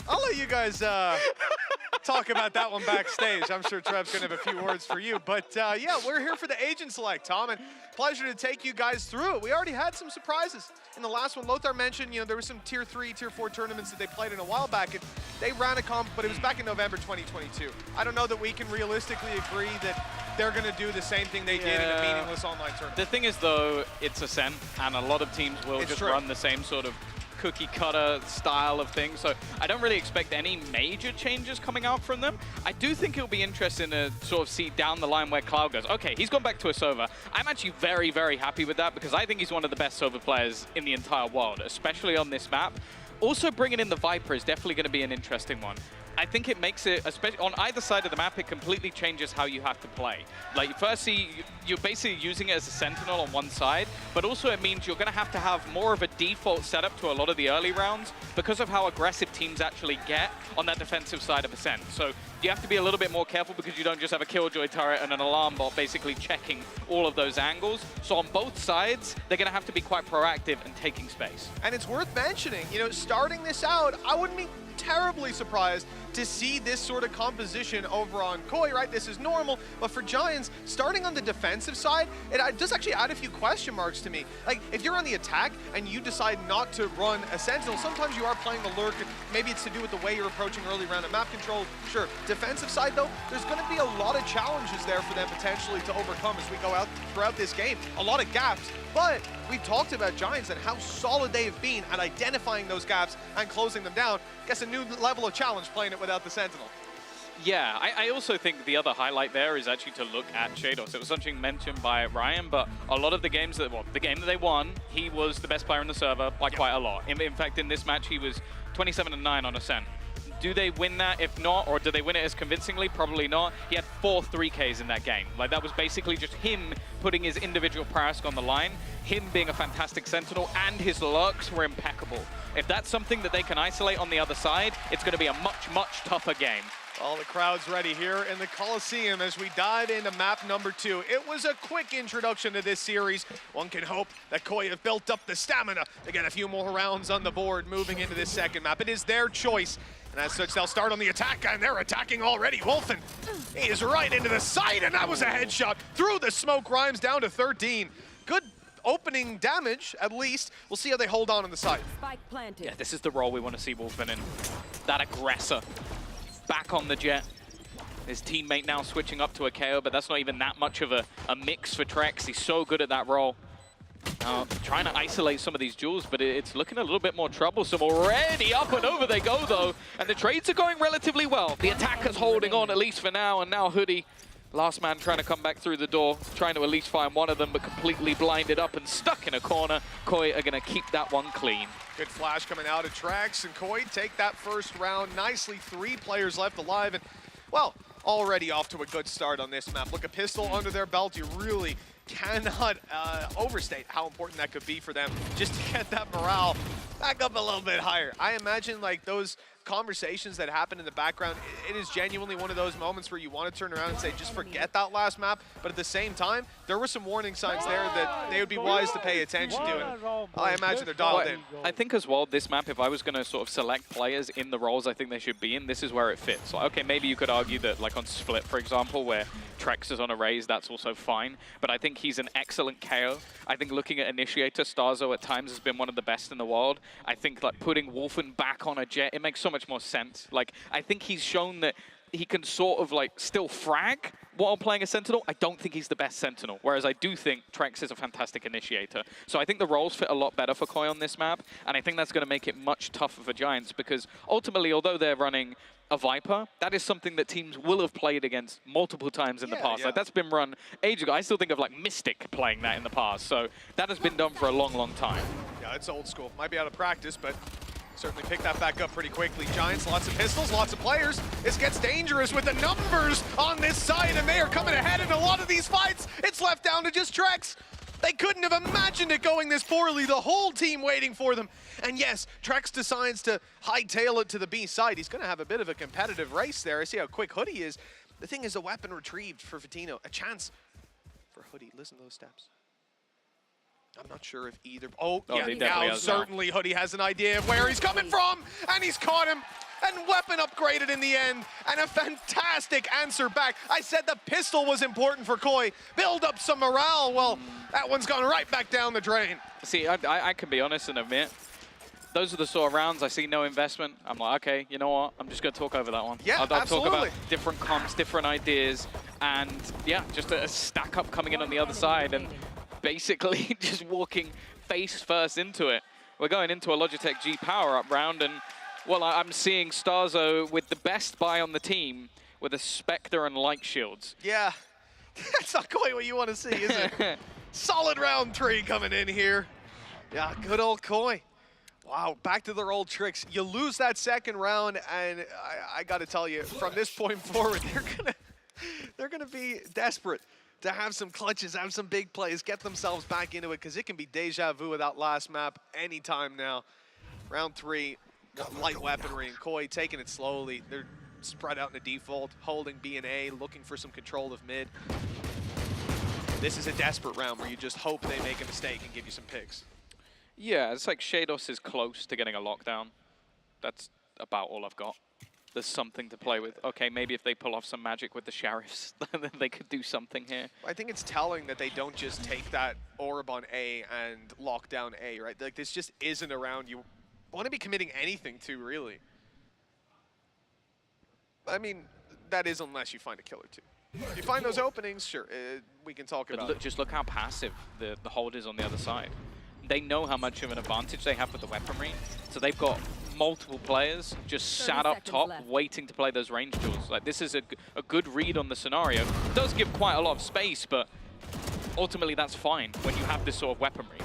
I'll let you guys talk about that one backstage. I'm sure Trev's going to have a few words for you. But yeah, we're here for the Agent Select, Tom, and pleasure to take you guys through it. We already had some surprises. In the last one, Lothar mentioned, you know, there were some Tier 3, Tier 4 tournaments that they played in a while back, and they ran a comp, but it was back in November 2022. I don't know that we can realistically agree that they're going to do the same thing they did in a meaningless online tournament. The thing is, though, it's Ascent, and a lot of teams will just run the same sort of cookie cutter style of things, so I don't really expect any major changes coming out from them. I do think it'll be interesting to sort of see down the line where Cloud goes. Okay, he's gone back to a Sova. I'm actually very, very happy with that because I think he's one of the best Sova players in the entire world, especially on this map. Also, bringing in the Viper is definitely going to be an interesting one. I think it makes it, especially on either side of the map, it completely changes how you have to play. Like, firstly, you're basically using it as a Sentinel on one side, but also it means you're going to have more of a default setup to a lot of the early rounds because of how aggressive teams actually get on that defensive side of Ascent. So you have to be a little bit more careful because you don't just have a Killjoy turret and an alarm bot basically checking all of those angles. So on both sides, they're going to have to be quite proactive and taking space. And it's worth mentioning, you know, starting this out, I wouldn't be terribly surprised to see this sort of composition over on Koi, right? This is normal, but for Giants, starting on the defensive side, it does actually add a few question marks to me. Like, if you're on the attack and you decide not to run a Sentinel, sometimes you are playing the Lurk, and maybe it's to do with the way you're approaching early round of map control. Sure, defensive side though, there's going to be a lot of challenges there for them potentially to overcome as we go out throughout this game. A lot of gaps, but we've talked about Giants and how solid they have been at identifying those gaps and closing them down. Guess a new level of challenge playing it without the Sentinel. Yeah, I also think the other highlight there is actually to look at Shados. It was something mentioned by Ryan, but a lot of the games that, well, the game that they won, he was the best player in the server by quite a lot. In fact, in this match, he was 27-9 on Ascent. Do they win that? If not, or do they win it as convincingly? Probably not. He had 4 3Ks in that game. Like, that was basically just him putting his individual prowess on the line, him being a fantastic Sentinel, and his lurks were impeccable. If that's something that they can isolate on the other side, it's going to be a much, much tougher game. All the crowd's ready here in the Coliseum as we dive into map number 2. It was a quick introduction to this series. One can hope that Koi have built up the stamina to get a few more rounds on the board moving into this second map. It is their choice. And as such, they'll start on the attack, and they're attacking already. Wolfen, he is right into the side, and that was a headshot through the smoke. Rhymes down to 13. Good opening damage, at least. We'll see how they hold on the side. Spike planted. Yeah, this is the role we want to see Wolfen in. That aggressor. Back on the jet. His teammate now switching up to a KO, but that's not even that much of a mix for Trex. He's so good at that role. Trying to isolate some of these duels, but it's looking a little bit more troublesome already. Up and over they go, though, and the trades are going relatively well. The attacker's holding on, at least for now, and now Hoodie, last man trying to come back through the door, trying to at least find one of them, but completely blinded up and stuck in a corner. Koi are going to keep that one clean. Good flash coming out of Trax, and Koi take that first round nicely. 3 players left alive, and, well, already off to a good start on this map. Look, a pistol under their belt, you really cannot overstate how important that could be for them just to get that morale back up a little bit higher. I imagine like those conversations that happen in the background, it is genuinely one of those moments where you want to turn around and say, just forget that last map. But at the same time, there were some warning signs there that they would be wise to pay attention to. And I imagine they're dialed in. I think as well, this map, if I was going to sort of select players in the roles I think they should be in, this is where it fits. Like, okay, maybe you could argue that like on Split, for example, where Trex is on a raise, that's also fine. But I think he's an excellent KO. I think looking at Initiator, Starzo at times has been one of the best in the world. I think like putting Wolfen back on a Jet, it makes so much more sense. Like, I think he's shown that he can sort of like still frag while playing a Sentinel. I don't think he's the best Sentinel, whereas I do think Trex is a fantastic Initiator. So I think the roles fit a lot better for Koi on this map, and I think that's going to make it much tougher for Giants, because ultimately, although they're running a Viper, that is something that teams will have played against multiple times in the past. Like, that's been run ages ago. I still think of like Mystic playing that in the past, so that has been done for a long, long time. Yeah, it's old school. Might be out of practice, but certainly pick that back up pretty quickly. Giants, lots of pistols, lots of players. This gets dangerous with the numbers on this side, and they are coming ahead in a lot of these fights. It's left down to just Trex. They couldn't have imagined it going this poorly. The whole team waiting for them. And yes, Trex decides to hightail it to the B side. He's going to have a bit of a competitive race there. I see how quick Hoodie is. The thing is, a weapon retrieved for Fatino. A chance for Hoodie. Listen to those steps. I'm not sure if either... Oh yeah, now certainly Hoodie has an idea of where he's coming from, and he's caught him. And weapon upgraded in the end, and a fantastic answer back. I said the pistol was important for Koi. Build up some morale. Well, that one's gone right back down the drain. See, I can be honest and admit, those are the sort of rounds I see no investment. I'm like, okay, you know what? I'm just going to talk over that one. Yeah, I'll talk about different comps, different ideas, and yeah, just a stack up coming in on the other side, and basically just walking face first into it. We're going into a Logitech G power-up round, and well, I'm seeing Starzo with the best buy on the team with a Spectre and Light Shields. Yeah, that's not quite what you want to see, is it? Solid round 3 coming in here. Yeah, good old Koi. Wow, back to their old tricks. You lose that second round, and I got to tell you, from this point forward, they're gonna be desperate to have some clutches, have some big plays, get themselves back into it, because it can be deja vu with that last map anytime now. Round 3. Light weaponry, and Koi taking it slowly. They're spread out in a default, holding B and A, looking for some control of mid. This is a desperate round where you just hope they make a mistake and give you some picks. Yeah, it's like Shados is close to getting a lockdown. That's about all I've got. There's something to play with. Okay, maybe if they pull off some magic with the Sheriffs, then they could do something here. I think it's telling that they don't just take that orb on A and lock down A, right? Like, this just isn't a round you want to be committing anything to, really. I mean, that is unless you find a killer too. If you find those openings, sure, we can talk about it. Just look how passive the hold is on the other side. They know how much of an advantage they have with the weaponry, so they've got multiple players just sat up top waiting to play those range duels. Like, this is a good read on the scenario. It does give quite a lot of space, but ultimately that's fine when you have this sort of weaponry.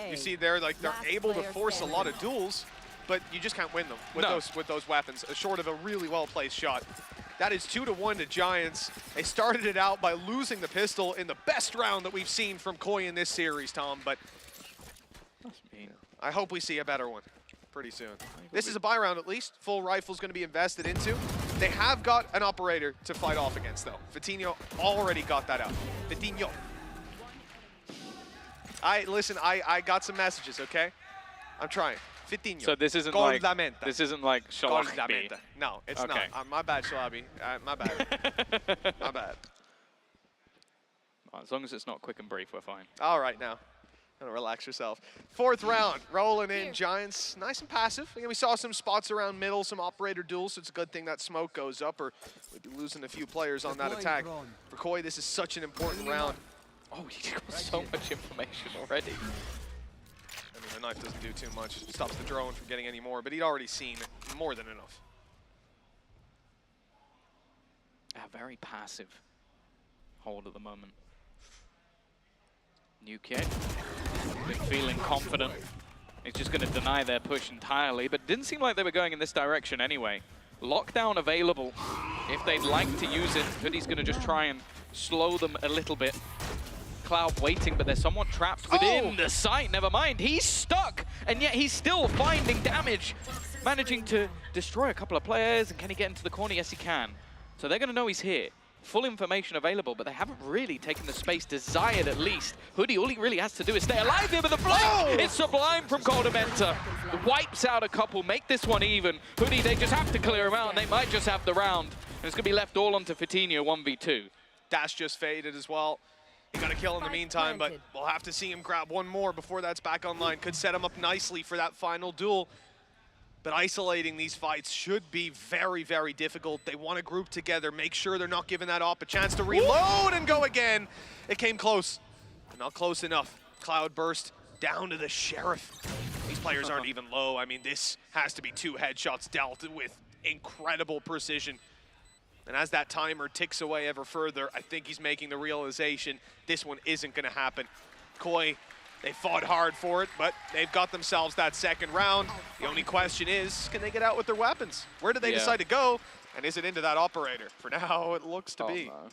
You see there, like, they're able to force a lot of duels, but you just can't win them with those weapons, short of a really well-placed shot. That is 2-1 to Giants. They started it out by losing the pistol in the best round that we've seen from Koi in this series, Tom, but I hope we see a better one pretty soon. This is a buy round at least. Full rifle's going to be invested into. They have got an operator to fight off against, though. Fatino already got that out. Fatino. Listen, I got some messages, okay? I'm trying. Fatino. So this isn't like Shalabi. No, it's not. My bad, Shalabi. My bad. My bad. As long as it's not quick and brief, we're fine. All right, now. Gonna relax yourself. 4th round, rolling in. Giants, nice and passive. Again, we saw some spots around middle, some operator duels, so it's a good thing that smoke goes up, or we'd be losing a few players on that attack. For Koi, this is such an important round. Oh, he got so much information already. I mean, the knife doesn't do too much. It stops the drone from getting any more, but he'd already seen more than enough. Very passive hold at the moment. New kid. Been feeling confident. He's just going to deny their push entirely, but it didn't seem like they were going in this direction anyway. Lockdown available if they'd like to use it. Hoodie's going to just try and slow them a little bit. Cloud waiting, but they're somewhat trapped within the site. Never mind, he's stuck, and yet he's still finding damage. Managing to destroy a couple of players, and can he get into the corner? Yes, he can. So they're going to know he's here. Full information available, but they haven't really taken the space desired, at least. Hoodie, all he really has to do is stay alive here with the flank. It's Sublime from Coldamenta. Wipes out a couple, make this one even. Hoodie, they just have to clear him out, and they might just have the round. And it's going to be left all onto Vitinho 1v2. Dash just faded as well. He got a kill in the meantime, but we'll have to see him grab one more before that's back online. Could set him up nicely for that final duel. But isolating these fights should be very, very difficult. They want to group together, make sure they're not giving that op a chance to reload and go again. It came close, but not close enough. Cloud burst down to the Sheriff. These players aren't even low. I mean, this has to be 2 headshots dealt with incredible precision. And as that timer ticks away ever further, I think he's making the realization this one isn't going to happen. Koi, they fought hard for it, but they've got themselves that second round. The only question is, can they get out with their weapons? Where do they decide to go? And is it into that operator? For now, it looks to be. No.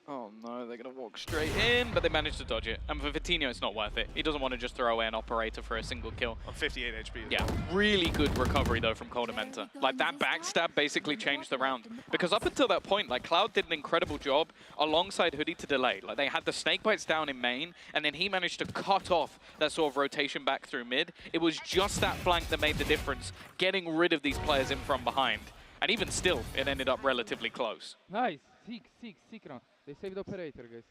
Oh no, they're going to walk straight in, but they managed to dodge it. And for Vitinho, it's not worth it. He doesn't want to just throw away an operator for a single kill. On 58 HP. Yeah, really good recovery though from Coldamenta. Like that backstab basically changed the round. Because up until that point, like Cloud did an incredible job alongside Hoodie to delay. Like they had the snake bites down in main, and then he managed to cut off that sort of rotation back through mid. It was just that flank that made the difference, getting rid of these players in from behind. And even still, it ended up relatively close. Nice. Sick round. They saved the operator, guys.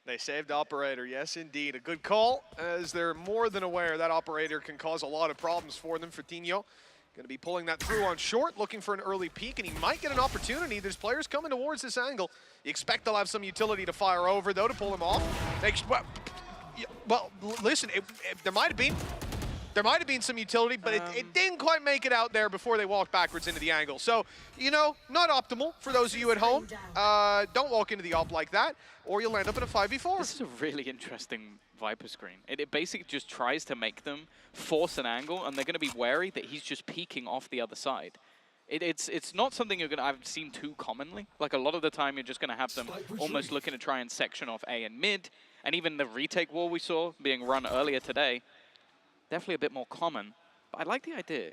They saved operator, yes indeed. A good call, as they're more than aware that operator can cause a lot of problems for them. Vitinho going to be pulling that through on short, looking for an early peek, and he might get an opportunity. There's players coming towards this angle. You expect they'll have some utility to fire over, though, to pull him off. Well, listen, there might have been. There might have been some utility, but it didn't quite make it out there before they walked backwards into the angle. So, you know, not optimal for those of you at home. Don't walk into the op like that, or you'll end up in a 5v4. This is a really interesting Viper screen. It basically just tries to make them force an angle, and they're going to be wary that he's just peeking off the other side. It's not something I've seen too commonly. Like a lot of the time, you're just going to have them almost looking to try and section off A and mid, and even the retake wall we saw being run earlier today. Definitely a bit more common, but I like the idea.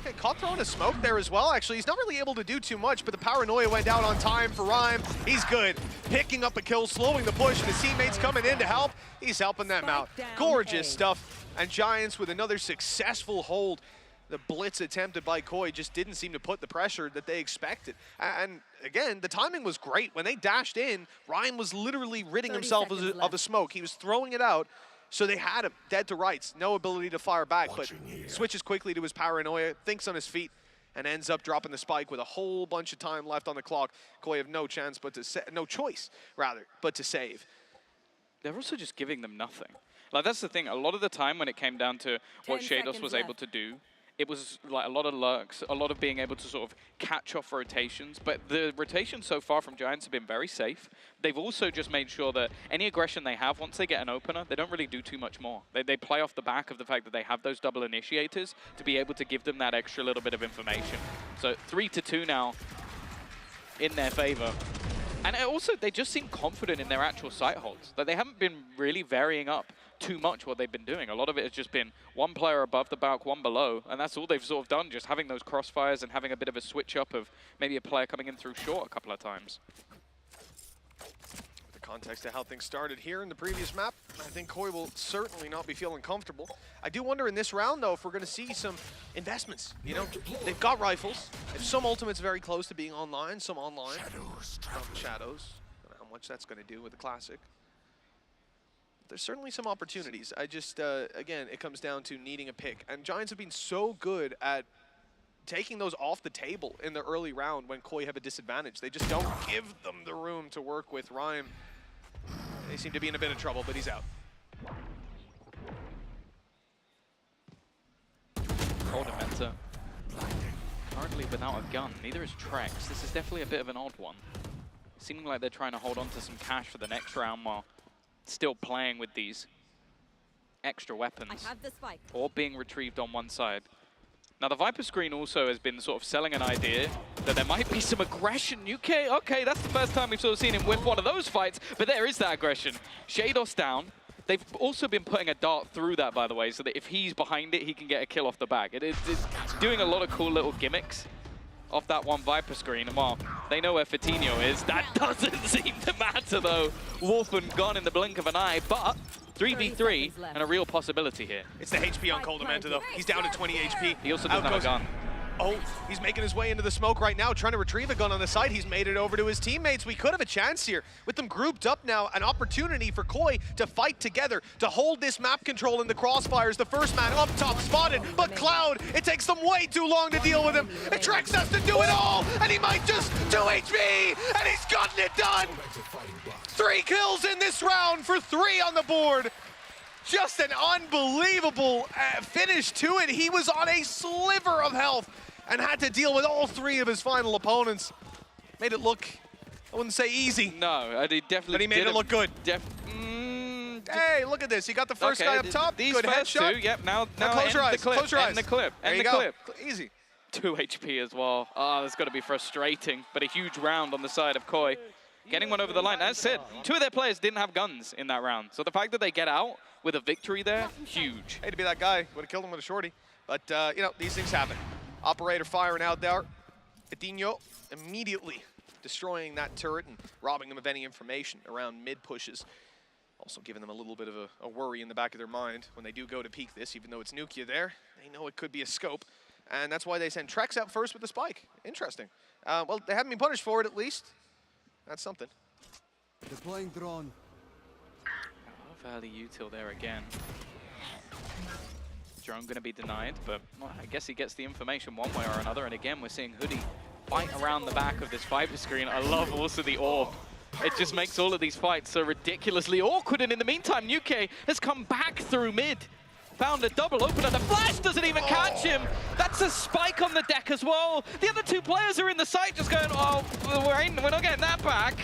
Okay, caught throwing a smoke there as well, actually. He's not really able to do too much, but the paranoia went out on time for Rhyme. He's good. Picking up a kill, slowing the push, and his teammates coming in to help. He's helping them out. Gorgeous stuff. And Giants with another successful hold. The blitz attempted by Koi just didn't seem to put the pressure that they expected. And again, the timing was great. When they dashed in, Ryan was literally ridding himself of a smoke. He was throwing it out, so they had him dead to rights. No ability to fire back, but switches quickly to his paranoia, thinks on his feet, and ends up dropping the spike with a whole bunch of time left on the clock. Koi have no choice but to save. They're also just giving them nothing. Like that's the thing. A lot of the time when it came down to what Shados was able to do, it was like a lot of lurks, a lot of being able to sort of catch off rotations. But the rotations so far from Giants have been very safe. They've also just made sure that any aggression they have, once they get an opener, they don't really do too much more. They play off the back of the fact that they have those double initiators to be able to give them that extra little bit of information. So 3-2 now in their favor. And also, they just seem confident in their actual site holds. Like they haven't been really varying up too much what they've been doing. A lot of it has just been one player above the balk, one below, and that's all they've sort of done, just having those crossfires and having a bit of a switch up of maybe a player coming in through short a couple of times. The context of how things started here in the previous map, I think Koi will certainly not be feeling comfortable. I do wonder in this round, though, if we're going to see some investments. You know, they've got rifles. If some ultimates very close to being online, some online. Shadows. I don't know how much that's going to do with the Classic. There's certainly some opportunities. I just, again, it comes down to needing a pick. And Giants have been so good at taking those off the table in the early round when Koi have a disadvantage. They just don't give them the room to work with. Rhyme, they seem to be in a bit of trouble, but he's out. Coldamenta currently without a gun. Neither is Trex. This is definitely a bit of an odd one. Seeming like they're trying to hold on to some cash for the next round while still playing with these extra weapons. I have the spike. Or being retrieved on one side. Now the Viper screen also has been sort of selling an idea that there might be some aggression. UK, okay, that's the first time we've sort of seen him whip one of those fights, but there is that aggression. Shados down. They've also been putting a dart through that, by the way, so that if he's behind it, he can get a kill off the back. It's doing a lot of cool little gimmicks off that one Viper screen. And while they know where Fatinho is, that doesn't seem to matter, though. Wolfen gone in the blink of an eye, but 3v3 and a real possibility here. It's the HP on Coldamenta, though. He's down to 20 HP. He also doesn't have a gun. Oh, he's making his way into the smoke right now, trying to retrieve a gun on the side. He's made it over to his teammates. We could have a chance here. With them grouped up now, an opportunity for Koi to fight together, to hold this map control in the crossfires. The first man up top spotted, but Cloud, it takes them way too long to deal with him. And Trex has to do it all, and he might just 2 HP, and he's gotten it done. 3 kills in this round for 3 on the board. Just an unbelievable finish to it. He was on a sliver of health and had to deal with all 3 of his final opponents. Made it look, I wouldn't say easy. No, he definitely but he made it look good. Hey, look at this. He got the first guy up top. These good first headshot. 2, yep, now close your eyes. Close your eyes. End the clip. There you go. Easy. 2 HP as well. Oh, that's got to be frustrating, but a huge round on the side of Koi. Getting one over the line. As said, 2 of their players didn't have guns in that round. So the fact that they get out with a victory there, huge. Hate to be that guy. Would have killed him with a shorty. But, you know, these things happen. Operator firing out there. Fatinho immediately destroying that turret and robbing them of any information around mid pushes. Also giving them a little bit of a worry in the back of their mind when they do go to peek this, even though it's Nukia there. They know it could be a scope. And that's why they send Trex out first with the spike. Interesting. Well, they haven't been punished for it, at least. That's something. Deploying drone. Valley util there again. Drone going to be denied, but well, I guess he gets the information one way or another. And again, we're seeing Hoodie fight around the back of this Viper screen. I love also the orb. It just makes all of these fights so ridiculously awkward. And in the meantime, Nuke has come back through mid. Found a double opener. The flash doesn't even catch him. That's a spike on the deck as well. The other 2 players are in the site just going, oh, we're not getting that back.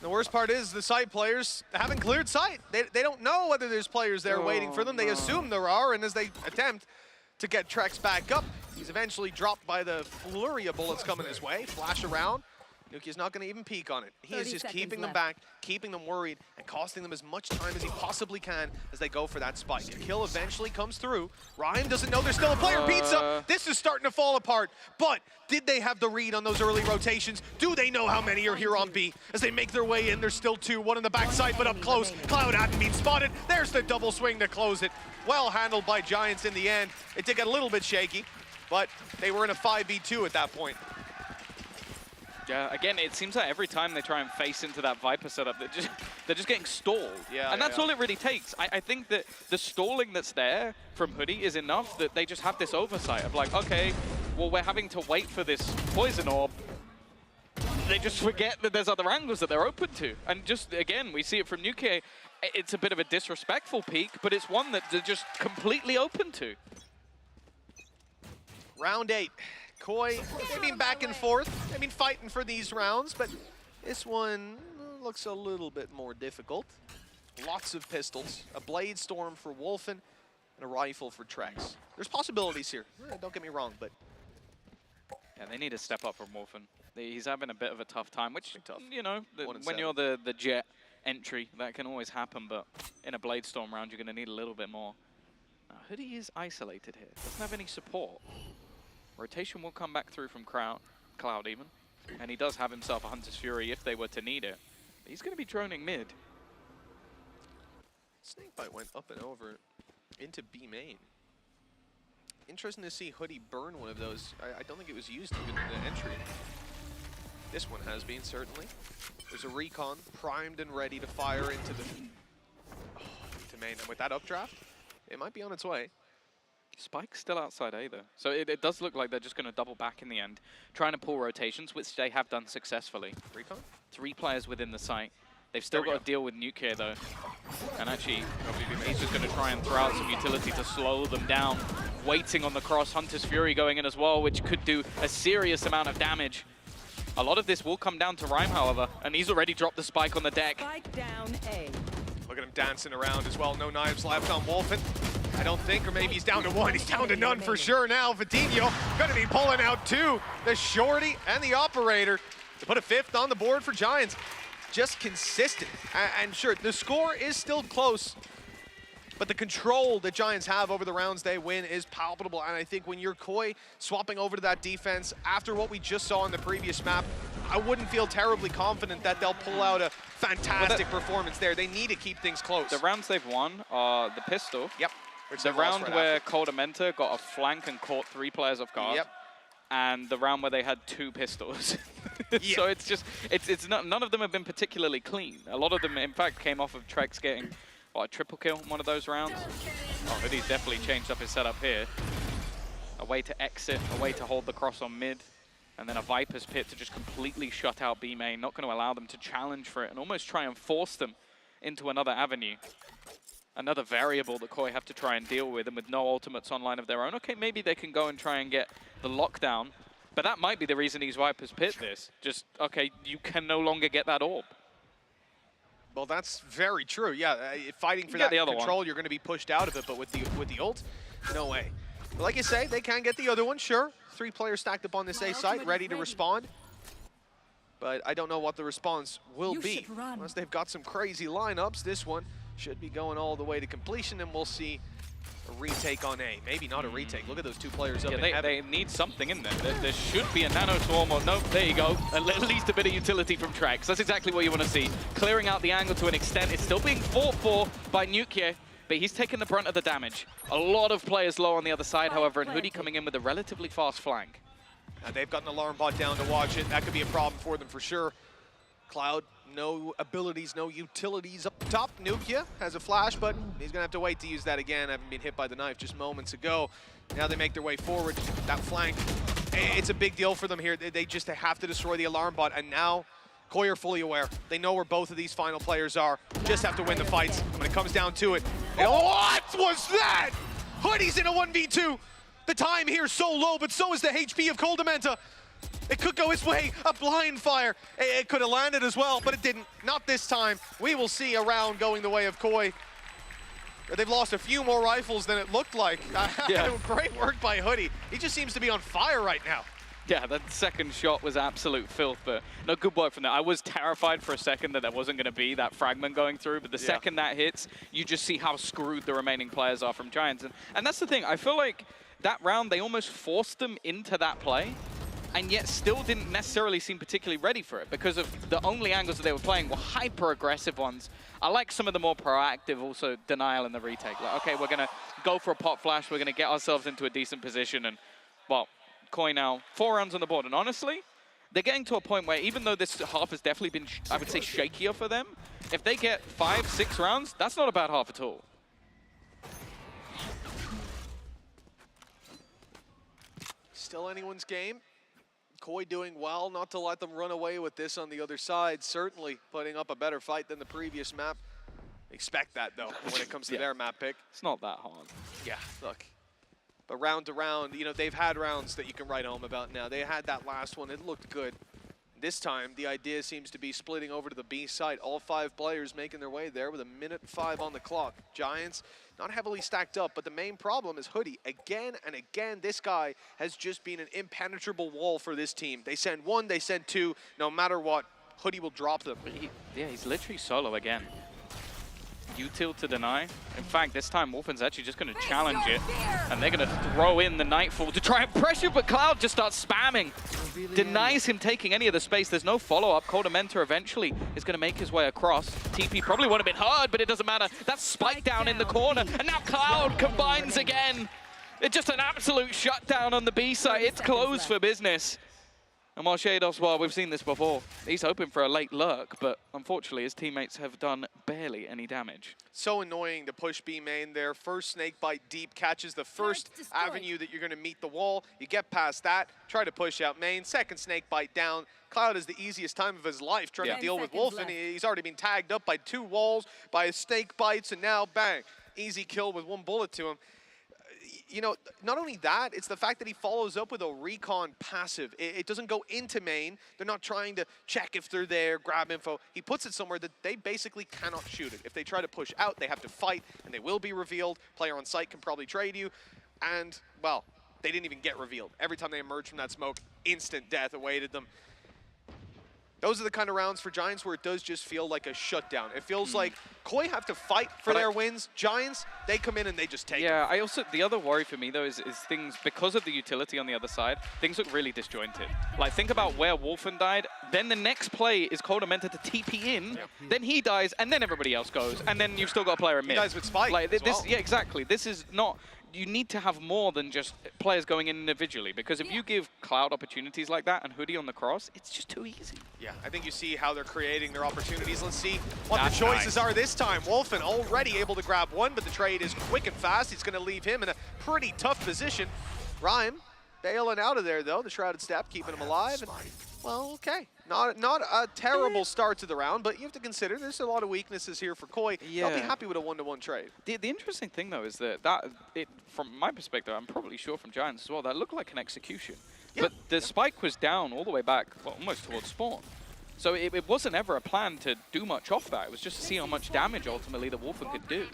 The worst part is the site players haven't cleared site. They don't know whether there's players there waiting for them. They assume there are, and as they attempt to get Trex back up, he's eventually dropped by the flurry of bullets coming his way. Flash around. Nukia's not going to even peek on it. He is just keeping them back, keeping them worried, and costing them as much time as he possibly can as they go for that spike. A kill eventually comes through. Rhyme doesn't know there's still a player. Beats up. This is starting to fall apart. But did they have the read on those early rotations? Do they know how many are here on B? As they make their way in, there's still 2. 1 on the backside, but up close. Cloud hadn't been spotted. There's the double swing to close it. Well handled by Giants in the end. It did get a little bit shaky, but they were in a 5v2 at that point. Yeah, again, it seems like every time they try and face into that Viper setup, they're just getting stalled. Yeah, and that's all it really takes. I think that the stalling that's there from Hoodie is enough that they just have this oversight of like, okay, well, we're having to wait for this poison orb. They just forget that there's other angles that they're open to. And just, again, we see it from Nuke. It's a bit of a disrespectful peak, but it's one that they're just completely open to. Round 8. Koi, they've been back and forth. They've been fighting for these rounds, but this one looks a little bit more difficult. Lots of pistols, a Blade Storm for Wolfen, and a rifle for Trex. There's possibilities here, don't get me wrong, but... Yeah, they need to step up from Wolfen. He's having a bit of a tough time, which, you know, when you're the jet entry, that can always happen, but in a Blade Storm round, you're going to need a little bit more. Now, Hoodie is isolated here. Doesn't have any support. Rotation will come back through from Cloud even. And he does have himself a Hunter's Fury if they were to need it. But he's going to be droning mid. Snakebite went up and over into B main. Interesting to see Hoodie burn one of those. I don't think it was used even in the entry. This one has been, certainly. There's a recon primed and ready to fire into the... into main. And with that updraft, it might be on its way. Spike's still outside A, though. So it does look like they're just going to double back in the end, trying to pull rotations, which they have done successfully. Recon? 3 players within the site. They've still got to deal with Nuke here, though. And actually, he's just going to try and throw out some utility to slow them down. Waiting on the cross, Hunter's Fury going in as well, which could do a serious amount of damage. A lot of this will come down to Rhyme, however, and he's already dropped the spike on the deck. Spike down A. Look at him dancing around as well. No knives left on Wolfen. I don't think, or maybe he's down to one. He's down to none for sure now. Vadinho gonna be pulling out two. The shorty and the operator to put a fifth on the board for Giants. Just consistent. And sure, the score is still close, but the control that Giants have over the rounds they win is palpable. And I think when you're Koi swapping over to that defense, after what we just saw in the previous map, I wouldn't feel terribly confident that they'll pull out a fantastic performance there. They need to keep things close. The rounds they've won are the pistol. Yep. The round where Coldamenta got a flank and caught 3 players off guard. Yep. And the round where they had 2 pistols. Yeah. So it's just, it's not, none of them have been particularly clean. A lot of them, in fact, came off of Trex getting, what, a triple kill in one of those rounds. Oh, Hoodie's definitely changed up his setup here. A way to exit, a way to hold the cross on mid, and then a Viper's Pit to just completely shut out B main, not going to allow them to challenge for it and almost try and force them into another avenue. Another variable that Koi have to try and deal with, and with no ultimates online of their own. Okay, maybe they can go and try and get the lockdown, but that might be the reason these Vipers pit this. Just, okay, you can no longer get that orb. Well, that's very true. Yeah, fighting for that control, you're going to be pushed out of it, but with the ult, no way. But like you say, they can get the other one, sure. 3 players stacked up on this A site, ready to respond. But I don't know what the response will be. Unless they've got some crazy lineups, this one should be going all the way to completion, and we'll see a retake on A. Maybe not a retake. Look at those 2 players up in heaven. They need something in there. There should be a nano swarm, or nope, there you go. At least a bit of utility from Trex. That's exactly what you want to see. Clearing out the angle to an extent. It's still being fought for by Nukia, but he's taking the brunt of the damage. A lot of players low on the other side, however, and Hoodie coming in with a relatively fast flank. They've got an alarm bot down to watch it. That could be a problem for them for sure. Cloud, no abilities, no utilities up top. Nukia has a flash, but he's gonna have to wait to use that again. Having been hit by the knife just moments ago. Now they make their way forward. That flank, it's a big deal for them here. They just have to destroy the alarm bot, and now Koi are fully aware. They know where both of these final players are. Just have to win the fights when it comes down to it. And what was that? Hoodie's in a 1v2. The time here so low, but so is the HP of Coldamenta. It could go his way, a blind fire. It could have landed as well, but it didn't. Not this time. We will see a round going the way of Koi. They've lost a few more rifles than it looked like. Yeah. Great work by Hoodie. He just seems to be on fire right now. Yeah, that second shot was absolute filth, but no, good work from there. I was terrified for a second that there wasn't going to be that fragment going through, but the second that hits, you just see how screwed the remaining players are from Giants. And that's the thing. I feel like that round, they almost forced them into that play, and yet still didn't necessarily seem particularly ready for it because of the only angles that they were playing were hyper-aggressive ones. I like some of the more proactive, also denial in the retake. Like, okay, we're going to go for a pop flash, we're going to get ourselves into a decent position, and, well, Koi now 4 rounds on the board. And honestly, they're getting to a point where even though this half has definitely been, I would say, shakier for them, if they get 5, 6 rounds, that's not a bad half at all. Still anyone's game. Koi doing well not to let them run away with this on the other side. Certainly putting up a better fight than the previous map. Expect that, though, when it comes to their map pick. It's not that hard. Yeah, look. But round to round, you know, they've had rounds that you can write home about now. They had that last one. It looked good. This time, the idea seems to be splitting over to the B side. All 5 players making their way there with 1:05 on the clock. Giants, not heavily stacked up, but the main problem is Hoodie. Again and again, this guy has just been an impenetrable wall for this team. They send 1, they send 2. No matter what, Hoodie will drop them. Yeah, he's literally solo again. Util to deny. In fact, this time Wolfen's actually just going to challenge it, and they're going to throw in the Nightfall to try and pressure, but Cloud just starts spamming. Denies him taking any of the space. There's no follow-up. Coldamenta eventually is going to make his way across. TP probably would have been hard, but it doesn't matter. That's spike down in the corner, and now Cloud combines again. It's just an absolute shutdown on the B side. It's closed for business. And while Shados, well, we've seen this before. He's hoping for a late lurk, but unfortunately his teammates have done barely any damage. So annoying to push B main there. First snake bite deep, catches the first avenue that you're going to meet the wall. You get past that, try to push out main. Second snake bite down. Cloud has the easiest time of his life trying to deal with Wolf, and he's already been tagged up by 2 walls, by his snake bites, and now bang. Easy kill with 1 bullet to him. you know, not only that, it's the fact that he follows up with a recon passive. It doesn't go into main. They're not trying to check if they're there, grab info. He puts it somewhere that they basically cannot shoot it. If they try to push out, they have to fight, and they will be revealed. Player on site can probably trade you. And, well, they didn't even get revealed. Every time they emerged from that smoke, instant death awaited them. Those are the kind of rounds for Giants where it does just feel like a shutdown. It feels like Koi have to fight for their wins. Giants, they come in and they just take Yeah, I also, the other worry for me though is things, because of the utility on the other side, things look really disjointed. Like, think about where Wolfen died, then the next play is Coda meant to TP in, then he dies, and then everybody else goes, and then you've still got a player in mid. He dies with Spike like, as this, well. Yeah, exactly. This is not... You need to have more than just players going in individually, because if you give Cloud opportunities like that and Hoodie on the cross, it's just too easy. Yeah, I think you see how they're creating their opportunities. Let's see what the choices are this time. Wolfen already able to grab one, but the trade is quick and fast. He's going to leave him in a pretty tough position. Rhyme bailing out of there, though. The Shrouded Step keeping him alive. And, well, okay. Not a terrible start to the round, but you have to consider there's a lot of weaknesses here for Koi. They'll be happy with a one-to-one trade. The interesting thing, though, is that from my perspective, I'm probably sure from Giants as well, that looked like an execution. But the spike was down all the way back, well, almost towards spawn. So it wasn't ever a plan to do much off that. It was just to see how much damage, ultimately, that Wolfen could do.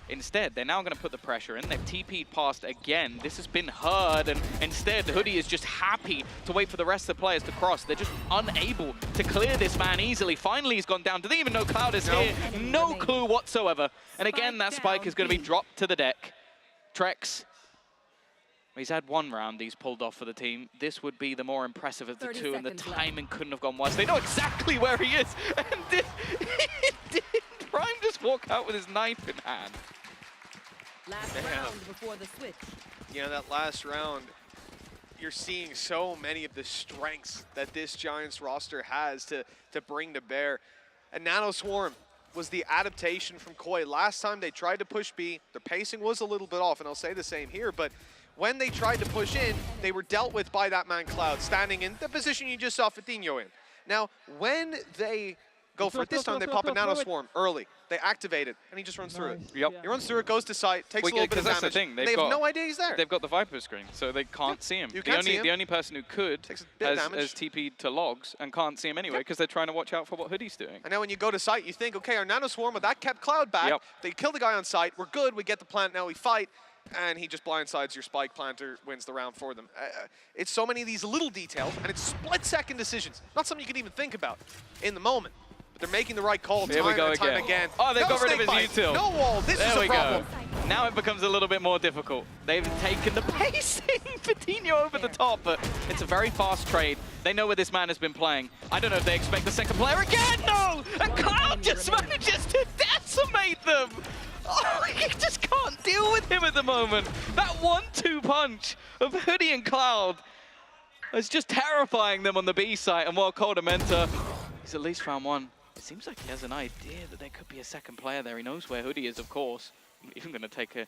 Instead, they're now going to put the pressure in. They've TP'd past again. This has been heard, and instead, Hoodie is just happy to wait for the rest of the players to cross. They're just unable to clear this man easily. Finally, he's gone down. Do they even know Cloud is here? No clue whatsoever. And again, that spike is going to be dropped to the deck. Trex, he's had one round he's pulled off for the team. This would be the more impressive of the two, and the timing couldn't have gone worse. They know exactly where he is, and did Prime just walk out with his knife in hand? Last round before the switch. You know, that last round, you're seeing so many of the strengths that this Giants roster has to bring to bear. And Nano Swarm was the adaptation from Koi. Last time they tried to push B, their pacing was a little bit off, and I'll say the same here, but when they tried to push in, they were dealt with by that man Cloud, standing in the position you just saw Fatinho in. Now, when they go for it this time, they pop a Nano Swarm early. They activate it, and he just runs through it. Yep. He runs through it, goes to sight, takes a little bit of damage. That's the thing. They have no idea he's there. They've got the Viper screen, so they can't see him. The only person who could has TP'd to logs and can't see him anyway, because they're trying to watch out for what Hoodie's doing. And now when you go to sight, you think, okay, our Nano Swarm, that kept Cloud back. They kill the guy on sight. We're good. We get the plant. Now we fight. And he just blindsides your spike planter, wins the round for them. It's so many of these little details, and it's split-second decisions. Not something you can even think about in the moment. But they're making the right call time and time again. Oh, they've got rid of his util. No wall. This is a problem. Now it becomes a little bit more difficult. They've taken the pacing Fatinho over the top, but it's a very fast trade. They know where this man has been playing. I don't know if they expect the second player again. No! And Cloud just manages to decimate them. Oh, he just can't deal with him at the moment. That 1-2 punch of Hoodie and Cloud is just terrifying them on the B site. And while Coldamenta, he's at least found one. It seems like he has an idea that there could be a second player there. He knows where Hoodie is, of course. He's even going to take a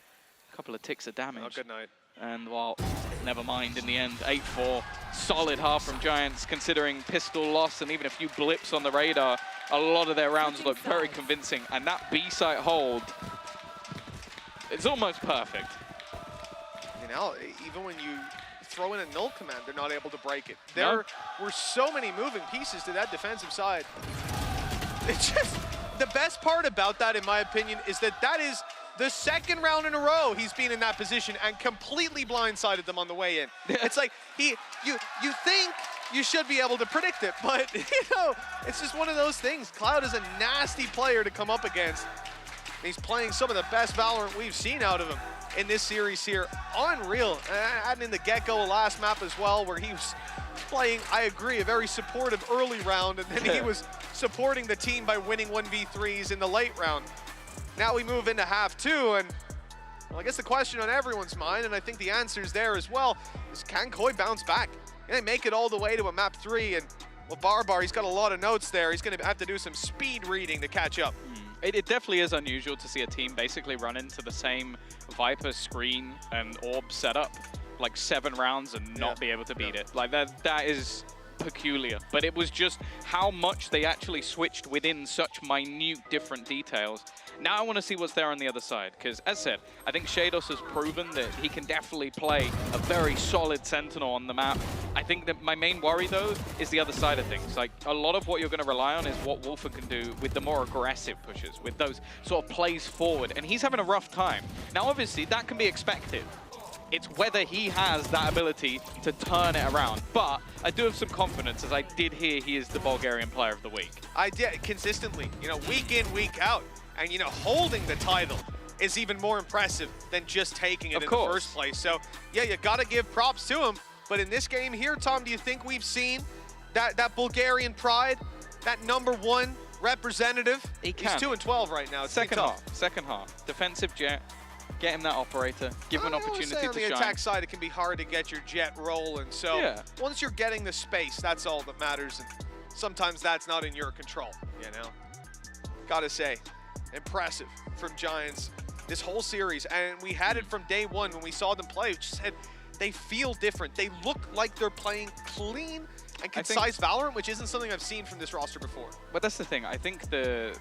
couple of ticks of damage. Oh, good night. And, well, never mind in the end. 8-4, solid half from Giants, considering pistol loss and even a few blips on the radar. A lot of their rounds look very convincing. And that B site hold, it's almost perfect. You know, even when you throw in a null command, they're not able to break it. There were so many moving pieces to that defensive side. It's just, the best part about that, in my opinion, is that that is the second round in a row he's been in that position and completely blindsided them on the way in. It's like, you think you should be able to predict it, but, you know, it's just one of those things. Cloud is a nasty player to come up against. He's playing some of the best Valorant we've seen out of him in this series here. Unreal. And in the get-go last map as well, where he was playing, I agree, a very supportive early round, and then he was supporting the team by winning 1v3s in the late round. Now we move into half two, and well, I guess the question on everyone's mind, and I think the answer's there as well, is can Koi bounce back? Can they make it all the way to a map 3? And well, Barbar, he's got a lot of notes there. He's going to have to do some speed reading to catch up. It definitely is unusual to see a team basically run into the same Viper screen and orb setup like 7 rounds and not be able to beat it. Like that is peculiar, but it was just how much they actually switched within such minute different details. Now I want to see what's there on the other side, because as said, I think Shados has proven that he can definitely play a very solid Sentinel on the map. I think that my main worry, though, is the other side of things. Like, a lot of what you're going to rely on is what Wolfer can do with the more aggressive pushes, with those sort of plays forward, and he's having a rough time. Now, obviously, that can be expected. It's whether he has that ability to turn it around. But I do have some confidence, as I did hear he is the Bulgarian Player of the Week. I did, consistently, you know, week in, week out. And, you know, holding the title is even more impressive than just taking it in the first place. So, yeah, you got to give props to him. But in this game here, Tom, do you think we've seen that Bulgarian pride, that #1 representative? He can. He's 2-12 right now. It's Second half. Defensive Jet. Get him that operator. Give him an opportunity to shine. On the attack side, it can be hard to get your Jet rolling. So once you're getting the space, that's all that matters. And sometimes that's not in your control, you know? Gotta say, impressive from Giants this whole series. And we had it from day one when we saw them play. We just said they feel different. They look like they're playing clean and concise Valorant, which isn't something I've seen from this roster before. But that's the thing. I think the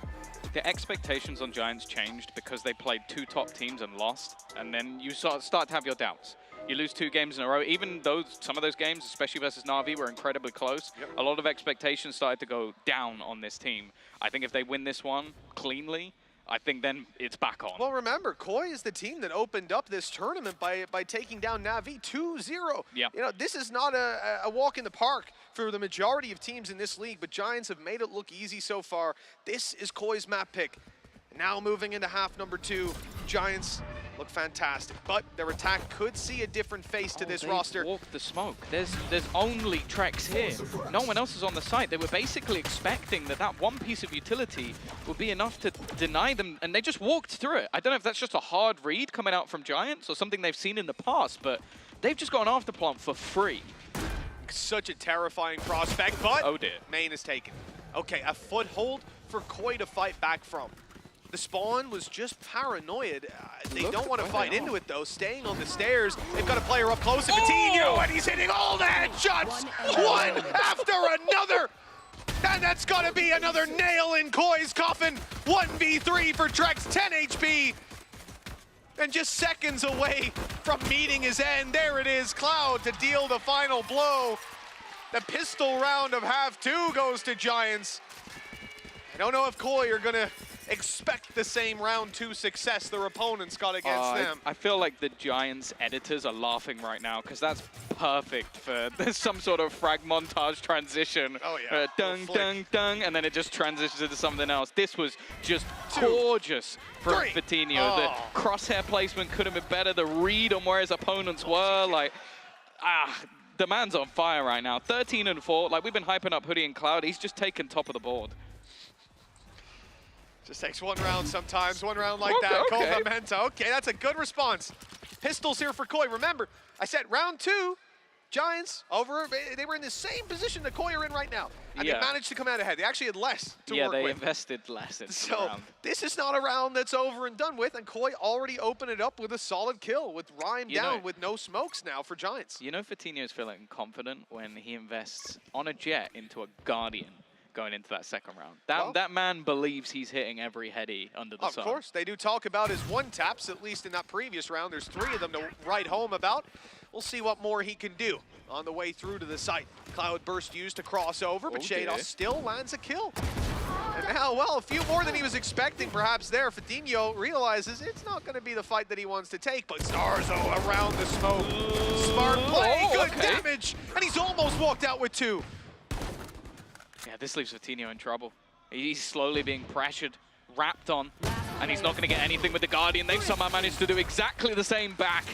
expectations on Giants changed because they played 2 top teams and lost, and then you start to have your doubts. You lose 2 games in a row. Even though some of those games, especially versus Na'Vi, were incredibly close, a lot of expectations started to go down on this team. I think if they win this one cleanly, I think then it's back on. Well, remember, Koi is the team that opened up this tournament by taking down Na'Vi 2-0. Yeah. You know, this is not a walk in the park for the majority of teams in this league, but Giants have made it look easy so far. This is Koi's map pick. Now moving into half number 2, Giants look fantastic, but their attack could see a different face to this roster. Walk the smoke. There's only Trex here. No one else is on the site. They were basically expecting that one piece of utility would be enough to deny them, and they just walked through it. I don't know if that's just a hard read coming out from Giants or something they've seen in the past, but they've just gone after Plant for free. Such a terrifying prospect, but oh dear. Main is taken. Okay, a foothold for Koi to fight back from. The spawn was just paranoid. They don't want to fight into it, though. Staying on the stairs, they've got a player up close to Coutinho, and he's hitting all the headshots, one after another. And that's got to be another nail in Koi's coffin. 1v3 for Trex, 10 HP. And just seconds away from meeting his end. There it is, Cloud to deal the final blow. The pistol round of half 2 goes to Giants. I don't know if Koi are going to expect the same round 2 success their opponents got against them. I feel like the Giants editors are laughing right now because that's perfect for some sort of frag montage transition. Oh yeah. Dung, dung, dung, and then it just transitions into something else. This was just gorgeous from Vitinho. The crosshair placement could have been better. The read on where his opponents were, like, the man's on fire right now. 13-4. Like, we've been hyping up Hoodie and Cloud. He's just taken top of the board. Just takes one round sometimes, one round like that. Cold memento. Okay, that's a good response. Pistols here for Koi. Remember, I said round 2, Giants over. They were in the same position that Koi are in right now. And they managed to come out ahead. They actually had less to work with. Yeah, they invested less in the round. This is not a round that's over and done with, and Koi already opened it up with a solid kill, with Rhyme down, with no smokes now for Giants. You know Vitinho's feeling confident when he invests on a Jet into a Guardian going into that second round. That man believes he's hitting every heady under the sun. Of course, they do talk about his one-taps, at least in that previous round. There's 3 of them to write home about. We'll see what more he can do on the way through to the site. Cloud burst used to cross over, but Shados still lands a kill. And now, well, a few more than he was expecting perhaps there. Vitinho realizes it's not going to be the fight that he wants to take, but Starzo around the smoke. Smart play, good damage, and he's almost walked out with 2. Yeah, this leaves Vitinho in trouble. He's slowly being pressured, wrapped on, and he's not going to get anything with the Guardian. They've somehow managed to do exactly the same back.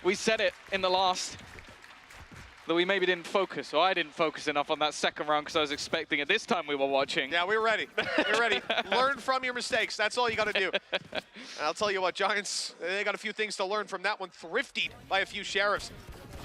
We said it in the last, that we maybe didn't focus, or I didn't focus enough on that second round because I was expecting it this time we were watching. Yeah, we were ready. We're ready. Learn from your mistakes. That's all you got to do. And I'll tell you what, Giants, they got a few things to learn from that one. Thriftied by a few Sheriffs.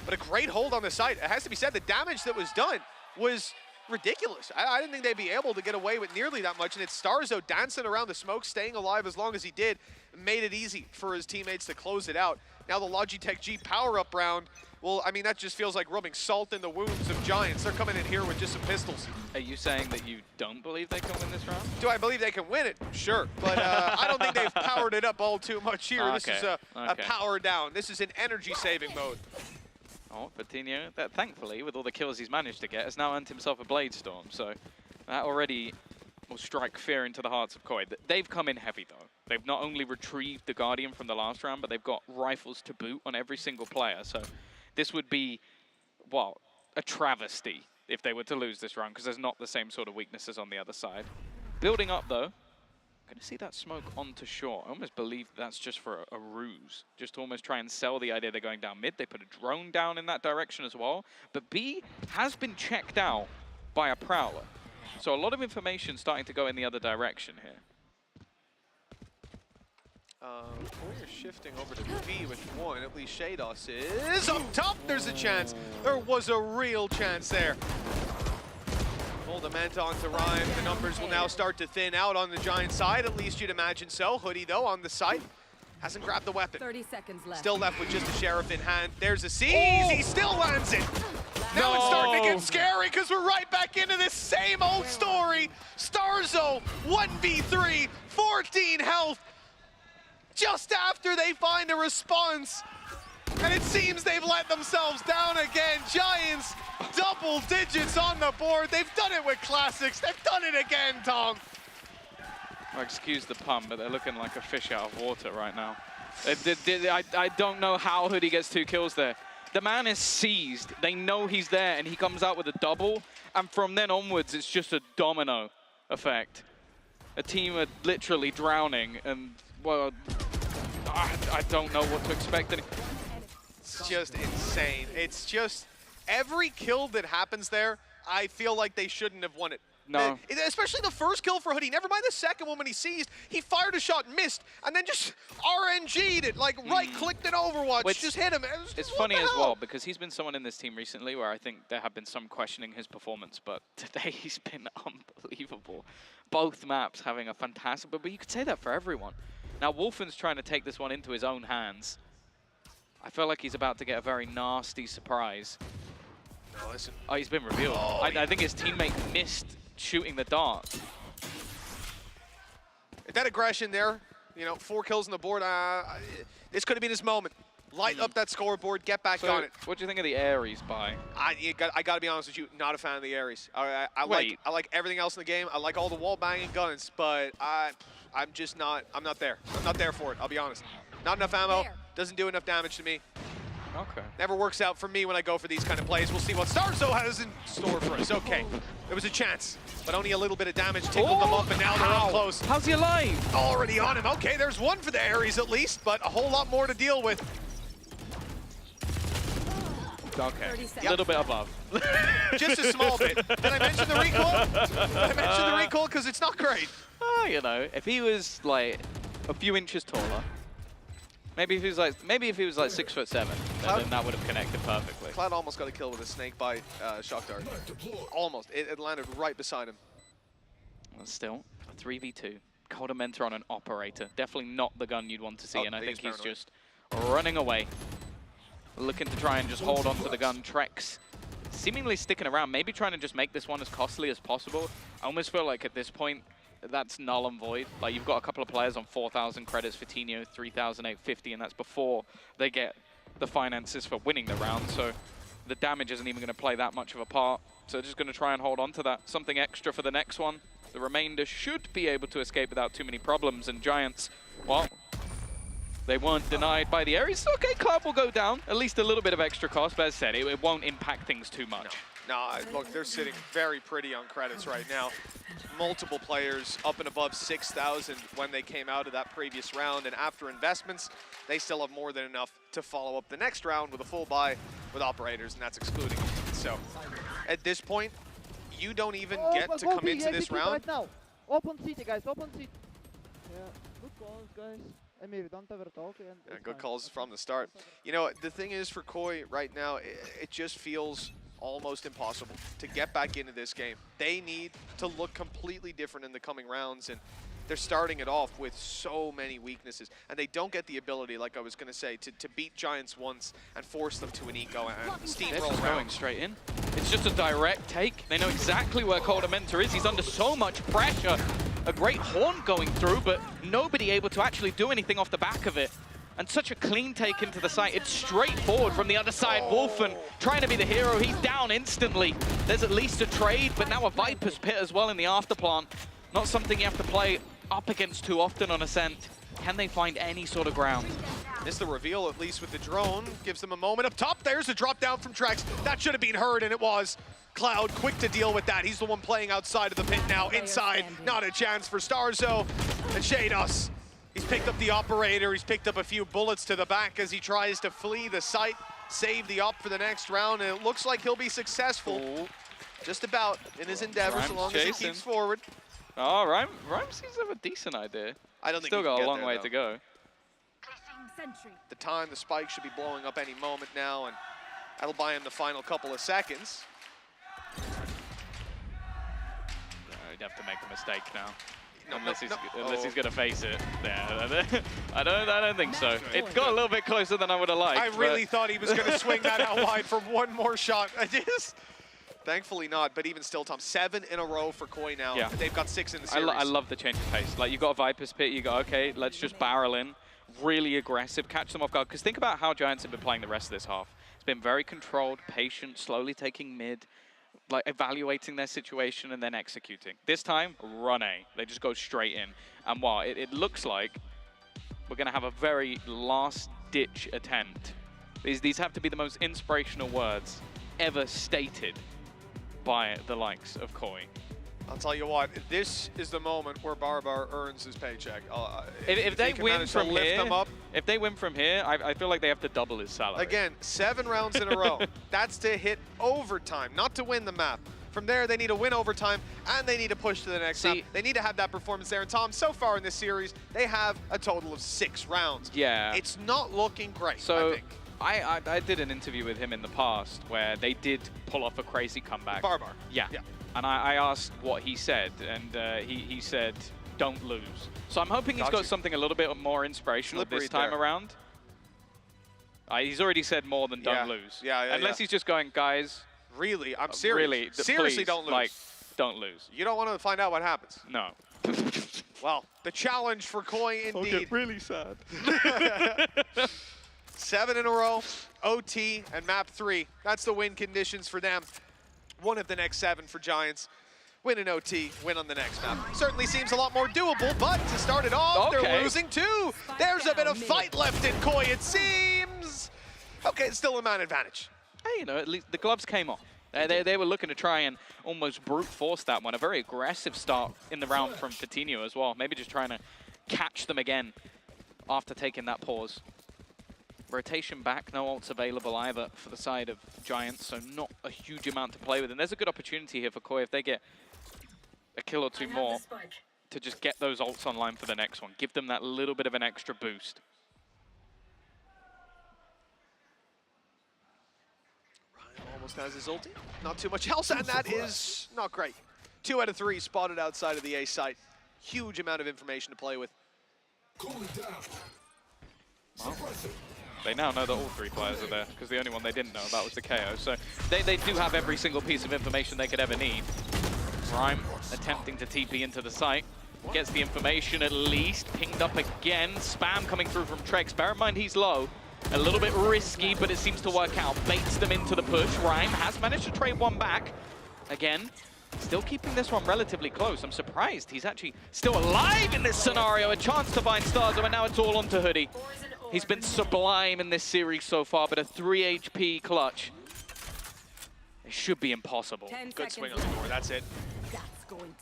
But a great hold on the site. It has to be said, the damage that was done was ridiculous. I didn't think they'd be able to get away with nearly that much, and it's Starzo dancing around the smoke, staying alive as long as he did, made it easy for his teammates to close it out. Now the Logitech G power-up round well, I mean, that just feels like rubbing salt in the wounds of Giants. They're coming in here with just some pistols. Are you saying that you don't believe they can win this round? Do I believe they can win it? Sure, but I don't think they've powered it up all too much here. This is a power down. This is an energy-saving mode. Oh, Patino, that thankfully, with all the kills he's managed to get, has now earned himself a Blade Storm. So that already will strike fear into the hearts of Koi. They've come in heavy, though. They've not only retrieved the Guardian from the last round, but they've got rifles to boot on every single player. So this would be, well, a travesty if they were to lose this round, because there's not the same sort of weaknesses on the other side. Building up, though. Going to see that smoke onto shore. I almost believe that's just for a ruse. Just to almost try and sell the idea they're going down mid. They put a drone down in that direction as well. But B has been checked out by a Prowler. So a lot of information starting to go in the other direction here. We're shifting over to B with one. At least Shados is up top. There's a chance. There was a real chance there. Hold onto Rhyme. The numbers will now start to thin out on the Giant side. At least you'd imagine so. Hoodie, though, on the side. Hasn't grabbed the weapon. 30 seconds left. Still left with just a Sheriff in hand. There's a seize. He still lands it. Now it's starting to get scary because we're right back into this same old story. Starzo, 1v3, 14 health. Just after they find a response. And it seems they've let themselves down again. Giants, double digits on the board. They've done it with classics. They've done it again, Tom. Well, excuse the pun, but they're looking like a fish out of water right now. I don't know how Hoodie gets 2 kills there. The man is seized. They know he's there, and he comes out with a double. And from then onwards, it's just a domino effect. A team are literally drowning, and, well, I don't know what to expect. It's just insane. It's just every kill that happens there, I feel like they shouldn't have won it. No. Especially the first kill for Hoodie. Never mind the second one when he seized. He fired a shot, missed, and then just RNG'd it, like right-clicked in Overwatch, just hit him. It's funny as well, because he's been someone in this team recently where I think there have been some questioning his performance, but today he's been unbelievable. Both maps having a fantastic, but you could say that for everyone. Now, Wolfen's trying to take this one into his own hands. I feel like he's about to get a very nasty surprise. No, listen. Oh, he's been revealed. Oh, I think his teammate missed shooting the dart. That aggression there, you know, 4 kills on the board. This could have been his moment. Light up that scoreboard, get back on it. What do you think of the Ares buy? I got to be honest with you, not a fan of the Ares. I like everything else in the game. I like all the wall banging guns, but I'm just not. I'm not there. I'm not there for it. I'll be honest. Not enough ammo. Doesn't do enough damage to me. Okay. Never works out for me when I go for these kind of plays. We'll see what Starzo has in store for us. Okay, there was a chance, but only a little bit of damage tickled them up, and now they're up close. How's he alive? Already on him. Okay, there's one for the Ares at least, but a whole lot more to deal with. Okay, a little bit above. Just a small bit. Did I mention the recoil? Did I mention the recoil? Because it's not great. Oh, you know, if he was like a few inches taller, maybe if he was like 6'7", then that would have connected perfectly. Cloud almost got a kill with a snake by shock dart. Almost. It landed right beside him. Well, still, a 3v2. Cold Mentor on an operator. Definitely not the gun you'd want to see, and I think he's just running away. Looking to try and just hold on to the gun. Trex seemingly sticking around, maybe trying to just make this one as costly as possible. I almost feel like at this point, that's null and void. Like, you've got a couple of players on 4,000 credits for Tino, 3,850, and that's before they get the finances for winning the round. So the damage isn't even going to play that much of a part. So just going to try and hold on to that. Something extra for the next one. The remainder should be able to escape without too many problems. And Giants, well, they weren't denied by the Ares. Okay, Cloud will go down. At least a little bit of extra cost, but as I said, it won't impact things too much. No, look, they're sitting very pretty on credits right now. Multiple players up and above 6,000 when they came out of that previous round, and after investments, they still have more than enough to follow up the next round with a full buy with operators, and that's excluding. So, at this point, you don't even get to come into this round. Right now. Open city, guys, open city. Yeah, good calls, guys. I mean, we don't ever talk. Yeah, good calls from the start. You know, the thing is for Koi right now, it just feels almost impossible to get back into this game. They need to look completely different in the coming rounds, and they're starting it off with so many weaknesses, and they don't get the ability, like I was going to say, to beat Giants once and force them to an eco and They're steamroll just around. going straight in. It's just a direct take. They know exactly where Cold Mentor is. He's under so much pressure. A great horn going through, but nobody able to actually do anything off the back of it. And such a clean take into the site. It's straightforward from the other side. Wolfen trying to be the hero. He's down instantly. There's at least a trade, but now a Viper's Pit as well in the afterplant. Not something you have to play up against too often on Ascent. Can they find any sort of ground? Missed the reveal, at least with the drone. Gives them a moment up top. There's a drop down from Trex. That should have been heard, and it was. Cloud quick to deal with that. He's the one playing outside of the pit now. Inside, not a chance for Starzo. And Shados, he's picked up the operator. He's picked up a few bullets to the back as he tries to flee the site, save the op for the next round, and it looks like he'll be successful. Just about in his endeavor, so long as he keeps forward. Oh, Rhyme seems to have a decent idea. I don't think Still he can got a get long there, way though. to go. The time, the spike should be blowing up any moment now, and that'll buy him the final couple of seconds. He'd have to make a mistake now. No, unless no, he's going to face it. Yeah, I don't think so. It got a little bit closer than I would have liked. I really thought he was going to swing that out wide for one more shot. Thankfully not, but even still, Tom, 7 in a row for Koi now. Yeah. They've got 6 in the series. I love the change of pace. Like, you got a Viper's Pit, you go, okay, let's just barrel in. Really aggressive, catch them off guard. Because think about how Giants have been playing the rest of this half. It's been very controlled, patient, slowly taking mid, like evaluating their situation and then executing. This time, run A. They just go straight in. And while it looks like we're going to have a very last-ditch attempt. These have to be the most inspirational words ever stated by the likes of Koi. I'll tell you what, this is the moment where Barbar earns his paycheck. If they can win manage to from lift here, them up, if they win from here, I feel like they have to double his salary. again, 7 rounds in a row. That's to hit overtime, not to win the map. From there, they need to win overtime, and they need to push to the next map. They need to have that performance there. And Tom, so far in this series, they have a total of 6 rounds. Yeah. It's not looking great, So I think. I did an interview with him in the past where they did pull off a crazy comeback. Barbar. Yeah. And I asked what he said, and he said, don't lose. So I'm hoping he's got something a little bit more inspirational this time around. He's already said more than don't lose. Unless he's just going, guys. Really, I'm serious. Really, seriously, please, don't lose. Like, don't lose. You don't want to find out what happens. No. Well, the challenge for Koi indeed. I'll get really sad. 7 in a row, OT and map 3. That's the win conditions for them. One of the next 7 for Giants. Win an OT, win on the next map. Certainly seems a lot more doable, but to start it off, they're losing 2. There's a bit of fight left in Koi, it seems. Okay, it's still a man advantage. Hey, you know, at least the gloves came off. They were looking to try and almost brute force that one. A very aggressive start in the round from Coutinho as well. Maybe just trying to catch them again after taking that pause. Rotation back, no ults available either for the side of Giants, so not a huge amount to play with. And there's a good opportunity here for Koi if they get a kill or 2 more to just get those ults online for the next one. Give them that little bit of an extra boost. Almost has his ulti. Not too much else, and that is not great. 2 out of 3 spotted outside of the A site. Huge amount of information to play with. Well, they now know that all 3 players are there, because the only one they didn't know about was the KO. So they do have every single piece of information they could ever need. Rhyme attempting to TP into the site. Gets the information at least. Pinged up again. Spam coming through from Trex. Bear in mind he's low. A little bit risky, but it seems to work out. Baits them into the push. Rhyme has managed to trade one back. Again, still keeping this one relatively close. I'm surprised he's actually still alive in this scenario. A chance to find Starzo, and now it's all onto Hoodie. He's been sublime in this series so far, but a 3 HP clutch. It should be impossible. Good swing on the door, that's it.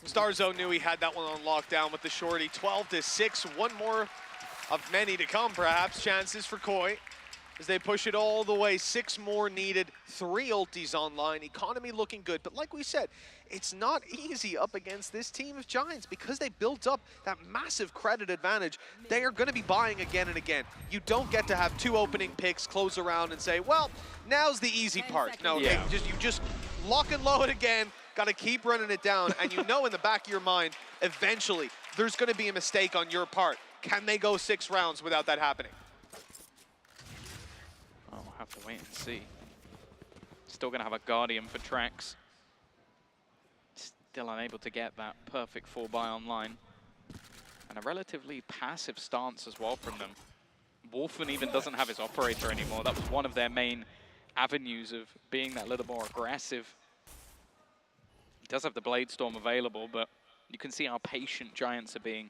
Starzo knew he had that one on lockdown with the shorty. 12-6, one more of many to come, perhaps. Chances for Koi as they push it all the way. 6 more needed, 3 ultis online. Economy looking good, but like we said, it's not easy up against this team of Giants because they built up that massive credit advantage. They are going to be buying again and again. You don't get to have 2 opening picks, close around and say, well, now's the easy part. No, you just lock and load again, Got to keep running it down, and you know in the back of your mind, eventually, there's going to be a mistake on your part. Can they go 6 rounds without that happening? Oh, we'll have to wait and see. Still going to have a Guardian for Trex. Still unable to get that perfect 4-buy online. And a relatively passive stance as well from them. Wolfen even doesn't have his operator anymore. That was one of their main avenues of being that little more aggressive. He does have the Blade Storm available, but you can see how patient Giants are being.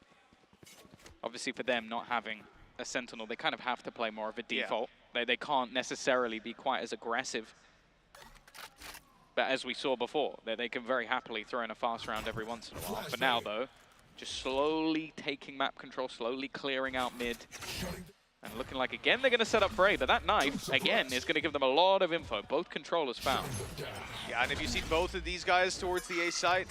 Obviously for them not having a Sentinel, they kind of have to play more of a default. Yeah. They can't necessarily be quite as aggressive. But as we saw before, they can very happily throw in a fast round every once in a while. For now though, just slowly taking map control, slowly clearing out mid. And looking like, again, they're going to set up for A, but that knife, again, is going to give them a lot of info. Both controllers found. Yeah, and if you see both of these guys towards the A site,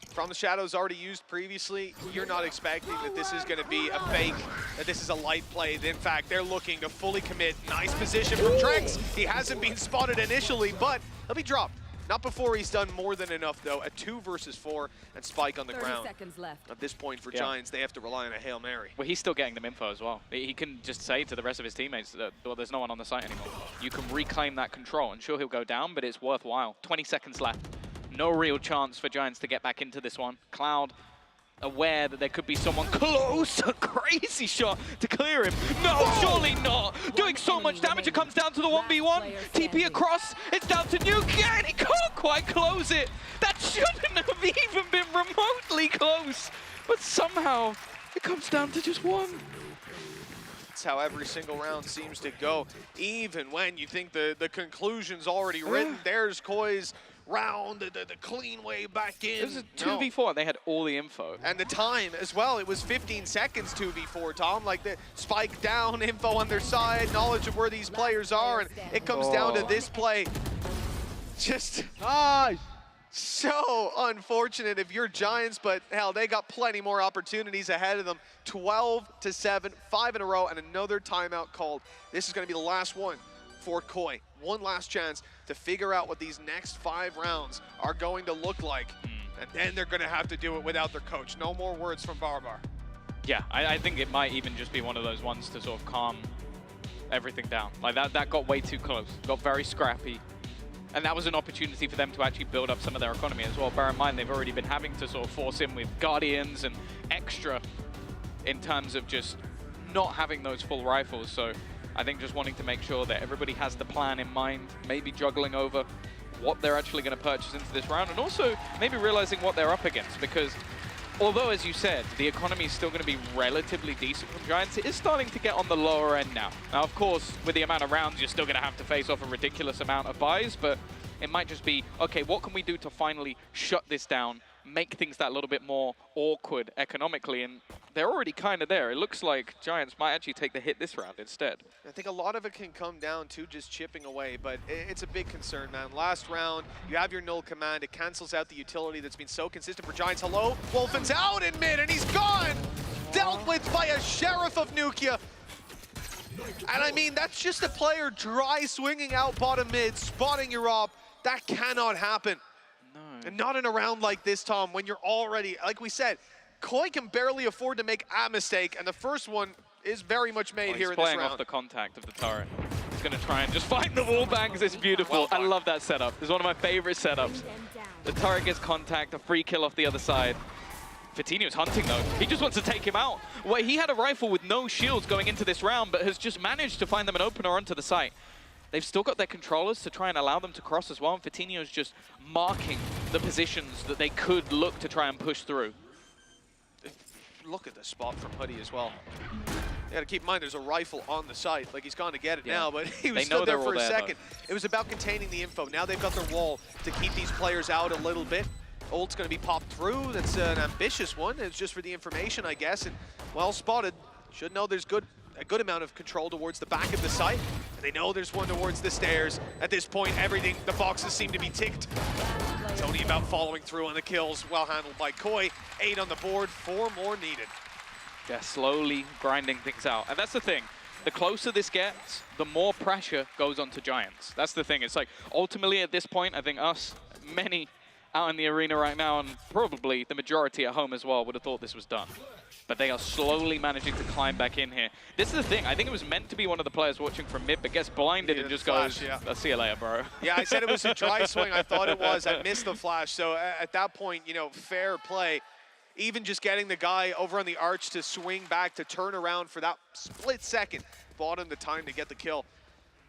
from the shadows already used previously, you're not expecting that this is going to be a fake, that this is a light play. In fact, they're looking to fully commit. Nice position from Trex. He hasn't been spotted initially, but he'll be dropped. Not before he's done more than enough, though. A 2 versus 4 and Spike on the 30 ground. seconds left. At this point for Giants, they have to rely on a Hail Mary. Well, he's still getting them info as well. He can just say to the rest of his teammates that, well, there's no one on the site anymore. You can reclaim that control, and sure, he'll go down, but it's worthwhile. 20 seconds left. No real chance for Giants to get back into this one. Cloud aware that there could be someone close. A crazy shot to clear him. No, surely not. Doing so much damage, it comes down to the 1v1. TP across, it's down to Nuke, and he can't quite close it. That shouldn't have even been remotely close. But somehow, it comes down to just 1. That's how every single round seems to go. Even when you think the conclusion's already written, there's Koi's round, the clean way back in. It was a 2v4, they had all the info. And the time as well, it was 15 seconds 2v4, Tom. Like the spike down, info on their side, knowledge of where these players are, and it comes down to this play. Just so unfortunate if you're Giants, but hell, they got plenty more opportunities ahead of them. 12-7, 5 in a row, and another timeout called. This is gonna be the last one for Koi. One last chance to figure out what these next 5 rounds are going to look like. And then they're going to have to do it without their coach. No more words from Barbar. Yeah, I think it might even just be one of those ones to sort of calm everything down. Like that got way too close, got very scrappy. And that was an opportunity for them to actually build up some of their economy as well. Bear in mind, they've already been having to sort of force in with Guardians and extra in terms of just not having those full rifles. So I think just wanting to make sure that everybody has the plan in mind, maybe juggling over what they're actually going to purchase into this round, and also maybe realizing what they're up against, because although, as you said, the economy is still going to be relatively decent from Giants, it is starting to get on the lower end now. Now, of course, with the amount of rounds, you're still going to have to face off a ridiculous amount of buys, but it might just be, okay, what can we do to finally shut this down, make things that little bit more awkward economically, and they're already kind of there. It looks like Giants might actually take the hit this round instead. I think a lot of it can come down to just chipping away, but it's a big concern, man. Last round, you have your null command. It cancels out the utility that's been so consistent for Giants. Hello, Wolfen's out in mid, and he's gone! Dealt with by a Sheriff of Nukia. And I mean, that's just a player dry swinging out bottom mid, spotting your op. That cannot happen. No. And not in a round like this, Tom, when you're already, like we said, Koi can barely afford to make a mistake, and the first one is very much made here in this round. He's playing off the contact of the turret. He's going to try and just find the wall bangs. It's beautiful. I love that setup. It's one of my favorite setups. The turret gets contact, a free kill off the other side. Vitinho's hunting, though. He just wants to take him out. Well, he had a rifle with no shields going into this round, but has just managed to find them an opener onto the site. They've still got their controllers to try and allow them to cross as well, and Vitinho's just marking the positions that they could look to try and push through. Look at the spot from Hoodie as well. You gotta keep in mind there's a rifle on the site. Like, he's gone to get it now, but he was stood there for a second. It was about containing the info. Now they've got their wall to keep these players out a little bit. Ult's gonna be popped through. That's an ambitious one. It's just for the information, I guess, and well spotted. Should know there's a good amount of control towards the back of the site. And they know there's one towards the stairs. At this point, everything, the boxes seem to be ticked. It's only about following through on the kills, well handled by Koi. 8 on the board, 4 more needed. Yeah, slowly grinding things out. And that's the thing. The closer this gets, the more pressure goes onto Giants. That's the thing. It's like, ultimately at this point, I think us, many out in the arena right now, and probably the majority at home as well would have thought this was done. But they are slowly managing to climb back in here. This is the thing. I think it was meant to be one of the players watching from mid, but gets blinded and just flash, goes, yeah. I'll see you later, bro. Yeah, I said it was a dry swing. I thought it was. I missed the flash. So at that point, you know, fair play. Even just getting the guy over on the arch to swing back, to turn around for that split second, bought him the time to get the kill.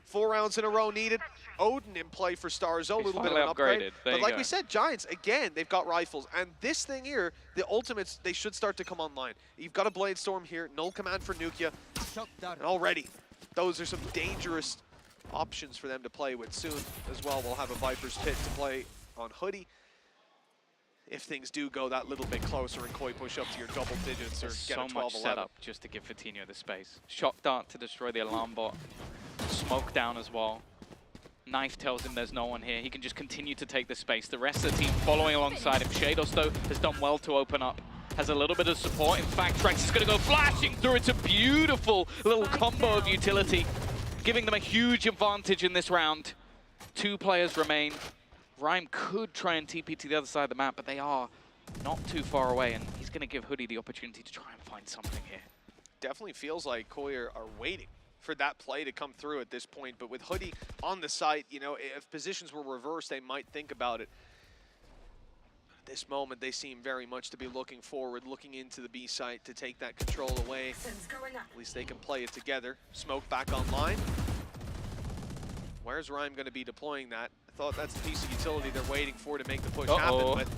4 rounds in a row needed. Odin in play for Starzo, a little bit of an upgrade. But like we said, Giants, again, they've got rifles. And this thing here, the ultimates, they should start to come online. You've got a Blade Storm here, null command for Nukia. And already, those are some dangerous options for them to play with. Soon as well, we'll have a Viper's Pit to play on Hoodie. If things do go that little bit closer and Koi push up to your double digits or There's get so a 12-11. much setup just to give Vitinho the space. Shock Dart to destroy the alarm bot. Smoke down as well. Knife tells him there's no one here. He can just continue to take the space. The rest of the team following alongside him. Shados, though, has done well to open up. Has a little bit of support. In fact, Trax is going to go flashing through. It's a beautiful little combo of utility, giving them a huge advantage in this round. 2 players remain. Rhyme could try and TP to the other side of the map, but they are not too far away, and he's going to give Hoodie the opportunity to try and find something here. Definitely feels like Koi are waiting for that play to come through at this point, but with Hoodie on the site, you know, if positions were reversed, they might think about it. At this moment, they seem very much to be looking forward, looking into the B site to take that control away. At least they can play it together. Smoke back online. Where's Rhyme going to be deploying that? I thought that's the piece of utility they're waiting for to make the push happen, but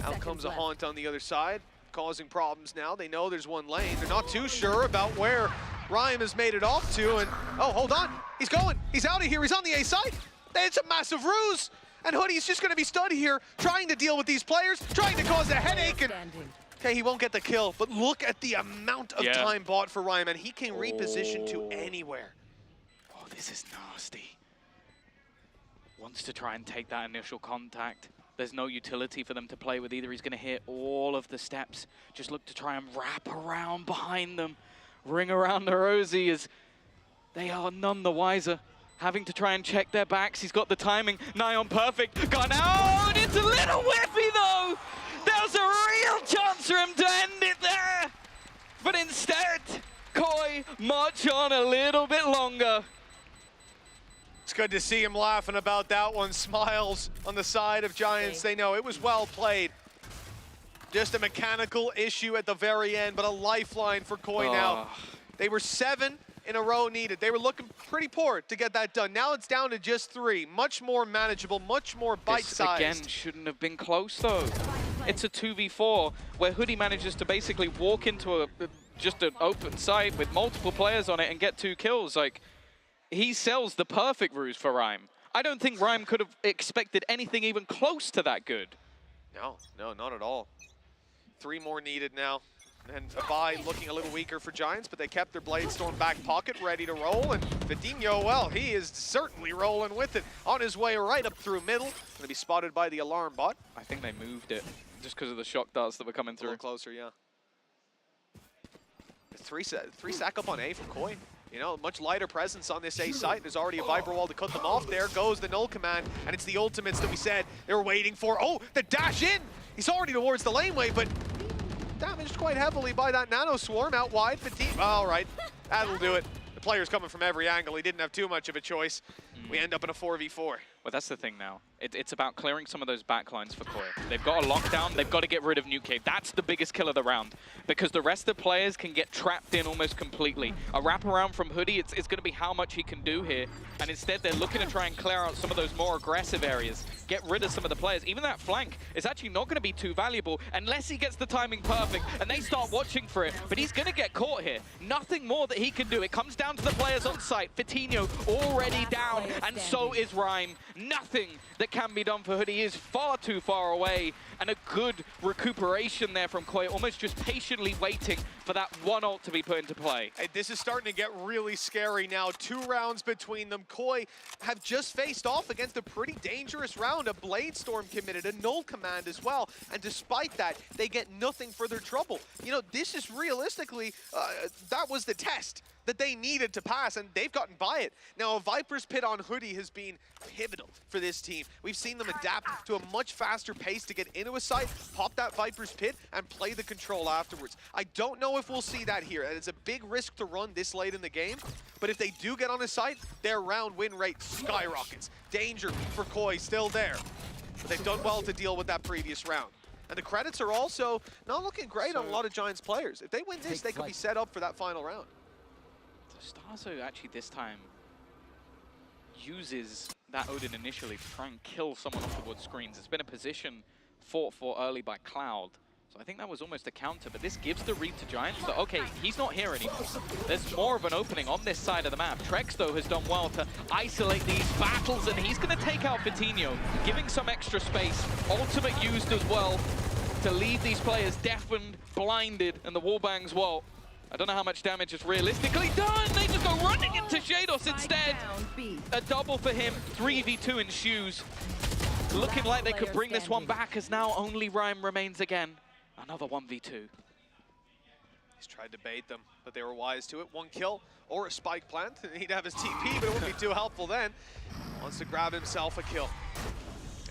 out comes a Haunt on the other side, causing problems now. They know there's one lane. They're not too sure about where Rhyme has made it off to, and oh, hold on. He's going. He's out of here. He's on the A side. It's a massive ruse. And Hoodie's just going to be stood here trying to deal with these players, trying to cause a headache. And okay, he won't get the kill, but look at the amount of time bought for Rhyme, and he can reposition to anywhere. Oh, this is nasty. Wants to try and take that initial contact. There's no utility for them to play with either. He's going to hit all of the steps. Just look to try and wrap around behind them. Ring around the rosy as they are none the wiser. Having to try and check their backs. He's got the timing. Nigh on perfect. Gone out. It's a little whiffy though. There's a real chance for him to end it there. But instead, Koi march on a little bit longer. It's good to see him laughing about that one. Smiles on the side of Giants. They know it was well played. Just a mechanical issue at the very end, but a lifeline for Koi now. They were 7 in a row needed. They were looking pretty poor to get that done. Now it's down to just 3. Much more manageable, much more bite-sized. This again shouldn't have been close though. It's a 2v4 where Hoodie manages to basically walk into just an open site with multiple players on it and get 2 kills. Like, he sells the perfect ruse for Rhyme. I don't think Rhyme could have expected anything even close to that good. No, not at all. 3 more needed now. And a buy looking a little weaker for Giants, but they kept their Blade Storm back pocket ready to roll. And Vitinho, well, he is certainly rolling with it. On his way right up through middle. Going to be spotted by the alarm bot. I think they moved it just because of the shock darts that were coming through. A little closer, yeah. 3 stack up on A from Koi. You know, much lighter presence on this A site. There's already a Viper wall to cut them off. There goes the null command, and it's the ultimates that we said they were waiting for. Oh, the dash in! He's already towards the laneway, but damaged quite heavily by that nano swarm out wide. All right, that'll do it. The player's coming from every angle. He didn't have too much of a choice. We end up in a 4v4. Well, that's the thing now. It's about clearing some of those backlines for Koi. They've got a lockdown. They've got to get rid of Nuke. That's the biggest kill of the round because the rest of the players can get trapped in almost completely. A wraparound from Hoodie, it's going to be how much he can do here. And instead, they're looking to try and clear out some of those more aggressive areas, get rid of some of the players. Even that flank is actually not going to be too valuable unless he gets the timing perfect and they start watching for it. But he's going to get caught here. Nothing more that he can do. It comes down to the players on site. Vitinho already down, and so is Rhyme. Nothing that can be done for Hoodie. He is far too far away, and a good recuperation there from Koi, almost just patiently waiting for that one ult to be put into play. Hey, this is starting to get really scary now. 2 rounds between them. Koi have just faced off against a pretty dangerous round. A Blade Storm committed, a null command as well, and despite that, they get nothing for their trouble. You know, this is realistically, that was the test. that they needed to pass, and they've gotten by it. Now, a Viper's Pit on Hoodie has been pivotal for this team. We've seen them adapt to a much faster pace to get into a site, pop that Viper's Pit, and play the control afterwards. I don't know if we'll see that here, and it's a big risk to run this late in the game, but if they do get on a site, their round win rate skyrockets. Danger for Koi still there, but they've done well to deal with that previous round. And the credits are also not looking great on a lot of Giants players. If they win this, they could be set up for that final round. Starzo actually this time uses that Odin initially to try and kill someone off the wood screens. It's been a position fought for early by Cloud. So I think that was almost a counter, but this gives the read to Giants that, okay, he's not here anymore. There's more of an opening on this side of the map. Trex, though, has done well to isolate these battles, and he's going to take out Vitinho, giving some extra space. Ultimate used as well to leave these players deafened, blinded, and the wallbangs, well, I don't know how much damage is realistically done. They just go running into Shados instead. A double for him, 3v2 in shoes. Looking like they could bring this one back as now only Rhyme remains again. Another 1v2. He's tried to bait them, but they were wise to it. One kill or a spike plant. He'd have his TP, but it wouldn't be too helpful then. Wants to grab himself a kill.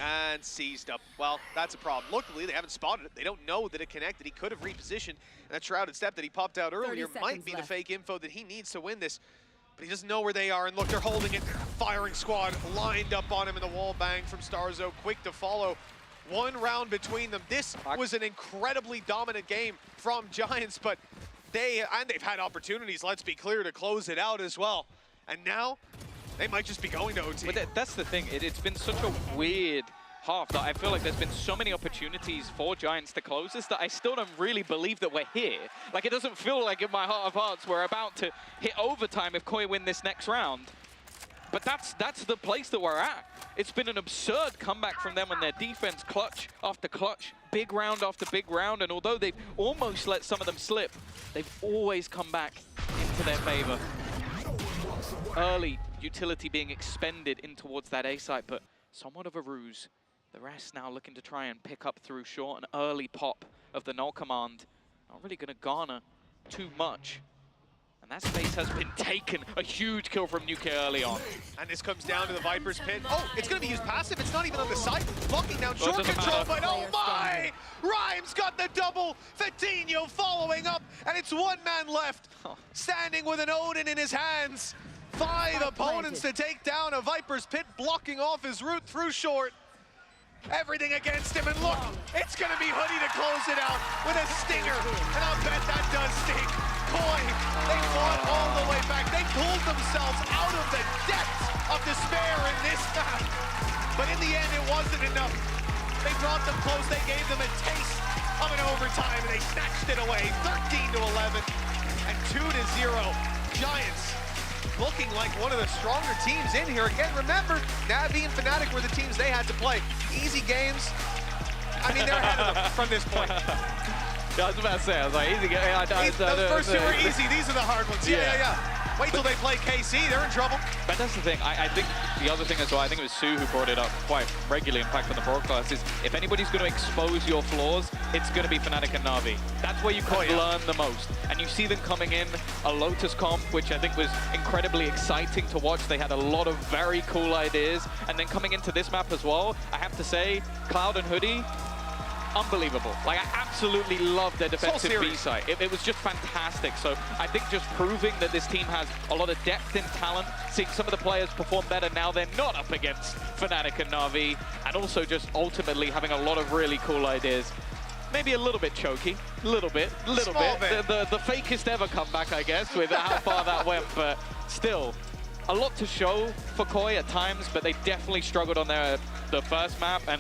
And seized up. Well, that's a problem. Luckily, they haven't spotted it. They don't know that it connected. He could have repositioned. And that shrouded step that he popped out earlier might be the fake info that he needs to win this. But he doesn't know where they are. And look, they're holding it. Firing squad lined up on him in the wall bang from Starzo. Quick to follow. One round between them. This was an incredibly dominant game from Giants, but they've had opportunities, let's be clear, to close it out as well. And now, they might just be going to OT. But that's the thing, it's been such a weird half that I feel like there's been so many opportunities for Giants to close this that I still don't really believe that we're here. Like, it doesn't feel like in my heart of hearts we're about to hit overtime if Koi win this next round. But that's the place that we're at. It's been an absurd comeback from them on their defense, clutch after clutch, big round after big round, and although they've almost let some of them slip, they've always come back into their favor. Early utility being expended in towards that A site, but somewhat of a ruse. The rest now looking to try and pick up through short. An early pop of the null command. Not really going to garner too much. And that space has been taken. A huge kill from Nuclear early on. And this comes down to the Viper's Pit. Oh, it's going to be used passive. It's not even on the side. Blocking down short control, but oh my! Rhyme's got the double. Vitinho following up, and it's one man left. Standing with an Odin in his hands. 5 opponents to take down. A Viper's Pit blocking off his route through short. Everything against him, and look, it's going to be Hoodie to close it out with a stinger, and I'll bet that does sting. Koi, they fought all the way back. They pulled themselves out of the depths of despair in this map, but in the end, it wasn't enough. They brought them close. They gave them a taste of an overtime, and they snatched it away, 13-11 and 2-0. Giants looking like one of the stronger teams in here. Again, remember, Navi and Fnatic were the teams they had to play. Easy games. I mean, they're ahead of them from this point. Yeah, I was about to say, I was like, easy game. Those first two were easy. These are the hard ones. Yeah. Wait till they play KC. They're in trouble. But that's the thing. I think the other thing as well, I think it was Sue who brought it up quite regularly, in fact, on the broadcast, is if anybody's going to expose your flaws, it's going to be Fnatic and Na'Vi. That's where you can learn the most. And you see them coming in, a Lotus comp, which I think was incredibly exciting to watch. They had a lot of very cool ideas. And then coming into this map as well, I have to say, Cloud and Hoodie, unbelievable. Like, I absolutely love their defensive B site. It was just fantastic. So I think just proving that this team has a lot of depth in talent, seeing some of the players perform better now they're not up against Fnatic and Na'Vi, and also just ultimately having a lot of really cool ideas. Maybe a little bit choky, a little bit. The fakest ever comeback, I guess, with how far that went, but still, a lot to show for Koi at times, but they definitely struggled on the first map, and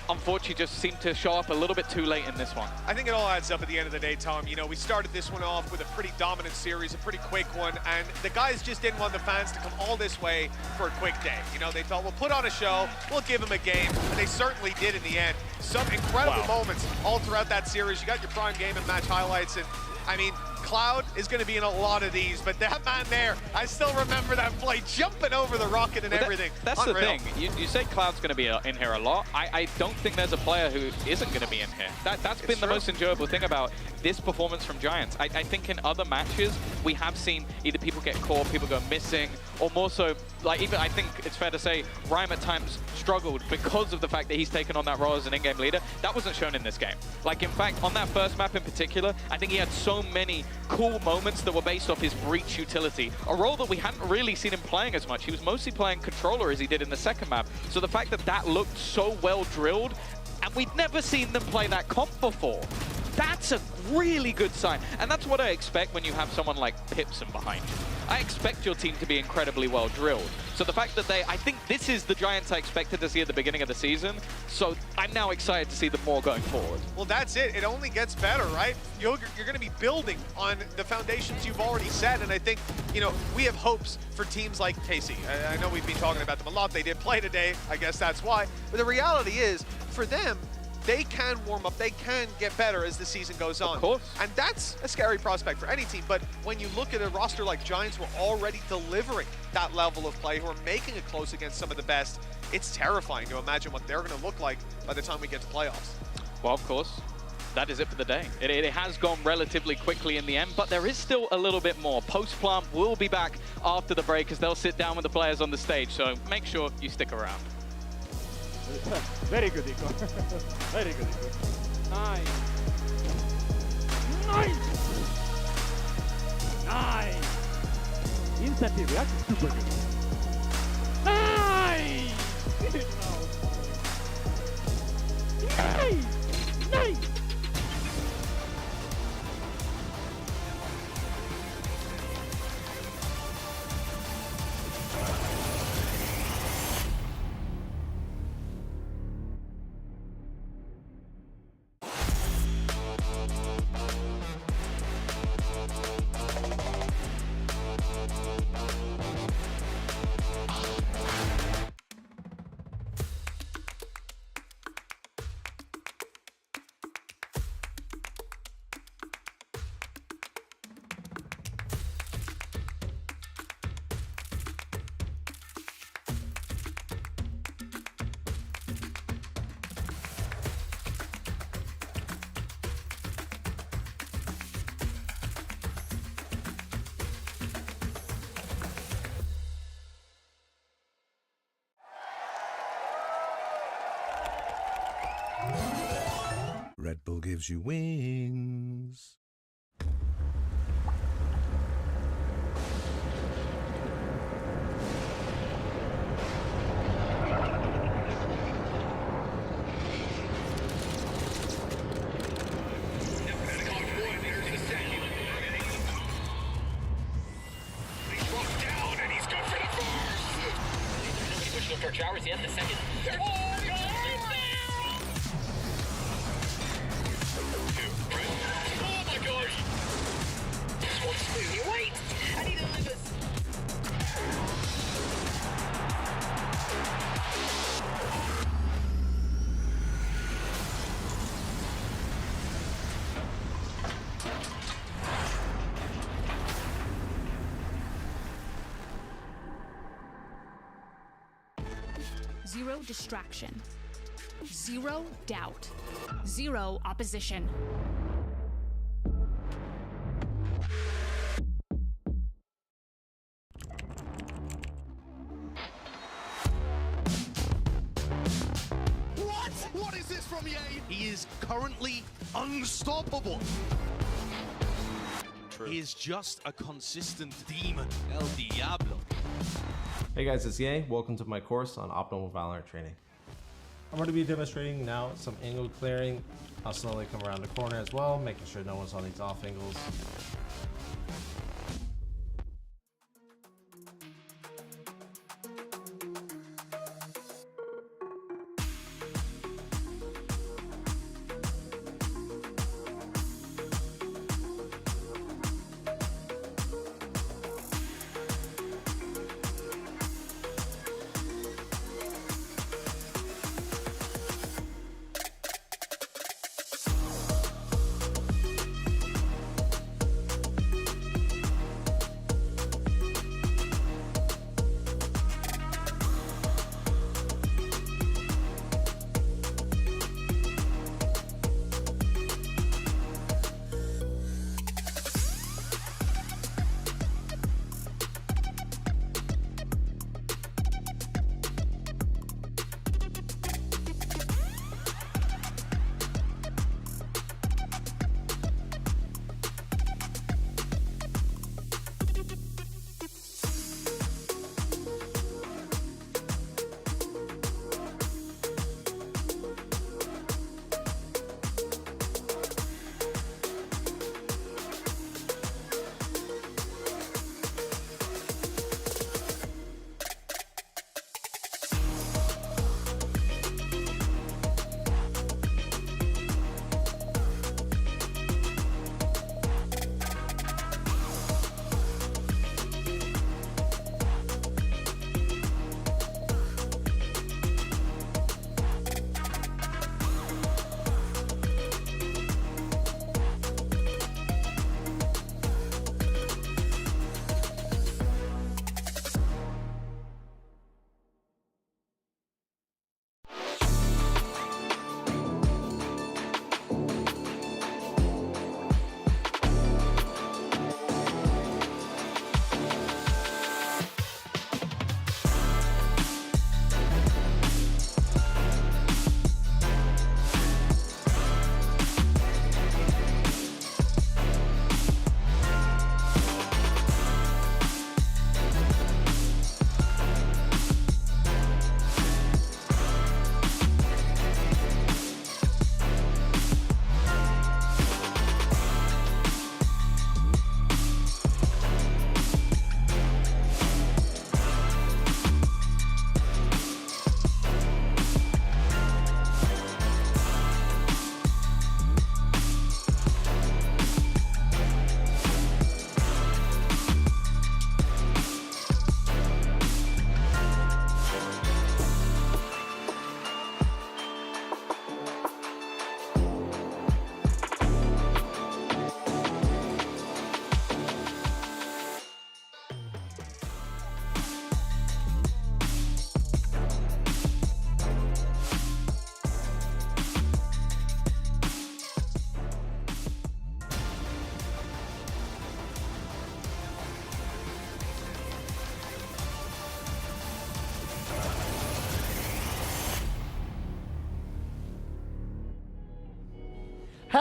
unfortunately just seemed to show up a little bit too late in this one. I think it all adds up at the end of the day, Tom. You know, we started this one off with a pretty dominant series, a pretty quick one, and the guys just didn't want the fans to come all this way for a quick day. You know, they thought, we'll put on a show, we'll give them a game, and they certainly did in the end. Some incredible moments all throughout that series. You got your prime game and match highlights, and I mean, Cloud is going to be in a lot of these, but that man there, I still remember that play, jumping over the rocket and everything. That's Unreal. the thing. You say Cloud's going to be in here a lot. I don't think there's a player who isn't going to be in here. That's been the most enjoyable thing about this performance from Giants. I think in other matches, we have seen either people get caught, people go missing, or more so, like even I think it's fair to say, Rhyme at times struggled because of the fact that he's taken on that role as an in-game leader. That wasn't shown in this game. Like in fact, on that first map in particular, I think he had so many cool moments that were based off his breach utility, a role that we hadn't really seen him playing as much. He was mostly playing controller as he did in the second map. So the fact that that looked so well drilled, and we'd never seen them play that comp before, that's a really good sign. And that's what I expect when you have someone like Pipson behind you. I expect your team to be incredibly well drilled. So the fact that I think this is the Giants I expected to see at the beginning of the season. So I'm now excited to see them more going forward. Well, that's it. It only gets better, right? You're going to be building on the foundations you've already set. And I think, you know, we have hopes for teams like KC. I know we've been talking about them a lot. They did play today. I guess that's why. But the reality is, for them, they can warm up, they can get better as the season goes on. Of course. And that's a scary prospect for any team, but when you look at a roster like Giants who are already delivering that level of play, who are making it close against some of the best, it's terrifying to imagine what they're going to look like by the time we get to playoffs. Well, of course, that is it for the day. It has gone relatively quickly in the end, but there is still a little bit more. Post-Plant will be back after the break as they'll sit down with the players on the stage, so make sure you stick around. Very good, Nico. Very good, Nico. Nice. Incentive, that's super good. Nice! Nice! Red Bull gives you wings. Showers yet, the second. Oh my gosh! Wait! I need to live this. Zero distraction. Zero doubt. Zero opposition. What? What is this from EA? He is currently unstoppable. He is just a consistent demon. El Diablo. Hey guys, it's EA. Welcome to my course on optimal VALORANT training. I'm going to be demonstrating now some angle clearing. I'll slowly come around the corner as well, making sure no one's on these off angles.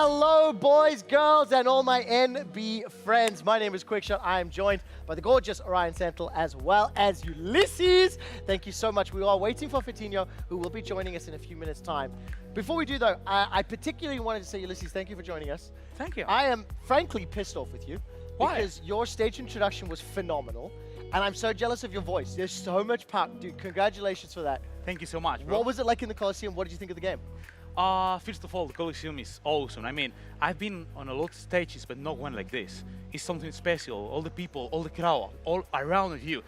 Hello, boys, girls, and all my NB friends. My name is Quickshot. I am joined by the gorgeous Orion Sentinel as well as Ulysses. Thank you so much. We are waiting for Vitinho, who will be joining us in a few minutes' time. Before we do, though, I particularly wanted to say, Ulysses, thank you for joining us. Thank you. I am frankly pissed off with you. Why? Because your stage introduction was phenomenal, and I'm so jealous of your voice. There's so much power. Dude, congratulations for that. Thank you so much, bro. What was it like in the Coliseum? What did you think of the game? First of all, the Coliseum is awesome. I mean, I've been on a lot of stages, but not one like this. It's something special. All the people, all the crowd, all around you.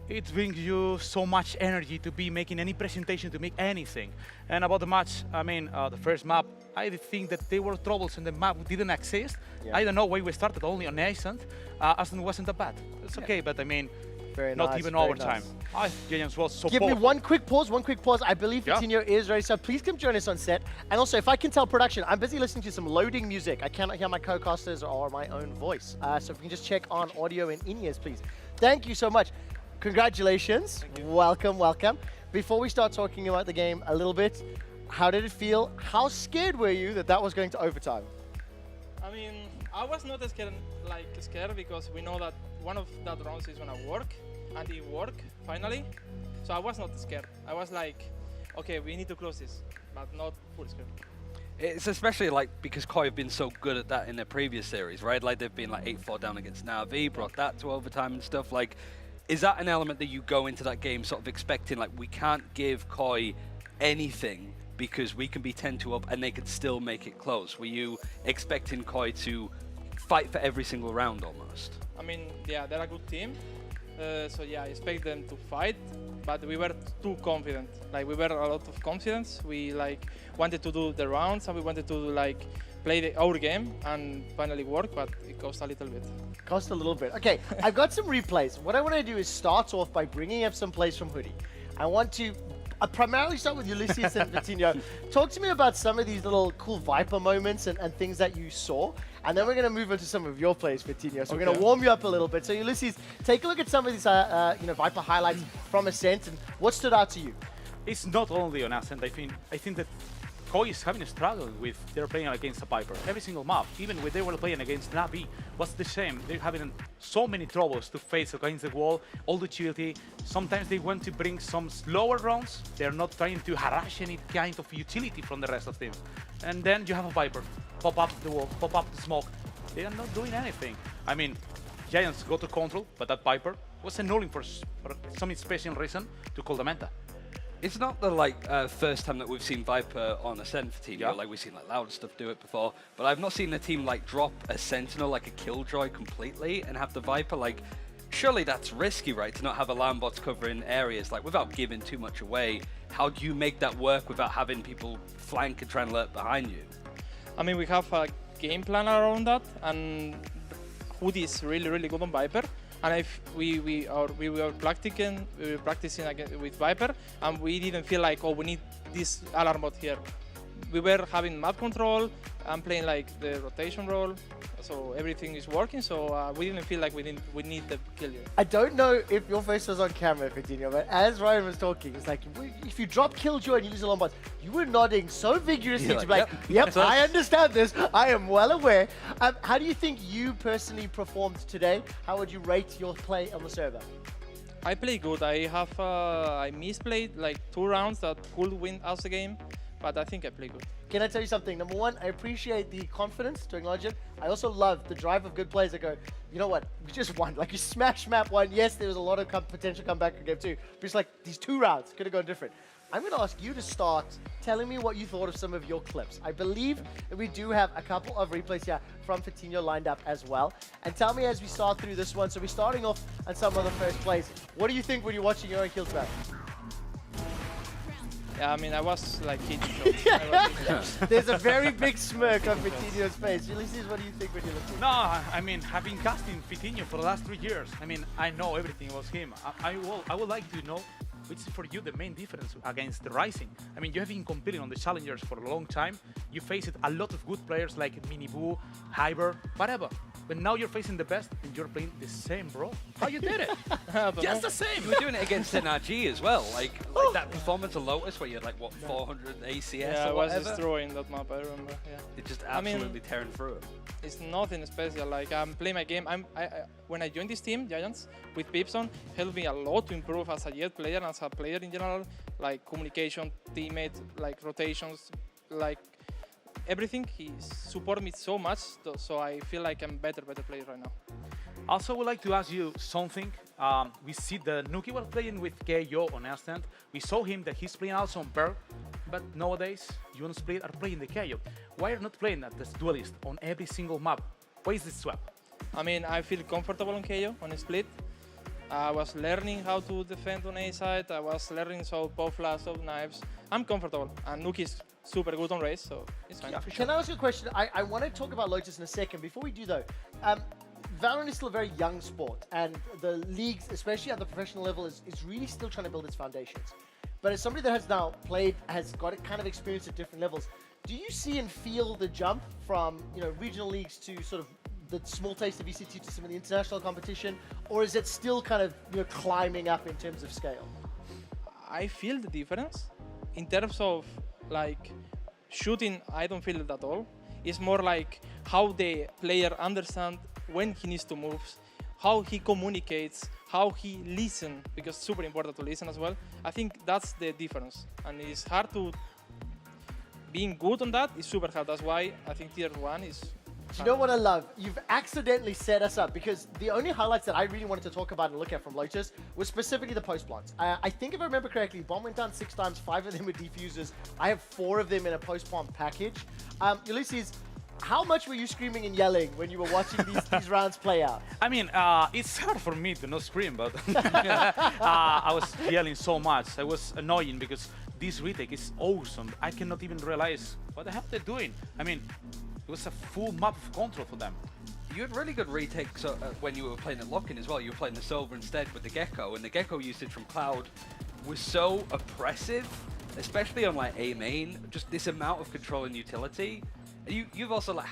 It brings you so much energy to be making any presentation, to make anything. And about the match, I mean, the first map, I think that there were troubles and the map didn't exist. Yeah. I don't know why we started only on Ascent. Ascent wasn't that bad. It's okay, but I mean, Very not nice, even very overtime. nice. Giants was so Give me powerful. one quick pause. I believe Yeah. Vitinho is ready, so please come join us on set. And also, if I can tell production, I'm busy listening to some loading music. I cannot hear my co-casters or my own voice. So if we can just check on audio and in-ears, please. Thank you so much. Congratulations. Welcome, welcome. Before we start talking about the game a little bit, how did it feel? How scared were you that that was going to overtime? I mean, I was not scared because we know that one of that rounds is gonna work, and it worked finally. So I was not scared. I was like, okay, we need to close this, but not full scared. It's especially like because Koi have been so good at that in their previous series, right? Like they've been like 8-4 down against Na'Vi, brought that to overtime and stuff. Like, is that an element that you go into that game sort of expecting, like we can't give Koi anything because we can be 10-2 up and they could still make it close? Were you expecting Koi to fight for every single round almost? I mean, yeah, they're a good team. So yeah, I expect them to fight, but we were too confident. Like we were a lot of confidence. We like wanted to do the rounds and we wanted to like play our game and finally work, but it cost a little bit. Cost a little bit. Okay, I've got some replays. What I want to do is start off by bringing up some plays from Hoodie. I want to primarily start with Ulysses and Vitinho. Talk to me about some of these little cool Viper moments and things that you saw. And then we're going to move into some of your plays, Vitinho. So we're going to warm you up a little bit. So Ulysses, take a look at some of these Viper highlights from Ascent and what stood out to you? It's not only on Ascent. I think that Koi is having a struggle with they're playing against a Viper. Every single map, even when they were playing against Na'Vi, was the same. They're having so many troubles to face against the wall, all the agility. Sometimes they want to bring some slower rounds. They're not trying to harass any kind of utility from the rest of teams. And then you have a Viper. Pop up the wall, pop up the smoke. They are not doing anything. I mean, Giants got to control, but that Viper was annulling for some special reason to call the Manta. It's not the first time that we've seen Viper on a Sentinel team. Yeah. Like we've seen like Loud stuff do it before, but I've not seen a team like drop a Sentinel like a Killjoy completely and have the Viper like. Surely that's risky, right? To not have alarm bots covering areas like without giving too much away. How do you make that work without having people flank and try and lurk behind you? I mean, we have a game plan around that, and Hoodie is really good on Viper. And if we were practicing again with Viper, and we didn't feel like, oh, we need this alarm bot here. We were having map control and playing like the rotation role, so everything is working. So we didn't feel like we need the Killjoy. I don't know if your face was on camera, Vitinho, but as Ryan was talking, it's like if you drop Killjoy and you use alarm bots, you were nodding so vigorously to be like, yep, I understand this. I am well aware. How do you think you personally performed today? How would you rate your play on the server? I play good. I misplayed like 2 rounds that could win us the game, but I think I play good. Can I tell you something? Number one, I appreciate the confidence to acknowledge it. I also love the drive of good players that go, you know what, we just won. Like you smash map 1. Yes, there was a lot of potential comeback in game 2. But it's like these 2 rounds could have gone different. I'm going to ask you to start telling me what you thought of some of your clips. I believe that we do have a couple of replays here from Vitinho lined up as well. And tell me as we start through this one, so we're starting off on some of the first plays. What do you think when you're watching your own kills back? Yeah, I mean, I was like hitting shots. There's a very big smirk on Vitinho's face. Ulysses, what do you think when you look at him? No, I mean, I've been casting Vitinho for the last 3 years. I mean, I know everything was him. I would like to know which is for you the main difference against the Rising. I mean, you have been competing on the Challengers for a long time. You faced a lot of good players like Miniboo, Hyber, whatever. but now you're facing the best and you're playing the same, bro. How you did it? Just the same. You were doing it against NRG as well, like that performance of Lotus where you had like what 400 ACS yeah, or I was whatever. destroying that map. I remember. Yeah. It just absolutely tearing through it. It's nothing special. Like I'm playing my game. When I joined this team, Giants, with Pipson, helped me a lot to improve as a Jet player and as a player in general. Like communication, teammate, like rotations, like everything. He supported me so much, so I feel like I'm better player right now. Also, I would like to ask you something. We see the Nuki was playing with KO on Ascent. We saw him that he's playing also on Berg, but nowadays you and Split are playing the KO. Why are you not playing at this duelist on every single map? Why is this swap? I mean, I feel comfortable on KO, on Split. I was learning how to defend on A side. I was learning both flash, knives. I'm comfortable, and Nuki is super good on race, so it's fine. Can I ask you a question? I want to talk about Lotus in a second. Before we do though, Valorant is still a very young sport, and the leagues, especially at the professional level, is really still trying to build its foundations. But as somebody that has now played, has got a kind of experience at different levels, do you see and feel the jump from regional leagues to sort of the small taste of VCT to some of the international competition, or is it still kind of climbing up in terms of scale? I feel the difference. In terms of like shooting, I don't feel it at all. It's more like how the player understands when he needs to move, how he communicates, how he listens, because it's super important to listen as well. I think that's the difference, and it's hard to being good on that is super hard. That's why I think tier 1 is. Do you know what I love? You've accidentally set us up, because the only highlights that I really wanted to talk about and look at from Lotus was specifically the post plants. I think if I remember correctly, Bomb went down 6 times, 5 of them were defusers. I have 4 of them in a post plant package. Ulysses, how much were you screaming and yelling when you were watching these rounds play out? I mean, it's hard for me to not scream, but I was yelling so much. I was annoying because this retake is awesome. I cannot even realize what the hell they're doing. I mean, it was a full map of control for them. You had really good retakes when you were playing at Lock-in as well. You were playing the Silver instead with the Gecko, and the Gecko usage from Cloud was so oppressive, especially on like A main. Just this amount of control and utility. You've also like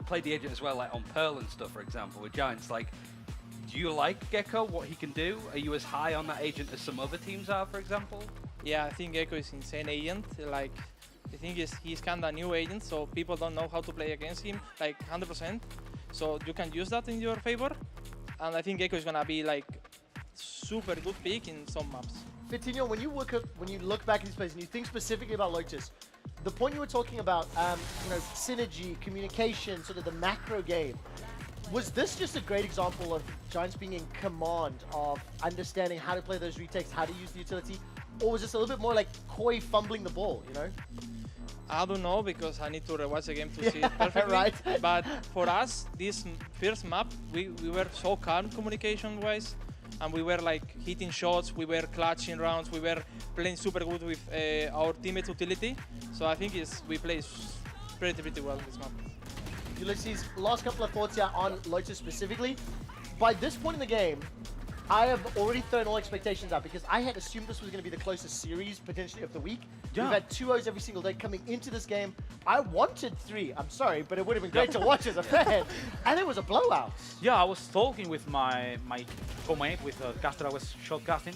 played the agent as well, like on Pearl and stuff, for example, with Giants. Like, do you like Gecko? What he can do? Are you as high on that agent as some other teams are, for example? Yeah, I think Gecko is insane agent. Like, the thing is, he's kind of a new agent, so people don't know how to play against him, like 100%. So you can use that in your favor, and I think Gecko is gonna be like super good pick in some maps. Vitinho, when you look back at these plays and you think specifically about Lotus, the point you were talking about, synergy, communication, sort of the macro game, was this just a great example of Giants being in command of understanding how to play those retakes, how to use the utility, or was this a little bit more like Koi fumbling the ball, I don't know, because I need to rewatch the game to see it perfectly. Right. But for us, this first map, we were so calm communication-wise, and we were like hitting shots, we were clutching rounds, we were playing super good with our teammates' utility. So I think we play pretty well this map. Ulysses, last couple of thoughts here on Lotus specifically. By this point in the game, I have already thrown all expectations out, because I had assumed this was going to be the closest series potentially of the week. Yeah. We've had 2-0s every single day coming into this game. I wanted 3. I'm sorry, but it would have been great to watch as a fan. And it was a blowout. Yeah, I was talking with my co-mate, with the caster I was shotcasting,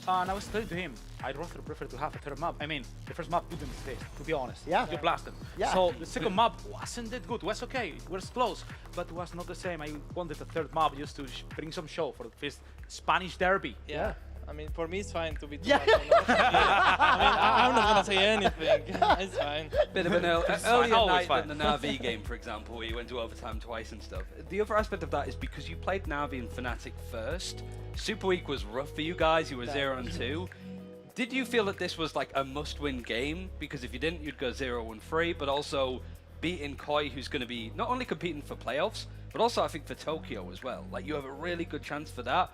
and I was telling to him, I'd rather prefer to have a third map. I mean, the first map couldn't stay, to be honest. Yeah. You blasted. Yeah. So the second map wasn't that good. It was okay, it was close, but it was not the same. I wanted a third map just to bring some show for the first Spanish derby. Yeah. I mean, for me, it's fine to be too Yeah. much. I mean, I'm not gonna say anything. It's fine. Bit of an It's earlier fine. night Always than the Na'Vi game, for example, where you went to overtime twice and stuff. The other aspect of that is because you played Na'Vi and Fnatic first. Super Week was rough for you guys. You were 0-2. Did you feel that this was like a must-win game? Because if you didn't, you'd go 0-3, but also beating Koi, who's going to be not only competing for playoffs, but also I think for Tokyo as well. Like, you have a really good chance for that.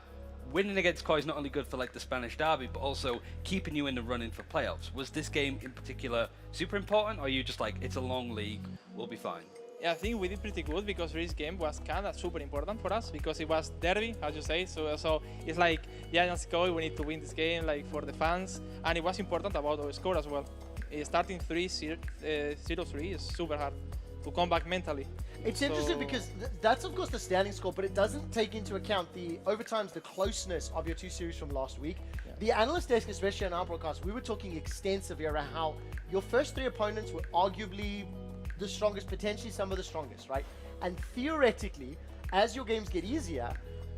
Winning against Koi is not only good for like the Spanish derby, but also keeping you in the running for playoffs. Was this game in particular super important, or are you just like, it's a long league, we'll be fine? Yeah, I think we did pretty good, because this game was kind of super important for us, because it was derby, as you say. So it's like, Giants Koi, we need to win this game, like for the fans, and it was important about our score as well. Starting 3-0-3 is super hard to come back mentally. It's interesting because that's of course the standing score, but it doesn't take into account the overtimes, the closeness of your two series from last week. Yeah. The analyst desk, especially on our broadcast, we were talking extensively around how your first three opponents were arguably the strongest, potentially some of the strongest, right? And theoretically, as your games get easier,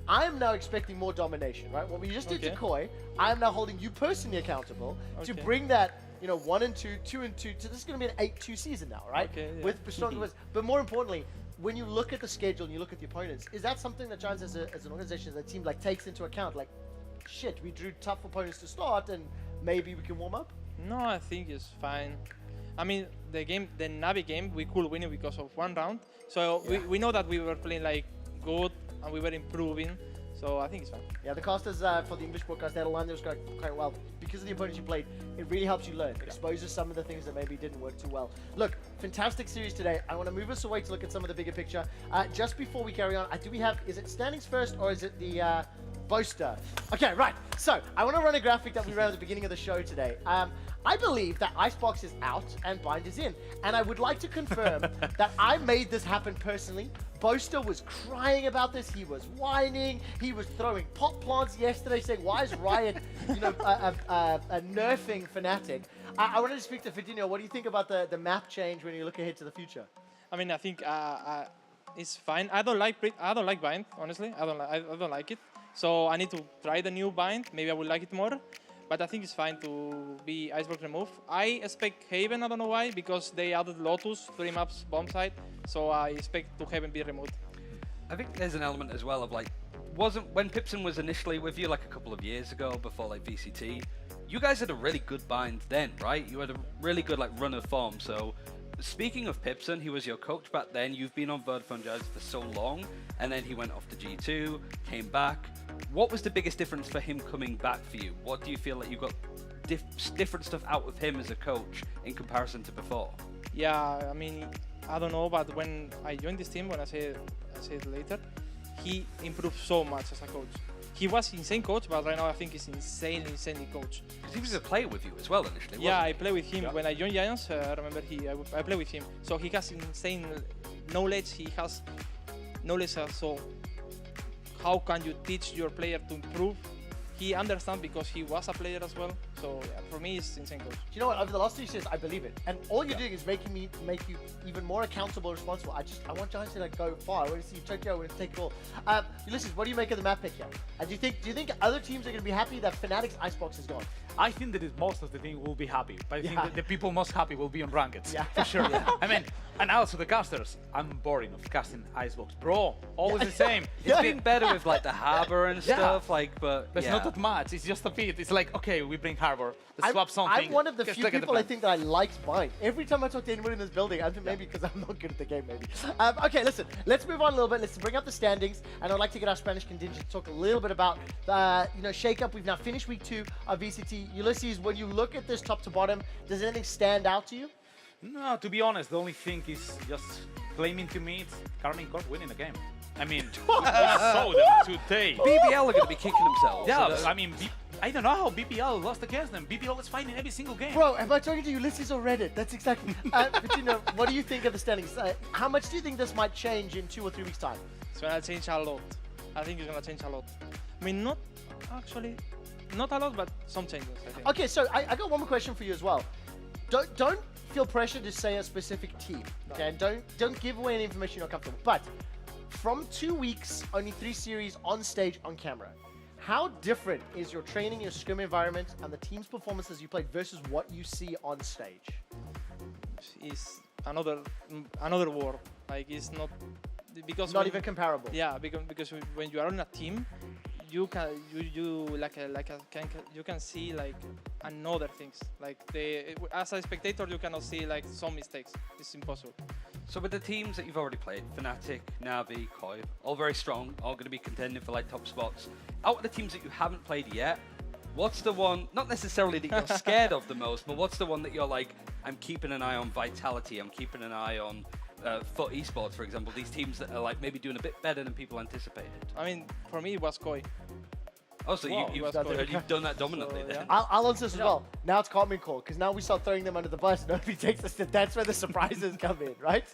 I am now expecting more domination, right? What we just did to Koi, I am now holding you personally accountable to bring that, 1 and 2, 2 and 2. So this is going to be an 8-2 season now, right? With stronger wins. But more importantly, when you look at the schedule and you look at the opponents, is that something that Giants as an organization, as a team, like takes into account? Like, shit, we drew tough opponents to start, and maybe we can warm up. No, I think it's fine. I mean, the Navi game, we could win it because of one round. So we know that we were playing like good and we were improving. So I think it's fine. Yeah, the casters for the English broadcast, they had a line that was going quite well. Because of the opponents you played, it really helps you learn. Exposes some of the things that maybe didn't work too well. Look, fantastic series today. I want to move us away to look at some of the bigger picture. Just before we carry on, is it standings first or is it the Boaster? Okay, right. So I want to run a graphic that we ran at the beginning of the show today. I believe that Icebox is out and Bind is in. And I would like to confirm that I made this happen personally. Boaster was crying about this. He was whining. He was throwing pot plants yesterday saying, why is Riot, a nerfing Fnatic? I wanted to speak to Fidinho. What do you think about the map change when you look ahead to the future? I mean, I think it's fine. I don't like Bind, honestly. I don't like it. So I need to try the new Bind. Maybe I will like it more. But I think it's fine to be Icebox removed. I expect Haven, I don't know why, because they added Lotus, 3 maps bomb site. So I expect to Haven be removed. I think there's an element as well of like, when Pipson was initially with you like a couple of years ago before like VCT, you guys had a really good bind then, right? You had a really good like run of form. So speaking of Pipson, he was your coach back then. You've been on Vodafone Jazz for so long, and then he went off to G2, came back. What was the biggest difference for him coming back for you? What do you feel like you got different stuff out of him as a coach in comparison to before? Yeah, I mean, I don't know, but when I joined this team, when I say it later, he improved so much as a coach. He was insane coach, but right now I think he's insanely coach. Because he was a player with you as well initially, Yeah, I played with him. When I joined Giants, I remember I played with him. So he has insane knowledge. He has knowledge also how can you teach your player to improve. He understands because he was a player as well. So yeah, for me, it's insane coach. You know what? Over the last 2 years, I believe it. And all you're doing is make you even more accountable and responsible. I want Giants to like go far. I want to see Tokyo. I want to take it all. Ulysses, what do you make of the map pick here? And do you think other teams are going to be happy that Fnatic's Icebox is gone? I think that most of the team will be happy, but I think that the people most happy will be on Ranked. Yeah. For sure. I mean, and also the casters. I'm boring of casting Icebox. Bro, always the same. It's been better with like the Harbor and stuff, but it's not that much. It's just a bit. It's like, okay, we bring Harbor. Let's swap something. I'm one of the few people I think that I liked Bind. Every time I talk to anyone in this building, I think maybe because I'm not good at the game, maybe. Okay, listen, let's move on a little bit. Let's bring up the standings, and I'd like to get our Spanish contingent to talk a little bit about the shake-up. We've now finished week 2 of VCT. Ulysses, when you look at this top to bottom, does anything stand out to you? No, to be honest, the only thing is just claiming to me it's Carmine Corp winning the game. I mean, we saw them today. BBL are going to be kicking themselves. Yeah, I mean, I don't know how BBL lost against them. BBL is fighting every single game. Bro, am I talking to Ulysses or Reddit? That's exactly. But you know, what do you think of the standings? How much do you think this might change in 2 or 3 weeks' time? It's going to change a lot. I think it's going to change a lot. I mean, not a lot, but some changes, I think. Okay, so I got one more question for you as well. Don't feel pressure to say a specific team, okay? And don't give away any information you're not comfortable. But from 2 weeks, only 3 series on stage on camera, how different is your training, your scrim environment, and the team's performances you played versus what you see on stage? It's another world. Like it's not because not even comparable. Yeah, because when you are on a team, you can you can see like another things. Like as a spectator, you cannot see like some mistakes. It's impossible. So with the teams that you've already played, Fnatic, Na'Vi, Koi, all very strong, all going to be contending for like top spots. Out of the teams that you haven't played yet, what's the one, not necessarily that you're scared of the most, but what's the one that you're like, I'm keeping an eye on Vitality, I'm keeping an eye on FUT Esports, for example, these teams that are like maybe doing a bit better than people anticipated? I mean, for me, it was Koi. Oh, so you've done that dominantly then? I'll answer this as well. Now it's Cartman Call, because now we start throwing them under the bus. Nobody takes us. That's where the surprises come in, right?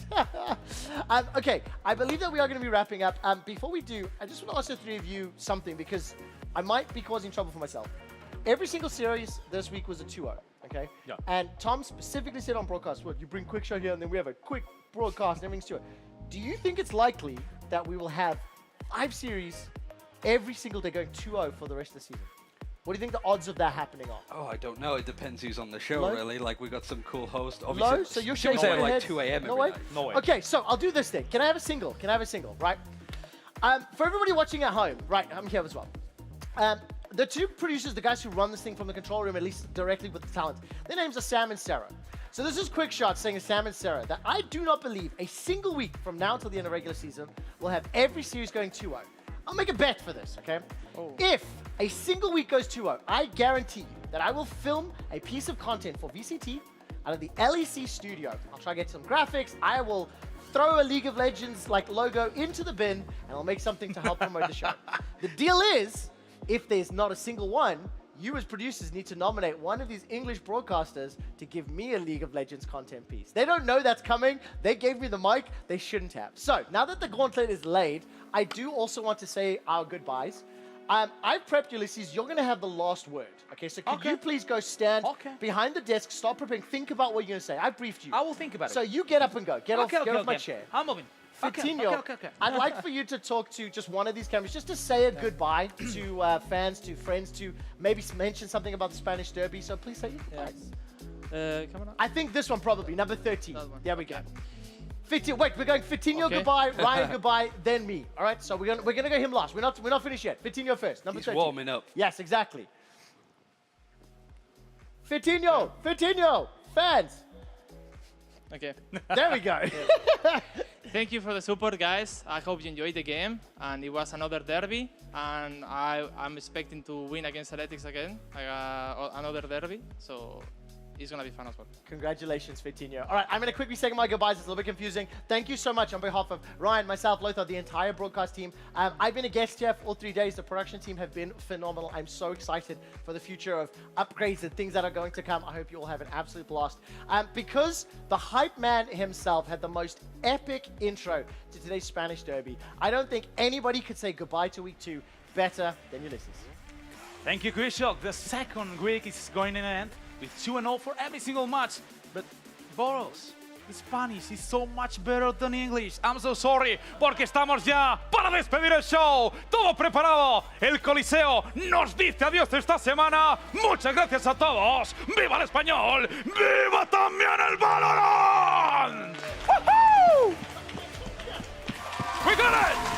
Okay, I believe that we are going to be wrapping up. Before we do, I just want to ask the three of you something, because I might be causing trouble for myself. Every single series this week was a 2-0, okay? Yeah. And Tom specifically said on broadcast, well, you bring quick shot here, and then we have a quick broadcast, and everything's 2-0. Do you think it's likely that we will have 5 series every single day going 2-0 for the rest of the season? What do you think the odds of that happening are? Oh, I don't know. It depends who's on the show, Low? really. Like, we got some cool hosts. Low? Obviously, So you're should we shaking say your like head? 2 a.m. No every way? night? No way. Okay, so I'll do this then. Can I have a single? Can I have a single, right? For everybody watching at home, right, I'm here as well. The two producers, the guys who run this thing from the control room, at least directly with the talent, their names are Sam and Sarah. So this is Quick Shot saying to Sam and Sarah that I do not believe a single week from now until the end of regular season will have every series going 2-0. I'll make a bet for this, okay? If a single week goes 2-0, I guarantee you that I will film a piece of content for VCT out of the LEC studio. I'll try to get some graphics. I will throw a League of Legends like logo into the bin, and I'll make something to help promote the show. The deal is, if there's not a single one, you as producers need to nominate one of these English broadcasters to give me a League of Legends content piece. They don't know that's coming. They gave me the mic. They shouldn't have. So now that the gauntlet is laid, I do also want to say our goodbyes. I've prepped Ulysses. You're going to have the last word. Okay, so could you please go stand behind the desk, start preparing, think about what you're going to say. I've briefed you. I will think about it. So you get up and go. Get off my chair. I'm moving. Fitinho, Okay. I'd like for you to talk to just one of these cameras, just to say a goodbye to fans, to friends, to maybe mention something about the Spanish Derby. So please say your goodbyes. I think this one probably, number 13. There we go. Wait, we're going Fitinho goodbye, Ryan goodbye, then me. All right, so we're gonna go him last. We're not finished yet. Fitinho first. Number 13. Warming up. Yes, exactly. Fitinho, fans. Okay. There we go. Thank you for the support, guys. I hope you enjoyed the game, and it was another derby, and I'm expecting to win against Athletics again, another derby. So it's going to be fun as well. Congratulations, Fitinho. All right, I'm going to quickly say my goodbyes. It's a little bit confusing. Thank you so much on behalf of Ryan, myself, Lothar, the entire broadcast team. I've been a guest here for all 3 days. The production team have been phenomenal. I'm so excited for the future of upgrades and things that are going to come. I hope you all have an absolute blast. Because the hype man himself had the most epic intro to today's Spanish Derby, I don't think anybody could say goodbye to week 2 better than Ulysses. Thank you, Krishok. The second week is going to end with 2-0 for every single match. But Boros, the Spanish is so much better than English. I'm so sorry, porque estamos ya para despedir el show. Todo preparado. El Coliseo nos dice adiós esta semana. Muchas gracias a todos. ¡Viva el español! ¡Viva también el Valorant! ¡Woohoo! We got it!